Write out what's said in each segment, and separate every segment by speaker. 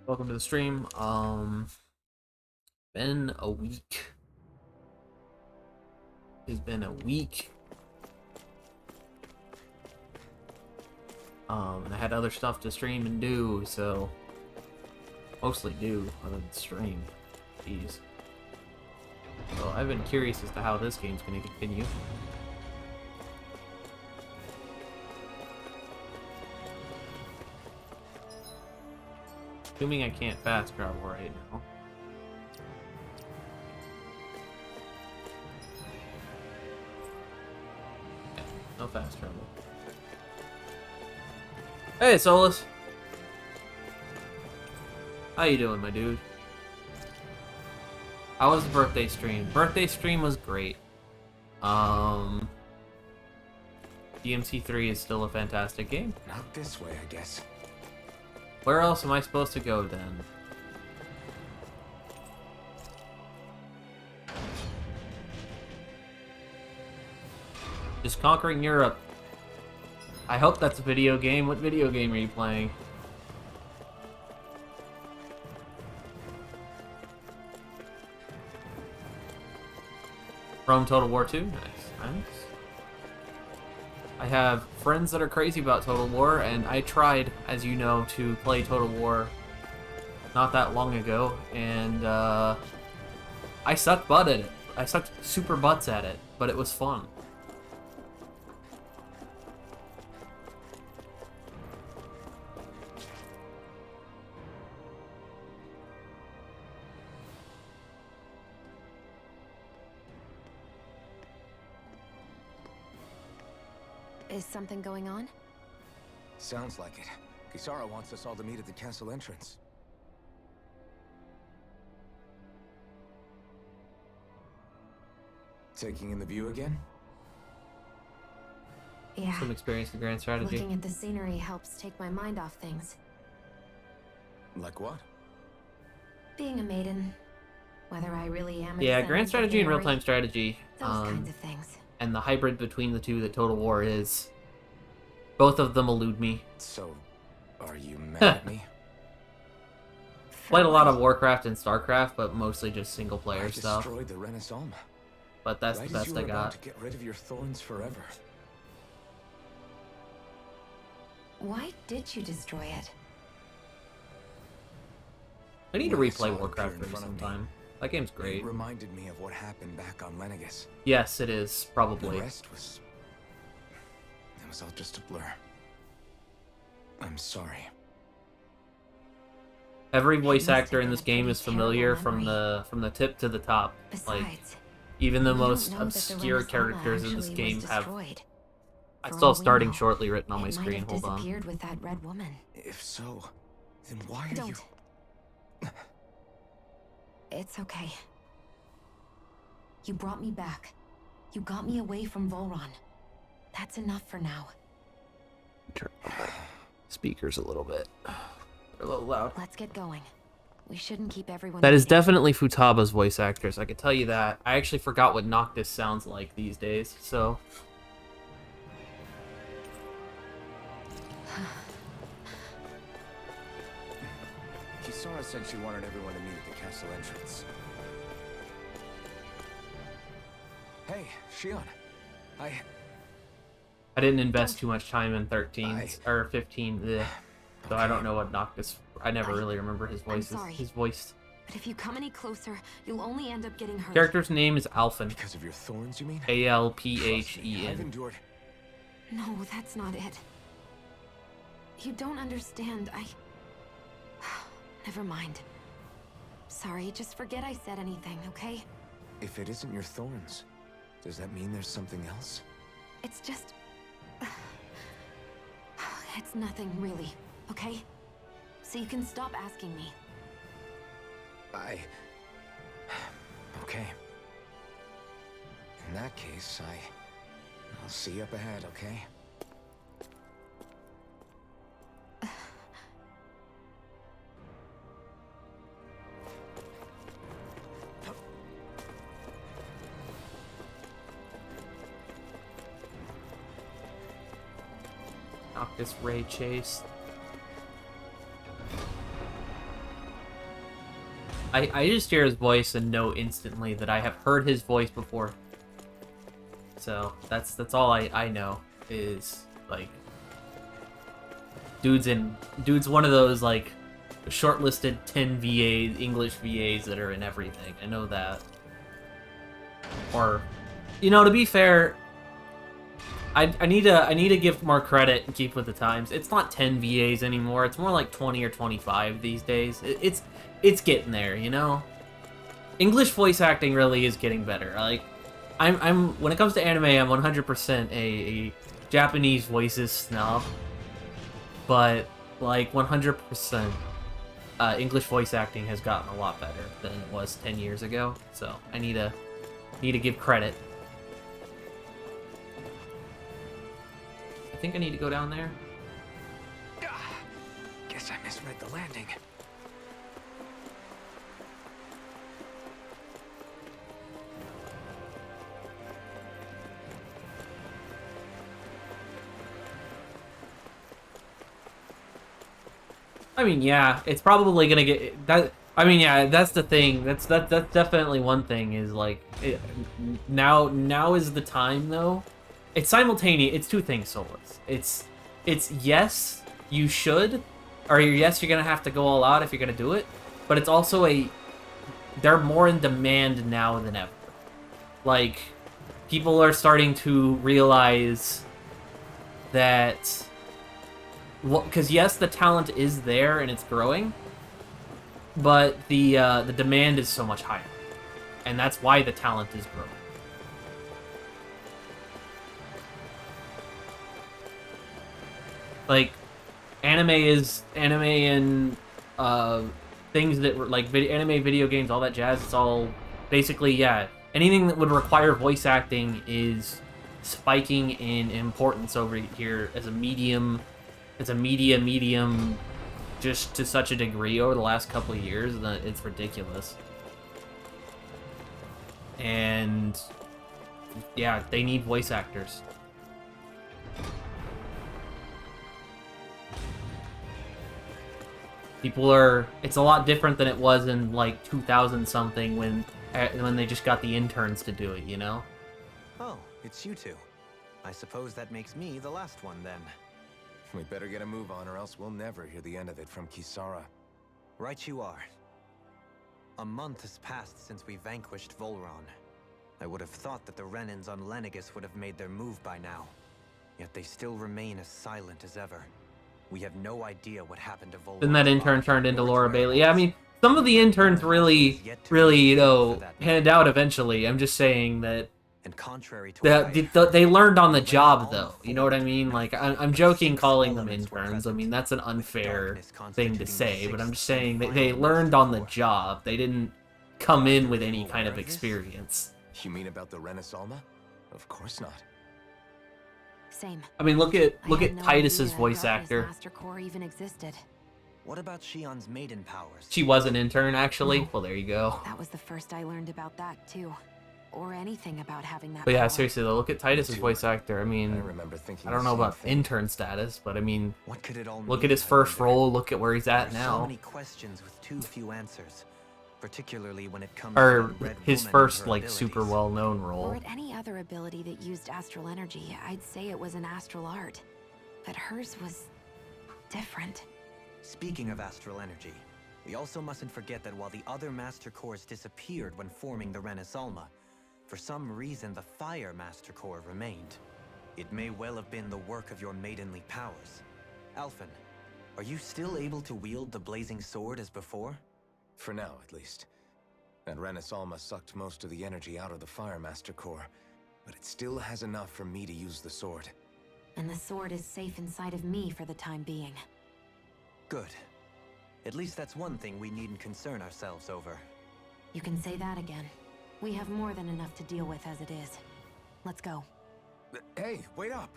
Speaker 1: Welcome to the stream. Been a week. It's been a week. And I had other stuff to stream and do, so mostly do other than stream. Jeez. So I've been curious as to how this game's going to continue. Assuming I can't fast travel right now. Yeah, no fast travel. Hey, Solus! How you doing, my dude? How was the birthday stream? Birthday stream was great. DMC3 is still a fantastic game.
Speaker 2: Not this way, I guess.
Speaker 1: Where else am I supposed to go then? Just conquering Europe. I hope that's a video game. What video game are you playing? Rome Total War 2? Nice, nice. I have friends that are crazy about Total War, and I tried, as you know, to play Total War not that long ago, and I sucked butt at it. I sucked super butts at it, but it was fun.
Speaker 3: Is something going on?
Speaker 2: Sounds like it. Kisara wants us all to meet at the castle entrance. Taking in the view again?
Speaker 3: Yeah.
Speaker 1: Some experience in grand strategy.
Speaker 3: Looking at the scenery helps take my mind off things.
Speaker 2: Like what?
Speaker 3: Being a maiden, whether I really am.
Speaker 1: Yeah, grand strategy and real-time strategy.
Speaker 3: Those kinds of things.
Speaker 1: And the hybrid between the two that Total War is. Both of them elude me.
Speaker 2: So, are you mad at me?
Speaker 1: Played a lot of Warcraft and Starcraft, but mostly just single-player stuff.
Speaker 2: Destroyed the Renaissance.
Speaker 1: But that's
Speaker 2: Right
Speaker 1: the best
Speaker 2: as you
Speaker 1: I
Speaker 2: were about
Speaker 1: got.
Speaker 2: to get rid of your thorns forever.
Speaker 3: Why did you destroy it?
Speaker 1: I need to
Speaker 2: When I saw
Speaker 1: replay
Speaker 2: it
Speaker 1: Warcraft
Speaker 2: appear in
Speaker 1: 3
Speaker 2: front of me,
Speaker 1: sometime. That game's great.
Speaker 2: It reminded me of what happened back on Lenegus.
Speaker 1: Yes, it is,
Speaker 2: The
Speaker 1: probably.
Speaker 2: rest was... It was all just a blur. I'm sorry.
Speaker 1: Every voice
Speaker 3: must have
Speaker 1: actor in
Speaker 3: been
Speaker 1: this
Speaker 3: a
Speaker 1: game
Speaker 3: pretty
Speaker 1: is familiar
Speaker 3: terrible
Speaker 1: from the tip to the top. Like,
Speaker 3: Besides,
Speaker 1: even the
Speaker 3: we don't
Speaker 1: most
Speaker 3: know that the
Speaker 1: obscure
Speaker 3: Renaissance
Speaker 1: characters in this
Speaker 3: actually
Speaker 1: game
Speaker 3: was
Speaker 1: have...
Speaker 3: destroyed.
Speaker 1: I
Speaker 3: For
Speaker 1: still
Speaker 3: all
Speaker 1: have
Speaker 3: we
Speaker 1: starting
Speaker 3: know,
Speaker 1: shortly written on my
Speaker 3: it might
Speaker 1: screen.
Speaker 3: have
Speaker 1: Hold on.
Speaker 3: disappeared with that red woman.
Speaker 2: If so, then why are you...
Speaker 3: Don't. It's okay. You brought me back. You got me away from Volron. That's enough for now.
Speaker 1: Turn the speakers a little bit. They're a little loud.
Speaker 3: Let's get going. We shouldn't keep everyone
Speaker 1: That is
Speaker 3: waiting.
Speaker 1: definitely Futaba's voice actors, I can tell you that. I actually forgot what Noctis sounds like these days, so...
Speaker 2: Kisara said she wanted everyone to meet at the castle entrance. Hey, Shion.
Speaker 1: I didn't invest too much time in 13, or 15, ugh. So I
Speaker 2: Okay.
Speaker 1: don't know what Noctis... I never really remember his voice.
Speaker 3: sorry.
Speaker 1: His voice.
Speaker 3: But if you come any closer, you'll only end up getting hurt.
Speaker 1: Character's name is Alphen.
Speaker 2: Because of your thorns, you mean? Trust me, I've
Speaker 1: Alphen.
Speaker 2: endured...
Speaker 3: No, that's not it. You don't understand. Never mind. Sorry, just forget I said anything, okay?
Speaker 2: If it isn't your thorns, does that mean there's something else?
Speaker 3: It's just... It's nothing, really, okay? So you can stop asking me.
Speaker 2: Okay. In that case, I'll see you up ahead, okay?
Speaker 1: Noctis Ray Chase. I just hear his voice and know instantly that I have heard his voice before. So that's all I know is like dude's one of those like shortlisted 10 VAs, English VAs that are in everything. I know that. Or, you know, to be fair, I need to give more credit and keep with the times. It's not 10 VAs anymore. It's more like 20 or 25 these days. It's getting there, you know. English voice acting really is getting better. Like, I'm when it comes to anime, I'm 100% a Japanese voices snob, but like 100%. English voice acting has gotten a lot better than it was 10 years ago, so I need to give credit. I think I need to go down there.
Speaker 2: Guess I misread the landing.
Speaker 1: I mean, yeah, it's probably gonna get that. I mean, yeah, that's the thing. That's definitely one thing. Is like now is the time though. It's simultaneous. It's two things, Solus. It's yes, you should, or yes, you're gonna have to go all out if you're gonna do it. But it's also they're more in demand now than ever. Like, people are starting to realize that. Well, because yes, the talent is there and it's growing, but the demand is so much higher, and that's why the talent is growing. Like, anime and things that were like anime, video games, all that jazz. It's all basically, yeah, anything that would require voice acting is spiking in importance over here as a medium. It's a medium just to such a degree over the last couple of years that it's ridiculous. And yeah, they need voice actors. It's a lot different than it was in like 2000 something when they just got the interns to do it, you know?
Speaker 4: Oh, it's you two. I suppose that makes me the last one then.
Speaker 2: We better get a move on, or else we'll never hear the end of it from Kisara.
Speaker 4: Right you are. A month has passed since we vanquished Volron. I would have thought that the Renans on Lenegis would have made their move by now. Yet they still remain as silent as ever. We have no idea what happened to Volron.
Speaker 1: Then that intern turned into Laura Bailey. Yeah, I mean, some of the interns really, you know, panned out eventually. I'm just saying that
Speaker 4: and contrary to
Speaker 1: they learned on the job, though. You know what I mean? Like, I'm joking calling them interns. I mean, that's an unfair thing to say, but I'm just saying that they learned on the job. They didn't come in with any kind of experience.
Speaker 2: You mean about the Renaissance? Of course not.
Speaker 3: Same.
Speaker 1: I mean, look at Titus's
Speaker 3: idea
Speaker 1: voice
Speaker 3: Darkness
Speaker 1: actor.
Speaker 3: Master Core even existed.
Speaker 4: What about Shion's maiden powers?
Speaker 1: She was an intern, actually. Well, there you go.
Speaker 3: That was the first I learned about that too, or anything about having that.
Speaker 1: But yeah,
Speaker 3: power.
Speaker 1: seriously though, look at Titus's voice actor. I mean,
Speaker 2: I remember thinking
Speaker 1: I don't
Speaker 2: the
Speaker 1: know
Speaker 2: same
Speaker 1: about
Speaker 2: thing.
Speaker 1: intern status, but I mean,
Speaker 4: What could it all
Speaker 1: look
Speaker 4: mean,
Speaker 1: at his
Speaker 4: I
Speaker 1: first
Speaker 4: wonder?
Speaker 1: role. Look at where he's at
Speaker 4: There are
Speaker 1: now.
Speaker 4: so many questions with too few answers, particularly when it comes
Speaker 1: Or
Speaker 4: to the Red
Speaker 1: his
Speaker 4: Woman and
Speaker 1: first
Speaker 4: her
Speaker 1: like super
Speaker 4: abilities.
Speaker 1: well-known
Speaker 3: Or
Speaker 1: role.
Speaker 3: at any other ability that used astral energy, I'd say it was an astral art. But hers was different.
Speaker 4: Speaking of astral energy, we also mustn't forget that while the other Master Cores disappeared when forming the Renaissance, for some reason the Fire Master Core remained. It may well have been the work of your maidenly powers. Alphen, are you still able to wield the blazing sword as before?
Speaker 2: For now, at least. That Renaissance sucked most of the energy out of the Fire Master Core, but it still has enough for me to use the sword.
Speaker 3: And the sword is safe inside of me for the time being.
Speaker 4: Good. At least that's one thing we needn't concern ourselves over.
Speaker 3: You can say that again. We have more than enough to deal with as it is. Let's go.
Speaker 2: Hey, wait up!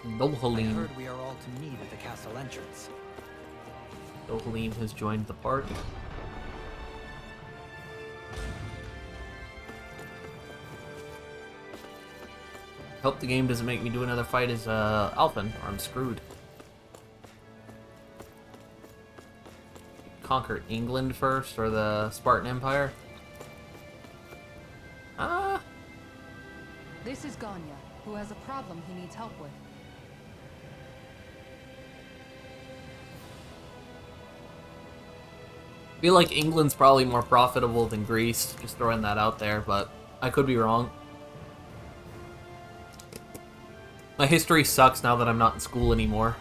Speaker 4: I
Speaker 1: Nohalim.
Speaker 4: heard we are all to meet at the castle entrance.
Speaker 1: Nohalim has joined the party. Hope the game doesn't make me do another fight as Alphen, or I'm screwed. conquer England first, or the Spartan Empire?
Speaker 5: This is Ganya, who has a problem he needs help with.
Speaker 1: I feel like England's probably more profitable than Greece, just throwing that out there, but I could be wrong. My history sucks now that I'm not in school anymore.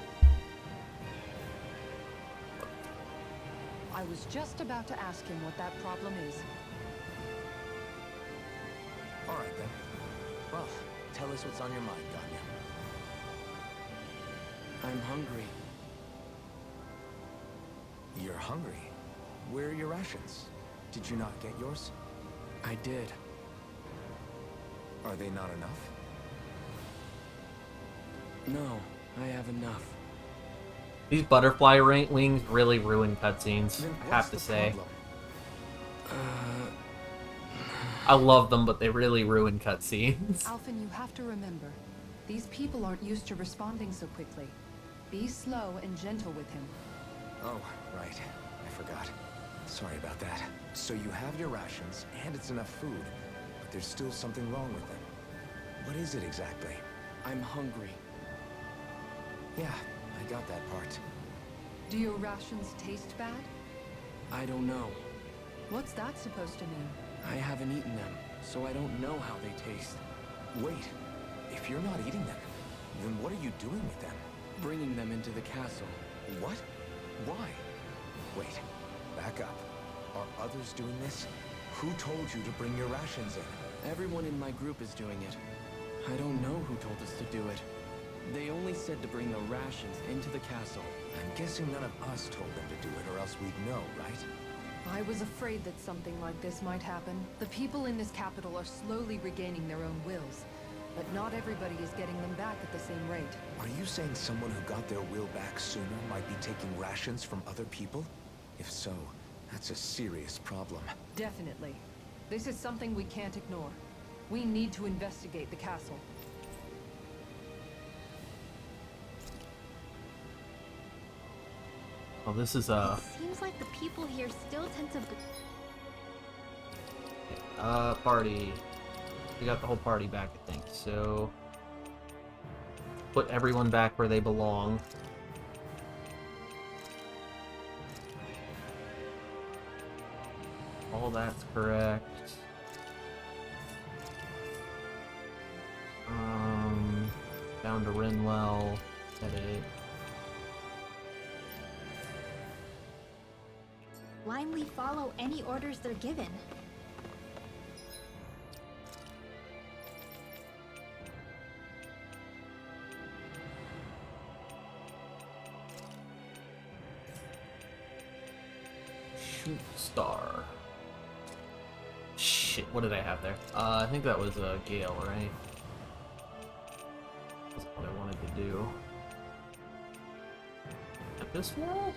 Speaker 5: I was just about to ask him what that problem is.
Speaker 2: All right, then. Well, tell us what's on your mind, Ganya.
Speaker 6: I'm hungry.
Speaker 2: You're hungry? Where are your rations? Did you not get yours?
Speaker 6: I did.
Speaker 2: Are they not enough?
Speaker 6: No, I have enough.
Speaker 1: These butterfly wings really ruin cutscenes,
Speaker 2: Then
Speaker 1: I have
Speaker 2: what's
Speaker 1: to
Speaker 2: the
Speaker 1: say.
Speaker 2: problem?
Speaker 1: I love them, but they really ruin cutscenes.
Speaker 5: Alphen, you have to remember, these people aren't used to responding so quickly. Be slow and gentle with him.
Speaker 2: Oh, right. I forgot. Sorry about that. So you have your rations, and it's enough food, but there's still something wrong with them. What is it exactly?
Speaker 6: I'm hungry.
Speaker 2: Yeah, I got that part.
Speaker 5: Do your rations taste bad?
Speaker 6: I don't know.
Speaker 5: What's that supposed to mean?
Speaker 6: I haven't eaten them, so I don't know how they taste.
Speaker 2: Wait, if you're not eating them, then what are you doing with them?
Speaker 6: Bringing them into the castle.
Speaker 2: What? Why? Wait, back up. Are others doing this? Who told you to bring your rations in?
Speaker 6: Everyone in my group is doing it. I don't know who told us to do it. They only said to bring the rations into the castle.
Speaker 2: I'm guessing none of us told them to do it, or else we'd know, right?
Speaker 5: I was afraid that something like this might happen. The people in this capital are slowly regaining their own wills, but not everybody is getting them back at the same rate.
Speaker 2: Are you saying someone who got their will back sooner might be taking rations from other people? If so, that's a serious problem.
Speaker 5: Definitely. This is something we can't ignore. We need to investigate the castle.
Speaker 1: Oh, this is
Speaker 7: It seems like the people here still tend to.
Speaker 1: party. We got the whole party back, I think. So put everyone back where they belong. All that's correct. Down to Rinwell. Edit.
Speaker 7: Blindly follow any orders they're given.
Speaker 1: Shoot star. Shit, what did I have there? I think that was a Gale, right? That's what I wanted to do. At this wall?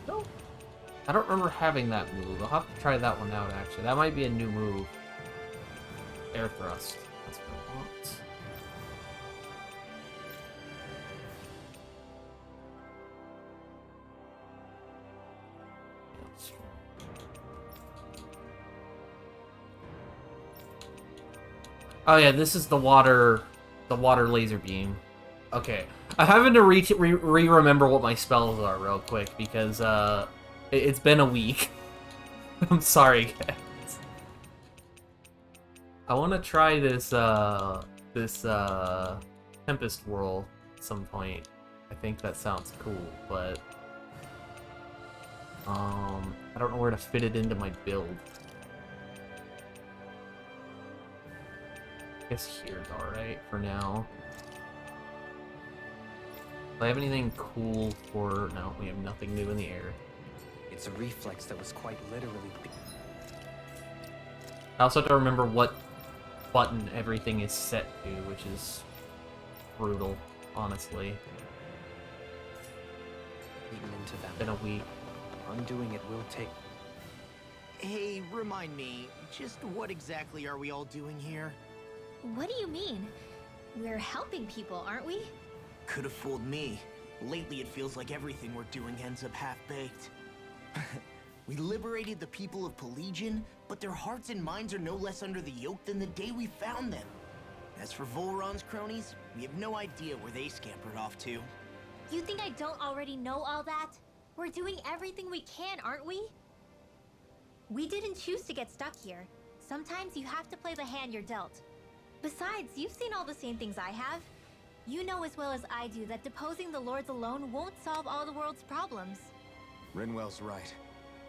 Speaker 1: No. I don't remember having that move. I'll have to try that one out, actually. That might be a new move. Air thrust. That's what I want. Oh yeah, this is the water laser beam. Okay, I'm having to remember what my spells are real quick because it's been a week. I'm sorry, guys. I want to try this Tempest Whirl at some point. I think that sounds cool, but I don't know where to fit it into my build. I guess here's alright for now. Do I have anything cool for... No, we have nothing new in the air.
Speaker 4: It's a reflex that was quite literally...
Speaker 1: I also have to remember what button everything is set to, which is brutal, honestly.
Speaker 4: Eaten into them.
Speaker 1: Been a week.
Speaker 4: Undoing it will take...
Speaker 8: Hey, remind me, just what exactly are we all doing here?
Speaker 7: What do you mean? We're helping people, aren't we?
Speaker 8: Could have fooled me. Lately, it feels like everything we're doing ends up half-baked. We liberated the people of Pelagian, but their hearts and minds are no less under the yoke than the day we found them. As for Volron's cronies, we have no idea where they scampered off to.
Speaker 7: You think I don't already know all that? We're doing everything we can, aren't we? We didn't choose to get stuck here. Sometimes you have to play the hand you're dealt. Besides, you've seen all the same things I have. You know as well as I do that deposing the lords alone won't solve all the world's problems.
Speaker 2: Rinwell's right.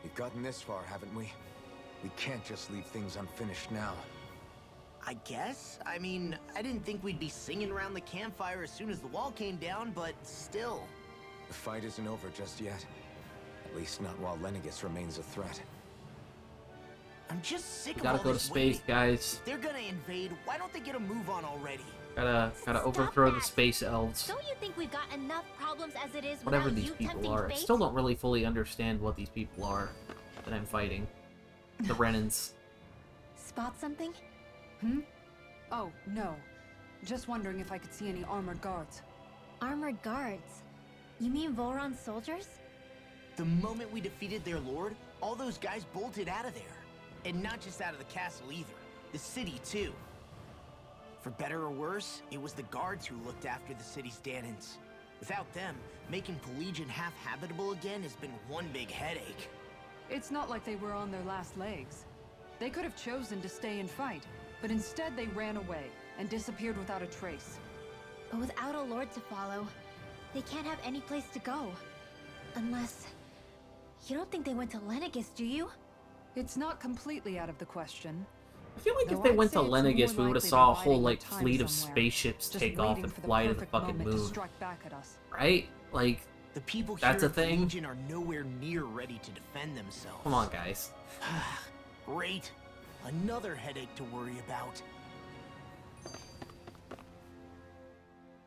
Speaker 2: We've gotten this far, haven't we? We can't just leave things unfinished now.
Speaker 8: I guess? I mean, I didn't think we'd be singing around the campfire as soon as the wall came down, but still.
Speaker 2: The fight isn't over just yet. At least not while Lenegis remains a threat.
Speaker 8: I'm just sick
Speaker 1: We
Speaker 8: of all
Speaker 1: gotta go to
Speaker 8: this
Speaker 1: space,
Speaker 8: waiting.
Speaker 1: guys.
Speaker 8: If they're gonna invade, why don't they get a move on already?
Speaker 1: Gotta
Speaker 7: Stop
Speaker 1: overthrow the
Speaker 7: that.
Speaker 1: space elves.
Speaker 7: Don't you think we've got enough problems as it is
Speaker 1: Whatever
Speaker 7: without
Speaker 1: these
Speaker 7: you
Speaker 1: people
Speaker 7: tempting
Speaker 1: are. I
Speaker 7: fate?
Speaker 1: still don't really fully understand what these people are that I'm fighting. The Renans.
Speaker 7: Spot something?
Speaker 5: Oh, no. Just wondering if I could see any armored guards.
Speaker 7: Armored guards? You mean Volron's soldiers?
Speaker 8: The moment we defeated their lord, all those guys bolted out of there. And not just out of the castle either. The city, too. For better or worse, it was the guards who looked after the city's Danans. Without them, making Pelagian half-habitable again has been one big headache.
Speaker 5: It's not like they were on their last legs. They could have chosen to stay and fight, but instead they ran away and disappeared without a trace.
Speaker 7: But without a lord to follow, they can't have any place to go. Unless... You don't think they went to Lenegis, do you?
Speaker 5: It's not completely out of the question.
Speaker 1: I feel like if
Speaker 5: Though
Speaker 1: they
Speaker 5: I'd
Speaker 1: went to
Speaker 5: say it's more
Speaker 1: Lenegis, we would have
Speaker 5: likely
Speaker 1: saw a
Speaker 5: they're
Speaker 1: whole,
Speaker 5: biding
Speaker 1: like,
Speaker 5: their time
Speaker 1: fleet of
Speaker 5: somewhere,
Speaker 1: spaceships
Speaker 5: just
Speaker 1: take off
Speaker 5: waiting
Speaker 1: and
Speaker 5: for the
Speaker 1: fly to the
Speaker 5: perfect
Speaker 1: fucking
Speaker 5: moment to
Speaker 1: moon.
Speaker 5: strike back at us.
Speaker 1: Right? Like,
Speaker 8: The people
Speaker 1: That's
Speaker 8: here
Speaker 1: a
Speaker 8: in
Speaker 1: thing?
Speaker 8: Pelagian are nowhere near ready to defend themselves.
Speaker 1: come on, guys.
Speaker 8: Great. Another headache to worry about.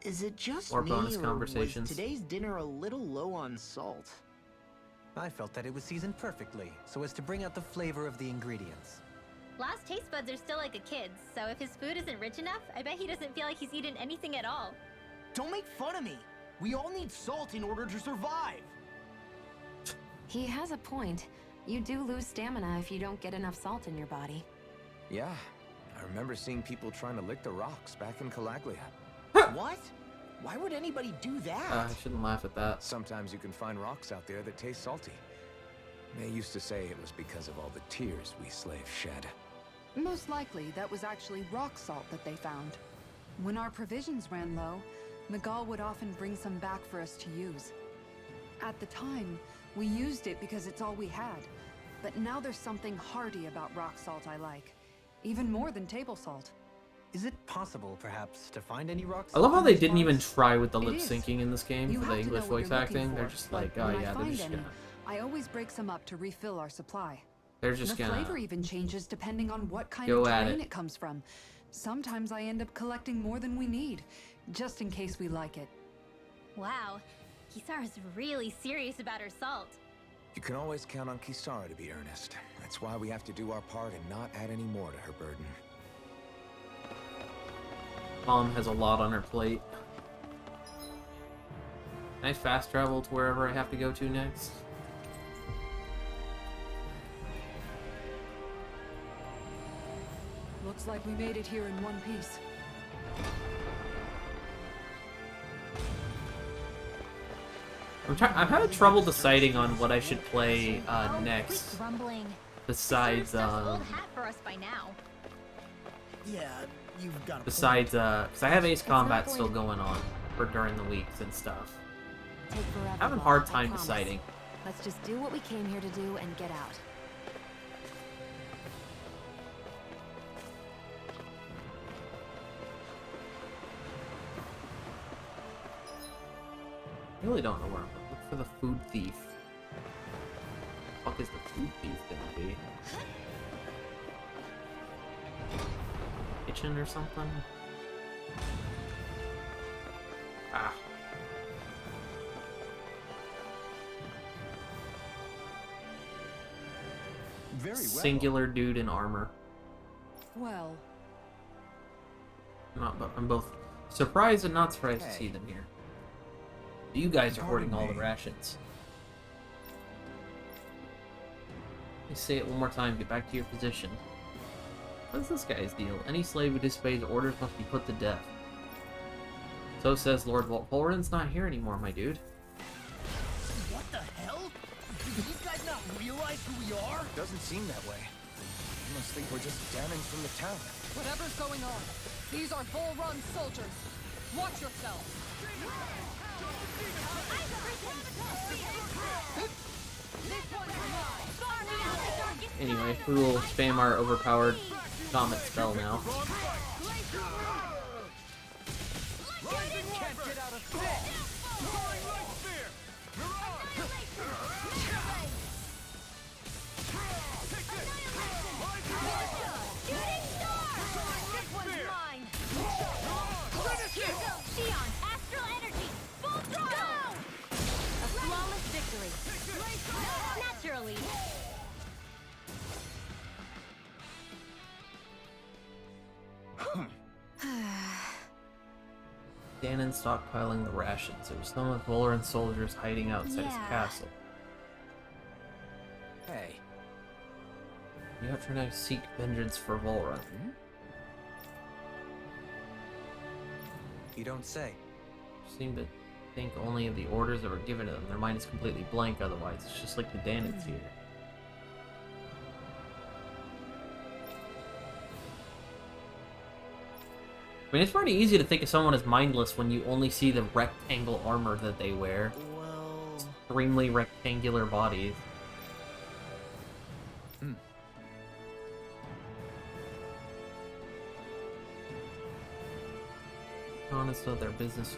Speaker 8: Is it just
Speaker 1: More
Speaker 8: me,
Speaker 1: bonus
Speaker 8: or
Speaker 1: conversations.
Speaker 8: was today's dinner a little low on salt?
Speaker 4: I felt that it was seasoned perfectly, so as to bring out the flavor of the ingredients.
Speaker 7: Last taste buds are still like a kid's, so if his food isn't rich enough, I bet he doesn't feel like he's eaten anything at all.
Speaker 8: Don't make fun of me. We all need salt in order to survive.
Speaker 3: He has a point. You do lose stamina if you don't get enough salt in your body.
Speaker 2: Yeah, I remember seeing people trying to lick the rocks back in Calaglia.
Speaker 8: What? Why would anybody do that?
Speaker 1: I shouldn't laugh at that.
Speaker 2: Sometimes you can find rocks out there that taste salty. They used to say it was because of all the tears we slaves shed.
Speaker 5: Most likely, that was actually rock salt that they found. When our provisions ran low, Miguel would often bring some back for us to use. At the time, we used it because it's all we had. But now there's something hearty about rock salt I like. Even more than table salt.
Speaker 4: Is it possible, perhaps, to find any rocks?
Speaker 1: I love how
Speaker 4: in
Speaker 1: they
Speaker 4: these
Speaker 1: didn't even
Speaker 4: parts?
Speaker 1: try with the
Speaker 5: It
Speaker 1: lip
Speaker 5: is.
Speaker 1: syncing in this game
Speaker 5: You
Speaker 1: for the
Speaker 5: have to
Speaker 1: English
Speaker 5: know what
Speaker 1: voice
Speaker 5: you're looking
Speaker 1: acting. They're
Speaker 5: for,
Speaker 1: just
Speaker 5: but
Speaker 1: like, oh
Speaker 5: when I
Speaker 1: yeah, they're
Speaker 5: find
Speaker 1: just
Speaker 5: any,
Speaker 1: gonna,
Speaker 5: I always break some up to refill our supply.
Speaker 1: they're just
Speaker 5: The
Speaker 1: gonna
Speaker 5: flavor even changes depending on what kind
Speaker 1: go
Speaker 5: of
Speaker 1: at
Speaker 5: terrain
Speaker 1: it.
Speaker 5: it comes from. Sometimes I end up collecting more than we need, just in case we like it.
Speaker 7: Wow, Kisara's really serious about her salt.
Speaker 2: You can always count on Kisara to be earnest. That's why we have to do our part and not add any more to her burden.
Speaker 1: Mom has a lot on her plate. Nice fast travel to wherever I have to go to next.
Speaker 5: Looks like we made it here in one piece.
Speaker 1: I'm having trouble deciding on what I should play
Speaker 7: Oh,
Speaker 1: next.
Speaker 7: quit grumbling.
Speaker 1: Besides,
Speaker 7: Stuff's old hat for us by now.
Speaker 8: Yeah, you've got a
Speaker 1: because I have Ace
Speaker 7: not
Speaker 1: Combat
Speaker 7: going
Speaker 1: still
Speaker 7: to-
Speaker 1: going on for during the weeks and stuff.
Speaker 3: Take forever.
Speaker 1: Having a
Speaker 3: Bob,
Speaker 1: hard
Speaker 3: I
Speaker 1: time
Speaker 3: promise.
Speaker 1: deciding.
Speaker 3: Let's just do what we came here to do and get out.
Speaker 1: I really don't know where I'm gonna look for the food thief. What the fuck is the food thief gonna be? Kitchen or something? Ah.
Speaker 2: Very well.
Speaker 1: Singular dude in armor.
Speaker 5: Well,
Speaker 1: I'm both surprised and not surprised to
Speaker 2: Hey.
Speaker 1: see them here. You guys are hoarding all the rations. Let me say it one more time. Get back to your position. What is this guy's deal? Any slave who disobeys orders must be put to death. So says Lord Volran's not here anymore, my dude.
Speaker 8: What the hell? Do these guys not realize who we are?
Speaker 2: Doesn't seem that way. You must think we're just damning from the town.
Speaker 5: Whatever's going on, these are Volrun soldiers. Watch yourselves.
Speaker 1: Anyway, we will spam our overpowered comet spell now.
Speaker 7: Naturally.
Speaker 1: Danon stockpiling the rations. There was some of Volran's soldiers hiding outside his castle.
Speaker 2: Hey.
Speaker 1: You have to now seek vengeance for Volran.
Speaker 4: You don't say.
Speaker 1: Seem to think only of the orders that were given to them. Their mind is completely blank otherwise. It's just like the Danons here. I mean, it's pretty easy to think of someone as mindless when you only see the rectangle armor that they wear.
Speaker 8: Well...
Speaker 1: Extremely rectangular bodies. Honest though, their business is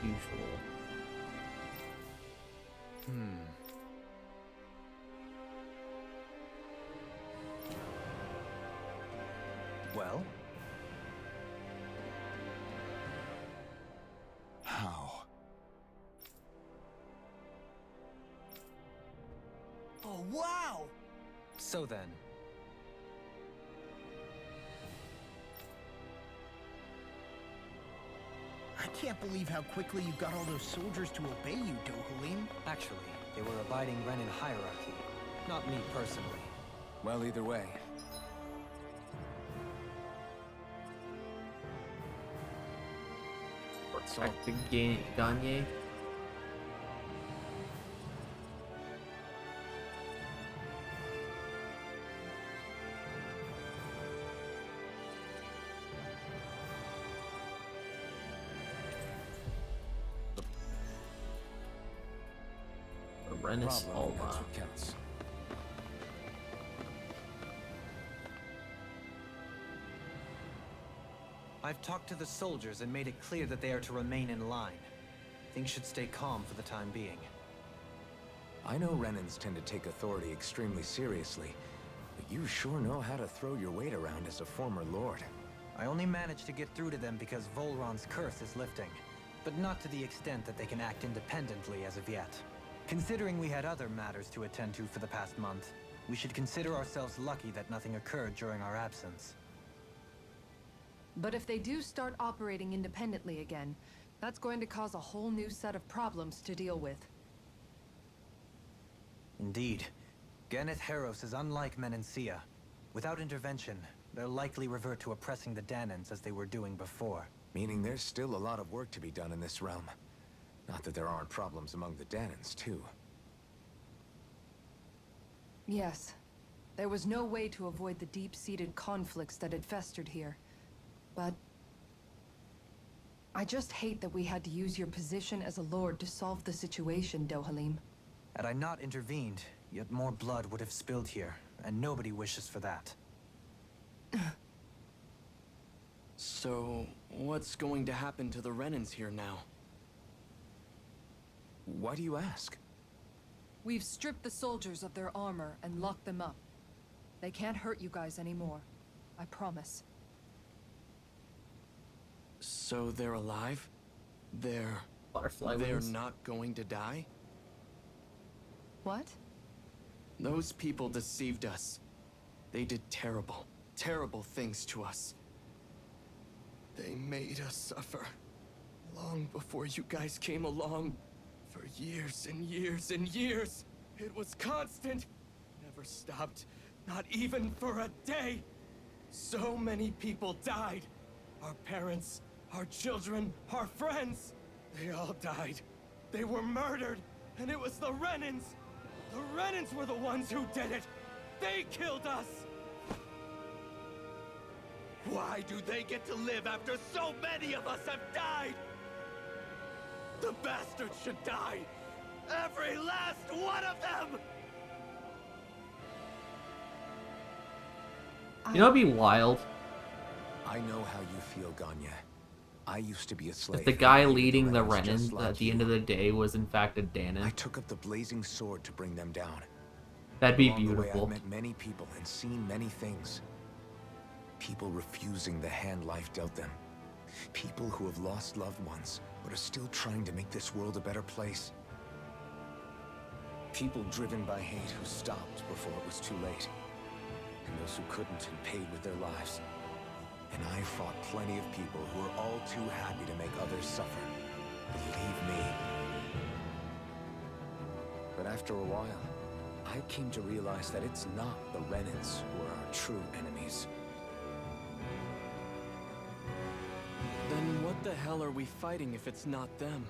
Speaker 1: usual.
Speaker 2: Well? How?
Speaker 8: Oh, wow!
Speaker 4: So then,
Speaker 8: I can't believe how quickly you got all those soldiers to obey you, Dohalim.
Speaker 4: actually, they were abiding Renin hierarchy, not me personally.
Speaker 2: Well, either way.
Speaker 1: Back to Gagne. Renis
Speaker 2: Bravo, that's
Speaker 1: Alma.
Speaker 2: what counts.
Speaker 4: I've talked to the soldiers and made it clear that they are to remain in line. Things should stay calm for the time being.
Speaker 2: I know Renans tend to take authority extremely seriously, but you sure know how to throw your weight around as a former lord.
Speaker 4: I only managed to get through to them because Volron's curse is lifting, but not to the extent that they can act independently as of yet. Considering we had other matters to attend to for the past month, we should consider ourselves lucky that nothing occurred during our absence.
Speaker 5: But if they do start operating independently again, that's going to cause a whole new set of problems to deal with.
Speaker 4: Indeed. Ganeth Heros is unlike Menancia. Without intervention, they'll likely revert to oppressing the Danons as they were doing before.
Speaker 2: Meaning there's still a lot of work to be done in this realm. Not that there aren't problems among the Danons, too.
Speaker 5: Yes. There was no way to avoid the deep-seated conflicts that had festered here. But... I just hate that we had to use your position as a lord to solve the situation, Dohalim.
Speaker 4: Had I not intervened, yet more blood would have spilled here, and nobody wishes for that.
Speaker 6: So, what's going to happen to the Renans here now?
Speaker 2: Why do you ask?
Speaker 5: We've stripped the soldiers of their armor and locked them up. They can't hurt you guys anymore. I promise.
Speaker 6: So they're alive? They're
Speaker 1: Butterfly wings.
Speaker 6: not going to die?
Speaker 5: What?
Speaker 6: Those people deceived us. They did terrible, terrible things to us. They made us suffer. Long before you guys came along, for years and years and years, it was constant. Never stopped, not even for a day. So many people died. Our parents, our children, our friends. They all died. They were murdered, and it was the Renans. The Renans were the ones who did it. They killed us. Why do they get to live after so many of us have died? The bastards should die. Every last one of them!
Speaker 1: You know, it'd be wild
Speaker 2: I know how you feel, Ganya. I used to be a slave.
Speaker 1: if the guy
Speaker 2: and hated
Speaker 1: leading the
Speaker 2: Renans just
Speaker 1: Renan
Speaker 2: like
Speaker 1: at the
Speaker 2: you.
Speaker 1: end of the day was in fact a
Speaker 2: I
Speaker 1: Danon.
Speaker 2: took up the blazing sword to bring them down.
Speaker 1: That'd be
Speaker 2: Along the way,
Speaker 1: beautiful.
Speaker 2: I've met many people and seen many things. People refusing the hand life dealt them. People who have lost loved ones, but are still trying to make this world a better place. People driven by hate who stopped before it was too late. And those who couldn't and paid with their lives. And I fought plenty of people who are all too happy to make others suffer. Believe me. But after a while, I came to realize that it's not the Renans who are our true enemies.
Speaker 6: Then what the hell are we fighting if it's not them?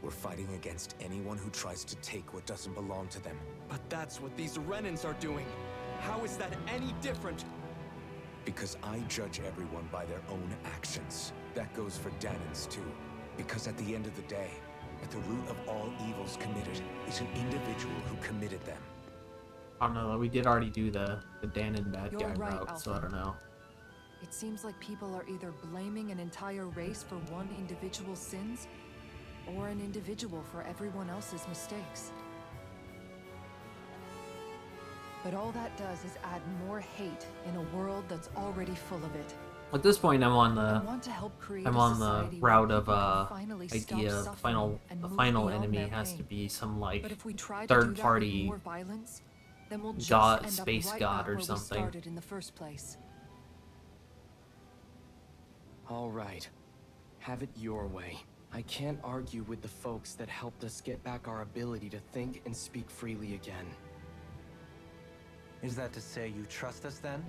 Speaker 2: We're fighting against anyone who tries to take what doesn't belong to them.
Speaker 6: But that's what these Renans are doing. How is that any different?
Speaker 2: Because I judge everyone by their own actions. That goes for Danons too. Because at the end of the day, at the root of all evils committed is an individual who committed them.
Speaker 1: I don't know, we did already do the Danon bad
Speaker 5: You're
Speaker 1: guy
Speaker 5: right,
Speaker 1: route, so I
Speaker 5: Alpha.
Speaker 1: don't know.
Speaker 5: It seems like people are either blaming an entire race for one individual's sins, or an individual for everyone else's mistakes. But all that does is add more hate in a world that's already full of it.
Speaker 1: At this point, I'm on
Speaker 5: I
Speaker 1: the
Speaker 5: want to help create
Speaker 1: I'm
Speaker 5: a
Speaker 1: on the
Speaker 5: society where
Speaker 1: route of
Speaker 5: people can finally stop
Speaker 1: idea. The
Speaker 5: suffering and
Speaker 1: the
Speaker 5: move
Speaker 1: final
Speaker 5: beyond
Speaker 1: enemy
Speaker 5: their
Speaker 1: has to
Speaker 5: pain.
Speaker 1: be some like
Speaker 5: But if we try to
Speaker 1: third
Speaker 5: do that with
Speaker 1: party
Speaker 5: more violence, then we'll just
Speaker 1: god,
Speaker 5: end up
Speaker 1: space
Speaker 5: right
Speaker 1: god
Speaker 5: back
Speaker 1: or
Speaker 5: where
Speaker 1: something.
Speaker 5: we started in the first place.
Speaker 6: All right. Have it your way. I can't argue with the folks that helped us get back our ability to think and speak freely again.
Speaker 4: Is that to say you trust us then?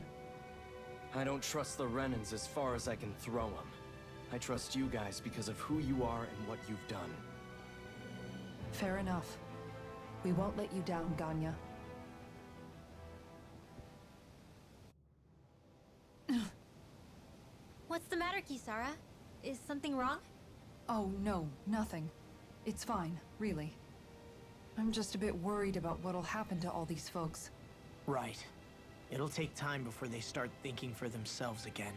Speaker 6: I don't trust the Renans as far as I can throw them. I trust you guys because of who you are and what you've done.
Speaker 5: Fair enough. We won't let you down, Ganya.
Speaker 7: What's the matter, Kisara? Is something wrong?
Speaker 5: Oh, no, nothing. It's fine, really. I'm just a bit worried about what'll happen to all these folks.
Speaker 8: Right. It'll take time before they start thinking for themselves again.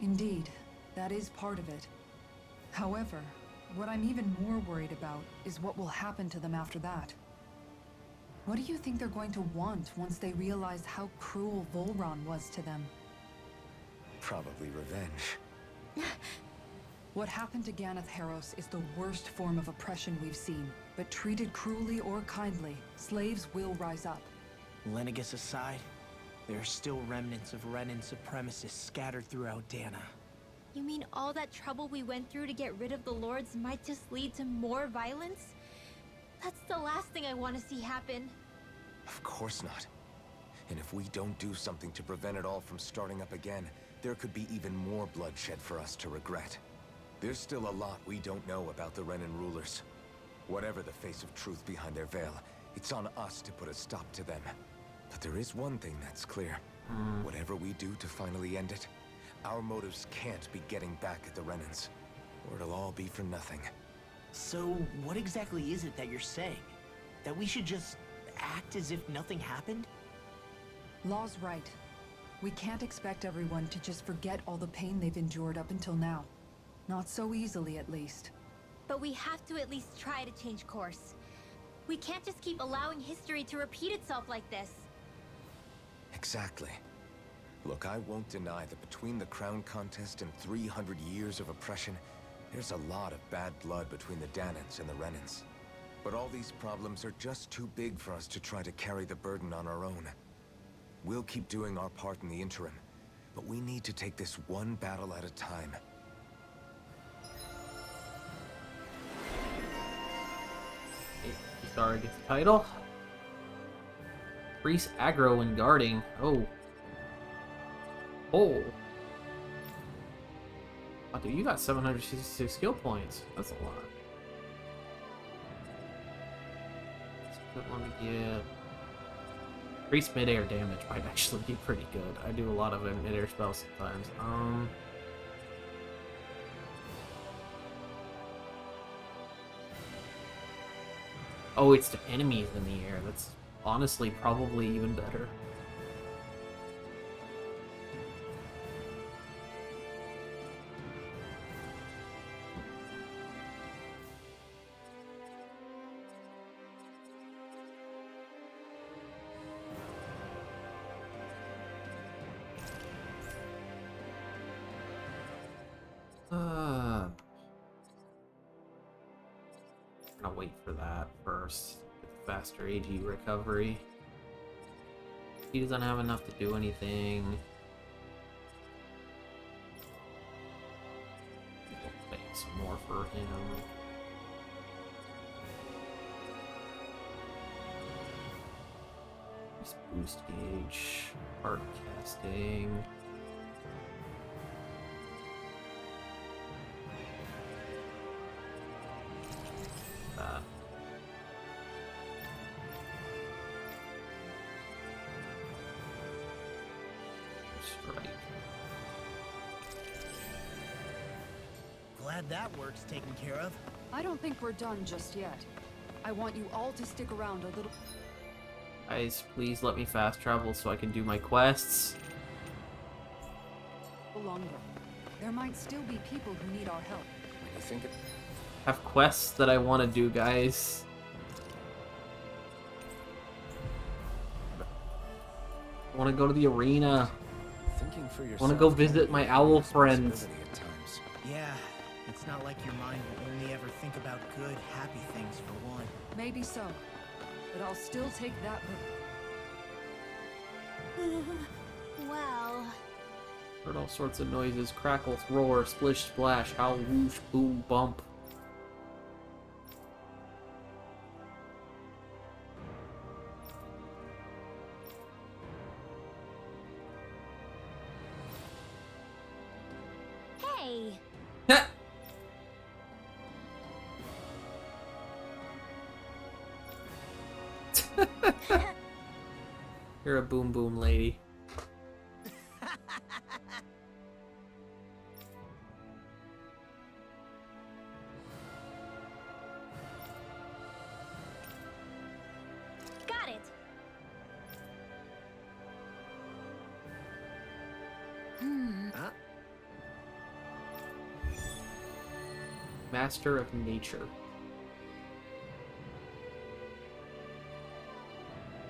Speaker 5: Indeed, that is part of it. However, what I'm even more worried about is what will happen to them after that. What do you think they're going to want once they realize how cruel Volron was to them?
Speaker 2: Probably revenge.
Speaker 5: What happened to Ganeth Haros is the worst form of oppression we've seen, but treated cruelly or kindly, slaves will rise up.
Speaker 8: Lenegus aside, there are still remnants of Renan supremacists scattered throughout Dana.
Speaker 7: You mean all that trouble we went through to get rid of the Lords might just lead to more violence? That's the last thing I want to see happen.
Speaker 2: Of course not. And if we don't do something to prevent it all from starting up again, there could be even more bloodshed for us to regret. There's still a lot we don't know about the Renan rulers. Whatever the face of truth behind their veil, it's on us to put a stop to them. But there is one thing that's clear. Whatever we do to finally end it, our motives can't be getting back at the Renans, or it'll all be for nothing.
Speaker 8: So, what exactly is it that you're saying? That we should just act as if nothing happened?
Speaker 5: Law's right. We can't expect everyone to just forget all the pain they've endured up until now. Not so easily, at least.
Speaker 7: But we have to at least try to change course. We can't just keep allowing history to repeat itself like this.
Speaker 2: Exactly. Look, I won't deny that between the crown contest and 300 years of oppression, there's a lot of bad blood between the Danons and the Renans. But all these problems are just too big for us to try to carry the burden on our own. We'll keep doing our part in the interim, but we need to take this one battle at a time.
Speaker 1: Kisara gets the title. Increase aggro when guarding. Oh. Oh. Oh, dude, you got 766 skill points. That's a lot. That's a good one to get. Increase mid-air damage might actually be pretty good. I do a lot of mid-air spells sometimes. Oh, it's to enemies in the air. That's honestly probably even better. I'm gonna wait for that first. Get the faster AG recovery. He doesn't have enough to do anything. We'll pay some more for him. Just boost gauge, hard casting. That. Strike.
Speaker 8: Glad that work's taken care of.
Speaker 5: I don't think we're done just yet. I want you all to stick around a little
Speaker 1: Guys, please let me fast travel so I can do my quests.
Speaker 5: longer. There might still be people who need our help.
Speaker 2: When you think it...
Speaker 1: Have quests that I want to do, guys. I want to go to the arena.
Speaker 2: Thinking for yourself,
Speaker 1: I want to go
Speaker 2: can
Speaker 1: visit
Speaker 2: be
Speaker 1: my
Speaker 2: a
Speaker 1: owl
Speaker 2: responsibility
Speaker 1: friends.
Speaker 2: at times.
Speaker 8: Yeah, it's not like your mind will only ever think about good, happy things for one.
Speaker 5: Maybe so, but I'll still take that route.
Speaker 7: Well,
Speaker 1: Heard all sorts of noises. Crackle, roar, splish, splash, howl, whoosh, boom, bump.
Speaker 7: hey.
Speaker 1: You're a boom boom lady.
Speaker 7: Got it.
Speaker 1: Master of Nature.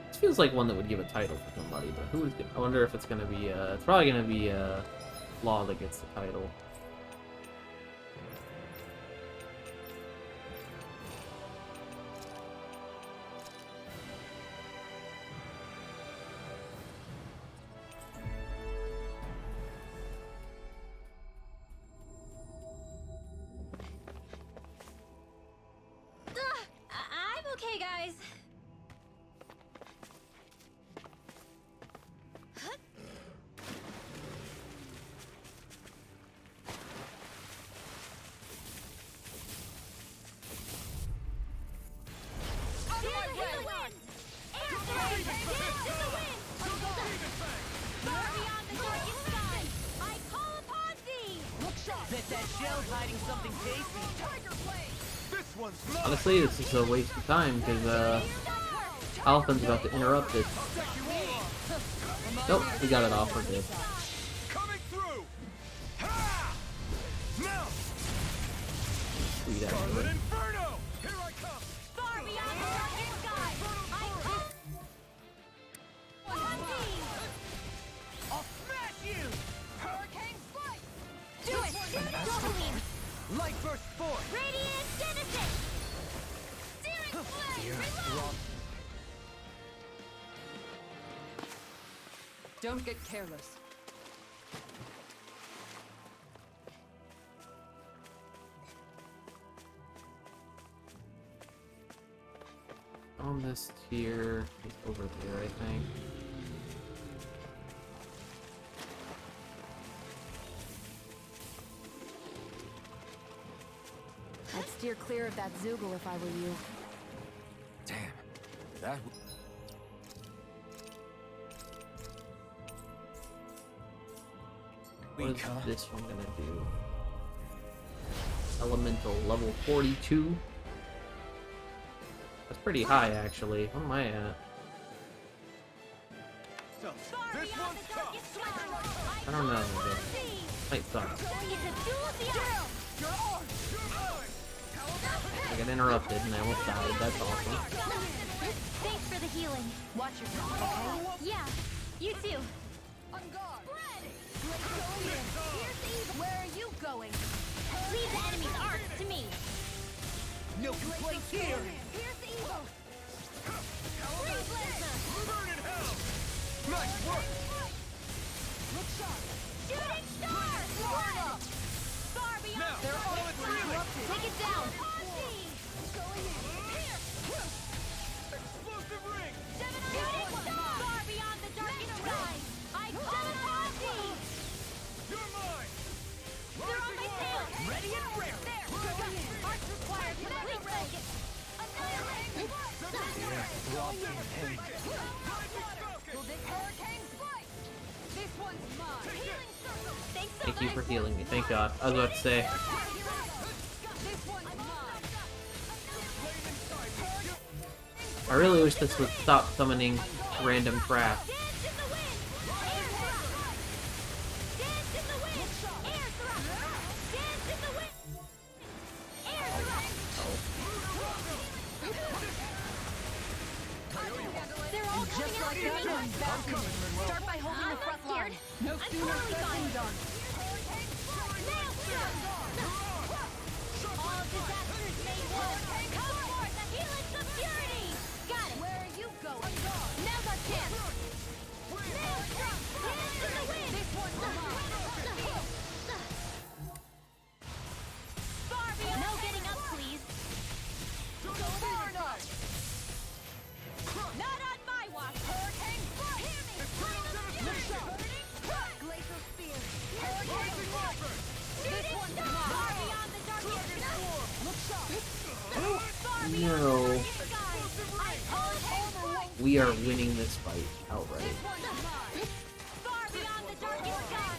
Speaker 1: This feels like one that would give a title for somebody, but who is gonna, I wonder if it's gonna be it's probably gonna be Law that gets the title.
Speaker 7: I'm okay, guys.
Speaker 8: Bet that shell's hiding something tasty.
Speaker 1: Honestly, this is a waste of time because Alphan's about to interrupt it. Nope, we got it off. We're good.
Speaker 6: Coming through! Ha! Now!
Speaker 1: Sweet actually.
Speaker 6: Scarlet Inferno! Here I come!
Speaker 7: Far beyond the darkest sky, I come.
Speaker 8: I'll smash you!
Speaker 7: Hurricane Flight! Do it! Doubling!
Speaker 8: Light burst force!
Speaker 7: Radiant Genesis! Searing Flame! Reload!
Speaker 5: Don't get careless.
Speaker 1: found this tier. It's over there, I think.
Speaker 3: I'd steer clear of that Zoogle if I were you.
Speaker 2: Damn. That...
Speaker 1: What is this one gonna do? Elemental, level 42. That's pretty high, actually. What am I at? I don't know. Might suck. I got interrupted and I almost died. That's awesome.
Speaker 7: Thanks for the healing.
Speaker 3: Watch yourself, okay?
Speaker 7: Yeah, you too.
Speaker 3: On guard! Where are you going?
Speaker 7: Leave the enemy's arcs to me.
Speaker 8: No complaints here!
Speaker 3: Here's the evil!
Speaker 6: Burn in hell!
Speaker 8: Nice work!
Speaker 3: Look sharp!
Speaker 7: Shooting star! Run! Far beyond
Speaker 6: Now,
Speaker 7: the
Speaker 6: follow it through!
Speaker 7: Take it down!
Speaker 6: Explosive ring!
Speaker 7: Shooting star! Far beyond the darkest sky! I call upon thee!
Speaker 6: You're mine!
Speaker 7: They're on my tail!
Speaker 8: Ready and rare!
Speaker 7: There! Arts require complete focus! Annihilate!
Speaker 3: Will this hurricane strike? This one's mine!
Speaker 7: Healing circle! Thanks so
Speaker 1: Thank you
Speaker 7: much!
Speaker 1: for healing me. Thank God. I was about to say.
Speaker 3: This one's mine!
Speaker 1: I really wish this would stop summoning random crap.
Speaker 7: Dance in the wind! Air thrust! Dance in the wind! Air thrust! Dance in the wind! Air thrust! They're all coming out to me!
Speaker 3: Start by holding
Speaker 7: I'm
Speaker 3: the
Speaker 7: not
Speaker 3: front
Speaker 7: scared.
Speaker 3: line.
Speaker 7: I'm totally fine. Maelstrom! All disasters made one. Come forth, the helix of purity! Got it!
Speaker 3: Where are you going?
Speaker 7: Now's our chance! Maelstrom! Dance in the wind!
Speaker 3: This one's mine!
Speaker 7: Far beyond! No getting up, please! Not on my watch! Hurricane! Hear me!
Speaker 3: Glacial spear!
Speaker 7: Shooting star! Far beyond the darkest sky!
Speaker 3: Look sharp!
Speaker 7: Far beyond
Speaker 1: No.
Speaker 7: the darkest sky! I call it overwhelm!
Speaker 1: We are winning this fight outright.
Speaker 7: Far beyond the darkest sky!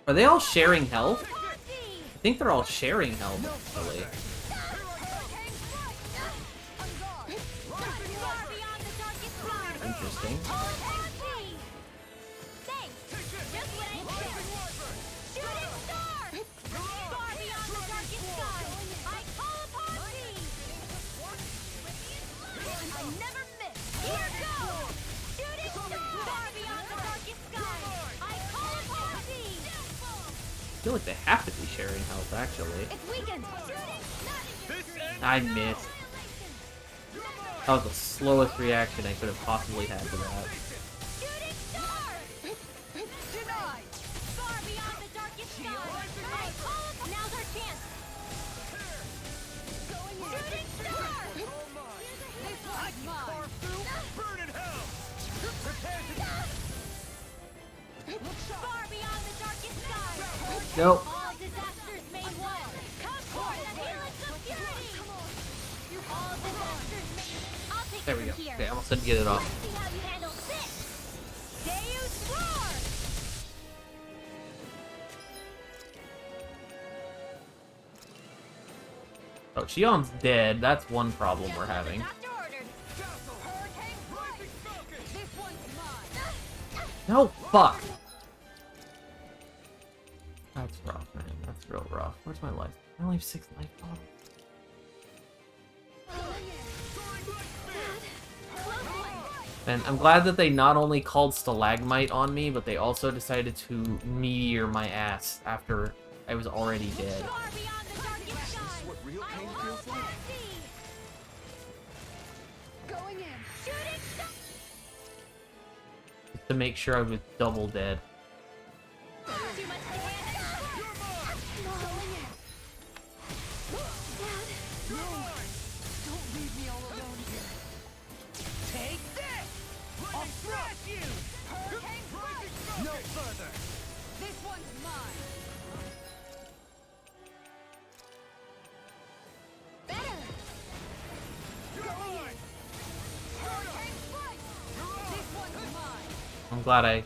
Speaker 1: Are they all sharing health?
Speaker 7: Upon thee!
Speaker 1: I think they're all sharing health, actually.
Speaker 7: Far beyond the darkest sky!
Speaker 1: Interesting.
Speaker 7: Upon thee! Thanks! Just what I said! Shooting star! Far beyond the darkest sky! I call upon thee!
Speaker 3: I never miss!
Speaker 7: Here goes! Shooting star! Far beyond the darkest sky! I call upon thee!
Speaker 1: I feel like they have to be sharing health, actually.
Speaker 3: It's weakened!
Speaker 1: I missed. That was the slowest reaction I could have possibly had to that.
Speaker 7: Shooting star!
Speaker 3: Denied!
Speaker 7: Far beyond the darkest sky! I call upon... Now's our chance! Shooting star!
Speaker 3: This one's mine!
Speaker 6: Burn in hell!
Speaker 7: Far beyond the darkest sky!
Speaker 1: Nope.
Speaker 7: All disasters made one! Come forth, the helix of purity! All disasters made... I'll take
Speaker 1: There
Speaker 7: it
Speaker 1: we go.
Speaker 7: from here.
Speaker 1: Okay, I almost had to get it off.
Speaker 7: See how you handle this! Deus Roar!
Speaker 1: Oh, Shion's dead. That's one problem we're having.
Speaker 7: Doctor ordered.
Speaker 3: Hurricane strike! This one's mine!
Speaker 1: No, fuck! That's rough, man. That's real rough. Where's my life? I only have 6 life bottles. And I'm glad that they not only called Stalagmite on me, but they also decided to meteor my ass after I was already dead.
Speaker 7: Far beyond the darkest sky!
Speaker 2: What real
Speaker 7: I
Speaker 2: pain
Speaker 7: call
Speaker 2: feels like?
Speaker 7: upon thee!
Speaker 3: Going in!
Speaker 7: Shooting star!
Speaker 1: To make sure I was double dead.
Speaker 7: Too much to handle!
Speaker 3: Going in!
Speaker 8: No further.
Speaker 5: This one's mine.
Speaker 7: Better!
Speaker 5: This one's mine.
Speaker 1: I'm glad I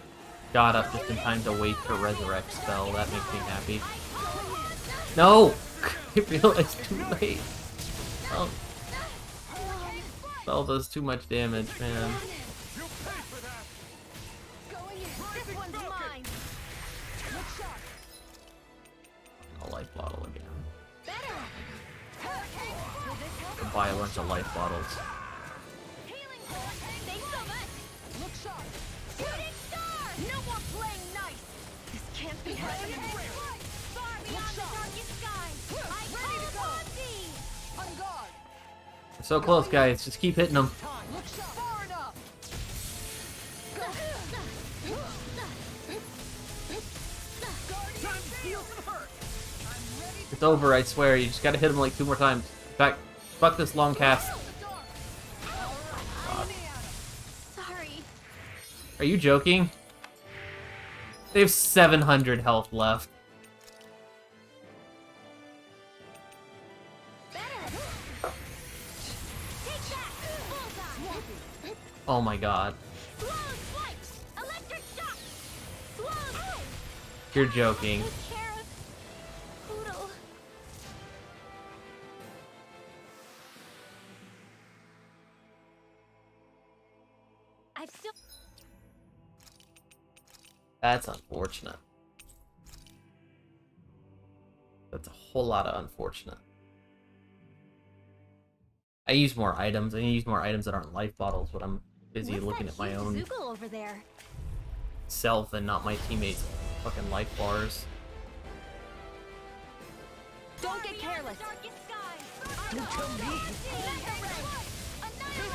Speaker 1: got up just in time to wait for resurrect spell. That makes me happy. No! I realized too late. Oh. Spell does too much damage, man.
Speaker 7: This one's mine!
Speaker 1: A life bottle again.
Speaker 7: Better!
Speaker 1: To buy a bunch of life bottles.
Speaker 7: Thanks so much!
Speaker 5: Look sharp.
Speaker 7: Shooting star! No more playing nice!
Speaker 5: This can't be happening.
Speaker 7: Far beyond the darkest skies! I call upon thee!
Speaker 5: On guard.
Speaker 1: We're so close, guys. Just keep hitting them.
Speaker 5: Look sharp. Far enough.
Speaker 8: Time to feel some hurt.
Speaker 1: It's over, I swear. You just gotta hit them like 2 more times. In fact, fuck this long cast.
Speaker 7: Sorry.
Speaker 1: Are you joking? They have 700 health left.
Speaker 7: Better! Take that! Bullseye!
Speaker 1: Oh my god.
Speaker 7: Slow swipe! Electric shock! Slow!
Speaker 1: You're joking.
Speaker 7: Take care of Poodle. I've still.
Speaker 1: That's unfortunate. That's a whole lot of unfortunate. I use more items. I need to use more items that aren't life bottles, but I'm busy
Speaker 7: What's
Speaker 1: looking
Speaker 7: that
Speaker 1: at my
Speaker 7: huge
Speaker 1: own
Speaker 7: Zuko over there?
Speaker 1: self and not my teammates' fucking life bars.
Speaker 7: Don't get careless.
Speaker 8: Don't tell me.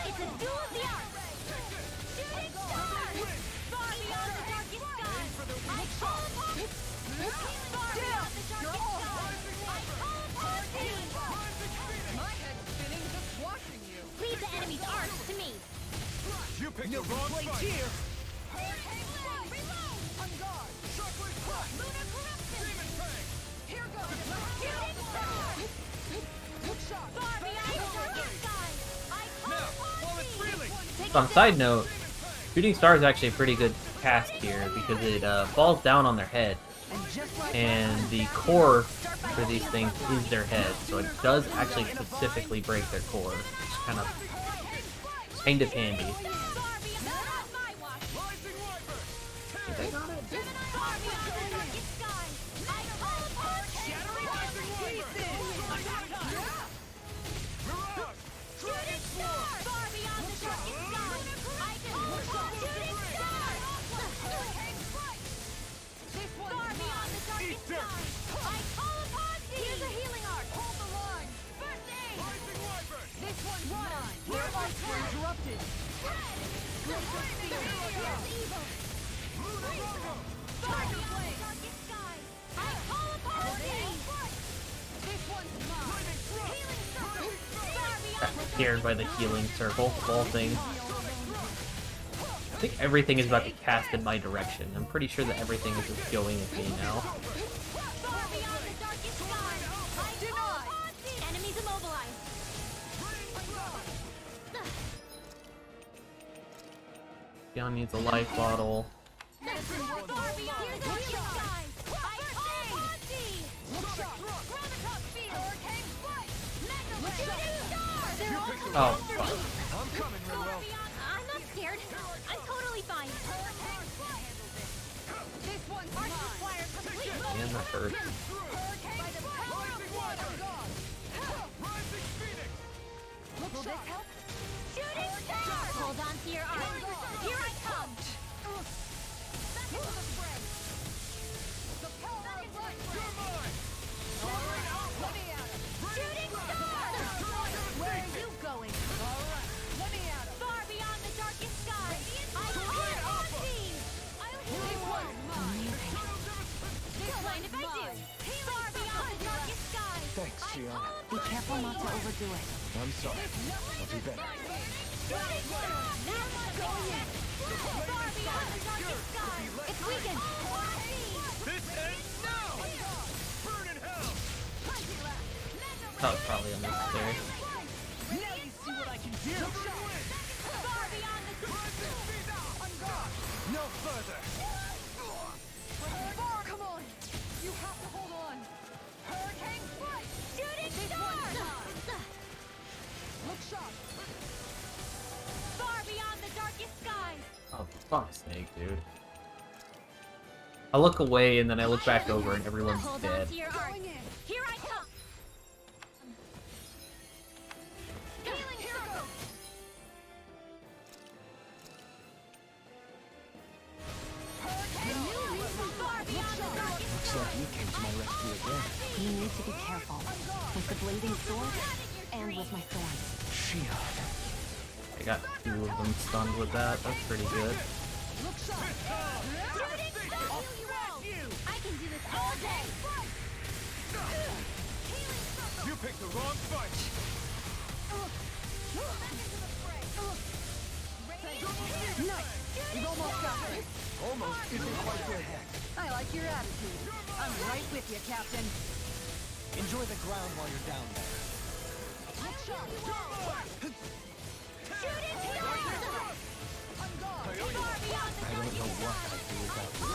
Speaker 7: It's a duel of the arts. Shooting star. Far beyond the darkest skies. I call upon. Far beyond the darkest skies. I call upon thee.
Speaker 5: My head's spinning just watching you.
Speaker 7: Leave the enemy's arts to me.
Speaker 2: You picked
Speaker 8: No
Speaker 2: the wrong
Speaker 8: complaints
Speaker 2: fight.
Speaker 8: here.
Speaker 7: Reload.
Speaker 5: On guard.
Speaker 7: Lunar corruption.
Speaker 5: Here goes.
Speaker 7: Shooting star.
Speaker 5: Look sharp.
Speaker 7: Far beyond the darkest skies. I call
Speaker 2: Now,
Speaker 7: upon
Speaker 2: while it's
Speaker 7: thee.
Speaker 2: reeling.
Speaker 7: Take
Speaker 1: On
Speaker 7: a
Speaker 1: a side note, Shooting Star is actually a pretty good cast here because it falls down on their head,
Speaker 8: And just like
Speaker 1: and the core for these things is their head, so it does actually specifically break their core, which is kind of handy.
Speaker 7: Far beyond my watch. Far beyond the darkest skies. I call upon Shooting star. Far beyond the darkest skies. I call upon Shooting star.
Speaker 5: This
Speaker 7: Far
Speaker 5: one's
Speaker 7: beyond the darkest skies. I call upon thee. Here's a healing art.
Speaker 5: Hold the line.
Speaker 7: First aid.
Speaker 5: This one's mine.
Speaker 7: Their arts were
Speaker 5: interrupted.
Speaker 7: Here's evil. Far beyond the darkest skies. I call upon thee.
Speaker 5: This one's mine.
Speaker 7: Healing circle. Far beyond the
Speaker 1: Scared by the healing circle, of all things. I think everything is about to cast in my direction. I'm pretty sure that everything is just going at me now.
Speaker 7: Far beyond the darkest skies. I call upon thee. Enemies immobilized.
Speaker 1: Leon needs a life bottle.
Speaker 7: Far beyond the darkest skies. I call upon thee. Gravitas field. Hurricane flight. Mega shooting star. They're all
Speaker 1: Oh, fuck.
Speaker 2: I'm coming,
Speaker 7: Far
Speaker 2: Rinwell.
Speaker 7: beyond. I'm not scared. I'm totally fine.
Speaker 5: This one's
Speaker 7: Arts
Speaker 5: mine.
Speaker 7: require complete
Speaker 1: Man, that hurt.
Speaker 5: By the power of one. On guard. Look
Speaker 7: Will this
Speaker 5: sharp.
Speaker 7: help? Shooting star. Hold on to your arms. Here I come.
Speaker 5: Back into the fray. The power of light.
Speaker 2: You're mine.
Speaker 5: Let me at him.
Speaker 7: Shooting star. Where are you going?
Speaker 5: All right. Let me at him.
Speaker 7: Far beyond the darkest skies. I call upon thee. I'll heal
Speaker 5: This
Speaker 7: you.
Speaker 5: one's mine.
Speaker 7: Don't mind if I do. Far beyond the darkest skies.
Speaker 2: Thanks,
Speaker 7: I
Speaker 2: Gianna.
Speaker 7: call
Speaker 3: Be
Speaker 7: upon
Speaker 3: careful
Speaker 7: thee.
Speaker 3: not to overdo it.
Speaker 2: I'm sorry. I'll do better.
Speaker 7: It's weakened!
Speaker 6: This ends now! Burn in hell!
Speaker 1: That was probably unnecessary.
Speaker 8: Now you see what I can do!
Speaker 6: No further!
Speaker 5: Come on! You have to hold on!
Speaker 7: Hurricane Strike! Shooting star!
Speaker 5: Look sharp!
Speaker 7: Far beyond the darkest skies!
Speaker 1: Oh, for fuck's sake, dude. I look away and then I look back over and everyone's
Speaker 7: Hold
Speaker 1: dead.
Speaker 7: on to your heart.
Speaker 5: Going in!
Speaker 7: Here I come! Healing circle! Far beyond the darkest
Speaker 8: Looks like you came to my rescue again.
Speaker 3: You need to be careful. With the blazing sword, and with my thorns.
Speaker 8: Shield.
Speaker 1: I got 2 of them stunned with that. That's pretty good.
Speaker 5: Look sharp!
Speaker 7: shooting star! I can do this all day!
Speaker 6: You picked the wrong fight!
Speaker 5: Nice! We've almost got this.
Speaker 8: Almost isn't quite there yet.
Speaker 5: I like your attitude. I'm right with you, Captain.
Speaker 8: Enjoy the ground while you're down there.
Speaker 5: Look sharp!
Speaker 7: Shooting star! Far beyond the
Speaker 8: I don't know what I'd do without you.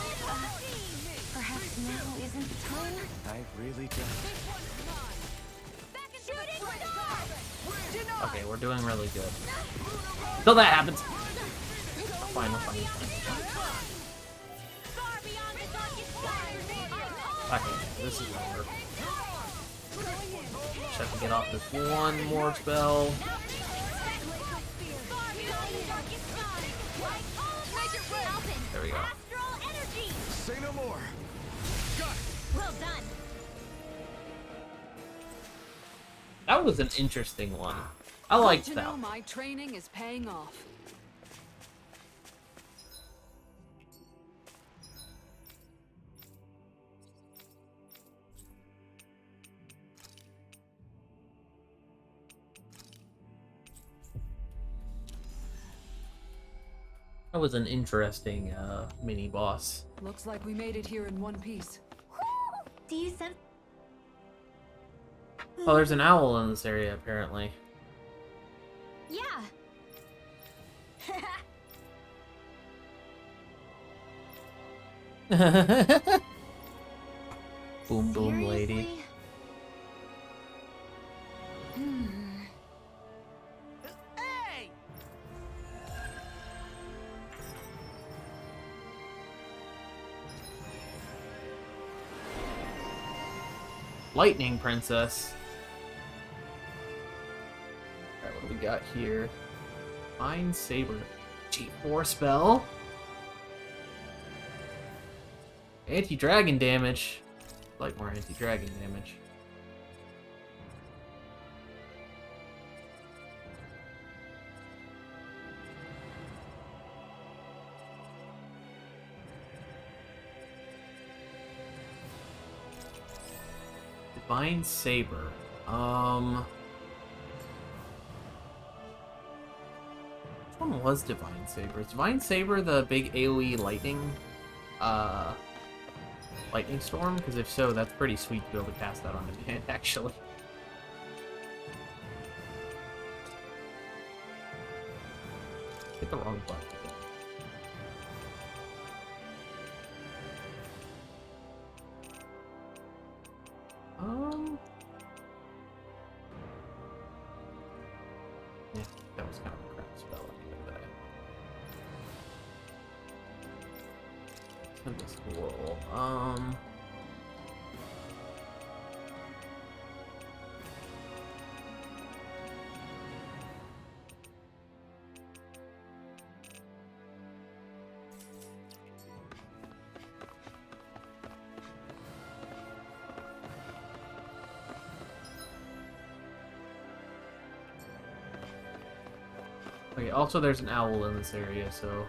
Speaker 3: Perhaps now isn't the time?
Speaker 8: I really don't.
Speaker 7: shooting star!
Speaker 1: Okay, we're doing really good. Till that happens! Fine, we're fine.
Speaker 7: Far beyond the darkest skies!
Speaker 1: Okay, this is over. Just have to get off this one more spell.
Speaker 7: Far beyond the darkest skies! Make it rain!
Speaker 1: There we go.
Speaker 7: Astral energy!
Speaker 2: Say no more.
Speaker 7: Well done!
Speaker 1: That was an interesting one. I
Speaker 5: Good
Speaker 1: liked
Speaker 5: to
Speaker 1: that
Speaker 5: know
Speaker 1: one.
Speaker 5: my training is paying off.
Speaker 1: That was an interesting mini boss.
Speaker 5: Looks like we made it here in one piece.
Speaker 7: Do you sense?
Speaker 1: Oh, there's an owl in this area apparently.
Speaker 7: Yeah.
Speaker 1: Boom boom lady.
Speaker 7: Seriously?
Speaker 8: Hey!
Speaker 1: Lightning Princess. Alright, what do we got here? Fine Saber. G4 spell. Anti-dragon damage. Like more anti-dragon damage. Divine Saber. Which one was Divine Saber? Is Divine Saber the big AoE lightning storm? Because if so, that's pretty sweet to be able to cast that on demand, actually. Hit the wrong button. Yeah, that was kind of a crap spell anyway, but this roll. Okay, also there's an owl in this area, so...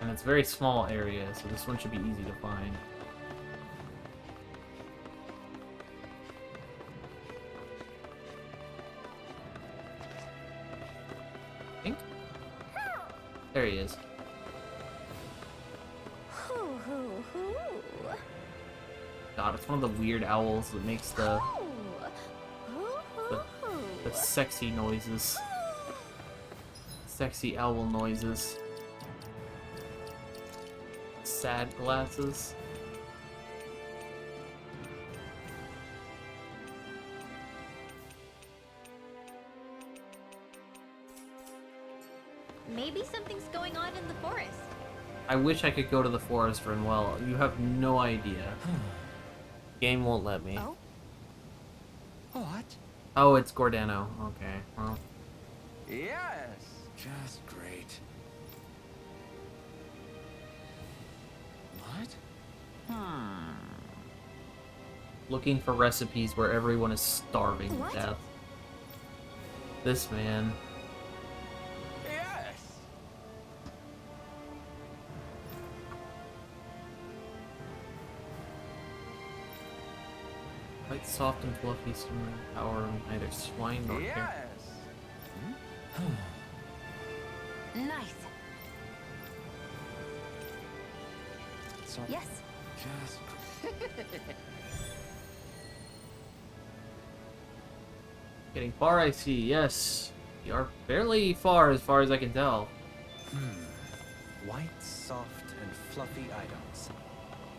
Speaker 1: And it's a very small area, so this one should be easy to find. I think? There he is.
Speaker 7: Hoo, hoo, hoo.
Speaker 1: God, it's one of the weird owls that makes the sexy noises. Sexy owl noises. Sad glasses.
Speaker 7: Maybe something's going on in the forest.
Speaker 1: I wish I could go to the forest, Renwell. You have no idea. Game won't let me.
Speaker 8: Oh? What?
Speaker 1: Oh, it's Gordano. Okay, well.
Speaker 8: Yes!
Speaker 2: Just great. What?
Speaker 1: Looking for recipes where everyone is starving
Speaker 7: What?
Speaker 1: to death. This man.
Speaker 8: Yes!
Speaker 1: Quite soft and fluffy, similar in power of neither swine nor hare.
Speaker 3: Nice.
Speaker 2: So
Speaker 3: Yes.
Speaker 2: just
Speaker 1: Getting far, I see. Yes. You are fairly far as I can tell.
Speaker 4: White, soft, and fluffy items.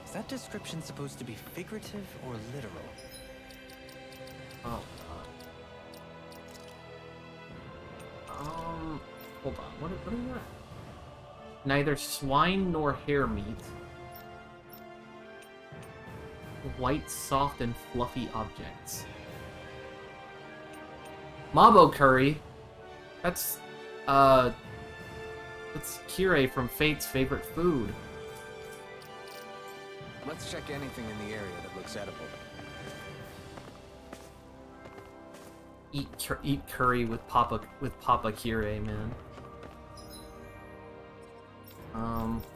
Speaker 4: Is that description supposed to be figurative or literal?
Speaker 1: Oh, God. Hold on. What are you at? Neither swine nor hare meat. White, soft, and fluffy objects. Mabo curry. That's Kirei from Fate's favorite food.
Speaker 2: let's check anything in the area that looks edible.
Speaker 1: Eat curry with Papa Kirei, man.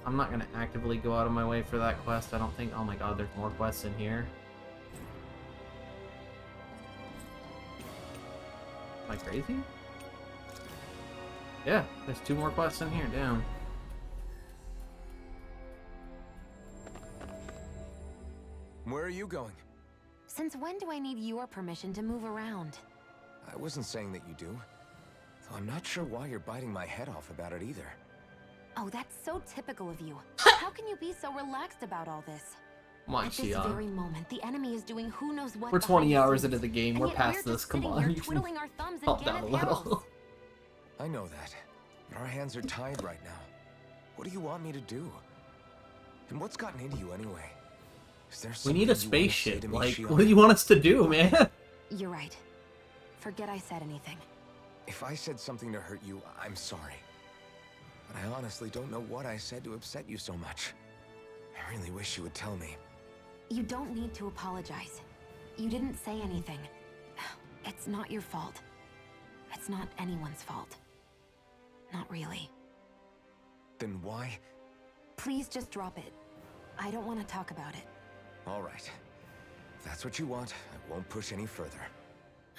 Speaker 1: I'm not gonna actively go out of my way for that quest. I don't think. Oh my God, there's more quests in here. Am I crazy? Yeah, there's 2 more quests in here. Damn.
Speaker 2: Where are you going?
Speaker 3: Since when do I need your permission to move around?
Speaker 2: I wasn't saying that you do. Though I'm not sure why you're biting my head off about it either.
Speaker 3: Oh, that's so typical of you. How can you be so relaxed about all this?
Speaker 1: Come on,
Speaker 3: At this
Speaker 1: Xion.
Speaker 3: very moment, the enemy is doing who knows what.
Speaker 1: We're 20
Speaker 3: behind the
Speaker 1: hours
Speaker 3: scenes.
Speaker 1: into the game.
Speaker 3: And
Speaker 1: We're
Speaker 3: yet
Speaker 1: past
Speaker 3: we're
Speaker 1: this.
Speaker 3: just
Speaker 1: Come
Speaker 3: sitting
Speaker 1: on,
Speaker 3: here
Speaker 1: you can
Speaker 3: twiddling our thumbs in
Speaker 1: help down a
Speaker 3: Ganeth
Speaker 1: little.
Speaker 3: Hills.
Speaker 2: I know that. But our hands are tied right now. What do you want me to do? And what's gotten into you anyway? Is there
Speaker 1: We
Speaker 2: something
Speaker 1: need a
Speaker 2: you wanna say
Speaker 1: spaceship.
Speaker 2: to me,
Speaker 1: Like,
Speaker 2: Xion?
Speaker 1: what do you want us to do, man?
Speaker 3: You're right. Forget I said anything.
Speaker 2: If I said something to hurt you, I'm sorry. But I honestly don't know what I said to upset you so much. I really wish you would tell me.
Speaker 3: You don't need to apologize. You didn't say anything. It's not your fault. It's not anyone's fault. Not really.
Speaker 2: Then why?
Speaker 3: Please just drop it. I don't want to talk about it.
Speaker 2: All right. If that's what you want, I won't push any further.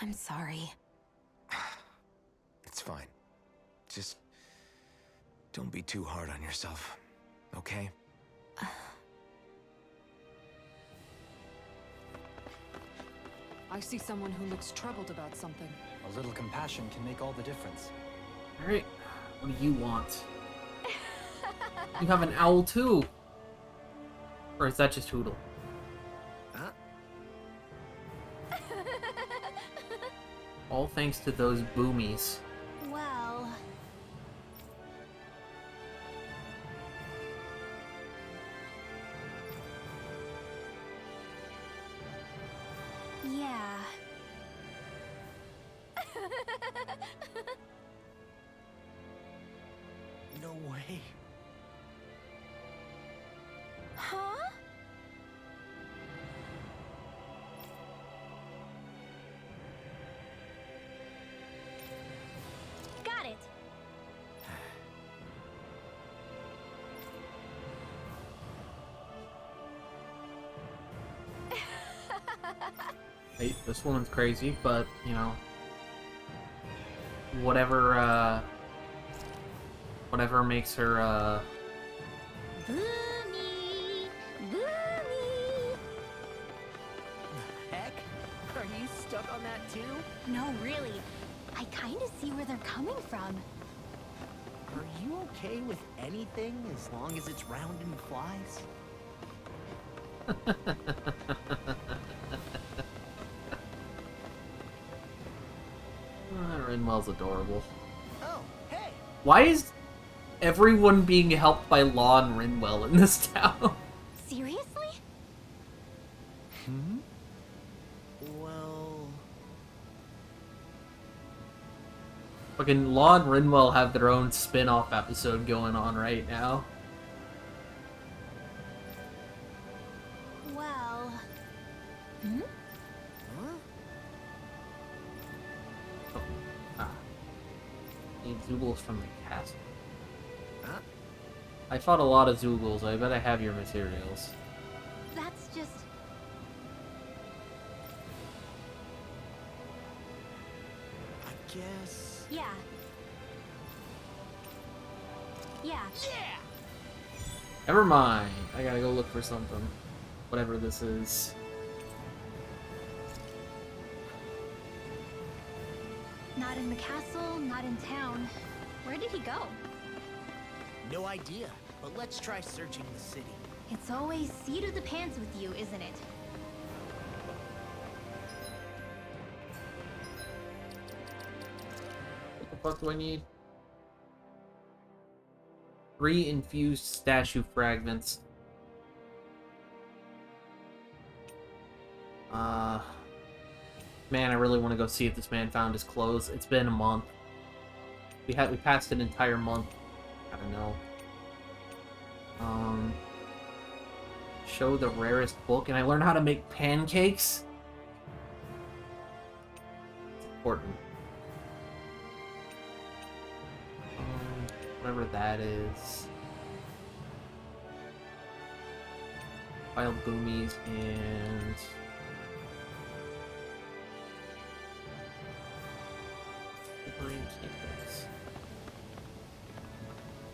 Speaker 3: I'm sorry.
Speaker 2: It's fine. Just don't be too hard on yourself, okay?
Speaker 5: I see someone who looks troubled about something.
Speaker 4: A little compassion can make all the difference.
Speaker 1: Alright, what do you want? You have an owl too! Or is that just Hootle? All thanks to those boomies.
Speaker 7: Well, yeah.
Speaker 8: No way.
Speaker 7: Huh? Got it.
Speaker 1: Hey, this woman's crazy, but, Whatever makes her,
Speaker 7: Boomy! Boomy!
Speaker 8: Heck? Are you stuck on that too?
Speaker 7: No, really. I kind of see where they're coming from.
Speaker 8: Are you okay with anything as long as it's round and flies?
Speaker 1: Rinwell's adorable.
Speaker 8: Oh, hey!
Speaker 1: Why is everyone being helped by Law and Rinwell in this town?
Speaker 7: Seriously?
Speaker 8: Hmm? Well...
Speaker 1: Fucking Law and Rinwell have their own spin-off episode going on right now.
Speaker 7: Well... Hmm?
Speaker 8: Huh?
Speaker 1: Need Zoogles from the castle.
Speaker 8: Huh?
Speaker 1: I fought a lot of Zoogles. I bet I have your materials.
Speaker 7: That's just...
Speaker 8: I guess...
Speaker 7: Yeah. Yeah.
Speaker 8: Yeah!
Speaker 1: Never mind. I gotta go look for something. Whatever this is.
Speaker 7: Not in the castle, not in town. Where did he go?
Speaker 8: No idea, but let's try searching the city.
Speaker 7: It's always seat of the pants with you, isn't it?
Speaker 1: What the fuck do I need? 3 infused statue fragments. Man, I really want to go see if this man found his clothes. It's been a month. We passed an entire month. I don't know. Show the rarest book, and I learned how to make pancakes? It's important. Whatever that is. Wild boomies and...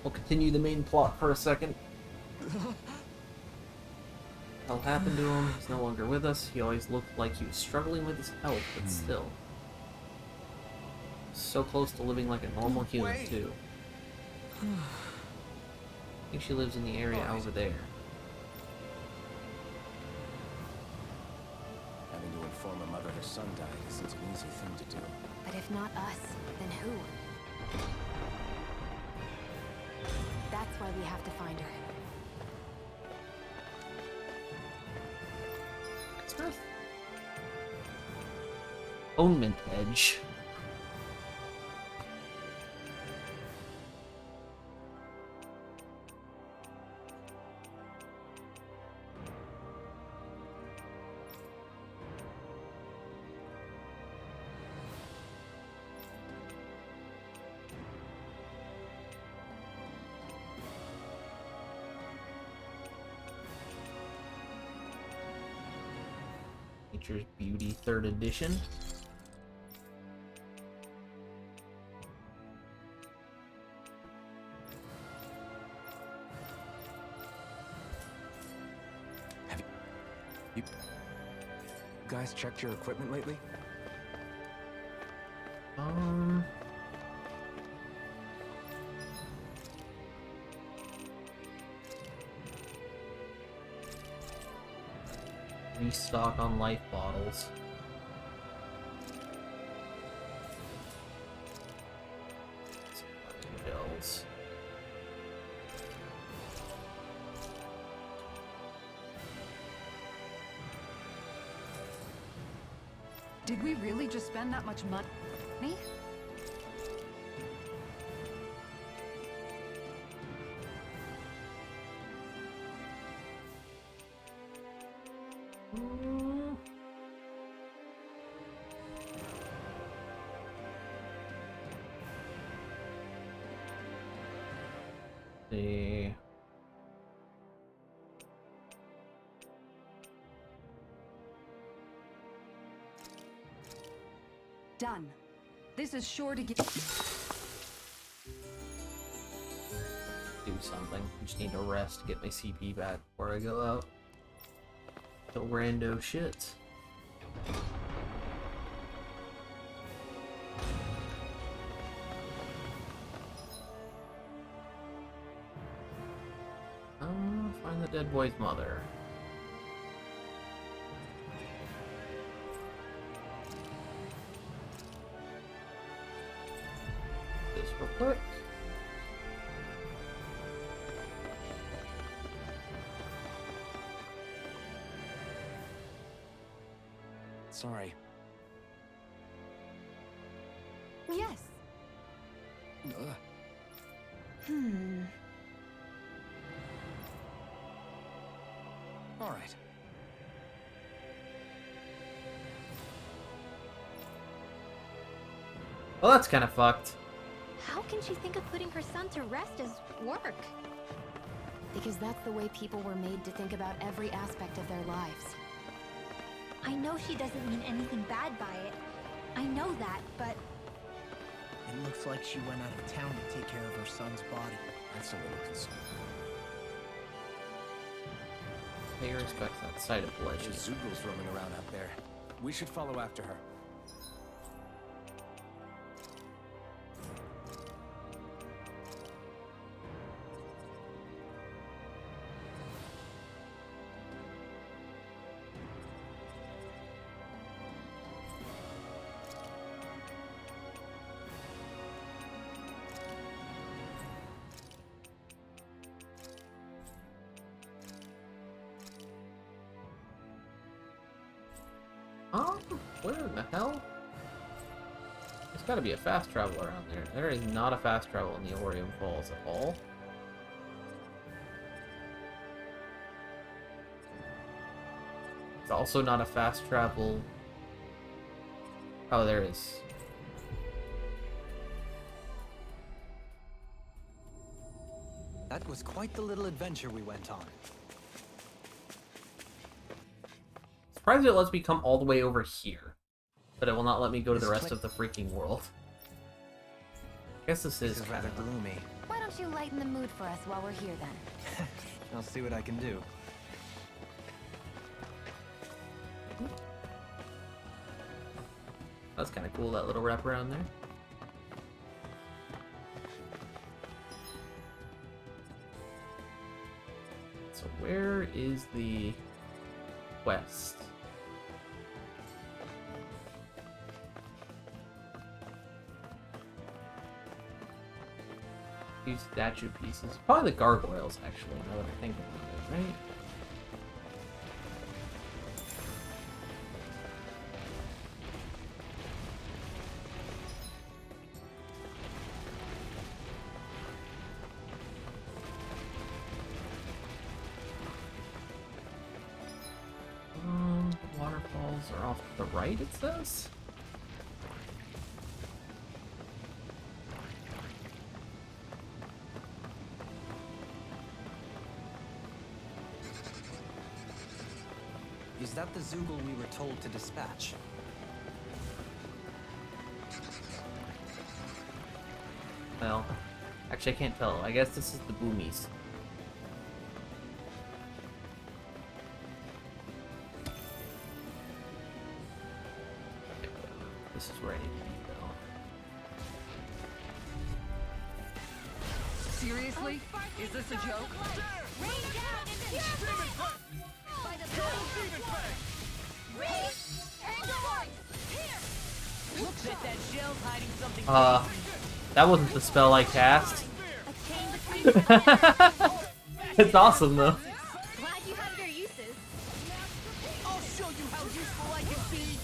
Speaker 1: We'll continue the main plot for a second. What happened to him? He's no longer with us. He always looked like he was struggling with his health, but still. So close to living like a normal human, too. I think she lives in the area over there.
Speaker 2: Having to inform a mother her son died isn't an easy thing to do.
Speaker 3: But if not us, then who? That's why we have to find her.
Speaker 1: Onement Edge. Nature's Beauty 3rd edition.
Speaker 2: You guys checked your equipment lately?
Speaker 1: Restock on life bottles. Gels.
Speaker 5: Did we really just spend that much money?
Speaker 1: See.
Speaker 5: Done. This is sure to get...
Speaker 1: something. I just need to rest, get my CP back before I go out. Kill rando shit. Find the dead boy's mother. This real quick.
Speaker 2: Sorry.
Speaker 3: Yes.
Speaker 2: All right.
Speaker 1: Well, that's kind of fucked.
Speaker 7: How can she think of putting her son to rest as work?
Speaker 3: Because that's the way people were made to think about every aspect of their lives.
Speaker 7: I know she doesn't mean anything bad by it. I know that, but
Speaker 8: It looks like she went out of town to take care of her son's body.
Speaker 2: That's a little concerning.
Speaker 1: Pay respects outside of
Speaker 2: There's
Speaker 1: legend.
Speaker 2: Zoogl's roaming around out there. We should follow after her.
Speaker 1: Where in the hell? There's gotta be a fast travel around there. There is not a fast travel in the Orium Falls at all. It's also not a fast travel. Oh, there is.
Speaker 4: That was quite the little adventure we went on.
Speaker 1: Surprised it lets me come all the way over here. But it will not let me go to the rest of the freaking world. I guess this is
Speaker 4: rather gloomy.
Speaker 3: Why don't you lighten the mood for us while we're here then?
Speaker 4: I'll see what I can do.
Speaker 1: That's kind of cool, that little wraparound there. So where is the quest? Few statue pieces. Probably the gargoyles, actually, now that I think about it, right? Waterfalls are off to the right, it says?
Speaker 4: Is that the Zoogle we were told to dispatch?
Speaker 1: Well, actually I can't tell. I guess this is the Boomies. This is where I need to be, though.
Speaker 5: Seriously? Is this a joke?
Speaker 7: Rain down in the by the Rain and here.
Speaker 8: Looks like that shell's hiding something.
Speaker 1: That wasn't the spell I cast.
Speaker 7: A chain between the
Speaker 1: It's awesome, though.
Speaker 7: Glad you have your uses.
Speaker 8: I'll show you how useful I can be.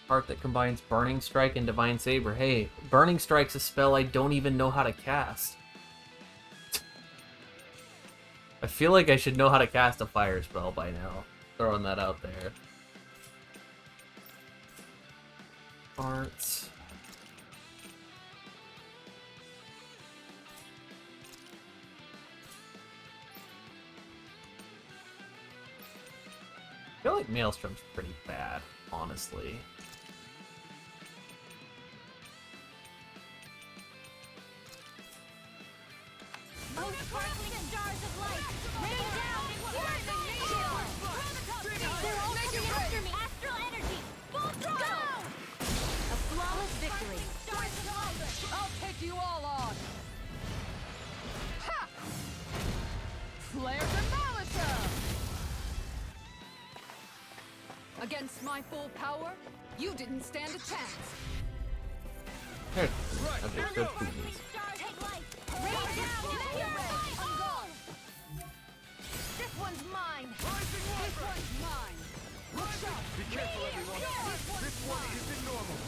Speaker 1: Art that combines Burning Strike and Divine Saber. Hey, Burning Strike's a spell I don't even know how to cast. I feel like I should know how to cast a fire spell by now. Throwing that out there. Arts. feel like Maelstrom's pretty bad, honestly.
Speaker 7: Oh, sparkling stars of light! Rain down in whirling meteor! They're all coming after me! Astral energy! Full throttle! A flawless victory! Stars of light!
Speaker 5: I'll take you all on! Ha! Flare Demolisher! Against my full power, you didn't stand a chance.
Speaker 1: Here. Okay, good boomies.
Speaker 7: Stars of light! Rain down in pure light! Oh!
Speaker 5: This one's mine! This one's mine! Watch out!
Speaker 6: Be careful, everyone. This one isn't normal.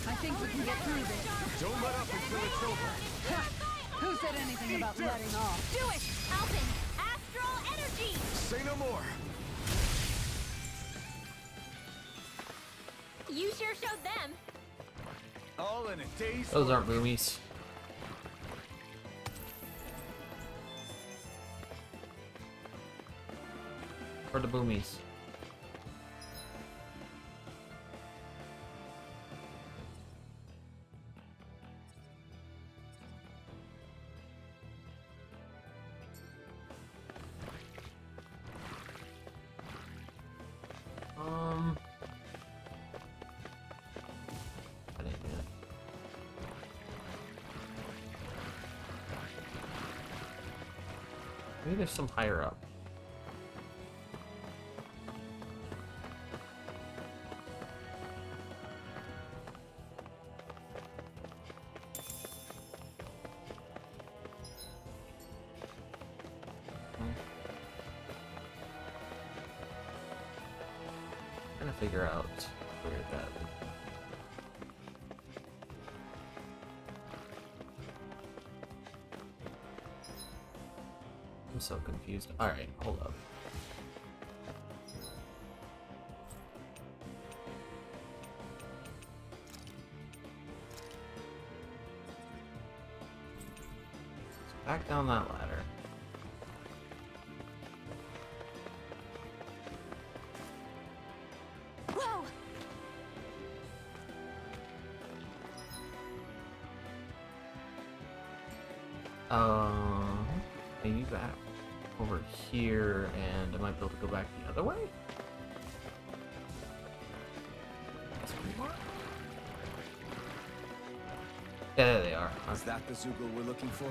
Speaker 5: I think we can get through this.
Speaker 6: Don't let up until it's over.
Speaker 5: Who said anything about letting off?
Speaker 7: Do it! Alvin! Astral energy!
Speaker 6: Say no more.
Speaker 7: You sure showed them.
Speaker 6: All in a day's
Speaker 1: Those aren't boomies. For the boomies. I didn't do it. Maybe there's some higher up. Trying to figure out where that. I'm so confused. Alright, hold up. So back down that ladder.
Speaker 7: Whoa!
Speaker 1: Maybe back over here, and I might be able to go back the other way? Yeah, there they are.
Speaker 2: Is that the Zoogle we're looking for?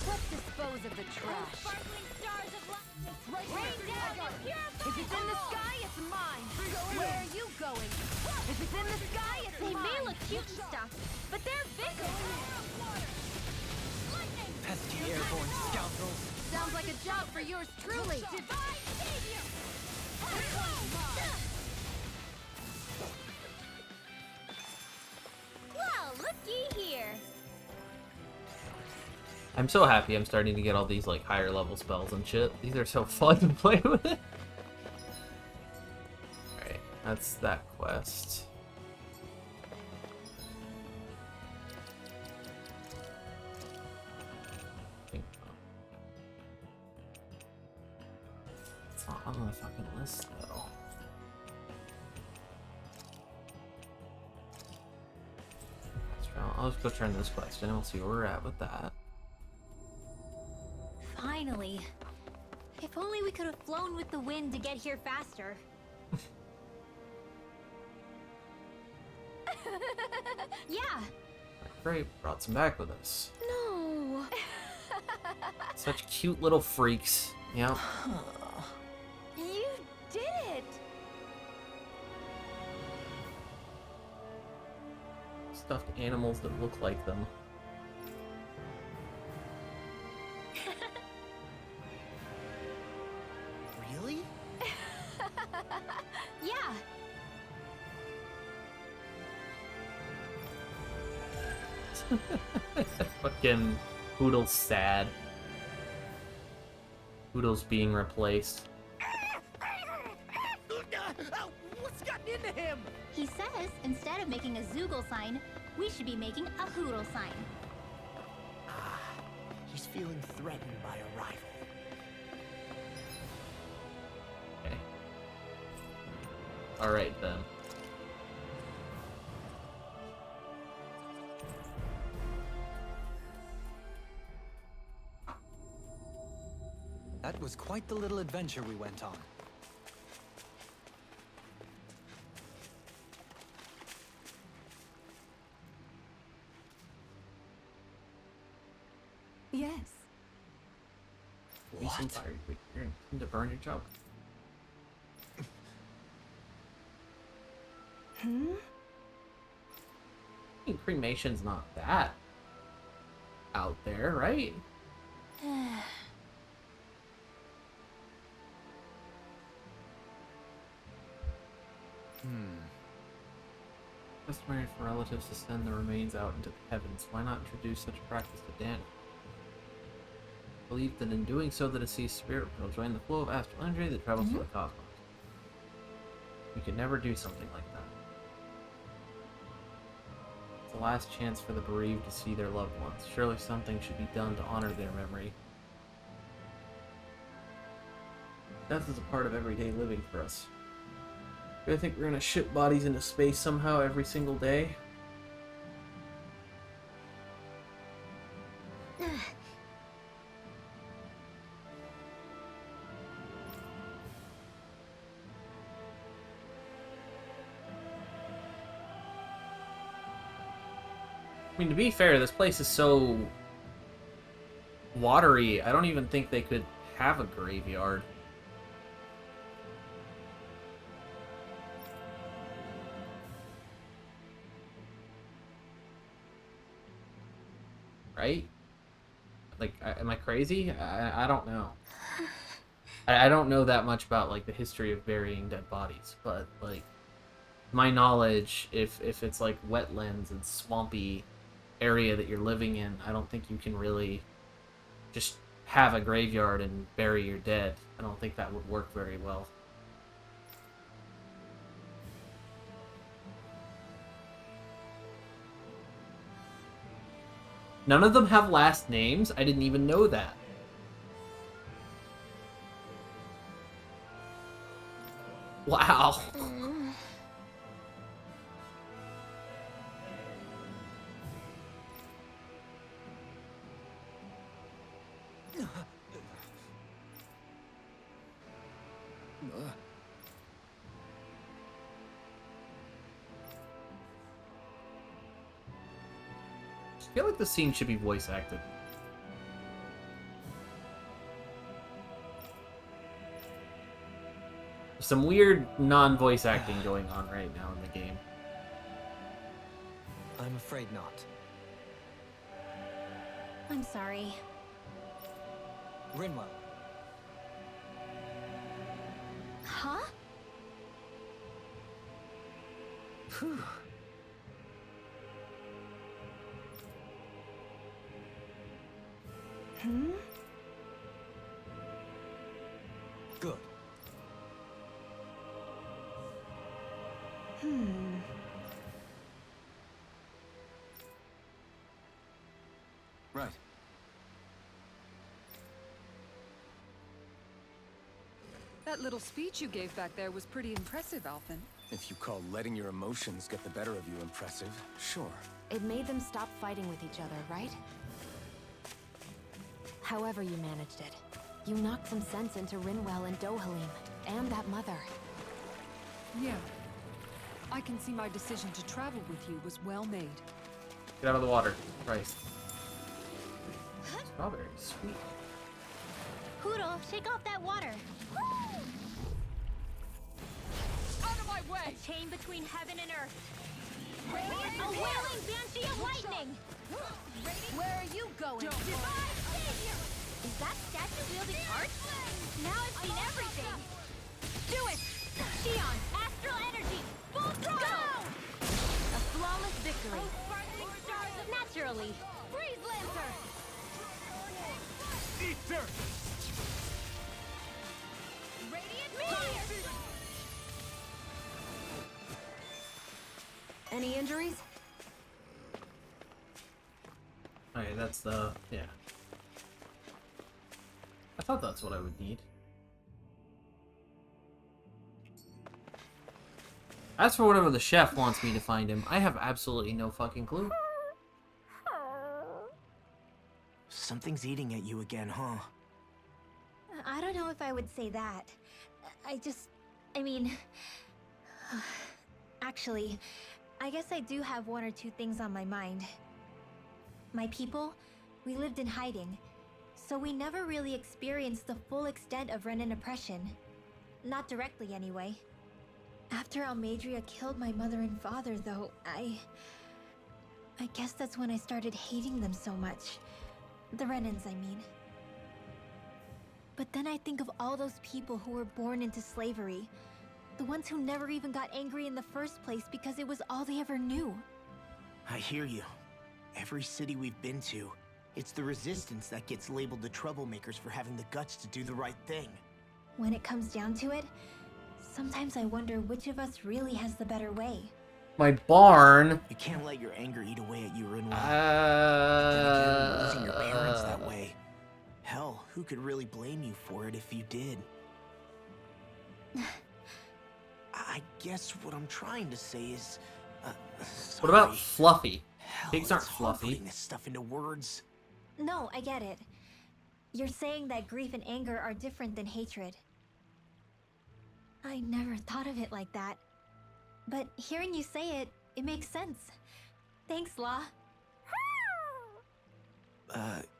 Speaker 5: Let's dispose of the trash.
Speaker 7: Sparkling stars of light!
Speaker 5: Right
Speaker 7: Rain
Speaker 5: here.
Speaker 7: down in pure
Speaker 5: If it's in the sky, it's mine. Where are you going? If it's in the sky, it's
Speaker 7: They
Speaker 5: mine.
Speaker 7: may look cute and stuff, but they're vicious!
Speaker 4: Pesky airborne scoundrels.
Speaker 5: Sounds like a job for yours truly.
Speaker 7: Divine savior! Well, looky here!
Speaker 1: I'm so happy I'm starting to get all these like higher level spells and shit. These are so fun to play with. Alright, that's that quest. It's not on the fucking list though. I'll just go turn this quest in and we'll see where we're at with that.
Speaker 7: Finally. If only we could have flown with the wind to get here faster. Yeah.
Speaker 1: Great, brought some back with us.
Speaker 7: No.
Speaker 1: Such cute little freaks. Yep.
Speaker 7: You did it.
Speaker 1: Stuffed animals that look like them.
Speaker 8: Really?
Speaker 7: Yeah.
Speaker 1: Fucking Poodle's sad. Poodle's being replaced.
Speaker 8: What's gotten into him?
Speaker 7: He says instead of making a Zoogle sign, we should be making a Hoodle sign.
Speaker 8: He's feeling threatened by a rival.
Speaker 1: Alright, then.
Speaker 4: That was quite the little adventure we went on.
Speaker 5: Yes.
Speaker 1: Recent fire. You're going to burn your job.
Speaker 5: Hmm?
Speaker 1: I mean, cremation's not that out there, right? Customary for relatives to send the remains out into the heavens. Why not introduce such a practice to Dan? Believe that in doing so, the deceased spirit will join the flow of astral energy that travels through the cosmos. We could never do something like that. It's the last chance for the bereaved to see their loved ones. Surely something should be done to honor their memory. Death is a part of everyday living for us. Do I think we're gonna ship bodies into space somehow every single day? I mean, to be fair, this place is so watery, I don't even think they could have a graveyard. Right? Like, am I crazy? I don't know. I don't know that much about, like, the history of burying dead bodies, but, like, my knowledge, if it's, like, wetlands and swampy area that you're living in, I don't think you can really just have a graveyard and bury your dead. I don't think that would work very well. None of them have last names? I didn't even know that. Wow. I feel like the scene should be voice acted. Some weird non-voice acting going on right now in the game.
Speaker 4: I'm afraid not.
Speaker 7: I'm sorry.
Speaker 4: Rinwell.
Speaker 7: Huh?
Speaker 4: Phew.
Speaker 5: Hmm?
Speaker 4: Good.
Speaker 2: Right.
Speaker 5: That little speech you gave back there was pretty impressive, Alphen.
Speaker 2: If you call letting your emotions get the better of you impressive, sure.
Speaker 3: It made them stop fighting with each other, right? However you managed it, you knocked some sense into Rinwell and Dohalim, and that mother.
Speaker 5: Yeah. I can see my decision to travel with you was well made.
Speaker 1: Get out of the water. Christ. Strawberry, sweet.
Speaker 7: Poodle, shake off that water.
Speaker 5: Out of my way!
Speaker 7: A chain between heaven and earth. A wailing banshee of lightning!
Speaker 3: Where are you going?
Speaker 7: Divine savior! Is that statue wielding art? Now I've seen everything! Do it! Xion, astral energy! Full throttle!
Speaker 3: A flawless victory.
Speaker 7: Sparkling stars of naturally! Freeze Lancer!
Speaker 2: Eater!
Speaker 7: Radiant fire!
Speaker 3: Any injuries?
Speaker 1: Okay, that's the... yeah. I thought that's what I would need. As for whatever the chef wants me to find him, I have absolutely no fucking clue.
Speaker 8: Something's eating at you again, huh?
Speaker 7: I don't know if I would say that. I mean... Actually, I guess I do have one or two things on my mind. My people, we lived in hiding, so we never really experienced the full extent of Renan oppression. Not directly, anyway. After Almadria killed my mother and father, though, I guess that's when I started hating them so much. The Renans, I mean. But then I think of all those people who were born into slavery. The ones who never even got angry in the first place because it was all they ever knew.
Speaker 8: I hear you. Every city we've been to, it's the resistance that gets labeled the troublemakers for having the guts to do the right thing.
Speaker 7: When it comes down to it, sometimes I wonder which of us really has the better way.
Speaker 1: My barn.
Speaker 8: You can't let your anger eat away at you, Rinwa. Then again, losing your parents that way. Hell, who could really blame you for it if you did? I guess what I'm trying to say is...
Speaker 1: What about Fluffy?
Speaker 8: Hell,
Speaker 1: Pigs aren't
Speaker 8: it's hard
Speaker 1: fluffy.
Speaker 8: putting this stuff into words.
Speaker 7: No, I get it. You're saying that grief and anger are different than hatred. I never thought of it like that. But hearing you say it, it makes sense. Thanks, La.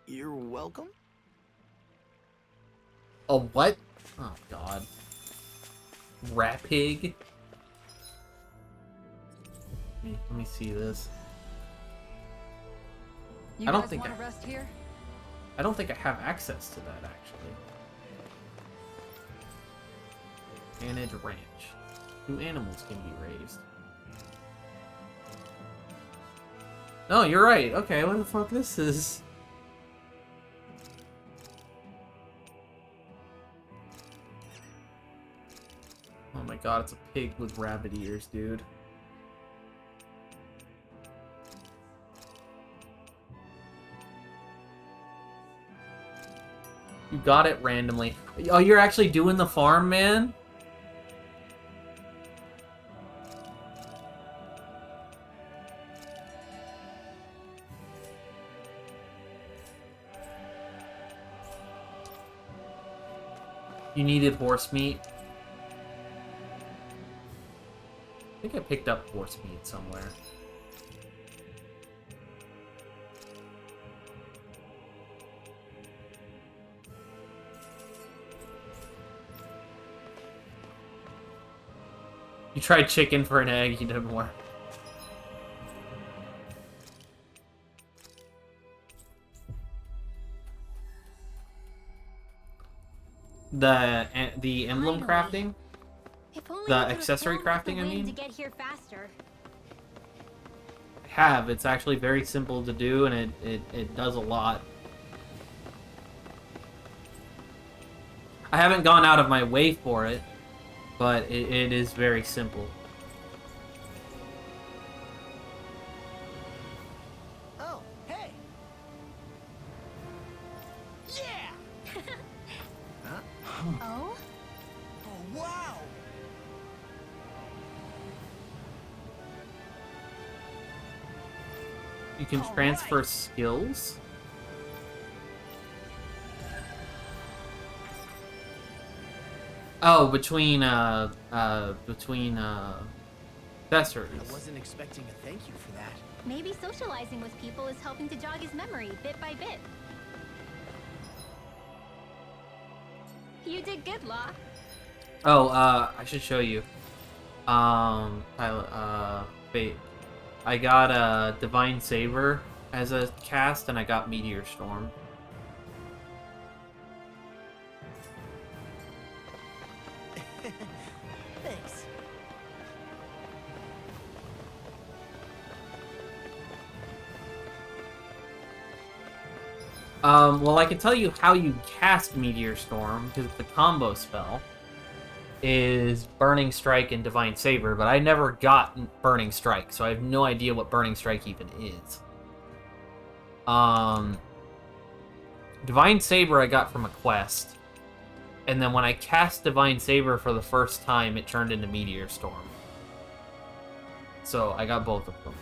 Speaker 8: You're welcome?
Speaker 1: A what? Oh, God. Rat pig? Let me see this.
Speaker 5: You
Speaker 1: I don't
Speaker 5: guys
Speaker 1: think
Speaker 5: want
Speaker 1: I-
Speaker 5: to rest here?
Speaker 1: I don't think I have access to that, actually. Manage ranch. 2 animals can be raised. No, you're right. Okay, what the fuck this is? Oh my god, it's a pig with rabbit ears, dude. You got it randomly. Oh, you're actually doing the farm, man? You needed horse meat? I think I picked up horse meat somewhere. You tried chicken for an egg, you didn't work. The emblem crafting?
Speaker 7: If only
Speaker 1: The
Speaker 7: we could've
Speaker 1: accessory
Speaker 7: filmed with the
Speaker 1: crafting, I
Speaker 7: wind
Speaker 1: mean?
Speaker 7: to get here faster.
Speaker 1: Have. It's actually very simple to do, and it does a lot. I haven't gone out of my way for it, but it is very simple.
Speaker 8: Oh, hey! Yeah!
Speaker 7: Oh?
Speaker 8: Oh, wow!
Speaker 1: You can transfer skills. Oh, between accessories.
Speaker 8: I wasn't expecting a thank you for that.
Speaker 7: Maybe socializing with people is helping to jog his memory bit by bit. You did good, Law.
Speaker 1: Oh, I should show you. Wait. I got a Divine Saber as a cast, and I got Meteor Storm.
Speaker 8: Thanks.
Speaker 1: Well, I can tell you how you cast Meteor Storm, because the combo spell is Burning Strike and Divine Saber, but I never got Burning Strike, so I have no idea what Burning Strike even is. Divine Saber I got from a quest, and then when I cast Divine Saber for the first time, it turned into Meteor Storm. So I got both of them.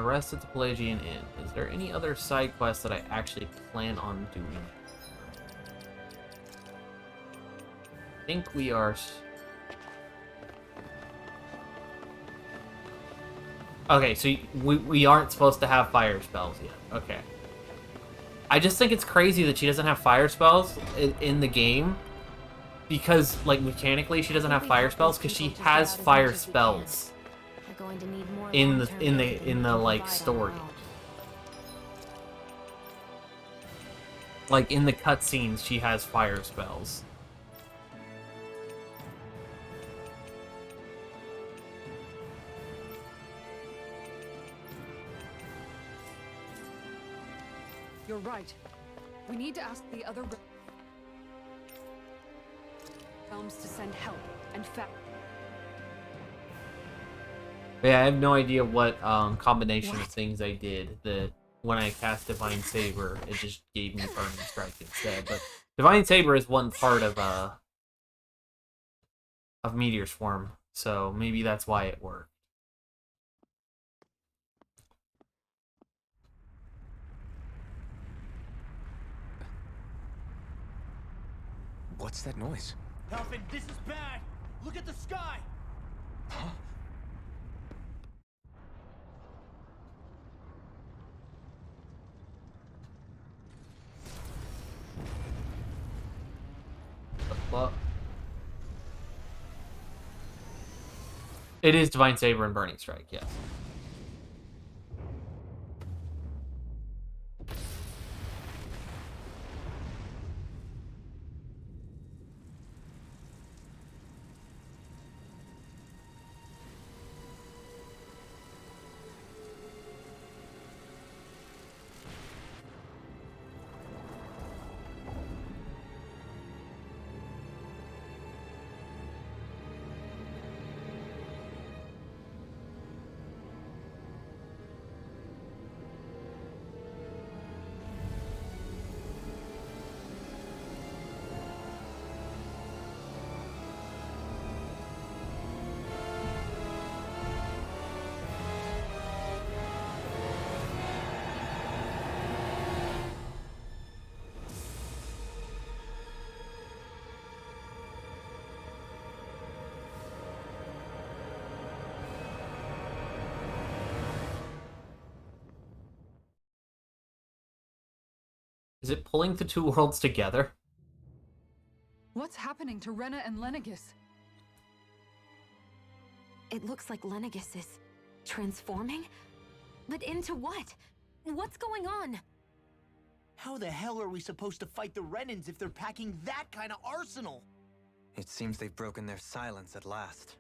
Speaker 1: Rest at the Pelagian Inn. Is there any other side quests that I actually plan on doing? I think we are... Okay, so we aren't supposed to have fire spells yet. Okay. I just think it's crazy that she doesn't have fire spells in the game. Because, like, mechanically she doesn't have fire spells, because she has fire spells.
Speaker 3: Going to need more
Speaker 1: In
Speaker 3: long-term
Speaker 1: the like
Speaker 3: divide
Speaker 1: story,
Speaker 3: all out.
Speaker 1: like in the cutscenes, she has fire spells.
Speaker 5: You're right. We need to ask the other realms to send help and
Speaker 1: Yeah, I have no idea what combination of things I did that when I cast Divine Saber, it just gave me Burning Strike instead. But Divine Saber is one part of Meteor Swarm, so maybe that's why it worked.
Speaker 2: What's that noise?
Speaker 8: Helpin, this is bad! Look at the sky!
Speaker 2: Huh?
Speaker 1: Well, it is Divine Saber and Burning Strike, yes. Is it pulling the two worlds together?
Speaker 5: What's happening to Rena and Lenegis?
Speaker 3: It looks like Lenegis is transforming? But into what? What's going on?
Speaker 8: How the hell are we supposed to fight the Renans if they're packing that kind of arsenal?
Speaker 4: It seems they've broken their silence at last.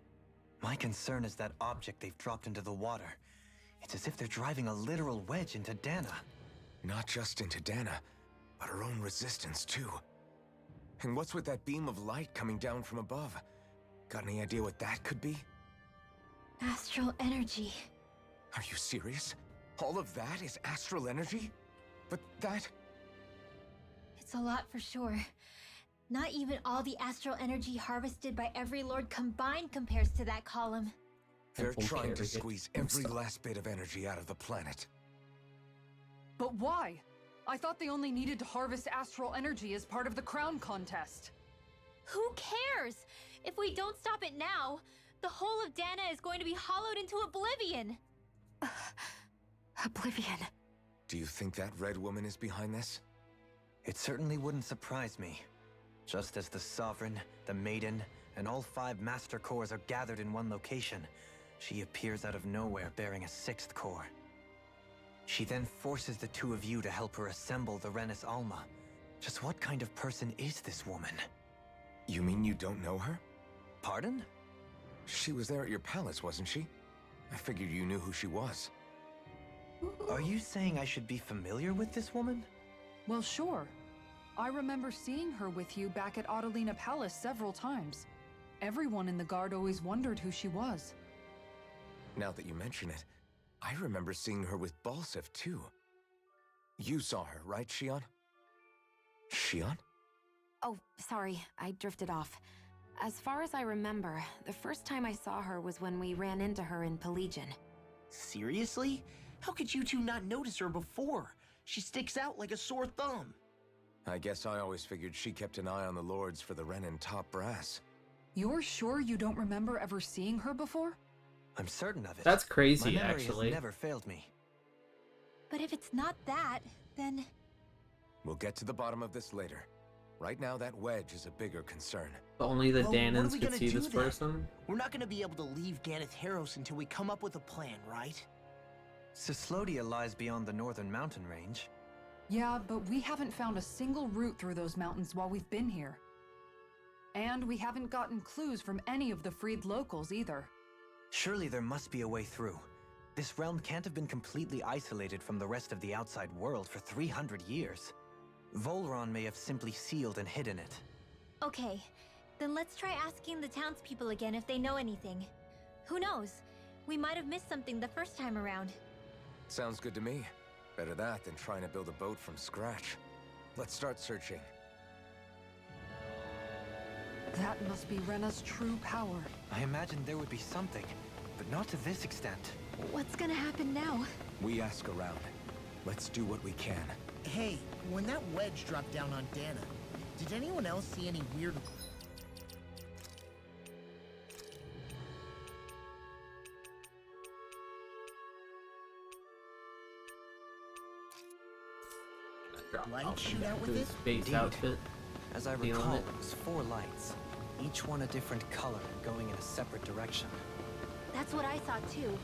Speaker 4: My concern is that object they've dropped into the water. It's as if they're driving a literal wedge into Dana.
Speaker 2: Not just into Dana, but her own resistance too. And what's with that beam of light coming down from above? Got any idea what that could be?
Speaker 7: Astral energy.
Speaker 2: Are you serious? All of that is astral energy? But that...
Speaker 7: It's a lot for sure. Not even all the astral energy harvested by every lord combined compares to that column.
Speaker 2: They're trying to squeeze every last bit of energy out of the planet.
Speaker 5: But why? I thought they only needed to harvest astral energy as part of the crown contest.
Speaker 7: Who cares? If we don't stop it now, the whole of Dana is going to be hollowed into oblivion.
Speaker 3: Oblivion.
Speaker 2: Do you think that red woman is behind this?
Speaker 4: It certainly wouldn't surprise me. Just as the Sovereign, the Maiden, and all 5 Master Cores are gathered in one location, she appears out of nowhere bearing a 6th core. She then forces the two of you to help her assemble the Renis Alma. Just what kind of person is this woman?
Speaker 2: You mean you don't know her?
Speaker 4: Pardon?
Speaker 2: She was there at your palace, wasn't she? I figured you knew who she was.
Speaker 4: Are you saying I should be familiar with this woman?
Speaker 5: Well, sure. I remember seeing her with you back at Adelina Palace several times. Everyone in the guard always wondered who she was.
Speaker 2: Now that you mention it, I remember seeing her with Balsif too. You saw her, right, Shion? Shion?
Speaker 3: Oh, sorry, I drifted off. As far as I remember, the first time I saw her was when we ran into her in Pelegion.
Speaker 8: Seriously? How could you two not notice her before? She sticks out like a sore thumb.
Speaker 2: I guess I always figured she kept an eye on the lords for the Renin top brass.
Speaker 5: You're sure you don't remember ever seeing her before?
Speaker 4: I'm certain of it.
Speaker 1: That's crazy,
Speaker 4: My memory
Speaker 1: actually.
Speaker 4: has never failed me.
Speaker 7: But if it's not that, then...
Speaker 2: We'll get to the bottom of this later. Right now, that wedge is a bigger concern.
Speaker 1: Only the
Speaker 8: Well, what are
Speaker 1: Danans
Speaker 8: we
Speaker 1: could
Speaker 8: gonna
Speaker 1: see
Speaker 8: do
Speaker 1: this
Speaker 8: then?
Speaker 1: person.
Speaker 8: We're not gonna be able to leave Ganeth Haros until we come up with a plan, right?
Speaker 4: Cyslodia lies beyond the northern mountain range.
Speaker 5: Yeah, but we haven't found a single route through those mountains while we've been here. And we haven't gotten clues from any of the freed locals either.
Speaker 4: Surely there must be a way through. This realm can't have been completely isolated from the rest of the outside world for 300 years. Volron may have simply sealed and hidden it.
Speaker 7: Okay, then let's try asking the townspeople again if they know anything. Who knows? We might have missed something the first time around.
Speaker 2: Sounds good to me. Better that than trying to build a boat from scratch. Let's start searching.
Speaker 5: That must be Rena's true power.
Speaker 4: I imagined there would be something, but not to this extent.
Speaker 7: What's gonna happen now?
Speaker 2: We ask around. Let's do what we can.
Speaker 8: Hey, when that wedge dropped down on Dana, did anyone else see any weird... Light shoot out with
Speaker 1: His
Speaker 8: it?
Speaker 1: base
Speaker 4: Indeed.
Speaker 1: outfit.
Speaker 4: As I
Speaker 1: Feeling
Speaker 4: recall,
Speaker 1: it.
Speaker 4: it was 4 lights, each one a different color, going in a separate direction.
Speaker 7: That's what I thought too.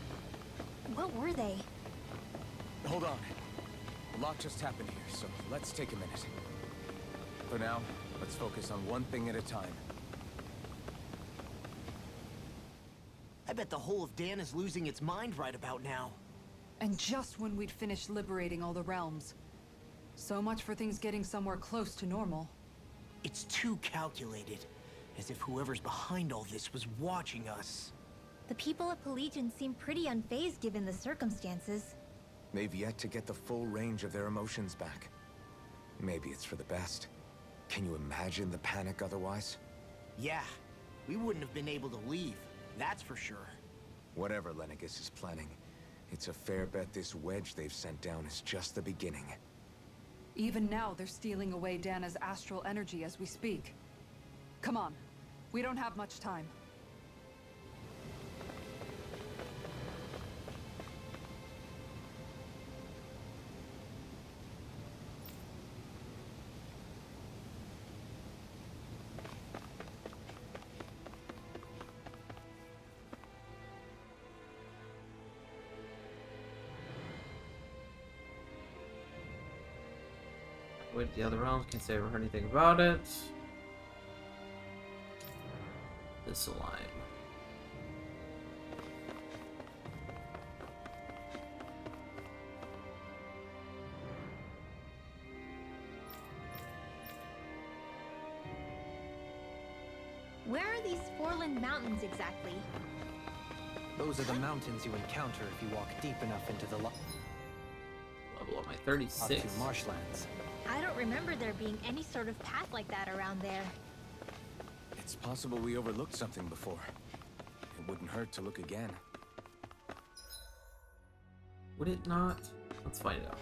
Speaker 7: What were they?
Speaker 2: Hold on. A lot just happened here, so let's take a minute. For now, let's focus on one thing at a time.
Speaker 8: I bet the whole of Dan is losing its mind right about now.
Speaker 5: And just when we'd finished liberating all the realms. So much for things getting somewhere close to normal.
Speaker 8: It's too calculated, as if whoever's behind all this was watching us.
Speaker 7: The people of Pelegion seem pretty unfazed given the circumstances.
Speaker 2: They've yet to get the full range of their emotions back. Maybe it's for the best. Can you imagine the panic otherwise?
Speaker 8: Yeah, we wouldn't have been able to leave, that's for sure.
Speaker 2: Whatever Lennigus is planning, it's a fair bet this wedge they've sent down is just the beginning.
Speaker 5: Even now, they're stealing away Dana's astral energy as we speak. Come on, we don't have much time.
Speaker 1: Wait, the other realms can't say I've heard anything about it. This line.
Speaker 7: Where are these Foreland Mountains exactly?
Speaker 4: Those are the mountains you encounter if you walk deep enough into the
Speaker 1: Level up my
Speaker 4: up
Speaker 1: 36.
Speaker 4: to marshlands.
Speaker 7: I don't remember there being any sort of path like that around there.
Speaker 2: It's possible we overlooked something before. It wouldn't hurt to look again.
Speaker 1: Would it not? Let's find out.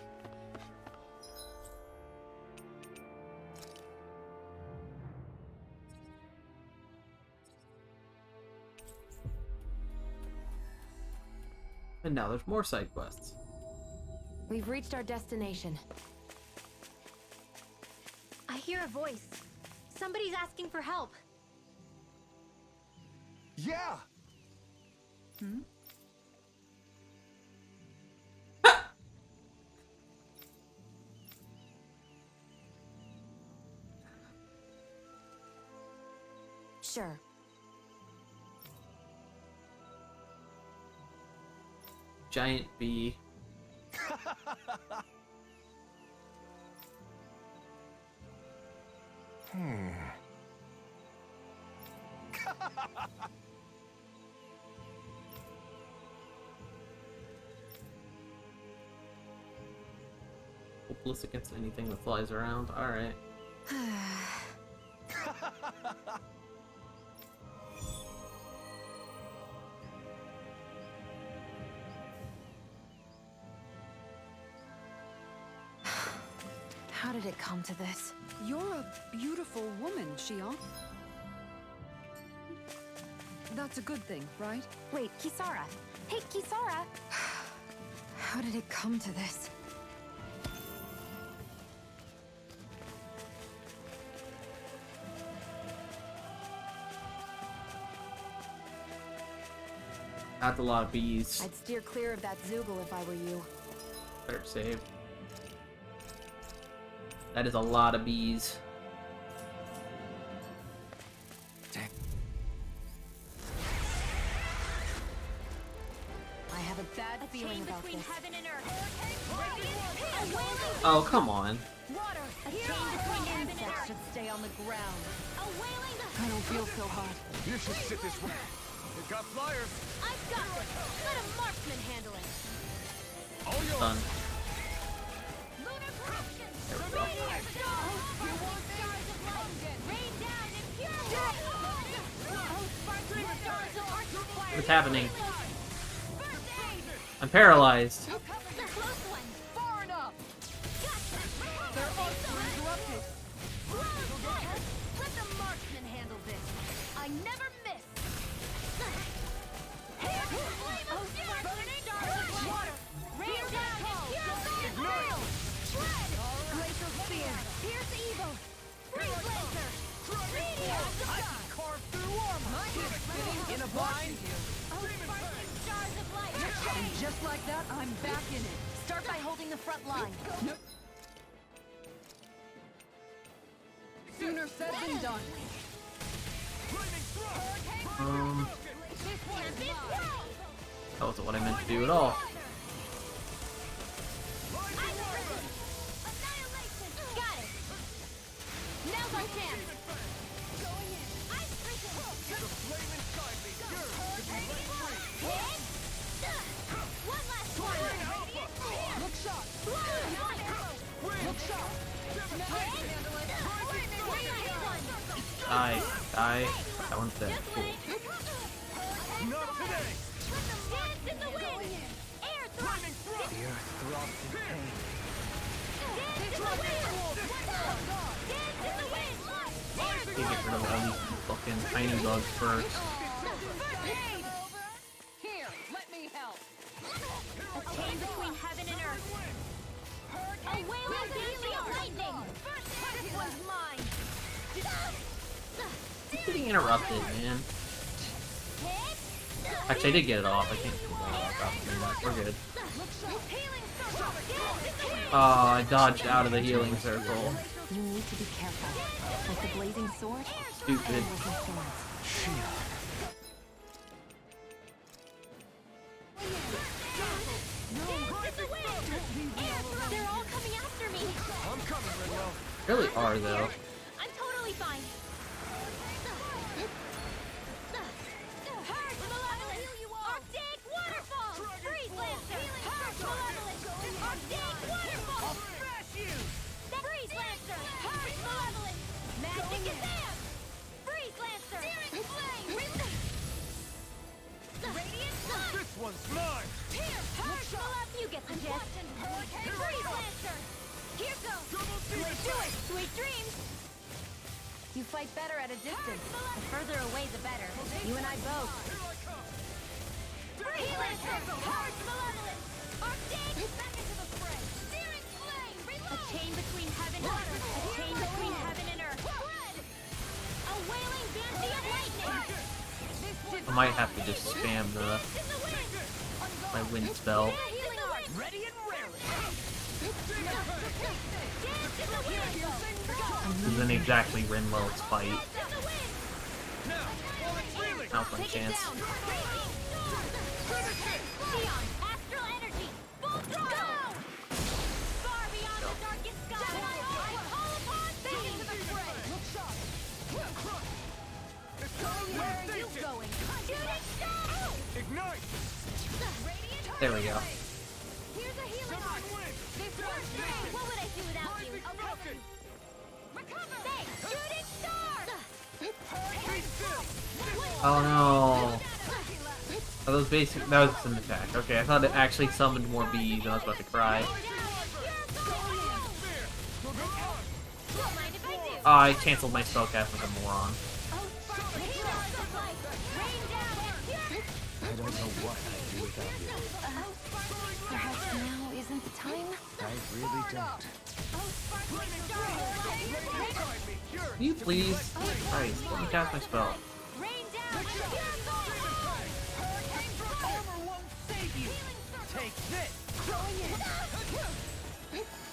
Speaker 1: And now there's more side quests.
Speaker 3: We've reached our destination.
Speaker 7: I hear a voice. Somebody's asking for help.
Speaker 2: Yeah!
Speaker 3: Sure.
Speaker 1: Giant bee. Hopeless against anything that flies around. Alright.
Speaker 3: How did it come to this?
Speaker 5: You're a beautiful woman, Xion. That's a good thing, right?
Speaker 3: Wait, Kisara. Hey, Kisara! How did it come to this?
Speaker 1: That's a lot of bees.
Speaker 3: I'd steer clear of that Zoogle if I were you.
Speaker 1: Better save. That is a lot of bees.
Speaker 3: I have a bad feeling about
Speaker 7: between
Speaker 3: this.
Speaker 7: heaven and earth.
Speaker 1: Oh, come on.
Speaker 7: Water. A chain between heaven and
Speaker 3: Insects
Speaker 7: earth.
Speaker 3: should stay on the ground.
Speaker 7: A wailing.
Speaker 3: I don't feel so hot.
Speaker 2: You should sit this way. We've got flyers.
Speaker 7: I've got this. Let a marksman handle it.
Speaker 2: All yours.
Speaker 1: Done.
Speaker 7: Lunar corruption.
Speaker 1: There we go.
Speaker 7: Radiant stars. You want stars of light. Rain down in pure light. Sparkling stars of arch fire.
Speaker 1: What's happening?
Speaker 7: First aid.
Speaker 1: I'm paralyzed.
Speaker 7: The close one.
Speaker 5: Far enough!
Speaker 7: Gotcha.
Speaker 5: They're uninterrupted.
Speaker 7: Let the marksman handle this. I never miss. Water. Rain down and pure light. Shred. Glacial spear. Pierce evil. Freeze lancer. Radiant.
Speaker 8: I can carve through armor. In a bind.
Speaker 7: Oh, sparkling stars of light.
Speaker 5: And just like that, I'm back in it.
Speaker 7: Start by holding the front line.
Speaker 5: Sooner said than done.
Speaker 1: That wasn't what I meant to do at all.
Speaker 7: Got it. Now's our chance. Ice prison. One last one.
Speaker 5: Look shot! Look shot!
Speaker 1: Die. Die. That one's dead. Cool.
Speaker 2: Not today.
Speaker 7: Dance in the wind. Air thrust.
Speaker 4: The earth throbs in pain.
Speaker 7: Dance in the wind. Dance in the wind. Air
Speaker 1: Get rid of all these fucking tiny bugs first.
Speaker 7: First aid.
Speaker 5: Here, let me help.
Speaker 7: A chain between heaven and earth. A wailing banshee of lightning. This one's mine.
Speaker 1: Keep getting interrupted, man. Actually, I did get it off. I can't pull that off. We're good. Oh, I dodged out of the healing circle.
Speaker 3: You need to be careful. Like the blazing sword.
Speaker 1: Stupid.
Speaker 7: They're all coming after me.
Speaker 2: I'm coming, Rinwell.
Speaker 1: Really are, though.
Speaker 7: I'm totally fine. Hurry, malevolent! Arctic waterfall! Freeze lancer! Hurry, malevolent! Arctic waterfall! I'll smash you! Freeze lancer! Hurry, malevolent! Magic Kazam! Freeze lancer! Searing flame! Radiant sun!
Speaker 2: This one's mine.
Speaker 7: Here! Hurry, malevolent! You get the gist! Freeze lancer! Here goes! Let's do it! Sweet dreams!
Speaker 3: You fight better at a distance.
Speaker 7: The further away, the better.
Speaker 3: You and I both.
Speaker 7: Healing circle! Hard malevolent! Arctic! Back into the fray! Searing flame! Reload! A chain between heaven and earth! A chain between heaven and earth! Red! A wailing banshee of lightning!
Speaker 1: I might have to just spam my wind spell.
Speaker 7: Healing arc!
Speaker 8: Ready and raring.
Speaker 7: Dance in the wind!
Speaker 1: This isn't exactly Rinwell's fight.
Speaker 7: Dance in the wind!
Speaker 2: Now, while it's reeling.
Speaker 1: Now's my
Speaker 7: Take it
Speaker 1: chance.
Speaker 7: down! Xion, astral energy! Full throttle! Far beyond the darkest sky! I call upon thee! Into the fray!
Speaker 5: Look shot!
Speaker 2: It's coming.
Speaker 7: Where are you going? Shooting star!
Speaker 2: Ignite.
Speaker 7: Radiant
Speaker 1: There we go.
Speaker 7: Here's a healing arc! What would I do without you?
Speaker 6: Rocket!
Speaker 7: Say, shooting star!
Speaker 1: Oh no. Oh, those basic. That was an attack. Okay, I thought it actually summoned more bees, and I was about to cry. Oh, I canceled my spellcast like a moron.
Speaker 2: I don't know what I'd do without you.
Speaker 3: Perhaps now isn't the time?
Speaker 2: I really don't.
Speaker 1: Can you please? Christ, let me cast my spell.
Speaker 8: Armor won't save you! Take this!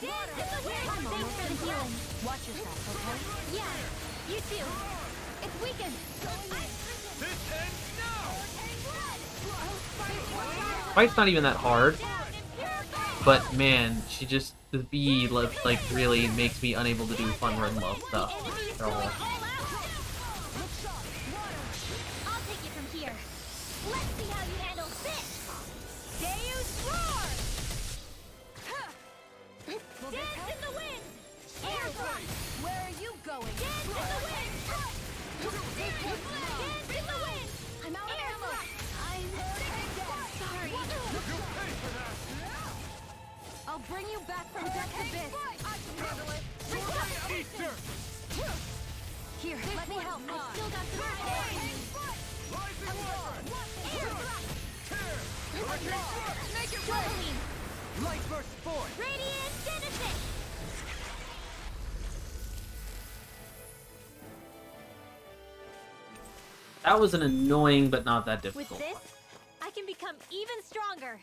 Speaker 7: Thanks for the healing. Watch yourself, okay? Yeah, you too. It's weakened.
Speaker 6: This ends now!
Speaker 1: Fight's not even that hard, but man, the bee like really makes me unable to do fun run love stuff at all.
Speaker 7: I'll take it from here. Let's see how you handle this. Deus roar! Dance in the wind! Air drop! Where are you going? Dance in the wind! Dance in the wind! I'm out of ammo! I'm sorry. I'll bring you back from death's abyss. I can handle it.
Speaker 6: Easter!
Speaker 7: Here, let me help. I still got some Make it rain!
Speaker 8: Light burst forth!
Speaker 7: Radiant Genesis!
Speaker 1: That was an annoying but not that
Speaker 7: With
Speaker 1: difficult
Speaker 7: this,
Speaker 1: one.
Speaker 7: I can become even stronger.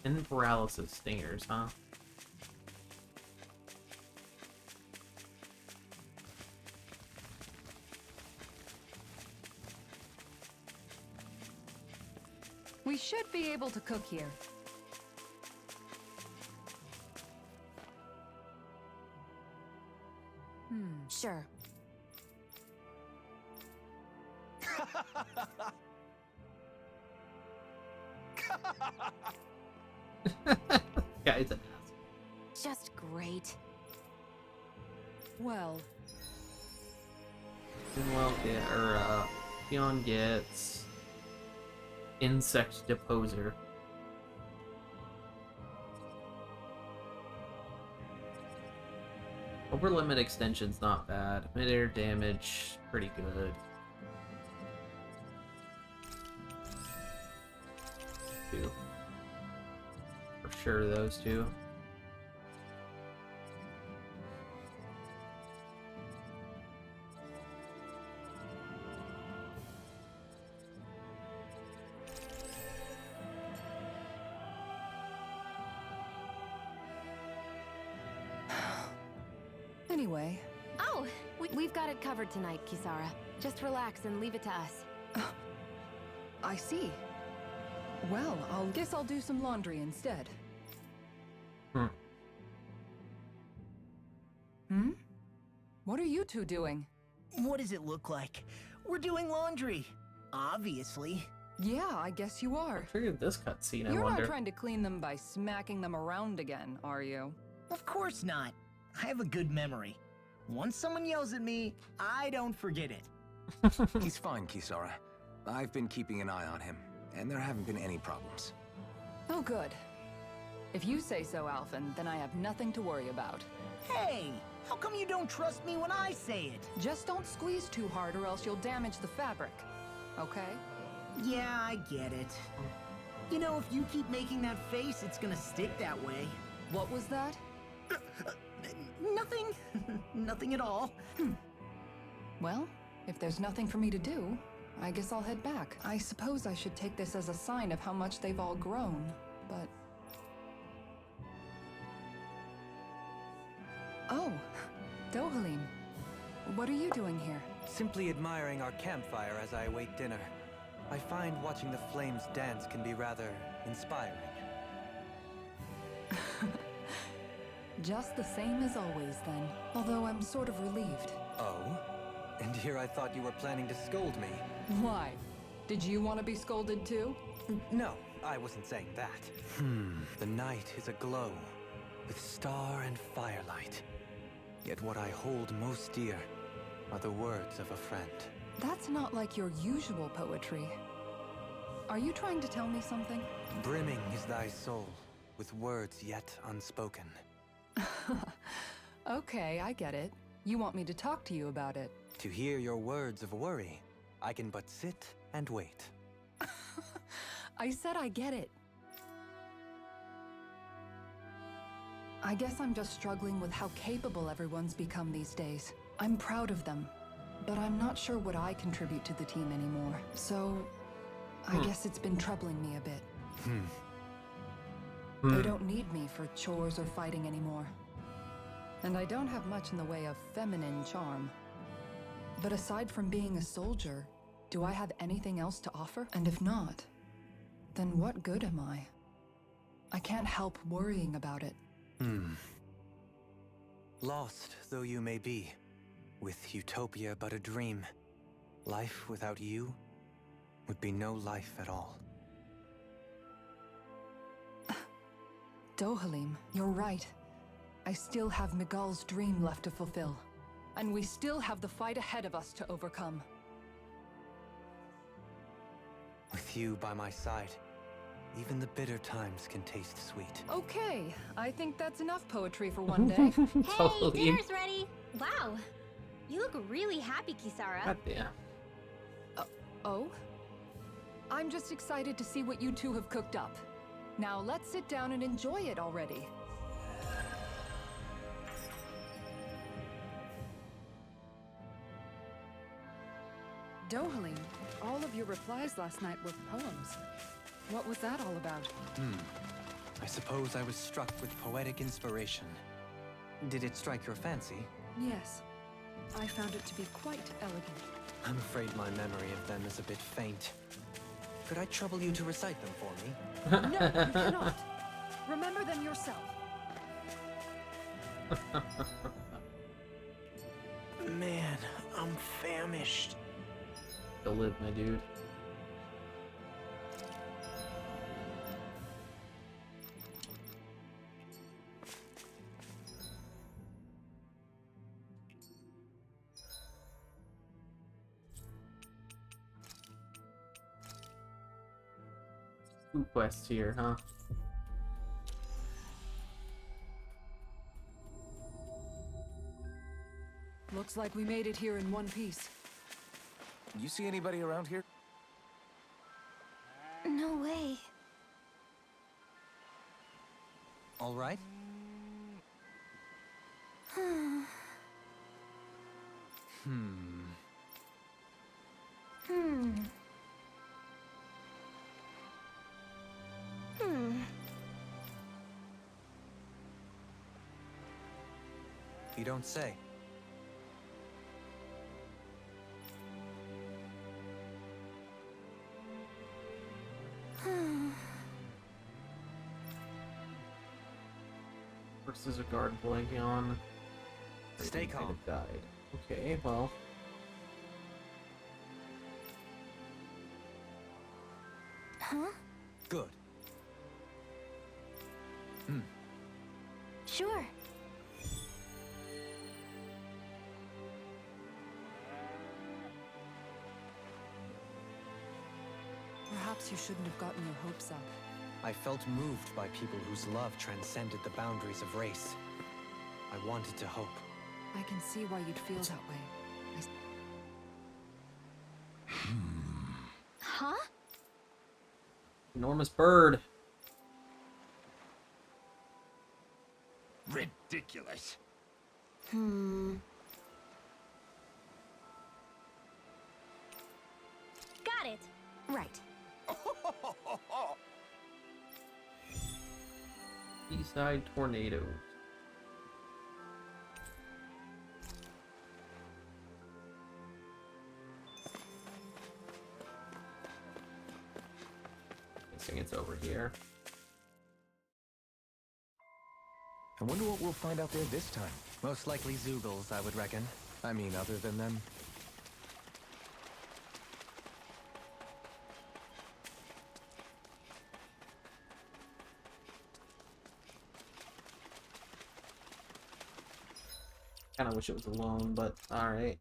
Speaker 1: And paralysis stingers, huh?
Speaker 5: We should be able to cook here.
Speaker 3: Sure.
Speaker 1: Yeah, it's an ass.
Speaker 3: Just great.
Speaker 5: Well,
Speaker 1: Theon gets Insect Deposer. Over limit extension's not bad. Mid-air damage, pretty good. Two. For sure, those two.
Speaker 5: anyway.
Speaker 3: Oh, we've got it covered tonight, Kisara. Just relax and leave it to us.
Speaker 5: I see. Well, guess I'll do some laundry instead. What are you two doing?
Speaker 8: What does it look like? We're doing laundry. Obviously.
Speaker 5: Yeah, I guess you are.
Speaker 1: What triggered this cutscene, I
Speaker 5: You're
Speaker 1: wonder?
Speaker 5: not trying to clean them by smacking them around again, are you?
Speaker 8: Of course not. I have a good memory. Once someone yells at me, I don't forget it.
Speaker 2: He's fine, Kisara. I've been keeping an eye on him, and there haven't been any problems.
Speaker 5: Oh, good. If you say so, Alphen, then I have nothing to worry about.
Speaker 8: Hey, how come you don't trust me when I say it?
Speaker 5: Just don't squeeze too hard or else you'll damage the fabric. Okay?
Speaker 8: Yeah, I get it. You know, if you keep making that face, it's gonna stick that way.
Speaker 5: What was that?
Speaker 8: Nothing. Nothing at all.
Speaker 5: Well, if there's nothing for me to do, I guess I'll head back. I suppose I should take this as a sign of how much they've all grown, but... Oh, Dohalim. What are you doing here?
Speaker 4: Simply admiring our campfire as I await dinner. I find watching the flames dance can be rather inspiring.
Speaker 5: Just the same as always, then. Although I'm sort of relieved.
Speaker 4: Oh? And here I thought you were planning to scold me.
Speaker 5: Why? Did you want to be scolded too?
Speaker 4: No, I wasn't saying that. The night is aglow with star and firelight. Yet what I hold most dear are the words of a friend.
Speaker 5: That's not like your usual poetry. Are you trying to tell me something?
Speaker 4: Brimming is thy soul with words yet unspoken.
Speaker 5: Okay, I get it. You want me to talk to you about it.
Speaker 4: To hear your words of worry, I can but sit and wait.
Speaker 5: I said I get it. I guess I'm just struggling with how capable everyone's become these days. I'm proud of them, but I'm not sure what I contribute to the team anymore. So, I guess it's been troubling me a bit. They don't need me for chores or fighting anymore. And I don't have much in the way of feminine charm. But aside from being a soldier, do I have anything else to offer? And if not, then what good am I? I can't help worrying about it.
Speaker 4: Lost though you may be, with utopia but a dream, life without you would be no life at all.
Speaker 5: Dohalim, you're right. I still have Miguel's dream left to fulfill. And we still have the fight ahead of us to overcome.
Speaker 4: With you by my side, even the bitter times can taste sweet.
Speaker 5: Okay, I think that's enough poetry for one day.
Speaker 7: Hey, dinner's ready! Wow, you look really happy, Kisara.
Speaker 1: God damn.
Speaker 5: Oh? I'm just excited to see what you two have cooked up. Now let's sit down and enjoy it already. Dohalim, all of your replies last night were poems. What was that all about?
Speaker 4: I suppose I was struck with poetic inspiration. Did it strike your fancy?
Speaker 5: Yes, I found it to be quite elegant.
Speaker 4: I'm afraid my memory of them is a bit faint. Could I trouble you to recite them for me?
Speaker 5: No, you cannot. Remember them yourself.
Speaker 8: Man, I'm famished.
Speaker 1: You'll live, my dude. Two quests here, huh?
Speaker 5: Looks like we made it here in one piece.
Speaker 2: You see anybody around here?
Speaker 3: No way.
Speaker 4: All right? You don't say.
Speaker 1: Versus a guard blanking on.
Speaker 4: Stay calm.
Speaker 1: Died. Okay, well.
Speaker 3: Huh?
Speaker 4: Good.
Speaker 3: Sure.
Speaker 5: Perhaps you shouldn't have gotten your hopes up.
Speaker 4: I felt moved by people whose love transcended the boundaries of race. I wanted to hope.
Speaker 5: I can see why you'd feel that way.
Speaker 7: Huh?
Speaker 1: Enormous bird.
Speaker 2: Ridiculous.
Speaker 7: Got it.
Speaker 3: Right.
Speaker 1: Seaside tornadoes. Guessing it's over here.
Speaker 2: I wonder what we'll find out there this time.
Speaker 4: Most likely Zoogles, I would reckon.
Speaker 2: I mean, other than them.
Speaker 1: Kind of wish it was alone, but alright.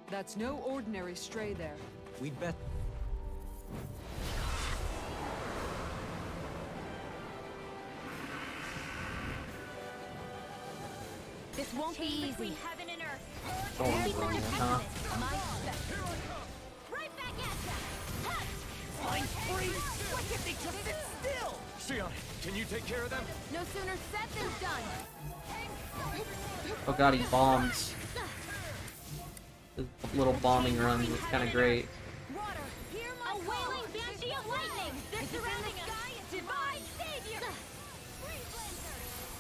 Speaker 5: That's no ordinary stray there.
Speaker 4: We'd bet.
Speaker 3: This won't be easy.
Speaker 7: Between heaven and earth.
Speaker 1: Oh,
Speaker 7: Everything is
Speaker 1: huh?
Speaker 3: My
Speaker 7: right back at ya. Ha!
Speaker 8: Fine freeze! Why can't they just sit still?
Speaker 2: Sion, can you take care of them?
Speaker 3: No sooner said than done.
Speaker 1: Oh god, he bombs. His little bombing runs was kind of great.
Speaker 7: Water, hear my wailing banshee of lightning. They're surrounding us. Divine savior.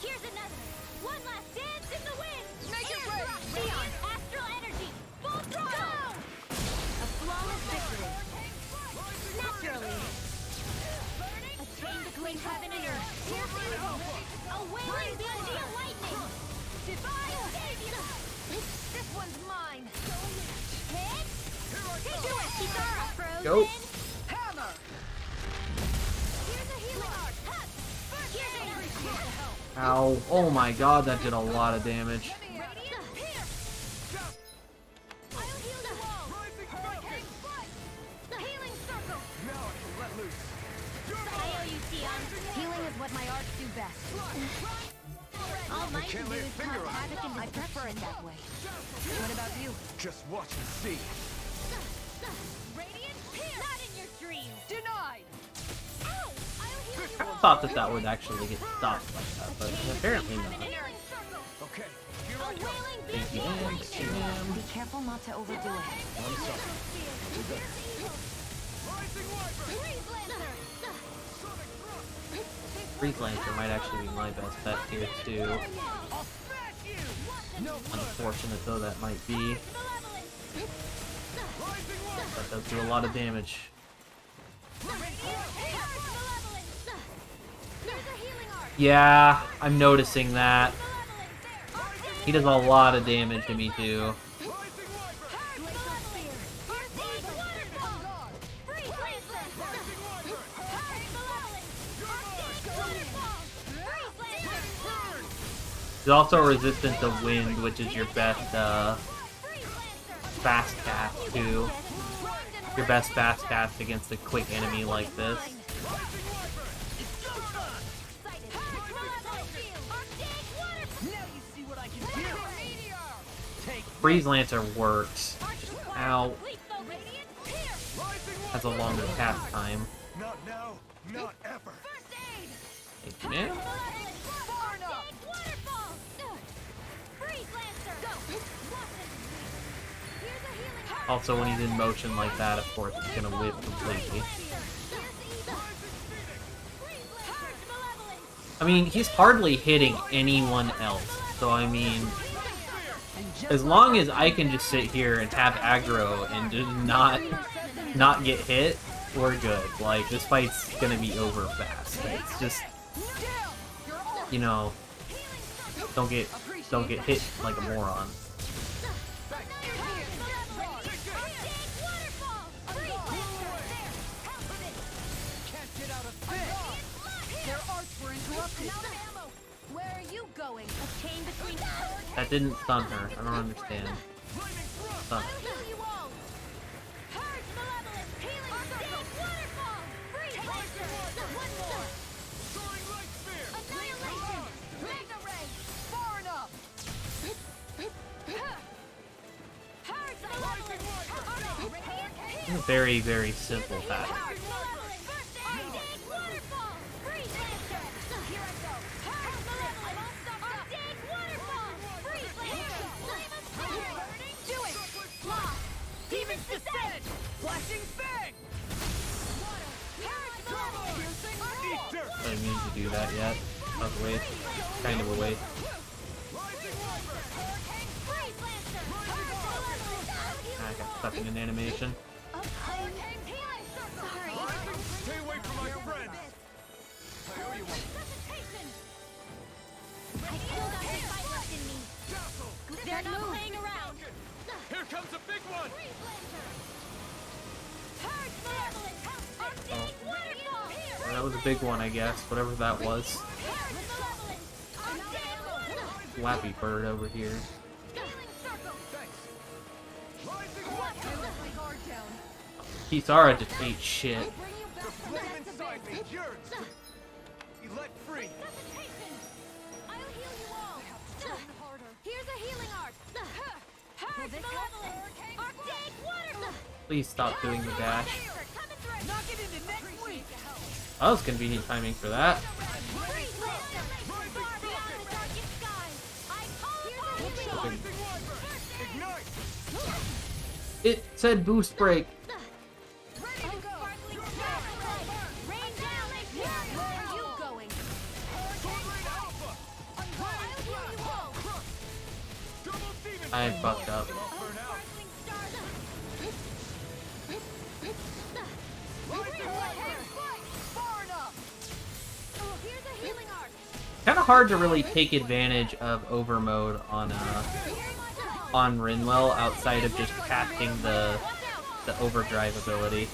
Speaker 7: Here's another. One last dance in the wind. Make it rain. Sion, astral energy. Full throttle.
Speaker 3: A flawless victory.
Speaker 7: Naturally. A chain between heaven and earth. Here's the a wailing banshee of lightning. Divine savior.
Speaker 3: This one's mine.
Speaker 7: Hit. Do it, Kitara. Frozen.
Speaker 1: Go.
Speaker 5: Hammer!
Speaker 7: Here's a healing art. Here's a
Speaker 1: Ow. Oh my god, that did a lot of damage.
Speaker 7: Radiant pierce. I'll heal you all. Hurricane strike. The healing circle.
Speaker 2: Now I can let loose.
Speaker 7: I owe you, Sion.
Speaker 3: Healing is what my arts do best.
Speaker 7: All my
Speaker 2: can't
Speaker 7: can do
Speaker 2: lay a
Speaker 7: is
Speaker 2: finger
Speaker 7: cause
Speaker 2: on it.
Speaker 7: havoc and
Speaker 3: I prefer it that way. What about you?
Speaker 2: Just watch and see.
Speaker 7: Radiant pierce. Not in your dreams.
Speaker 5: Denied!
Speaker 7: Ow! I'll heal you
Speaker 1: I
Speaker 7: all.
Speaker 1: thought that that would actually get stopped like that, but apparently not.
Speaker 7: Heaven and earth circle.
Speaker 2: Okay, here
Speaker 7: A
Speaker 2: I come.
Speaker 7: wailing
Speaker 1: Thank you,
Speaker 7: banshee of
Speaker 1: and
Speaker 7: lightning.
Speaker 3: Be careful not to overdo it.
Speaker 2: I'm sorry. Rising Wyvern!
Speaker 7: Freeze Lancer.
Speaker 1: Freeze Lancer might actually be my best bet here too.
Speaker 8: I'll smash you!
Speaker 1: Unfortunate though that might be.
Speaker 7: Malevolence.
Speaker 2: Rising Wyvern!
Speaker 1: That does do a lot of damage. Yeah, I'm noticing that. He does a lot of damage to me too. He's also resistant to wind, which is your best fast cast too. Your best fast cast against a quick enemy like this.
Speaker 8: Now you see what I can do! Take
Speaker 1: Freeze Lancer works. Ow. Has a longer cast time.
Speaker 2: Not now, not ever.
Speaker 1: Thank you, man. Also, when he's in motion like that, of course, he's gonna whip completely. I mean, he's hardly hitting anyone else. So, I mean, as long as I can just sit here and have aggro and just not get hit, we're good. Like, this fight's gonna be over fast. It's just, you know, don't get hit like a moron.
Speaker 5: Their arts were interrupted.
Speaker 3: Where are you going?
Speaker 7: A chain between
Speaker 1: That didn't stun her. I don't understand. Stun.
Speaker 7: heal you all. Purge malevolence. Healing circle. Waterfall. Freeze Lancer. One more.
Speaker 2: Soaring light spear!
Speaker 7: Annihilation.
Speaker 5: Magna ray! Far enough!
Speaker 7: Purge malevolence.
Speaker 1: Very, very simple pattern.
Speaker 7: Purge malevolence. Arctic waterfall. Freeze Lancer. Here I go. Purge malevolence. Arctic waterfall. Freeze Lancer. Flame of fire.
Speaker 5: Do it!
Speaker 7: Lost.
Speaker 8: Demons descend! Flashing fang!
Speaker 7: Purge malevolence.
Speaker 2: Eat dirt!
Speaker 1: I didn't mean to do that yet. That was a waste. Kind of a waste.
Speaker 7: Freeze Lancer. Purge malevolence.
Speaker 1: I got stuck in an animation.
Speaker 7: Hurricane healing circle. Sorry.
Speaker 2: Stay away from my friends! I owe you one.
Speaker 7: Resuscitation. I still got the fight left in me. They're not playing around.
Speaker 2: Here comes a big one!
Speaker 7: Purge malevolence. Arctic waterfall.
Speaker 1: Well, that was a big one, I guess. Whatever that was.
Speaker 7: Purge malevolence.
Speaker 1: Flappy Bird over here. Kisara just ate shit. Please stop doing the dash. That was convenient timing for that. It said boost break. I fucked up. Kind of hard to really take advantage of overmode on Rinwell outside of just casting the overdrive ability.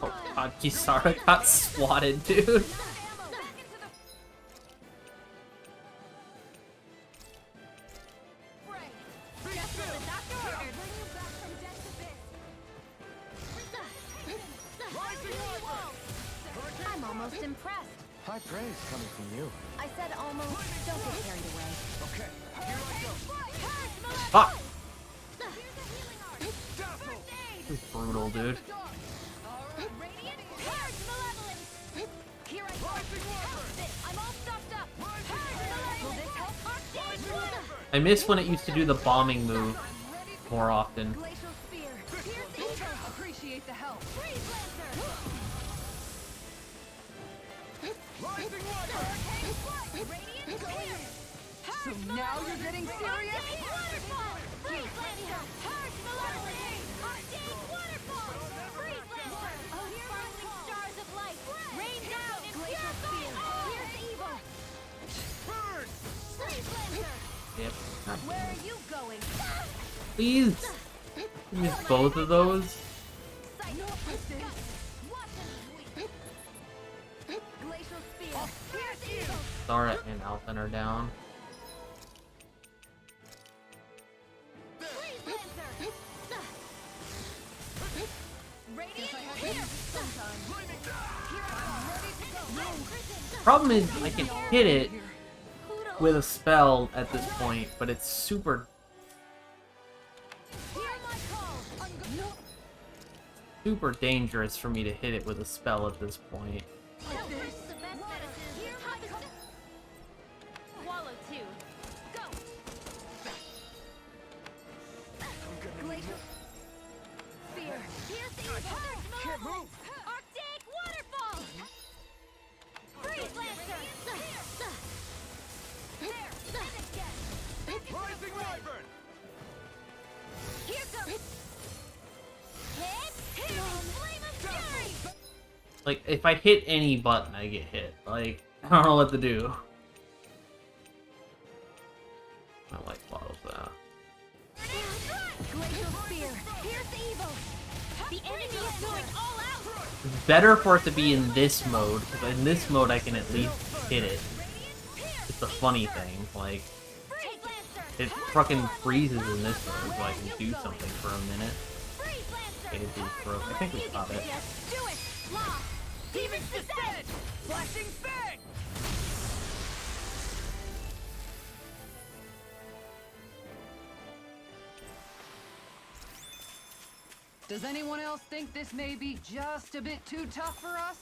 Speaker 1: Oh god, Kisara got swatted, dude.
Speaker 3: I'm almost impressed.
Speaker 2: High praise coming from you.
Speaker 3: I said almost. Don't get carried away.
Speaker 2: Okay, here I go.
Speaker 1: Fuck! This is brutal, dude. I miss when it used to do the bombing move more often.
Speaker 5: Appreciate the help. So now you're getting serious?
Speaker 1: Yep.
Speaker 3: Where are you going?
Speaker 1: Please! Use both of those? Zara and Alphen are down. Problem is, I can hit it with a spell at this point, but it's super dangerous for me to hit it with a spell at this point. Like, if I hit any button, I get hit. Like, I don't know what to do. I like bottles that. It's better for it to be in this mode, because in this mode I can at least hit it. It's a funny thing, like, it fucking freezes in this mode, so I can do something for a minute. Okay, I think we caught it.
Speaker 6: Demon's Descent! Flashing Fang!
Speaker 5: Does anyone else think this may be just a bit too tough for us?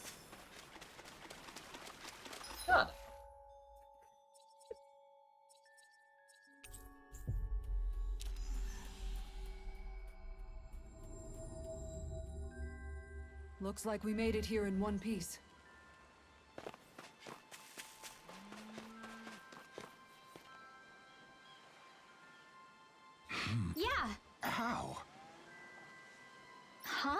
Speaker 1: God.
Speaker 5: Looks like we made it here in one piece.
Speaker 7: Yeah.
Speaker 2: How?
Speaker 7: Huh?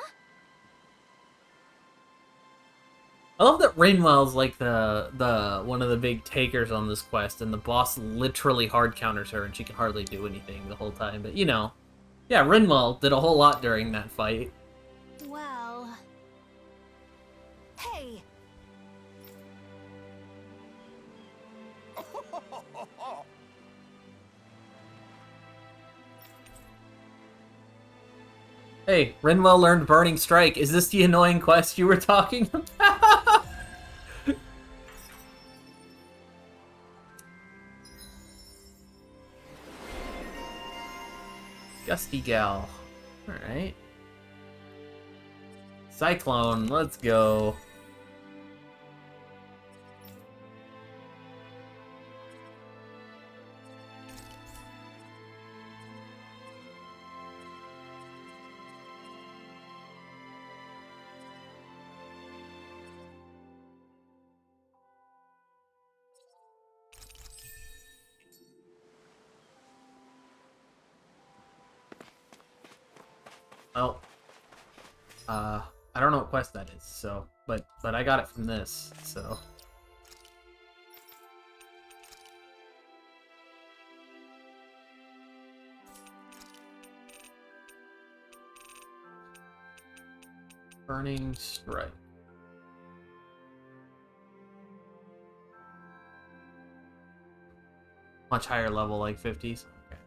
Speaker 1: I love that Rainwell's like the one of the big takers on this quest, and the boss literally hard counters her, and she can hardly do anything the whole time. But you know, yeah, Rinwell did a whole lot during that fight.
Speaker 7: Well...
Speaker 3: Hey!
Speaker 1: Hey, Rinwell learned Burning Strike. Is this the annoying quest you were talking about? Gusty Gal. Alright. Cyclone, let's go. Well, I don't know what quest that is, so, but I got it from this, so. Burning Strike. Much higher level, like 50s. Okay.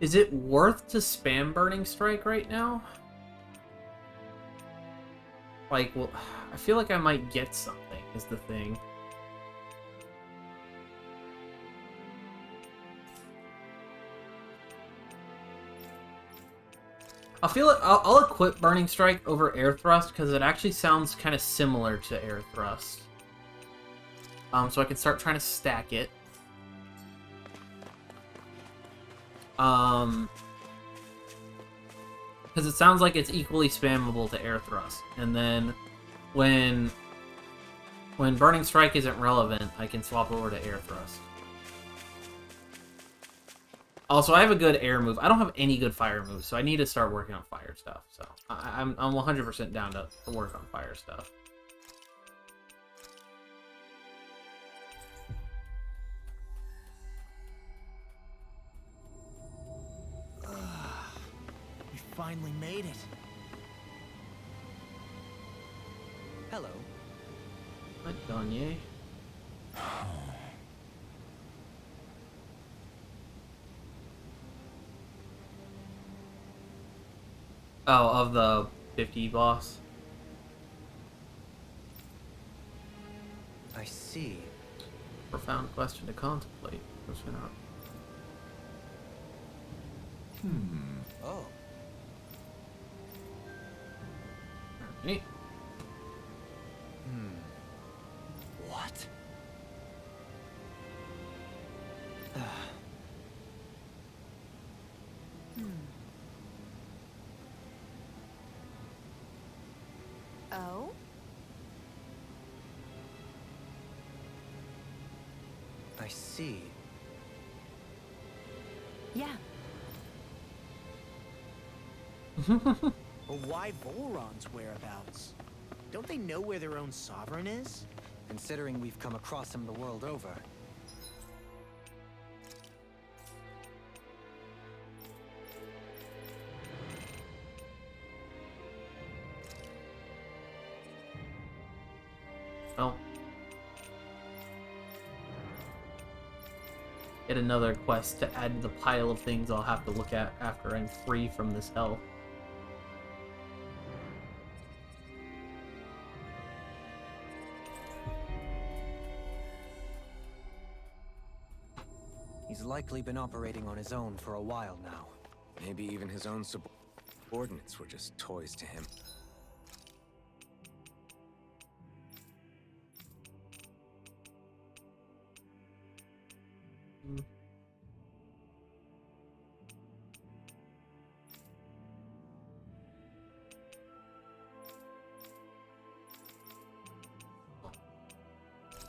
Speaker 1: Is it worth to spam Burning Strike right now? Like, well, I feel like I might get something, is the thing. I'll equip Burning Strike over Air Thrust because it actually sounds kind of similar to Air Thrust. So I can start trying to stack it. Because it sounds like it's equally spammable to Air Thrust, and then when Burning Strike isn't relevant, I can swap over to Air Thrust. Also, I have a good air move. I don't have any good fire moves, so I need to start working on fire stuff. So I'm 100% down to work on fire stuff.
Speaker 8: We finally made it.
Speaker 4: Hello.
Speaker 1: What, Donye? Oh, of the 50 boss?
Speaker 4: I see.
Speaker 1: Profound question to contemplate. Pushing up.
Speaker 4: Oh.
Speaker 1: Alright.
Speaker 8: What?
Speaker 3: Oh?
Speaker 4: I see.
Speaker 3: Yeah.
Speaker 8: But why Volron's whereabouts? Don't they know where their own sovereign is?
Speaker 4: Considering we've come across him the world over.
Speaker 1: Well. Get another quest to add to the pile of things I'll have to look at after I'm free from this hell.
Speaker 4: He's likely been operating on his own for a while now.
Speaker 2: Maybe even his own subordinates were just toys to him.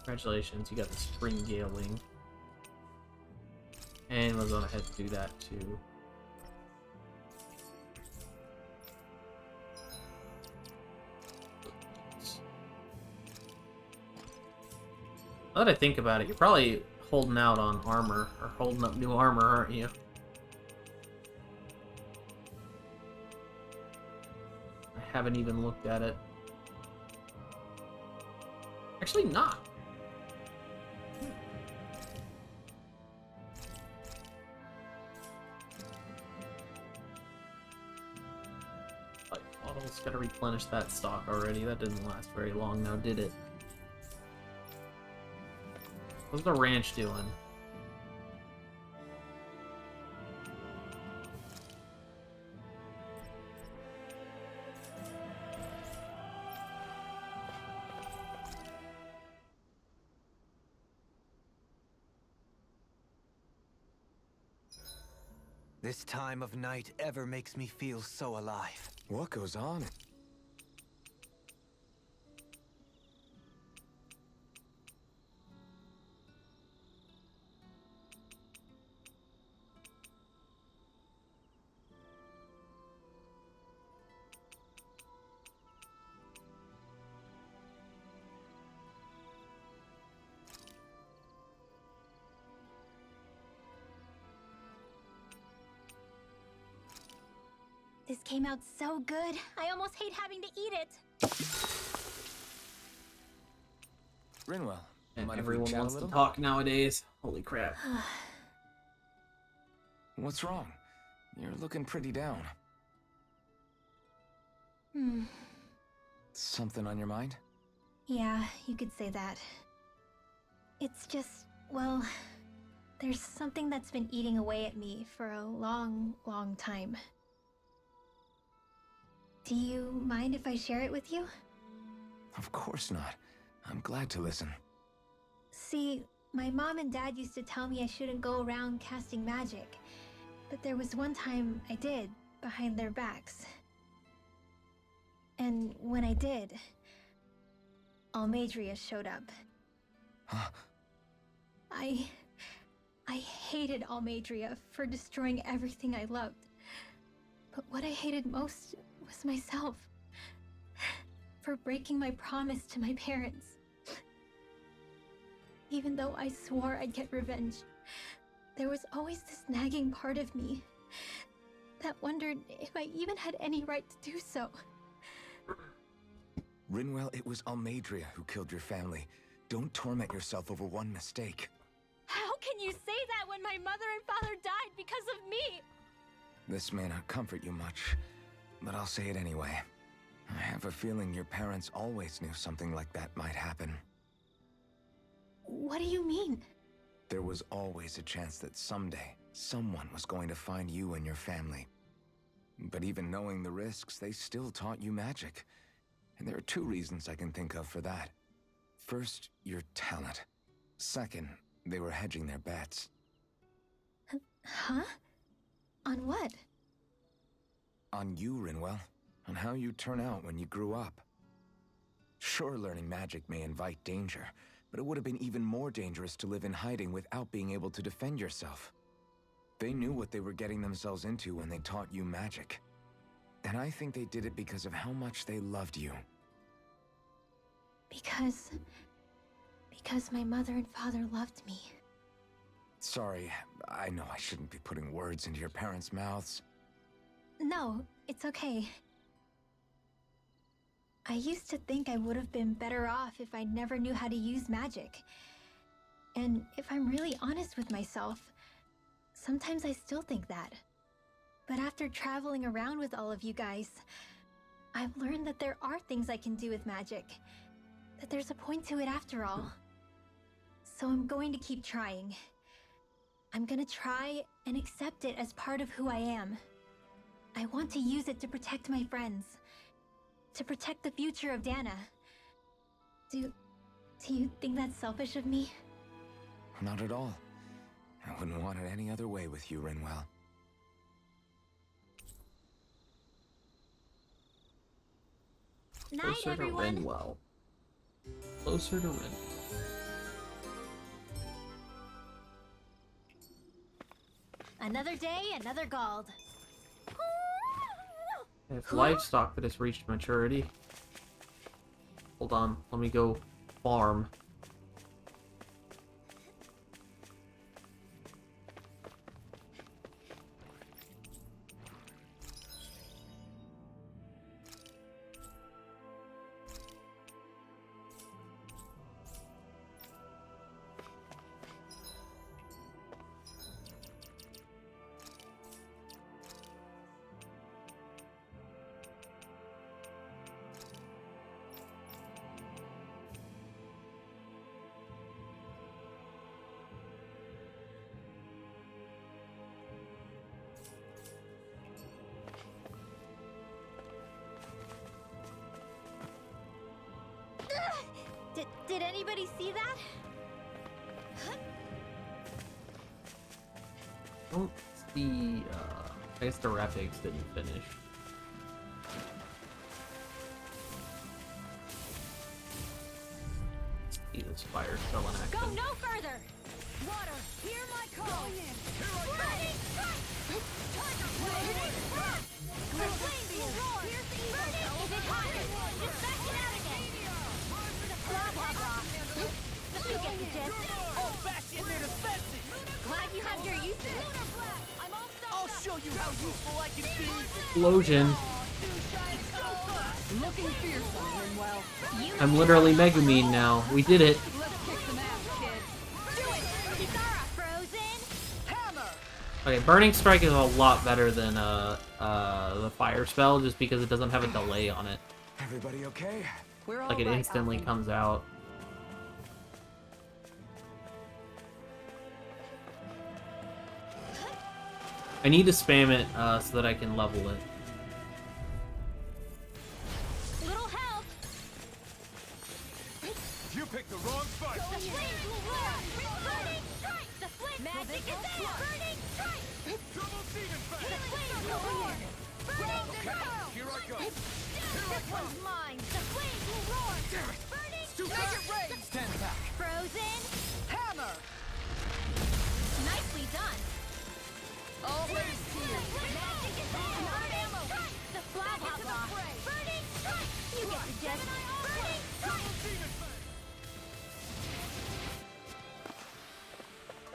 Speaker 1: Congratulations, you got the Spring Gale Wing. And we'll go ahead and do that too. Now that I think about it, you're probably holding out on armor, or holding up new armor, aren't you? I haven't even looked at it. Actually, not. Like, bottles, gotta replenish that stock already. That didn't last very long now, did it? What's the ranch doing?
Speaker 4: This time of night ever makes me feel so alive.
Speaker 2: What goes on?
Speaker 7: This came out so good. I almost hate having to eat it.
Speaker 2: Rinwell,
Speaker 1: And
Speaker 2: mind if we
Speaker 1: everyone
Speaker 2: chat a
Speaker 1: wants to
Speaker 2: little?
Speaker 1: talk nowadays. Holy crap.
Speaker 2: What's wrong? You're looking pretty down. Something on your mind?
Speaker 7: Yeah, you could say that. It's just, well, there's something that's been eating away at me for a long, long time. Do you mind if I share it with you?
Speaker 2: Of course not. I'm glad to listen.
Speaker 7: See, my mom and dad used to tell me I shouldn't go around casting magic. But there was one time I did, behind their backs. And when I did, Almadria showed up.
Speaker 2: Huh?
Speaker 7: I hated Almadria for destroying everything I loved. But what I hated most was myself. For breaking my promise to my parents. Even though I swore I'd get revenge, there was always this nagging part of me that wondered if I even had any right to do so.
Speaker 2: Rinwell, it was Almadria who killed your family. Don't torment yourself over one mistake.
Speaker 7: How can you say that when my mother and father died because of me?
Speaker 2: This may not comfort you much, but I'll say it anyway. I have a feeling your parents always knew something like that might happen.
Speaker 7: What do you mean?
Speaker 2: There was always a chance that someday, someone was going to find you and your family. But even knowing the risks, they still taught you magic. And there are two reasons I can think of for that. First, your talent. Second, they were hedging their bets.
Speaker 7: Huh? On what?
Speaker 2: On you, Rinwell. On how you turn out when you grew up. Sure, learning magic may invite danger, but it would have been even more dangerous to live in hiding without being able to defend yourself. They knew what they were getting themselves into when they taught you magic. And I think they did it because of how much they loved you.
Speaker 7: Because my mother and father loved me.
Speaker 2: Sorry, I know I shouldn't be putting words into your parents' mouths.
Speaker 7: No, it's okay. I used to think I would have been better off if I never knew how to use magic. And if I'm really honest with myself, sometimes I still think that. But after traveling around with all of you guys, I've learned that there are things I can do with magic. That there's a point to it after all. So I'm going to keep trying. I'm gonna try and accept it as part of who I am. I want to use it to protect my friends. To protect the future of Dana. Do you think that's selfish of me?
Speaker 2: Not at all. I wouldn't want it any other way with you, Rinwell.
Speaker 7: Night,
Speaker 1: Closer
Speaker 7: everyone.
Speaker 1: to Rinwell. Closer to Rinwell.
Speaker 7: Another day, another Gald.
Speaker 1: It's livestock that has reached maturity. Hold on, let me go farm.
Speaker 7: Did anybody see that?
Speaker 1: Don't see, I guess the rapids didn't finish. See this fire spell in
Speaker 7: Go
Speaker 1: action.
Speaker 7: no further! Water, hear my call! Burning strike! Tiger blade! The flames will roar! Burning! If it hot, just back it out again! Blah blah blah! You get the gist.
Speaker 8: All back in their defenses!
Speaker 7: Glad you have your uses.
Speaker 8: I'll show you how useful I can be!
Speaker 1: Explosion!
Speaker 5: Looking fearsome, Rinwell.
Speaker 1: I'm literally Megumin now. We did it.
Speaker 5: Let's kick some ass, kids.
Speaker 7: Do it! Kisara, frozen!
Speaker 5: Hammer!
Speaker 1: Okay, Burning Strike is a lot better than the fire spell, just because it doesn't have a delay on it.
Speaker 2: Everybody okay?
Speaker 5: We're all
Speaker 1: Like it
Speaker 5: right,
Speaker 1: instantly
Speaker 5: Alvin.
Speaker 1: comes out. I need to spam it so that I can level it.
Speaker 7: Little help!
Speaker 2: You picked the wrong fight!
Speaker 7: The flames will roar! Burning strike! The flint magic is there! Burning strike!
Speaker 2: Double demon
Speaker 7: The
Speaker 2: fang!
Speaker 7: flames will roar! Burning strike!
Speaker 2: Here I go!
Speaker 7: This one's mine! The flames will roar! Burning strike!
Speaker 8: Stand back!
Speaker 7: Frozen!
Speaker 5: Hammer!
Speaker 7: Nicely done!
Speaker 5: Always here.
Speaker 7: Magic is there! Burning strike! The blah blah blah! Burning strike! You get the gist! Burning strike!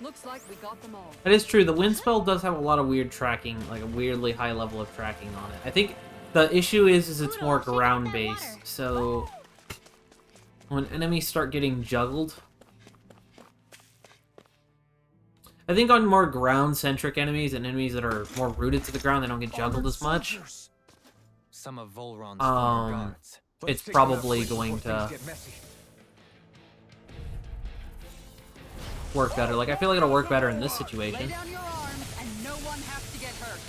Speaker 5: Looks like we got them all.
Speaker 1: That is true. The wind spell does have a lot of weird tracking, like a weirdly high level of tracking on it. I think the issue is it's more ground based. So when enemies start getting juggled, I think on more ground centric enemies and enemies that are more rooted to the ground, they don't get juggled as much.
Speaker 4: Some of Volron's
Speaker 1: Um,
Speaker 4: former guards.
Speaker 1: It's probably going to work better. Like I feel like it'll work better in this
Speaker 5: Lay
Speaker 1: situation.
Speaker 5: down your arms and no one has to get hurt.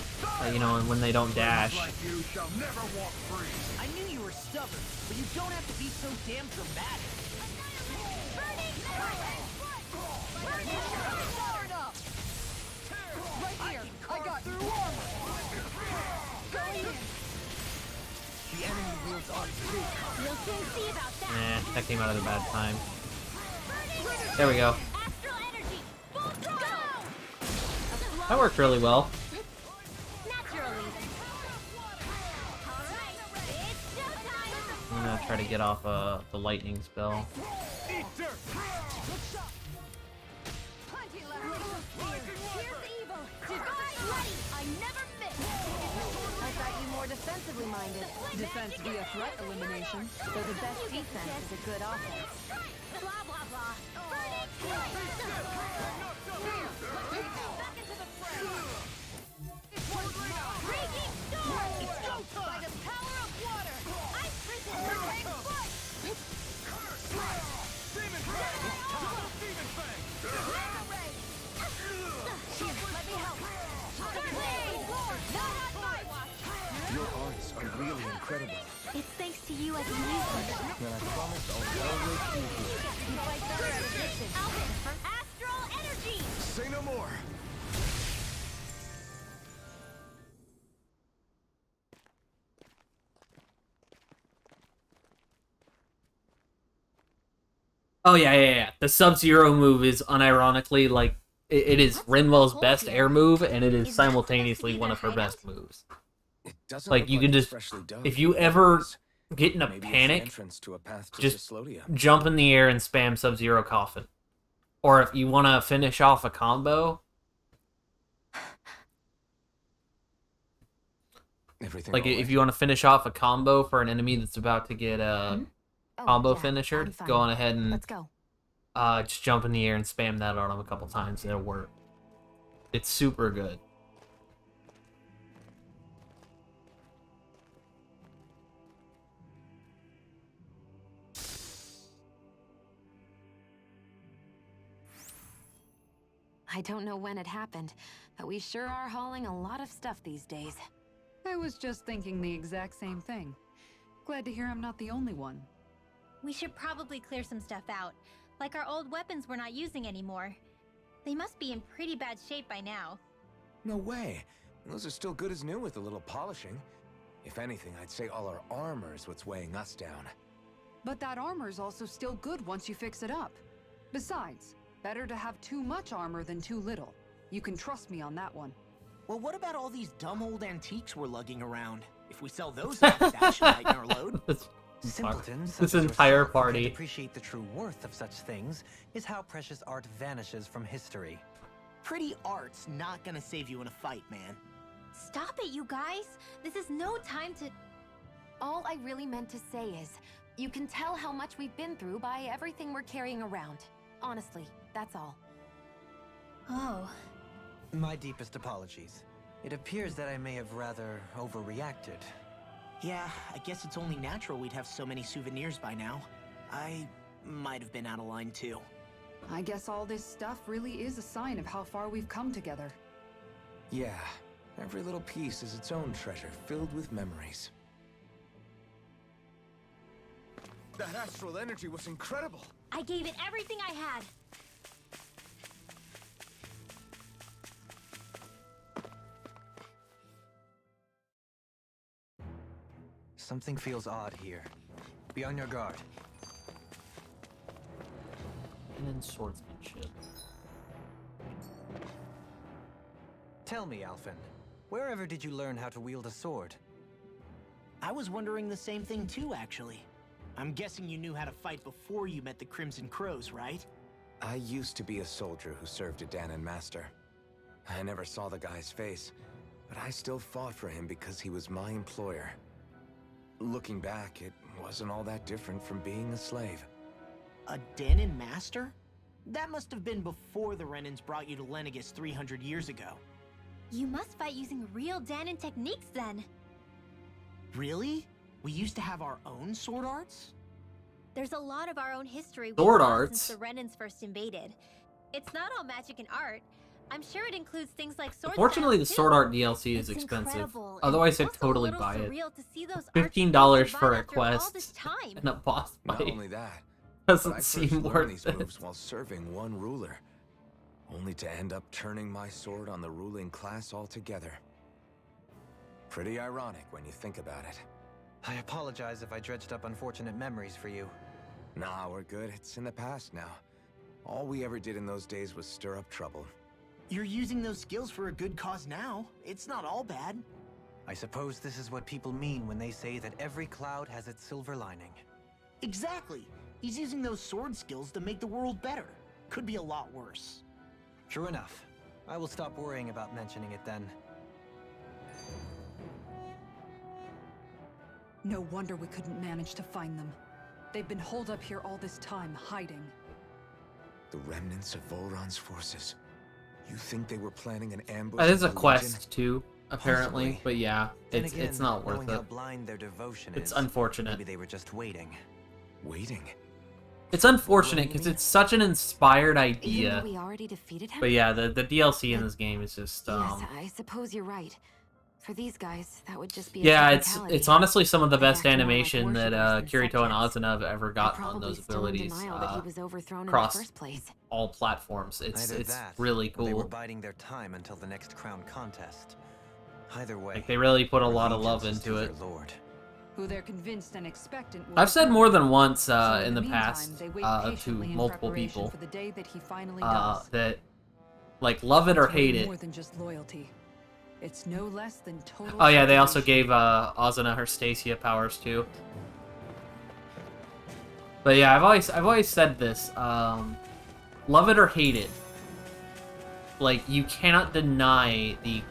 Speaker 1: You know, and when they don't dash.
Speaker 6: You shall never walk free.
Speaker 8: I knew you were stubborn, but you don't have to be so damn dramatic.
Speaker 5: Far enough. Right here. I got through armor. Going in.
Speaker 8: The enemy wields arms too.
Speaker 7: You'll soon see about that!
Speaker 1: That came out at a bad time. There we go.
Speaker 7: Astral energy! Full throttle!
Speaker 1: That worked really well.
Speaker 7: Naturally! Alright, it's showtime!
Speaker 1: I'm gonna try to get off the lightning spell.
Speaker 2: Eat dirt!
Speaker 5: Plenty left.
Speaker 7: Here's evil! Divine light! I never miss!
Speaker 3: I thought you more defensively minded.
Speaker 5: Defense via threat elimination.
Speaker 3: So the best defense is a good offense.
Speaker 7: Blah blah blah! Raging storm! It's go time! By the power of water! Ice prison will take flight!
Speaker 2: Demon fang! Double demon fang!
Speaker 7: Here, let me help! Not on my watch!
Speaker 2: Your arts are really incredible.
Speaker 7: It's thanks to you I can use them.
Speaker 2: Then I promise I'll always be here.
Speaker 7: You fight better at a distance. Alvin, from Astral Energy!
Speaker 2: Say no more!
Speaker 1: Oh yeah. The Sub-Zero move is unironically like it is
Speaker 7: What's
Speaker 1: Rinwell's
Speaker 7: cool
Speaker 1: best
Speaker 7: here?
Speaker 1: air move, and it is
Speaker 7: Is that supposed to
Speaker 1: simultaneously
Speaker 7: be
Speaker 1: one
Speaker 7: their
Speaker 1: of her best
Speaker 7: hideout?
Speaker 1: moves.
Speaker 2: It doesn't
Speaker 1: Like,
Speaker 2: look
Speaker 1: you can
Speaker 2: it's
Speaker 1: just,
Speaker 2: freshly dug
Speaker 1: if you
Speaker 2: either,
Speaker 1: ever
Speaker 2: Liz.
Speaker 1: get in a
Speaker 2: Maybe it's the
Speaker 1: panic,
Speaker 2: entrance to a path to
Speaker 1: just
Speaker 2: Cyslodia.
Speaker 1: jump in the air and spam Sub-Zero Coffin. Or if you want to finish off a combo,
Speaker 2: Everything
Speaker 1: like
Speaker 2: all
Speaker 1: if
Speaker 2: right?
Speaker 1: you want to finish off a combo for an enemy that's about to get a
Speaker 3: Oh,
Speaker 1: combo
Speaker 3: yeah,
Speaker 1: finisher,
Speaker 3: I'm fine.
Speaker 1: go on ahead and
Speaker 3: Let's go.
Speaker 1: just jump in the air and spam that on him a couple times, and it'll work. It's super good.
Speaker 3: I don't know when it happened, but we sure are hauling a lot of stuff these days.
Speaker 5: I was just thinking the exact same thing. Glad to hear I'm not the only one.
Speaker 7: We should probably clear some stuff out, like our old weapons we're not using anymore. They must be in pretty bad shape by now.
Speaker 2: No way. Those are still good as new with a little polishing. If anything, I'd say all our armor is what's weighing us down.
Speaker 5: But that armor's also still good once you fix it up. Besides, better to have too much armor than too little. You can trust me on that one.
Speaker 8: Well, what about all these dumb old antiques we're lugging around? If we sell those off, that should lighten our load.
Speaker 4: Simpletons
Speaker 1: This
Speaker 4: such as
Speaker 1: entire
Speaker 4: yourself who
Speaker 1: party.
Speaker 4: can't appreciate the true worth of such things is how precious art vanishes from history.
Speaker 8: Pretty art's not gonna save you in a fight, man.
Speaker 7: Stop it, you guys! This is no time to...
Speaker 3: All I really meant to say is, you can tell how much we've been through by everything we're carrying around. Honestly, that's all.
Speaker 7: Oh.
Speaker 4: My deepest apologies. It appears that I may have rather overreacted.
Speaker 8: Yeah, I guess it's only natural we'd have so many souvenirs by now. I might have been out of line too.
Speaker 5: I guess all this stuff really is a sign of how far we've come together.
Speaker 2: Yeah, every little piece is its own treasure, filled with memories. That astral energy was incredible!
Speaker 7: I gave it everything I had!
Speaker 4: Something feels odd here. Be on your guard.
Speaker 1: And then swordsmanship.
Speaker 4: Tell me, Alphen, wherever did you learn how to wield a sword?
Speaker 8: I was wondering the same thing too, actually. I'm guessing you knew how to fight before you met the Crimson Crows, right?
Speaker 2: I used to be a soldier who served a Danon master. I never saw the guy's face, but I still fought for him because he was my employer. Looking back, it wasn't all that different from being a slave.
Speaker 8: A Danon master? That must have been before the Renans brought you to Lenegis 300 years ago.
Speaker 7: You must fight using real Danon techniques then.
Speaker 8: Really? We used to have our own sword arts?
Speaker 7: There's a lot of our own history
Speaker 1: Sword
Speaker 7: we've lost
Speaker 1: arts?
Speaker 7: since the Renans first invaded. It's not all magic and art. I'm sure it includes things like sword
Speaker 1: Unfortunately, the
Speaker 7: styles,
Speaker 1: sword
Speaker 7: too.
Speaker 1: art DLC is
Speaker 7: It's
Speaker 1: expensive.
Speaker 7: incredible, and
Speaker 1: Otherwise, I'd
Speaker 7: also a
Speaker 1: totally
Speaker 7: little
Speaker 1: buy it.
Speaker 7: surreal to see those arts
Speaker 1: $15
Speaker 7: still
Speaker 1: for a
Speaker 7: survive after all
Speaker 1: quest
Speaker 7: this time.
Speaker 1: and a boss
Speaker 2: Not
Speaker 1: fight
Speaker 2: only that, but I
Speaker 1: doesn't
Speaker 2: first
Speaker 1: seem
Speaker 2: learned
Speaker 1: worth
Speaker 2: these
Speaker 1: it.
Speaker 2: moves while serving one ruler, only to end up turning my sword on the ruling class altogether. Pretty ironic when you think about it.
Speaker 4: I apologize if I dredged up unfortunate memories for you.
Speaker 2: Nah, we're good. It's in the past now. All we ever did in those days was stir up trouble.
Speaker 8: You're using those skills for a good cause now. It's not all bad.
Speaker 4: I suppose this is what people mean when they say that every cloud has its silver lining.
Speaker 8: Exactly. He's using those sword skills to make the world better. Could be a lot worse.
Speaker 4: True enough. I will stop worrying about mentioning it then.
Speaker 5: No wonder we couldn't manage to find them. They've been holed up here all this time, hiding.
Speaker 2: The remnants of Volron's forces. You think they were planning an ambush?
Speaker 1: That is a
Speaker 2: of the
Speaker 1: quest
Speaker 2: Legion?
Speaker 1: too, apparently.
Speaker 2: Possibly.
Speaker 1: But yeah,
Speaker 4: Then
Speaker 1: it's
Speaker 4: again,
Speaker 1: not
Speaker 4: knowing
Speaker 1: worth
Speaker 4: how
Speaker 1: it.
Speaker 4: blind their devotion
Speaker 1: It's
Speaker 4: is,
Speaker 1: unfortunate.
Speaker 4: maybe they were just waiting.
Speaker 2: Waiting.
Speaker 1: It's unfortunate because it's such an inspired
Speaker 3: Even
Speaker 1: idea.
Speaker 3: though we already defeated him?
Speaker 1: But yeah, the DLC in this game is just
Speaker 3: Yes, I suppose you're right. For these guys, that would just be a
Speaker 1: yeah, it's
Speaker 3: technicality.
Speaker 1: honestly some of the
Speaker 3: They
Speaker 1: best
Speaker 3: act more like
Speaker 1: animation that
Speaker 3: worshippers than
Speaker 1: Kirito and
Speaker 3: subjects.
Speaker 1: Asuna have ever
Speaker 3: They're
Speaker 1: gotten on
Speaker 3: probably
Speaker 1: those
Speaker 3: still in
Speaker 1: abilities
Speaker 3: denial that he was overthrown in the
Speaker 1: across
Speaker 3: first place.
Speaker 1: all platforms. It's
Speaker 4: Either that,
Speaker 1: really
Speaker 4: or they were
Speaker 1: cool.
Speaker 4: biding their time until the next crown contest. Either way,
Speaker 1: Like they really put a lot of love
Speaker 4: allegiance is
Speaker 1: into
Speaker 4: to
Speaker 1: it.
Speaker 4: their lord.
Speaker 5: Who they're convinced and expectant will
Speaker 1: I've said
Speaker 5: return.
Speaker 1: more than once
Speaker 5: So
Speaker 1: in the
Speaker 5: meantime,
Speaker 1: past
Speaker 5: they wait
Speaker 1: to
Speaker 5: patiently in
Speaker 1: multiple
Speaker 5: preparation
Speaker 1: people
Speaker 5: for the day that he finally does.
Speaker 1: that Like, love it or
Speaker 5: It's way
Speaker 1: hate it.
Speaker 5: more than just loyalty. It's no less than total.
Speaker 1: Oh yeah, they also
Speaker 5: separation.
Speaker 1: gave Azuna her Stacia powers too. But yeah, I've always said this. Love it or hate it. Like, you cannot deny the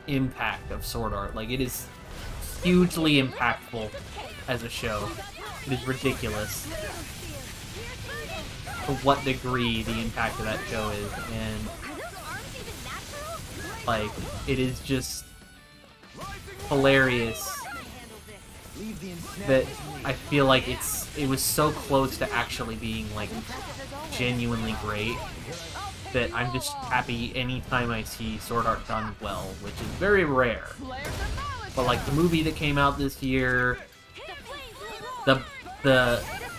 Speaker 1: impact of Sword Art. Like, it is hugely impactful as a show. It is ridiculous to what degree the impact of that show is, and like, it is just hilarious that I feel like it was so close to actually being like genuinely great that I'm just happy anytime I see Sword Art done well, which is very rare. But like the movie that came out this year,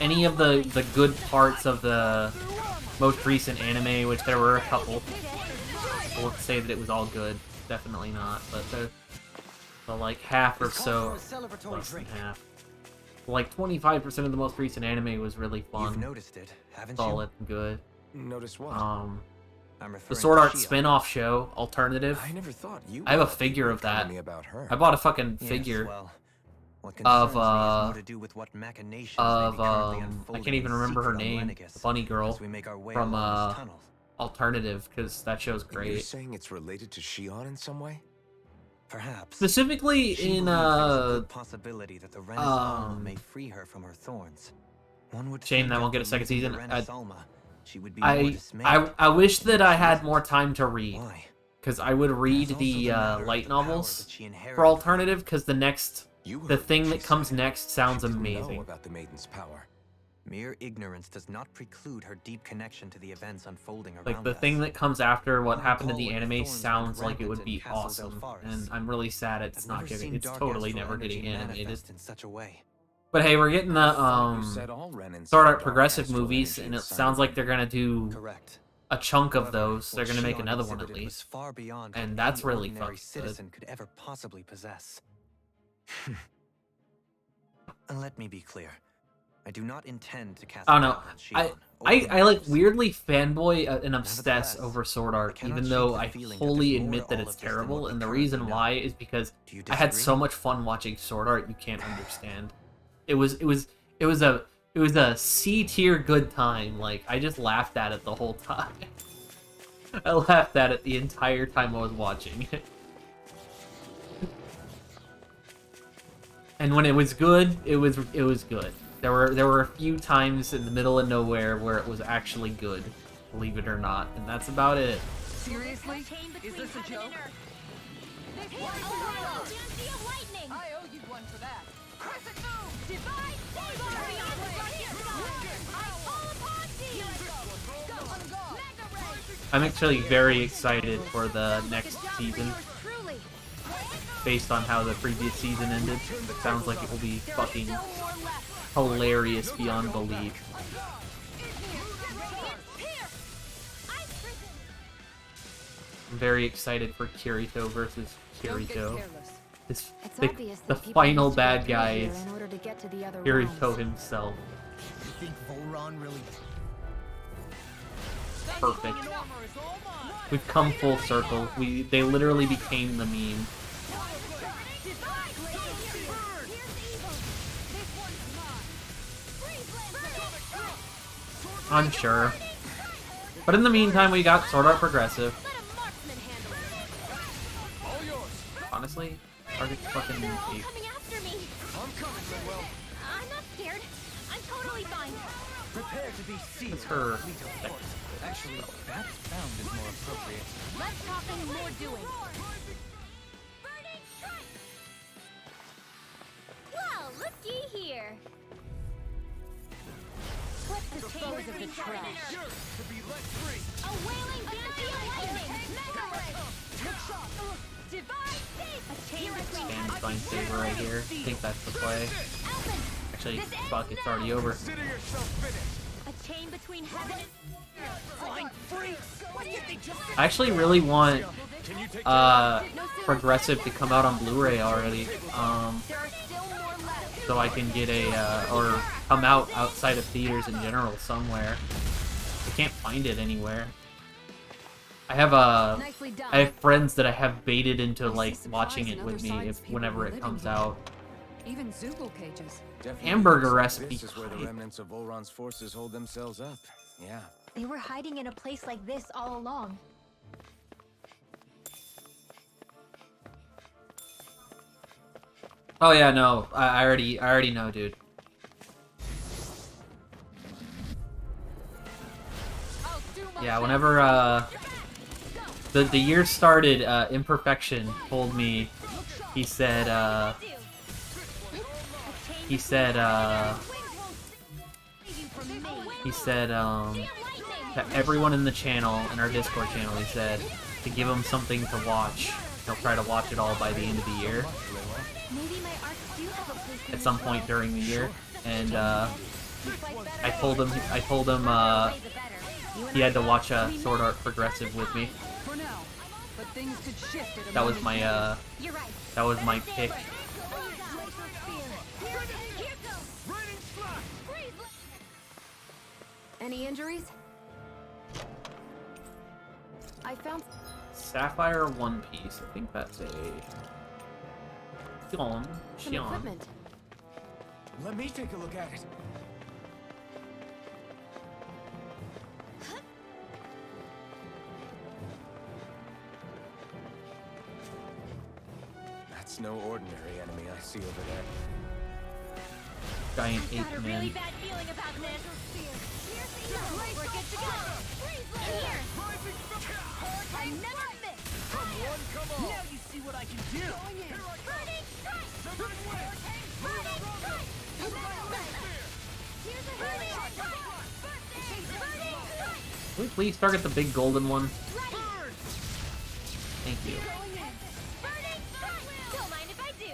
Speaker 1: any of the good parts of the most recent anime, which there were a couple. I won't say that it was all good, definitely not, but the like half or so, less than half. Like 25% of the most recent anime was really fun.
Speaker 4: You've noticed it, haven't
Speaker 1: solid and good.
Speaker 2: Notice what?
Speaker 4: I'm
Speaker 1: The
Speaker 4: referring
Speaker 1: Sword
Speaker 4: to
Speaker 1: Art
Speaker 4: Shion.
Speaker 1: spin-off show, Alternative.
Speaker 2: I never thought you.
Speaker 1: I have a
Speaker 2: were
Speaker 1: figure of that.
Speaker 2: telling me about her.
Speaker 1: I bought a fucking
Speaker 4: Yes,
Speaker 1: figure
Speaker 4: well, what
Speaker 1: of,
Speaker 4: concerns me has more to do with what machinations may be currently
Speaker 1: I
Speaker 4: unfolding
Speaker 1: can't even
Speaker 4: in
Speaker 1: remember her
Speaker 4: secret on
Speaker 1: name,
Speaker 4: Lenegus
Speaker 1: the bunny girl
Speaker 4: as we make our way
Speaker 1: from
Speaker 4: along this tunnel.
Speaker 1: Alternative, because that show's
Speaker 2: And you're
Speaker 1: great.
Speaker 2: saying it's related to Shion in some way?
Speaker 4: Perhaps.
Speaker 1: Specifically
Speaker 4: She
Speaker 1: in
Speaker 4: believes there's a good possibility that the Renis Alma may
Speaker 1: um,
Speaker 4: free her from her thorns. One would
Speaker 1: shame
Speaker 4: think
Speaker 1: that won't get a
Speaker 4: after
Speaker 1: second
Speaker 4: losing
Speaker 1: season.
Speaker 4: the Renis Alma, she would be more dismayed.
Speaker 1: I wish that I
Speaker 4: She
Speaker 1: had
Speaker 4: isn't.
Speaker 1: more time to read,
Speaker 4: Why?
Speaker 1: because I would
Speaker 4: There's
Speaker 1: read
Speaker 4: also
Speaker 1: the
Speaker 4: matter of
Speaker 1: light
Speaker 4: the power
Speaker 1: novels
Speaker 4: that she inherited
Speaker 1: for
Speaker 4: from
Speaker 1: Alternative, because the
Speaker 2: You
Speaker 1: thing
Speaker 2: heard what
Speaker 1: that
Speaker 2: she
Speaker 1: comes
Speaker 2: said.
Speaker 1: next sounds
Speaker 2: She didn't know
Speaker 1: amazing.
Speaker 2: about the Maiden's power.
Speaker 4: Mere ignorance does not preclude her deep connection to the events unfolding around
Speaker 1: Like, the
Speaker 4: us.
Speaker 1: thing that comes after what
Speaker 4: I
Speaker 1: happened in
Speaker 4: recall
Speaker 1: the
Speaker 4: when the
Speaker 1: anime
Speaker 4: thorns
Speaker 1: sounds
Speaker 4: went
Speaker 1: like it would
Speaker 4: rampant
Speaker 1: be
Speaker 4: in Castle
Speaker 1: awesome,
Speaker 4: Delpharis.
Speaker 1: and I'm really sad it's
Speaker 4: I've
Speaker 1: not
Speaker 4: never
Speaker 1: getting.
Speaker 4: seen
Speaker 1: It's
Speaker 4: dark
Speaker 1: totally
Speaker 4: astral
Speaker 1: never getting
Speaker 4: energy
Speaker 1: animated.
Speaker 4: manifest in such a way.
Speaker 1: But hey, we're getting the
Speaker 2: Thought you said all Renins
Speaker 1: Sword
Speaker 2: had
Speaker 1: Art
Speaker 2: dark
Speaker 1: progressive
Speaker 2: astral
Speaker 1: movies,
Speaker 2: energy
Speaker 1: and it
Speaker 2: inside
Speaker 1: sounds
Speaker 2: of
Speaker 1: like
Speaker 2: them.
Speaker 1: they're gonna do
Speaker 4: Correct.
Speaker 1: a chunk of
Speaker 4: However,
Speaker 1: those. They're
Speaker 4: what
Speaker 1: gonna make
Speaker 4: Shion
Speaker 1: another one at
Speaker 4: exhibited was
Speaker 1: least.
Speaker 4: far beyond
Speaker 1: And
Speaker 4: what
Speaker 1: that's
Speaker 4: any
Speaker 1: really
Speaker 4: ordinary
Speaker 1: fucking good.
Speaker 4: citizen could ever possibly possess. And let me be clear. I do not intend to cast
Speaker 1: I don't know.
Speaker 4: doubt on Shion or
Speaker 1: I like
Speaker 4: others.
Speaker 1: weirdly fanboy and obsess
Speaker 4: Nevertheless,
Speaker 1: over Sword Art,
Speaker 4: cannot
Speaker 1: even
Speaker 4: shake
Speaker 1: though
Speaker 4: the
Speaker 1: I
Speaker 4: feeling that
Speaker 1: fully
Speaker 4: there's more
Speaker 1: admit
Speaker 4: to
Speaker 1: that
Speaker 4: all
Speaker 1: it's
Speaker 4: of this than
Speaker 1: terrible.
Speaker 4: what we
Speaker 1: And the
Speaker 4: currently
Speaker 1: reason
Speaker 4: know.
Speaker 1: why is because
Speaker 4: Do you
Speaker 1: I had so
Speaker 4: disagree?
Speaker 1: much fun watching Sword Art. You can't understand. It was a C tier good time. Like, I just laughed at it the whole time. I laughed at it the entire time I was watching it. And when it was good, it was good. There were a few times in the middle of nowhere where it was actually good, believe it or not, and that's about it.
Speaker 5: Seriously? Is this a joke?
Speaker 7: I
Speaker 5: owe you one for that.
Speaker 7: Crescent move! Divide
Speaker 1: I'm actually very excited for the next season, based on how the previous season ended. It sounds like it will be fucking hilarious beyond belief. I'm very excited for Kirito versus Kirito. This,
Speaker 3: It's
Speaker 1: the
Speaker 3: obvious
Speaker 1: the
Speaker 3: that people
Speaker 1: final
Speaker 3: used to go
Speaker 1: bad
Speaker 3: through
Speaker 1: guy
Speaker 3: here
Speaker 1: is
Speaker 3: in order to get to the other
Speaker 1: Kirito
Speaker 3: realms.
Speaker 1: himself.
Speaker 8: You think Volron really...
Speaker 1: Perfect. We've come full circle. They literally became the meme. I'm sure. But in the meantime, we got Sword Art Progressive. Honestly, target fucking ape.
Speaker 7: Coming after me.
Speaker 6: I'm coming, Manuel.
Speaker 7: I'm not scared. I'm totally fine.
Speaker 8: Prepare to be seized.
Speaker 1: It's her.
Speaker 8: Actually, that sound is more appropriate.
Speaker 7: Less talking, more doing. Well, looky here. What's the foes of the trash?
Speaker 6: To be let free.
Speaker 7: A wailing dance of lightning. Mega ray. Divide. A chain between
Speaker 1: Stand saber right here. I think that's the play.
Speaker 7: Alvin.
Speaker 1: Actually, fuck, it's already over.
Speaker 6: Consider yourself finished.
Speaker 7: A chain between heaven and
Speaker 8: Flying freaks! What did they just...
Speaker 1: I actually really want
Speaker 6: Can you take
Speaker 1: Progressive to come out on Blu-ray already.
Speaker 7: there are still more left.
Speaker 1: So I can get or come out outside of theaters in general somewhere. I can't find it anywhere. I have
Speaker 5: Nicely done.
Speaker 1: I have friends that I have baited into
Speaker 5: I see
Speaker 1: like
Speaker 5: surprise
Speaker 1: watching
Speaker 5: in
Speaker 1: it
Speaker 5: other
Speaker 1: with me
Speaker 5: signs
Speaker 1: if
Speaker 5: people
Speaker 1: whenever
Speaker 5: were
Speaker 1: it
Speaker 5: living
Speaker 1: comes
Speaker 5: here.
Speaker 1: out.
Speaker 5: Even Zoogle cages.
Speaker 2: Definitely
Speaker 1: Hamburger
Speaker 2: looks like
Speaker 1: recipe
Speaker 2: This is where the
Speaker 1: pie.
Speaker 2: remnants of Volron's forces hold themselves up. Yeah.
Speaker 7: They were hiding in a place like this all along.
Speaker 1: Oh yeah, no, I already know, dude. Yeah, whenever the year started, Imperfection told me, he said he said that everyone in the channel, in our Discord channel, he said to give him something to watch. He'll try to watch it all by the end of the year,
Speaker 7: Maybe my arcs do have a place in
Speaker 1: at
Speaker 7: this
Speaker 1: some point
Speaker 7: world.
Speaker 1: during the year, and I told him he had to watch Sword Art Progressive with me.
Speaker 5: For now, but things could shift at a
Speaker 1: That was
Speaker 5: moment's
Speaker 1: my
Speaker 7: You're right.
Speaker 1: that was my pick.
Speaker 3: Any injuries? I found...
Speaker 1: Sapphire One Piece. I think that's a
Speaker 3: some
Speaker 1: Shion.
Speaker 3: equipment.
Speaker 2: Let me take a look at it. That's no ordinary enemy I see over there.
Speaker 1: Giant
Speaker 7: Got a
Speaker 1: ape
Speaker 7: really
Speaker 1: man.
Speaker 7: bad feeling about this. Here's the evil. We're good to go. Here. I never miss.
Speaker 8: Now you see what I can do!
Speaker 7: Burning strike. Burning strike. Here's a burning strike. Burning strike.
Speaker 1: Can we please target the big golden one?
Speaker 7: Ready.
Speaker 1: Thank you.
Speaker 7: Burning strike. Don't mind if I do.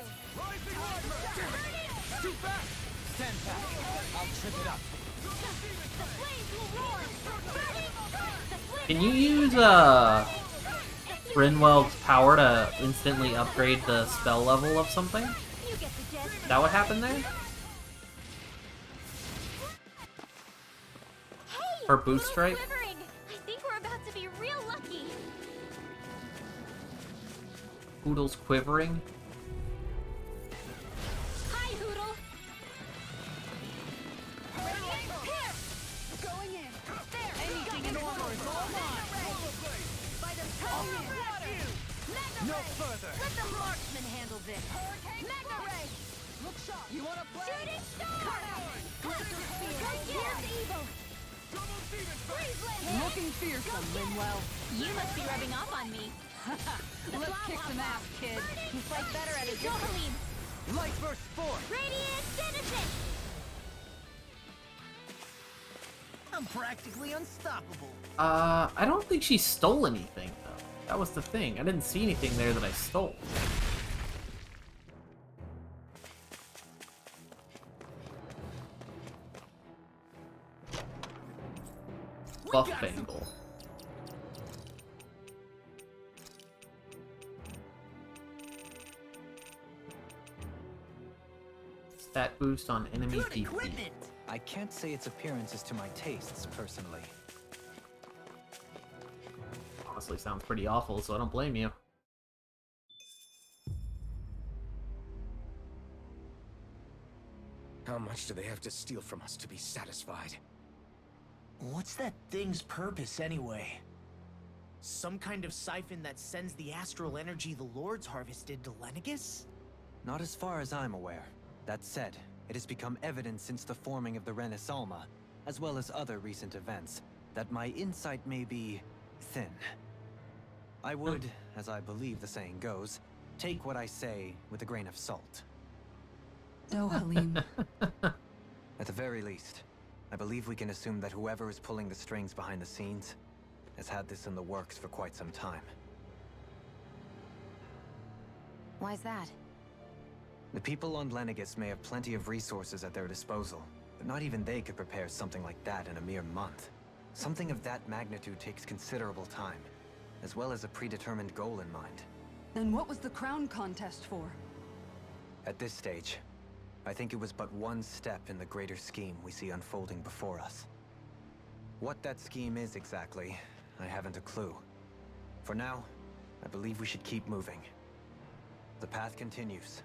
Speaker 8: Too fast! Stand back. I'll trip it up.
Speaker 7: The flames will roar. Burning strike. The flames.
Speaker 1: Can you use Brynwell's power to instantly upgrade the spell level of something?
Speaker 7: You get the gist.
Speaker 1: Is that what happened there?
Speaker 7: Hey,
Speaker 1: Her boost
Speaker 7: Poodle's
Speaker 1: strike?
Speaker 7: quivering. I think we're about to be real lucky.
Speaker 1: Poodle's quivering.
Speaker 7: Hi, Hoodle.
Speaker 5: Going in.
Speaker 7: There.
Speaker 8: Anything in armor is all mine!
Speaker 7: By the power.
Speaker 8: No further!
Speaker 7: Let the marksman handle this. Magna Ray.
Speaker 5: Look sharp. You wanna play?
Speaker 7: Shooting star. Here's evil. Freeze blade.
Speaker 5: Looking fearsome, Linwell.
Speaker 7: You must be rubbing off on me.
Speaker 5: Let's kick some ass, kid.
Speaker 7: You fight better at a dopamine.
Speaker 8: Light burst forth!
Speaker 7: Radiant Genesis.
Speaker 8: I'm practically unstoppable.
Speaker 1: I don't think she stole anything though. That was the thing. I didn't see anything there that I stole. Buff Bangle. Stat boost on enemy
Speaker 8: Good
Speaker 1: DP.
Speaker 8: equipment!
Speaker 4: I can't say its appearance is to my tastes, personally.
Speaker 1: Honestly, sounds pretty awful, so I don't blame you.
Speaker 2: How much do they have to steal from us to be satisfied?
Speaker 8: What's that thing's purpose, anyway? Some kind of siphon that sends the astral energy the Lords harvested to Lenegus?
Speaker 4: Not as far as I'm aware. That said, it has become evident since the forming of the Renaissance, as well as other recent events, that my insight may be thin. I would, as I believe the saying goes, take what I say with a grain of salt.
Speaker 5: No, Halim.
Speaker 4: At the very least, I believe we can assume that whoever is pulling the strings behind the scenes has had this in the works for quite some time.
Speaker 3: Why's that?
Speaker 4: The people on Lenegus may have plenty of resources at their disposal, but not even they could prepare something like that in a mere month. Something of that magnitude takes considerable time, as well as a predetermined goal in mind.
Speaker 5: Then what was the crown contest for?
Speaker 4: At this stage, I think it was but one step in the greater scheme we see unfolding before us. What that scheme is exactly, I haven't a clue. For now, I believe we should keep moving. The path continues.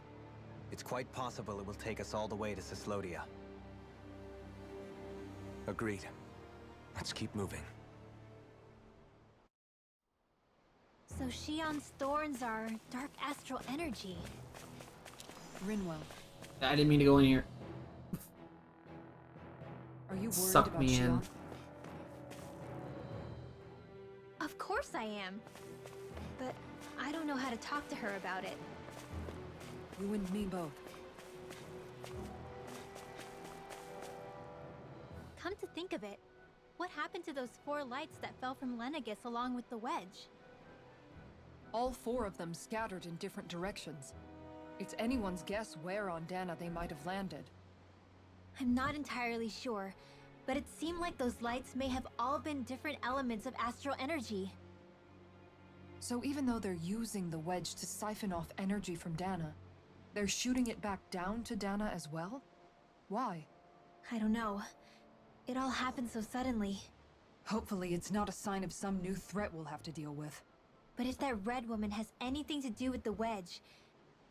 Speaker 4: It's quite possible it will take us all the way to Cyslodia.
Speaker 2: Agreed. Let's keep moving.
Speaker 7: So Shion's thorns are dark astral energy.
Speaker 5: Rinwell,
Speaker 1: I didn't mean to go in here.
Speaker 5: are you worried
Speaker 1: Suck
Speaker 5: about
Speaker 1: me in.
Speaker 5: Shion?
Speaker 7: Of course I am. But I don't know how to talk to her about it.
Speaker 5: You and me both.
Speaker 7: Come to think of it, what happened to those 4 lights that fell from Lenegus along with the wedge?
Speaker 5: All 4 of them scattered in different directions. It's anyone's guess where on Dana they might have landed.
Speaker 7: I'm not entirely sure, but it seemed like those lights may have all been different elements of astral energy.
Speaker 5: So even though they're using the wedge to siphon off energy from Dana, they're shooting it back down to Dana as well? Why?
Speaker 7: I don't know. It all happened so suddenly.
Speaker 5: Hopefully it's not a sign of some new threat we'll have to deal with.
Speaker 7: But if that red woman has anything to do with the wedge,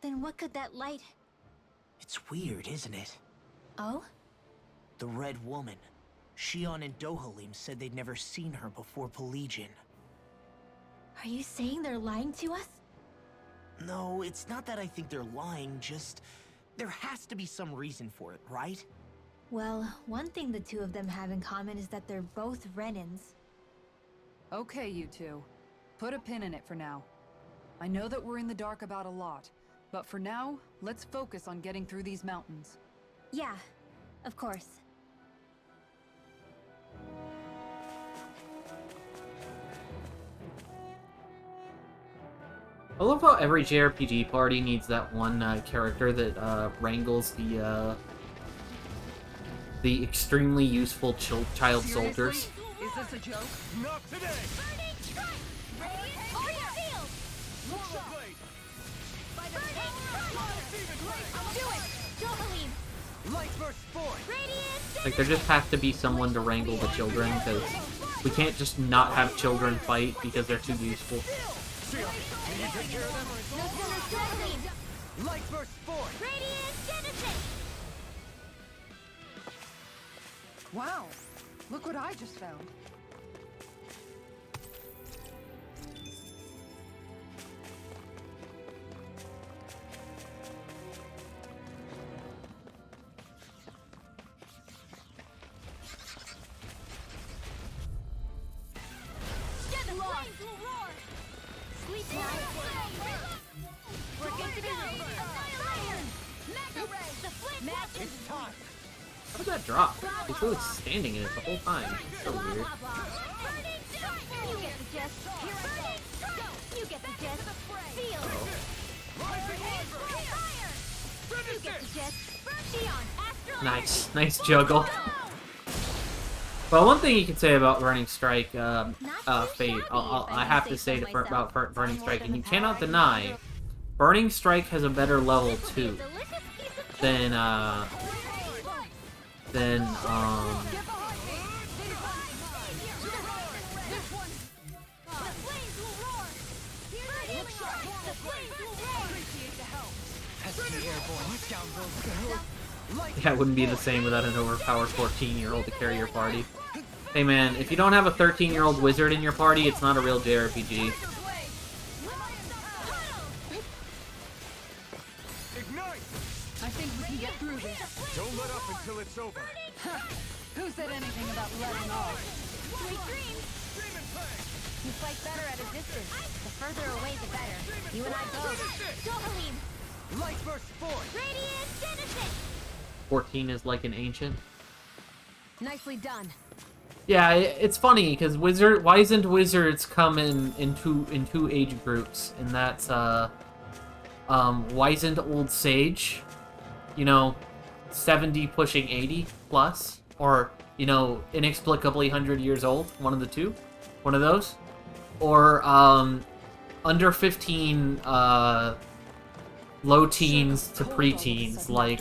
Speaker 7: then what could that light...
Speaker 8: It's weird, isn't it?
Speaker 7: Oh?
Speaker 8: The Red Woman. Shion and Dohalim said they'd never seen her before Pelegion.
Speaker 7: Are you saying they're lying to us?
Speaker 8: No, it's not that I think they're lying, just... there has to be some reason for it, right?
Speaker 7: Well, one thing the 2 of them have in common is that they're both Renans.
Speaker 5: Okay, you two. Put a pin in it for now. I know that we're in the dark about a lot, but for now, let's focus on getting through these mountains.
Speaker 7: Yeah, of course.
Speaker 1: I love how every JRPG party needs that one character that wrangles the extremely useful child soldiers.
Speaker 5: Is this a joke?
Speaker 6: Not today!
Speaker 7: Burning strike! Radiant Arya Field!
Speaker 6: Rollerblade!
Speaker 7: Burning strike! Do it! Dohalim!
Speaker 6: Light burst forth!
Speaker 7: Radiant
Speaker 1: Like, there just has to be someone to wrangle the children, because we can't just not have children fight because they're too useful.
Speaker 6: Shion, can you take care of them?
Speaker 7: No sooner Dohalim!
Speaker 6: Light burst forth!
Speaker 7: Radiant Genesis!
Speaker 5: Wow! Look what I just found.
Speaker 7: The flames will roar! Sleep tight! We're good to go! Annihilation! Mega Ray! The flame magic!
Speaker 6: It's time!
Speaker 1: How did that drop? He's really standing in it the whole time. It's so weird.
Speaker 7: Burning strike! You get the gist! Here I go! Go! You get the gist! Feel! Fire! You get the gist! Shion! Astral
Speaker 1: Nice. Nice juggle. Well, one thing you can say about Burning Strike, Fate, I have to say about Burning Strike, and you cannot deny, Burning Strike has a better level too than yeah, it wouldn't be the same without an overpowered 14-year-old to carry your party. Hey man, if you don't have a 13-year-old wizard in your party, it's not a real JRPG.
Speaker 6: Ignite!
Speaker 5: I think we can get through this.
Speaker 6: Don't let up until it's over.
Speaker 5: Who said anything about letting off?
Speaker 7: Sweet dreams!
Speaker 6: Demon Fang!
Speaker 7: You fight better at a distance. The further away, the better. You and I both. Dohalim!
Speaker 6: Light burst forth!
Speaker 7: Radiant Genesis!
Speaker 1: 14 is like an ancient.
Speaker 7: Nicely done.
Speaker 1: Yeah, it's funny because wizened wizards come in two age groups, and that's wizened old sage, 70 pushing 80 plus, or inexplicably 100 years old, one of the two, one of those, or under 15, low teens to preteens, like